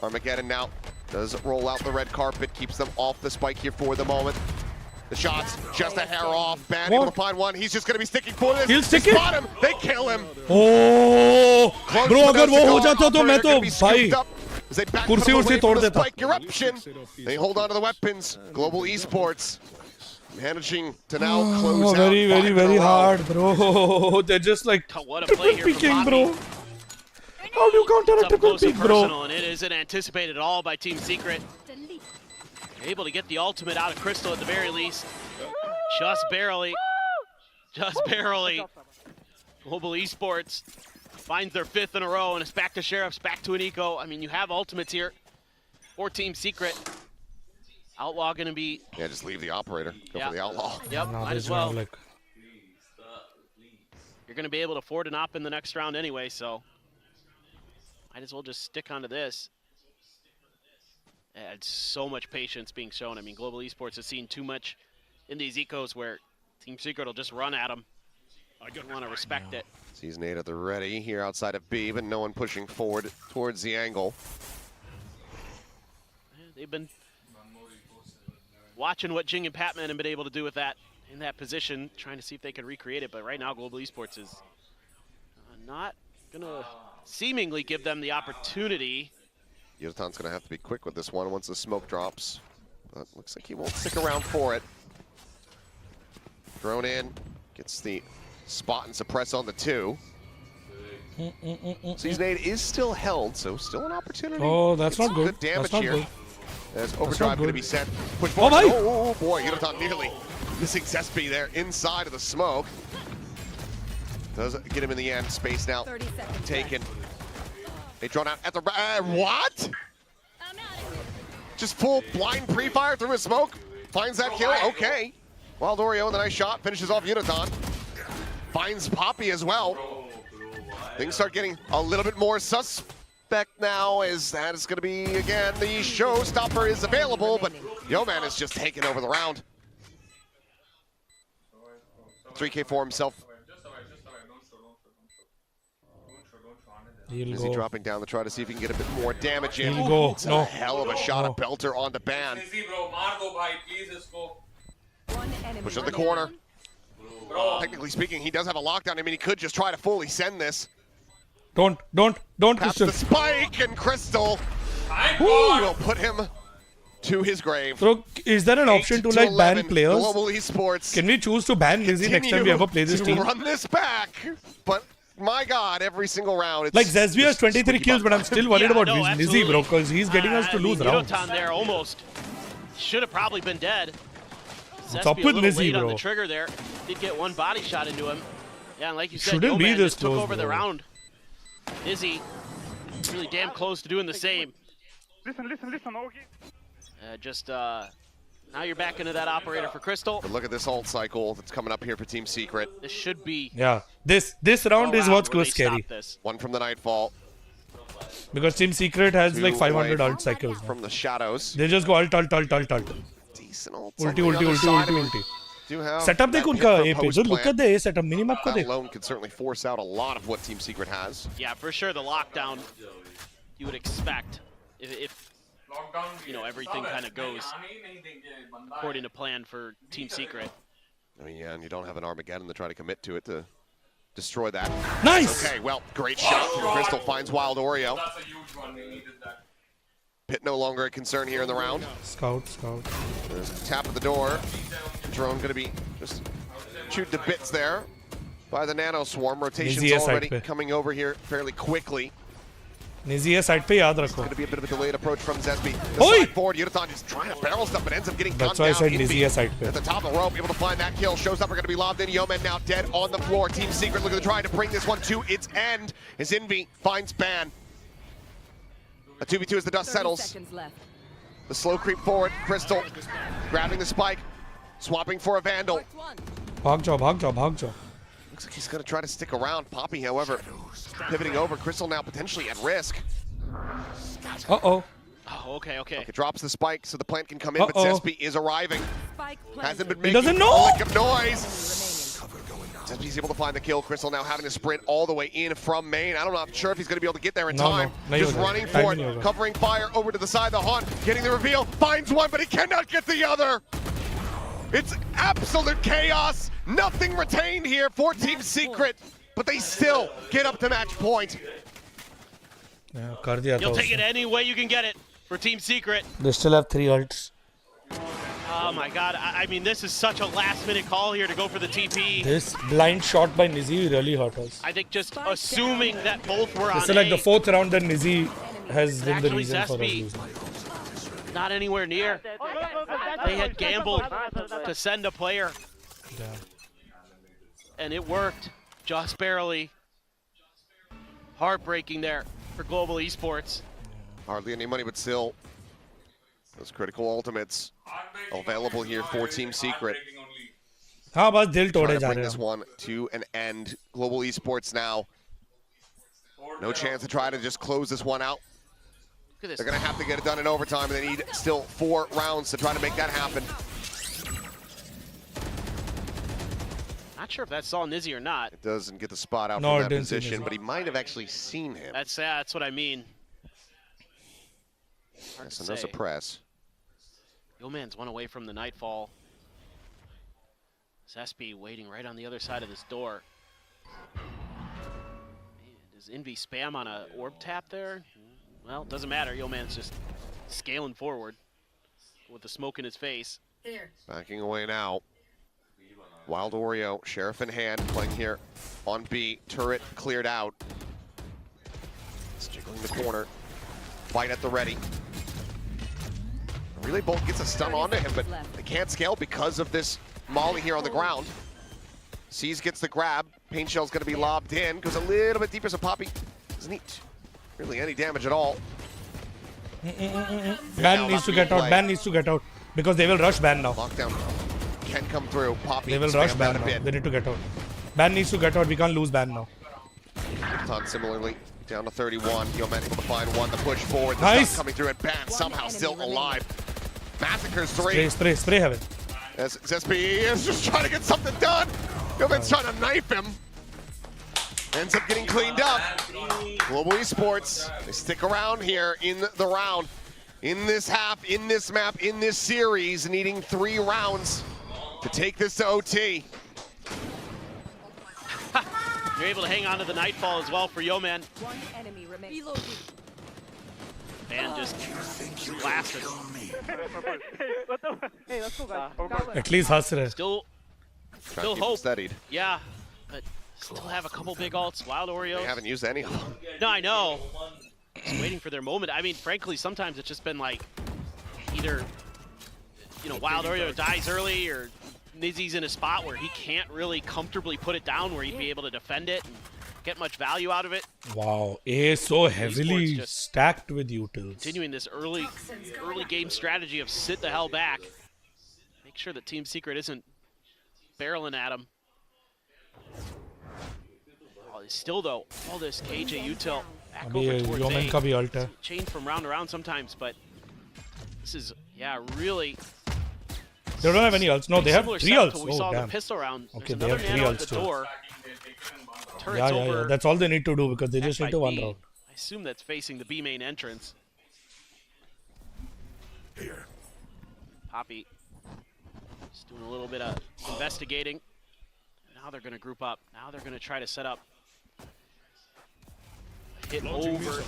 Armageddon now does roll out the red carpet, keeps them off the spike here for the moment. The shots just a hair off. Bad able to What? find one. He's just going to be sticking for this. He'll stick They it? spot him. They kill him. Oh Close bro for अगर those वो to हो go. जाता तो मैं Operator तो gonna be भाई scooped up as they back कुर्सी pedal उर्सी away तोड़ from the देता. spike eruption. They hold on to the weapons. Global Esports managing to now close Oh, out. very 5 in a very row. hard bro. They're just like What a play triple here from picking Poppy. bro. How do you counter It's a up triple close and pick bro? personal, and it isn't anticipated at all by Team Secret. Able to get the ultimate out of Crystal at the very least. Just barely. Just barely. Global Esports finds their 5th in a row, and it's back to Sheriffs, back to an eco. I mean, you have ultimates here for Team Secret. Outlaw gonna be. Yeah, just leave the operator. Go Yeah. for the outlaw. Yep, Now might this as well. like You're gonna be able to afford an op in the next round anyway, so might as well just stick onto this. Yeah, it's so much patience being shown. I mean, Global Esports has seen too much in these ecos where Team Secret will just run at them. I want to respect it. Season 8 at the ready here outside of B, but no one pushing forward towards the angle. Yeah, they've been watching what Jing and Patman have been able to do with that in that position, trying to see if they can recreate it. But right now, Global Esports is not going to seemingly give them the opportunity. Yotatan's going to have to be quick with this one once the smoke drops. But looks like he won't stick around for it. Thrown in, gets the spot and suppress on the 2. Season 8 is still held, so still an opportunity. Oh, that's Get not some good. damage That's not here. good. As not overdrive going to good. be sent. Push Oh, forward. bhai! Oh, boy, Yotatan nearly missing Zespi there inside of the smoke. Does get him in the end. Space now 30 seconds taken. They drawn out at the what? Just full blind pre-fire through his smoke. Finds that kill. Okay. Wild Oreo with a nice shot. Finishes off Unitron. Finds Poppy as well. Things start getting a little bit more suspect now, as that is going to be, again, the showstopper is available, but Yeoman is just taking over the round. 3K for himself. He'll Is he go. dropping down to try to see if he can get a bit more damage in? He'll go. It's a No. hell of a shot, No. a belter on the ban. Easy, bro. Maar do bhai, please isko. One enemy Push in the remaining. corner. Bro. Technically speaking, he does have a lockdown. I mean, he could just try to fully send this. Don't, Taps Christian. the spike, and Crystal Thank will God. put him to his grave. Bro, is there an option 8 to like ban 11, players? Global Esports Can we choose to ban Lizzie next time we ever play this continue team? to run this back, but my God, every single round. It's Like Zesby has just 23 squeaky kills, but bum. I'm still worried Yeah, about no, Lizzie, bro, absolutely. because he's getting us to I mean, lose rounds. Yotan there almost should have probably been dead. What's up Zesby a with little Lizzie, late on bro? the trigger there. Did get one body shot into him. Yeah, and like you said, Shouldn't be Yeoman this just took close, over the bro. round. Izzy really damn close to doing the same. Listen, okay. Now you're back into that operator for Crystal. But look at this ult cycle that's coming up here for Team Secret. This should be Yeah, this round is what's where going they scary stop this. One from the Nightfall. because Team Secret has like Two 500 away ult cycles. Now. From the shadows. They just go ult. Decent ult. Ulti, on the ulti, other ulti, side. ulti, I mean, ulti. do have Setup that देख hit उनका for A पे. post जो look plant. at the A setup minimap को That देख. alone could certainly force out a lot of what Team Secret has. Yeah, for sure the lockdown you would expect if Lockdown you know, everything kind of goes according to plan for Team Secret. I mean, yeah, and you don't have an Armageddon to try to commit to it to destroy that. Nice. Okay, well, great shot. Crystal finds Wild Oreo. That's a huge one. We needed that. Pit no longer a concern here in the round. Scout. There's a tap at the door. Drone going to be just chewed to bits there by the Nano Swarm. Rotation's Easy side already pe. coming over here fairly quickly. Nizi है side पे याद रखो. Going to be a bit of a delayed approach from Zesby. The Oi! side forward, Yutaton just trying to barrel stuff, but ends up getting gunned That's why I down. said Invi Nizi है side पे. at the top of the rope, able to find that kill. Shows up, are going to be lobbed in. Yeoman now dead on the floor. Team Secret looking to try to bring this one to its end as Envy finds Ban. A 2v2 as the dust 30 settles. seconds left. The slow creep forward. Crystal grabbing the spike, swapping for a Vandal. Marked one. भाग जाओ. Looks like he's going to try to stick around. Poppy, however, pivoting over. Crystal now potentially at risk. Uh-oh. Oh, okay. It drops the spike so the plant can come in, but Uh-oh. Zesby is arriving. Spike Hasn't been planted. making doesn't know. a lick of noise. Remaining. Zesby's able to find the kill. Crystal now having to sprint all the way in from main. I'm not sure if he's going to be able to get there in No, time. no. Just Nahi hoga. running Time for nahi it, hoga. covering fire over to the side of the hunt, getting the reveal, finds one, but he cannot get the other. It's absolute chaos. Nothing retained here for Team Secret, but they still get up to match point. Yeah, कर दिया था You'll take उसने. it any way you can get it for Team Secret. They still have 3 ults. Oh my God! I mean, this is such a last-minute call here to go for the TP. This blind shot by Nizi really hurt us. I think just assuming that both were on This is like A, the 4th round that Nizi has been the Actually, reason for us Zesby. losing. not anywhere near. They had gambled to send a player, Yeah. and it worked just barely. Heartbreaking there for Global Esports. Hardly any money, but still, those critical ultimates. available here for Team Secret. हाँ बस दिल तोड़े Trying to जा bring रहे this हैं. one to an end. Global Esports now. No chance to try to just close this one out. Look at this. They're going to have to get it done in overtime, and they need still 4 rounds to try to make that happen. Not sure if that saw Nizzy or not. It doesn't get the spot out No, from it that didn't see position, Nizzy. but he might have actually seen him. That's what I mean. Hard So to no say. suppress. Yeoman's one away from the Nightfall. Zespi waiting right on the other side of this door. Man, does Envy spam on a orb tap there? Well, doesn't matter. Yeoman's just scaling forward with the smoke in his face. Backing away now. Wild Oreo, Sheriff in hand, playing here on B. Turret cleared out. It's jiggling the corner. Fight at the ready. Relay Bolt gets a stun onto him, but they can't scale because of this Molly here on the ground. Seas gets the grab. Pain Shell's going to be lobbed in. Goes a little bit deeper, so Poppy doesn't eat really any damage at all. Ban needs to get out. Ban needs to get out because they will rush Ban now. Lockdown can come through. Poppy They will rush spammed Ban out a now. bit. They need to get out. Ban needs to get out. We can't lose Ban now. Ton similarly down to 31. Yeoman able to find one. The push forward. The Nice. stuff coming through, and Ban somehow still alive. Massacres 3. Spray heaven. As Zespi is just trying to get something done. Yeoman's trying to knife him. Ends up getting cleaned up. Global Esports, they stick around here in the round. In this half, in this map, in this series, needing 3 rounds to take this to OT. You're able to hang on to the Nightfall as well for Yeoman. One enemy remains. And just blasted. Hey, let's go, guys. At least हंस रहे. Still Trying to keep him hope. steadied. Yeah, but still have a couple big ults. Wild Oreos. They haven't used any of them. No, I know. Just waiting for their moment. I mean, frankly, sometimes it's just been like either, Wild Oreo dies early or Nizzy's in a spot where he can't really comfortably put it down where he'd be able to defend it and get much value out of it. Wow, A so heavily just stacked with utils. Continuing this early game strategy of sit the hell back. Make sure that Team Secret isn't barreling at him. Oh, still though, all this KJ util back अभी over towards Yeoman A. का भी ult है. Change from round to round sometimes, but this is, really They don't have any ults. No, they have similar 3 setup to ults. what we oh saw in damn. the pistol round. Okay, There's they have another 3 nano at ults the too. door. Turret's Yeah, over. That's all they need to do because they just by need to one B. round. I assume that's facing the B main entrance. Poppy just doing a little bit of investigating. Now they're going to group up. Now they're going to try to set up. Hit over.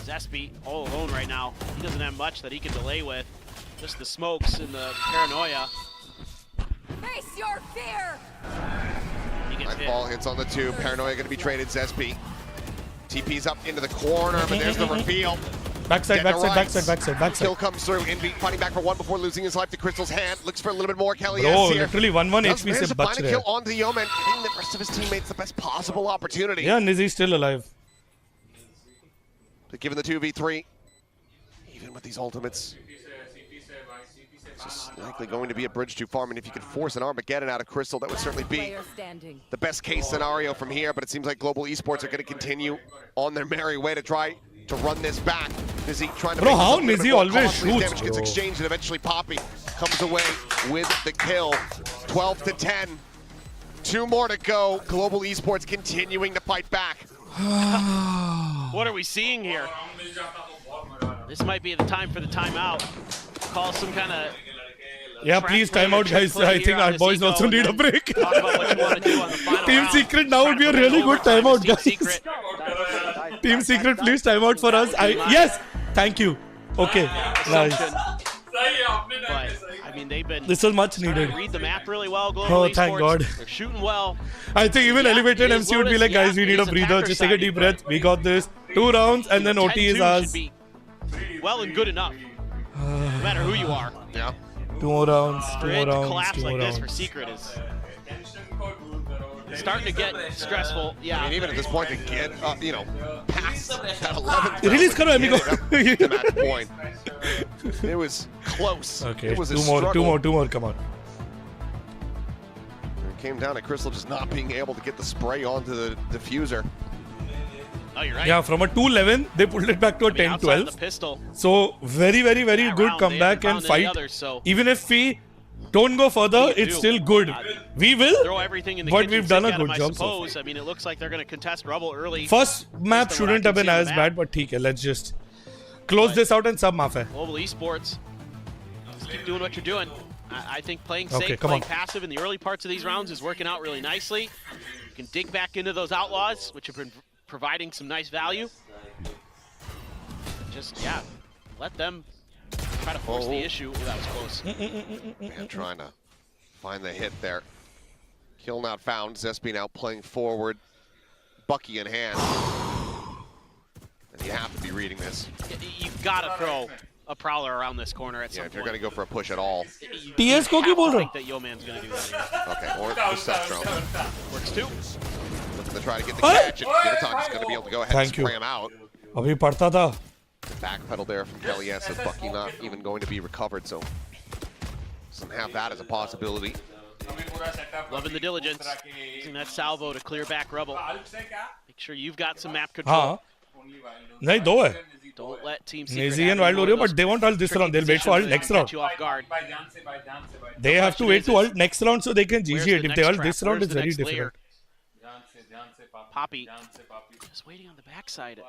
Zespi all alone right now. He doesn't have much that he can delay with. Just the smokes and the paranoia. Face your fear. He gets hit. Nightfall hits on the 2. Paranoia going to be traded. Zespi. TP's up into the corner, but there's the reveal. Backside, Getting the backside, rights. backside. Kill comes through. Envy fighting back for 1 before losing his life to Crystal's hand. Looks for a little bit more. Kelly Bro, here. literally 1-1 Does HP manage से to बच find a रहे kill हैं. onto Yeoman, giving the rest of his teammates the best possible opportunity. Yeah, Nizzy's still alive. But given the 2v3, even with these ultimates, it's just likely going to be a bridge too far. I mean, if you could force an Armageddon out of Crystal, that would certainly be Player standing. the best case scenario from here, but it seems like Global Esports are going to continue on their merry way to try to run this back. Nizzy trying to Bro, make this how a little bit Nizzy more always costly. shoots, Damage gets bro. exchanged, and eventually Poppy comes away with the kill. 12-10. 2 more to go. Global Esports continuing to fight back. What are we seeing here? This might be the time for the timeout. Call some kind of Yeah, please time out, guys. I think our boys also need a break. Talk about what you want to do on the final Team round. Secret now would be a Trying to really put it good over timeout, Team guys. Secret. Team Secret, please time out for us. Yes, thank you. Okay, nice. But, I mean, they've been This was much trying to needed. read the map really well. Global Oh, thank Esports. God. They're shooting well. I think even Yeah, elevated it is MC would be Lotus. like, guys, Yeah, we it need a is breather. Just take a attacker deep side, breath. We got this. 2 rounds and then OT is 10-2 ours. should be well and good enough. No matter who you are. Yeah. 2 more rounds. 2 For more it to rounds. collapse 2 more like this for rounds. Secret is starting to get stressful. Yeah. I mean, even at this point, to get, past that 11th Release round, karo, get amigo. it up to match point. It was close. Okay, It was a two struggle. more, come on. It came down to Crystal just not being able to get the spray onto the diffuser. Oh, you're right. Yeah, from a 2-11, they pulled it back to a I mean, outside of 10-12. the pistol. So, very good That round, they comeback haven't and found any fight. others, so Even if we don't go further, We it's do. still good. We will, throw everything in the but kitchen we've done sink a at him, good I job so far. suppose. I mean, it looks like they're going to contest Rubble early. First map Based on what I shouldn't have can been see on as the bad, map. but theek hai, let's just close this out and sub maaf hai. Global Esports, just keep doing what you're doing. I think playing safe, Okay, come playing on. passive in the early parts of these rounds is working out really nicely. You can dig back into those outlaws, which have been providing some nice value. Just, yeah, let them try to force the issue. Oh, that was close. Man, trying to find the hit there. Kill not found. Zespy now playing forward. Bucky in hand. And you have to be reading this. You've got to throw a prowler around this corner at some Yeah, if you're point. going to go for a push at all. TS ko ki bol raha I think that Yo-Man's going to do that here. Okay, or the step drone. Works too. Looking to try to get the catch, and Gitatak's going to be able to go ahead Thank and you. spray him out. abhi padta tha. Backpedal there from Kelly S as Bucky not even going to be recovered, so doesn't have that as a possibility. Loving the diligence. Using that salvo to clear back Rubble. Alt से क्या Make sure you've got some map control. हाँ नहीं दो है. Don't let Team Secret Nazi and have Wild any more Warrior, of those but they won't ult this tricky round. They'll wait for ult positions next that round. catch you off guard. भाई ध्यान से भाई ध्यान से भाई They have to wait to ult next round so they can Where's GG it. the If they next ult trap? this round, Where's it's the very next layer? difficult. ध्यान से पापी Poppy. ध्यान से पापी Just waiting on the backside.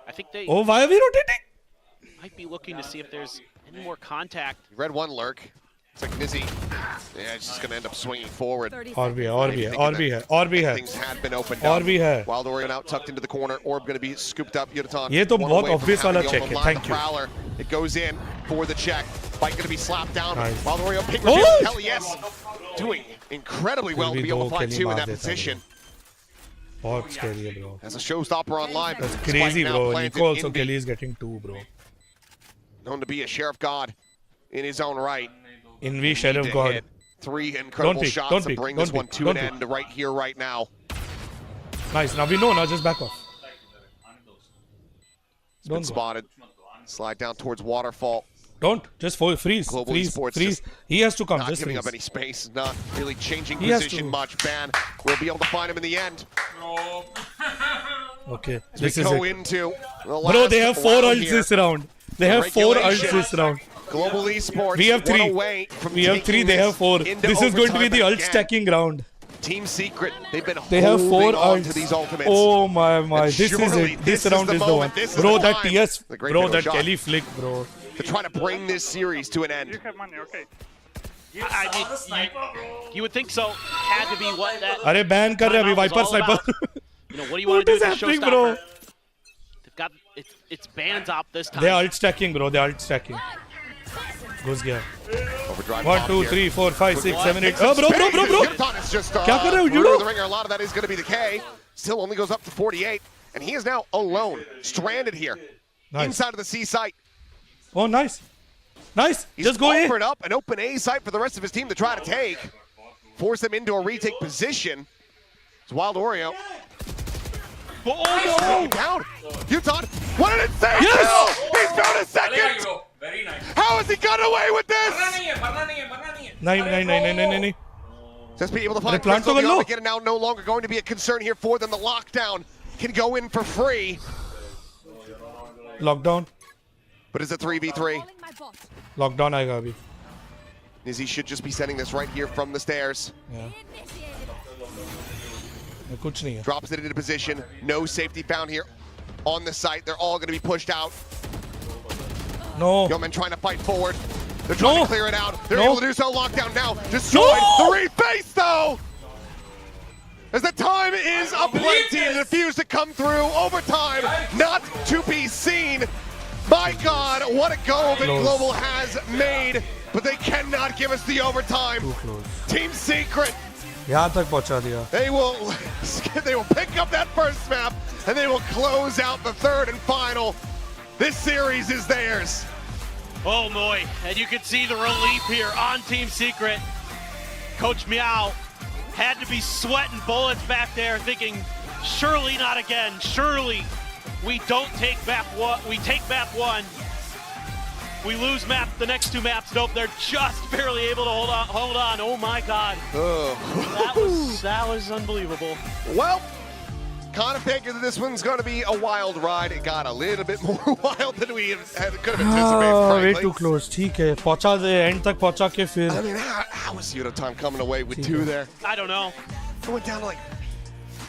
I think they Oh, why are we rotating? might be looking to see if there's any more contact. Red one lurk. It's like Nizzy. Yeah, it's just going to end up swinging forward. 30 और भी है, seconds. और भी है, और भी है, और भी है. Things had been opened और up. भी है. Wild Orion out tucked into the corner. Orb going to be scooped up. Yudaton. ये तो one बहुत away from obvious having वाला the check open है. line. Thank The you. Prowler. It goes in for the check. Fight going to be slapped down. Nice. Wild Orion ping Oh! reveal. Kelly S doing incredibly well to भी be able दो to find Kelly two in मार that देता है position. बहुत scary है bro. As a showstopper online. That's Spike crazy now bro. planted Nico also in B. Kelly is getting 2 bro. Known to be a sheriff god in his own right. Envy Need Sheriff to God. hit 3 incredible peek, shots don't to peek, bring don't this one peek, to don't an peek. end right here, right now. Nice. Now we know. Now just back off. Been Don't go. spotted. Slide down towards Waterfall. Don't. Just freeze. Global Freeze. Esports Freeze. just He has to come. Not Just giving freeze. up any space, not really changing He has position to. much. Ban will be able to find him in the end. bro Okay. As This we is go it. into the Bro, last they have 4 round ults here. this round. They have 4 ults Regulation. this round. Global Esports. We have 3. one away from We have 3. taking They this have 4. into This is going to be overtime the ult again. stacking round. Team Secret. They've been They have 4 holding on ults. to these ultimates. Oh my. And This is surely it. this This is round the is the moment. one. This is Bro, the that time. TS. The great Bro, middle that shot. Kelly flick, bro. To try to bring this series to an end. You have money, okay. You would think so. Had to be what that. अरे ban कर रहे हैं अभी timeout was Viper all about. Sniper. You know, what do you want What to do is with the happening, bro? showstopper? They've got it's bands up this time. They are alt stacking, bro. They are alt stacking. घुस गया. Overdrive 1, pop 2, here. 3, 4, 5, 6, 7, 8. Some Oh, bro. space. Yudaton is just क्या कर रहे हो, through judo? the ringer. A lot of that is going to be the K. Still only goes up to 48. And he is now alone, stranded here. Nice. Inside of the C site. Oh, nice. Nice. He's Just go A. offered up an open A site for the rest of his team to try to take. Force them into a retake position. It's Wild Oreo. Oh, Down. Yudaton. What an insane Yes! kill! He's found a चलेगा second! bro very nice How has he got away with मरना this? नहीं है मरना नहीं है मरना नहीं है नहीं नहीं नहीं नहीं नहीं नहीं Just be able to find plant Crystal to the beyond low. the get it now no longer going to be a concern here for them. The lockdown can go in for free. Lockdown But it's a 3v3. Calling my bot. Lockdown आएगा अभी. Nizzy should just be sending this right here from the stairs. कुछ नहीं है. Drops it into position. No safety found here on the site. They're all going to be pushed out. No. Yeoman trying to fight forward. They're trying No. to clear it out. They're No. able to do so. Lockdown now. Destroyed. No. 3 face though. As the time is aplenty and refuse to come through. Overtime not to be seen. My God, what a go that Close. Global has made. But they cannot give us the overtime. Too close. Team Secret, यहाँ तक पहुंचा दिया. they will pick up that first map and they will close out the third and final. This series is theirs. oh boy, and you can see the relief here on Team Secret. Coach Meow had to be sweating bullets back there, thinking, surely not again. Surely we don't take back one. We take back one. We lose map, the next two maps. Nope, they're just barely able to hold on. Oh my god. That was unbelievable. Well, kind of figured that this one's going to be a wild ride. It got a little bit more wild than we could have anticipated, way frankly. too close. ठीक है पहुंचा दे end तक पहुंचा के फिर I mean, how was Time coming away with two there? I don't know. It went down to like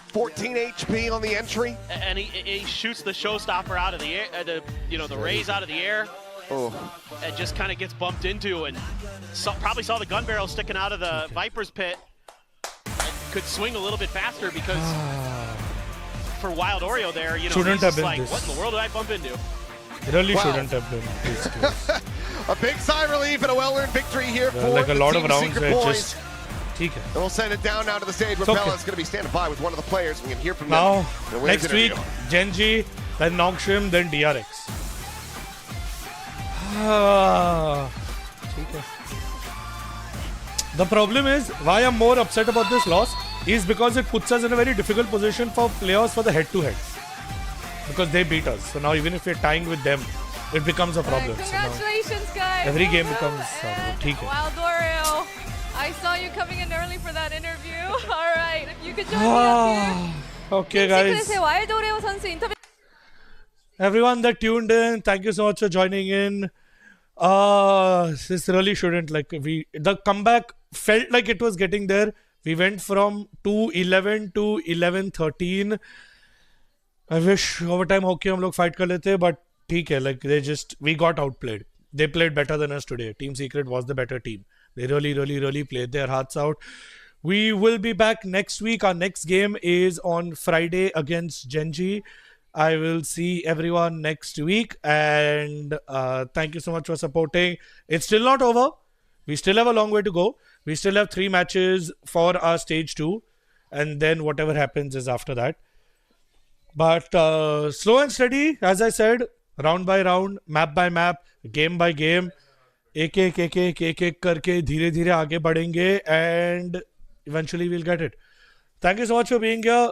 14 HP on the entry. And he shoots the showstopper out of the air, the raise out of the air. Oh. And just kind of gets bumped into and probably saw the gun barrel sticking out of the Viper's pit. And could swing a little bit faster because for Wild Oreo there, Shouldn't have been like, this. what in the world did I bump into? Really Wow. shouldn't have been this close. A big sigh of relief and a well-earned victory here for Like a the lot Team of rounds Secret where boys. just ठीक है. And we'll send it down now to the stage where It's okay. Bella's going to be standing by with one of the players. We can hear from Now, them. in the women's next week, interview. Genji, then Nongshim, then DRX. The problem is, why I'm more upset about this loss is because it puts us in a very difficult position for players for the head-to-head. Because they beat us. So now even if we're tying with them, it becomes a problem. So now Congratulations, guys. every game Welcome. becomes And ठीक है. Wild Oreo, I saw you coming in early for that interview. All right, if you could join me up here. Okay, guys. 시크릿의 와일드 오레오 선수 인터뷰. Everyone that tuned in, thank you so much for joining in. This really shouldn't the comeback felt like it was getting there. We went from 2-11 to 11-13. I wish overtime hockey हम लोग fight कर लेते, but ठीक है, we got outplayed. They played better than us today. Team Secret was the better team. They really played their hearts out. We will be back next week. Our next game is on Friday against Genji. I will see everyone next week, and thank you so much for supporting. It's still not over. We still have a long way to go. We still have 3 matches for our stage 2, and then whatever happens is after that. But slow and steady, as I said, round by round, map by map, game by game, एक करके धीरे धीरे आगे बढ़ेंगे, and eventually we'll get it. Thank you so much for being here.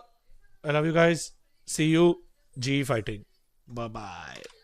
I love you guys. See you. GE fighting. Bye bye.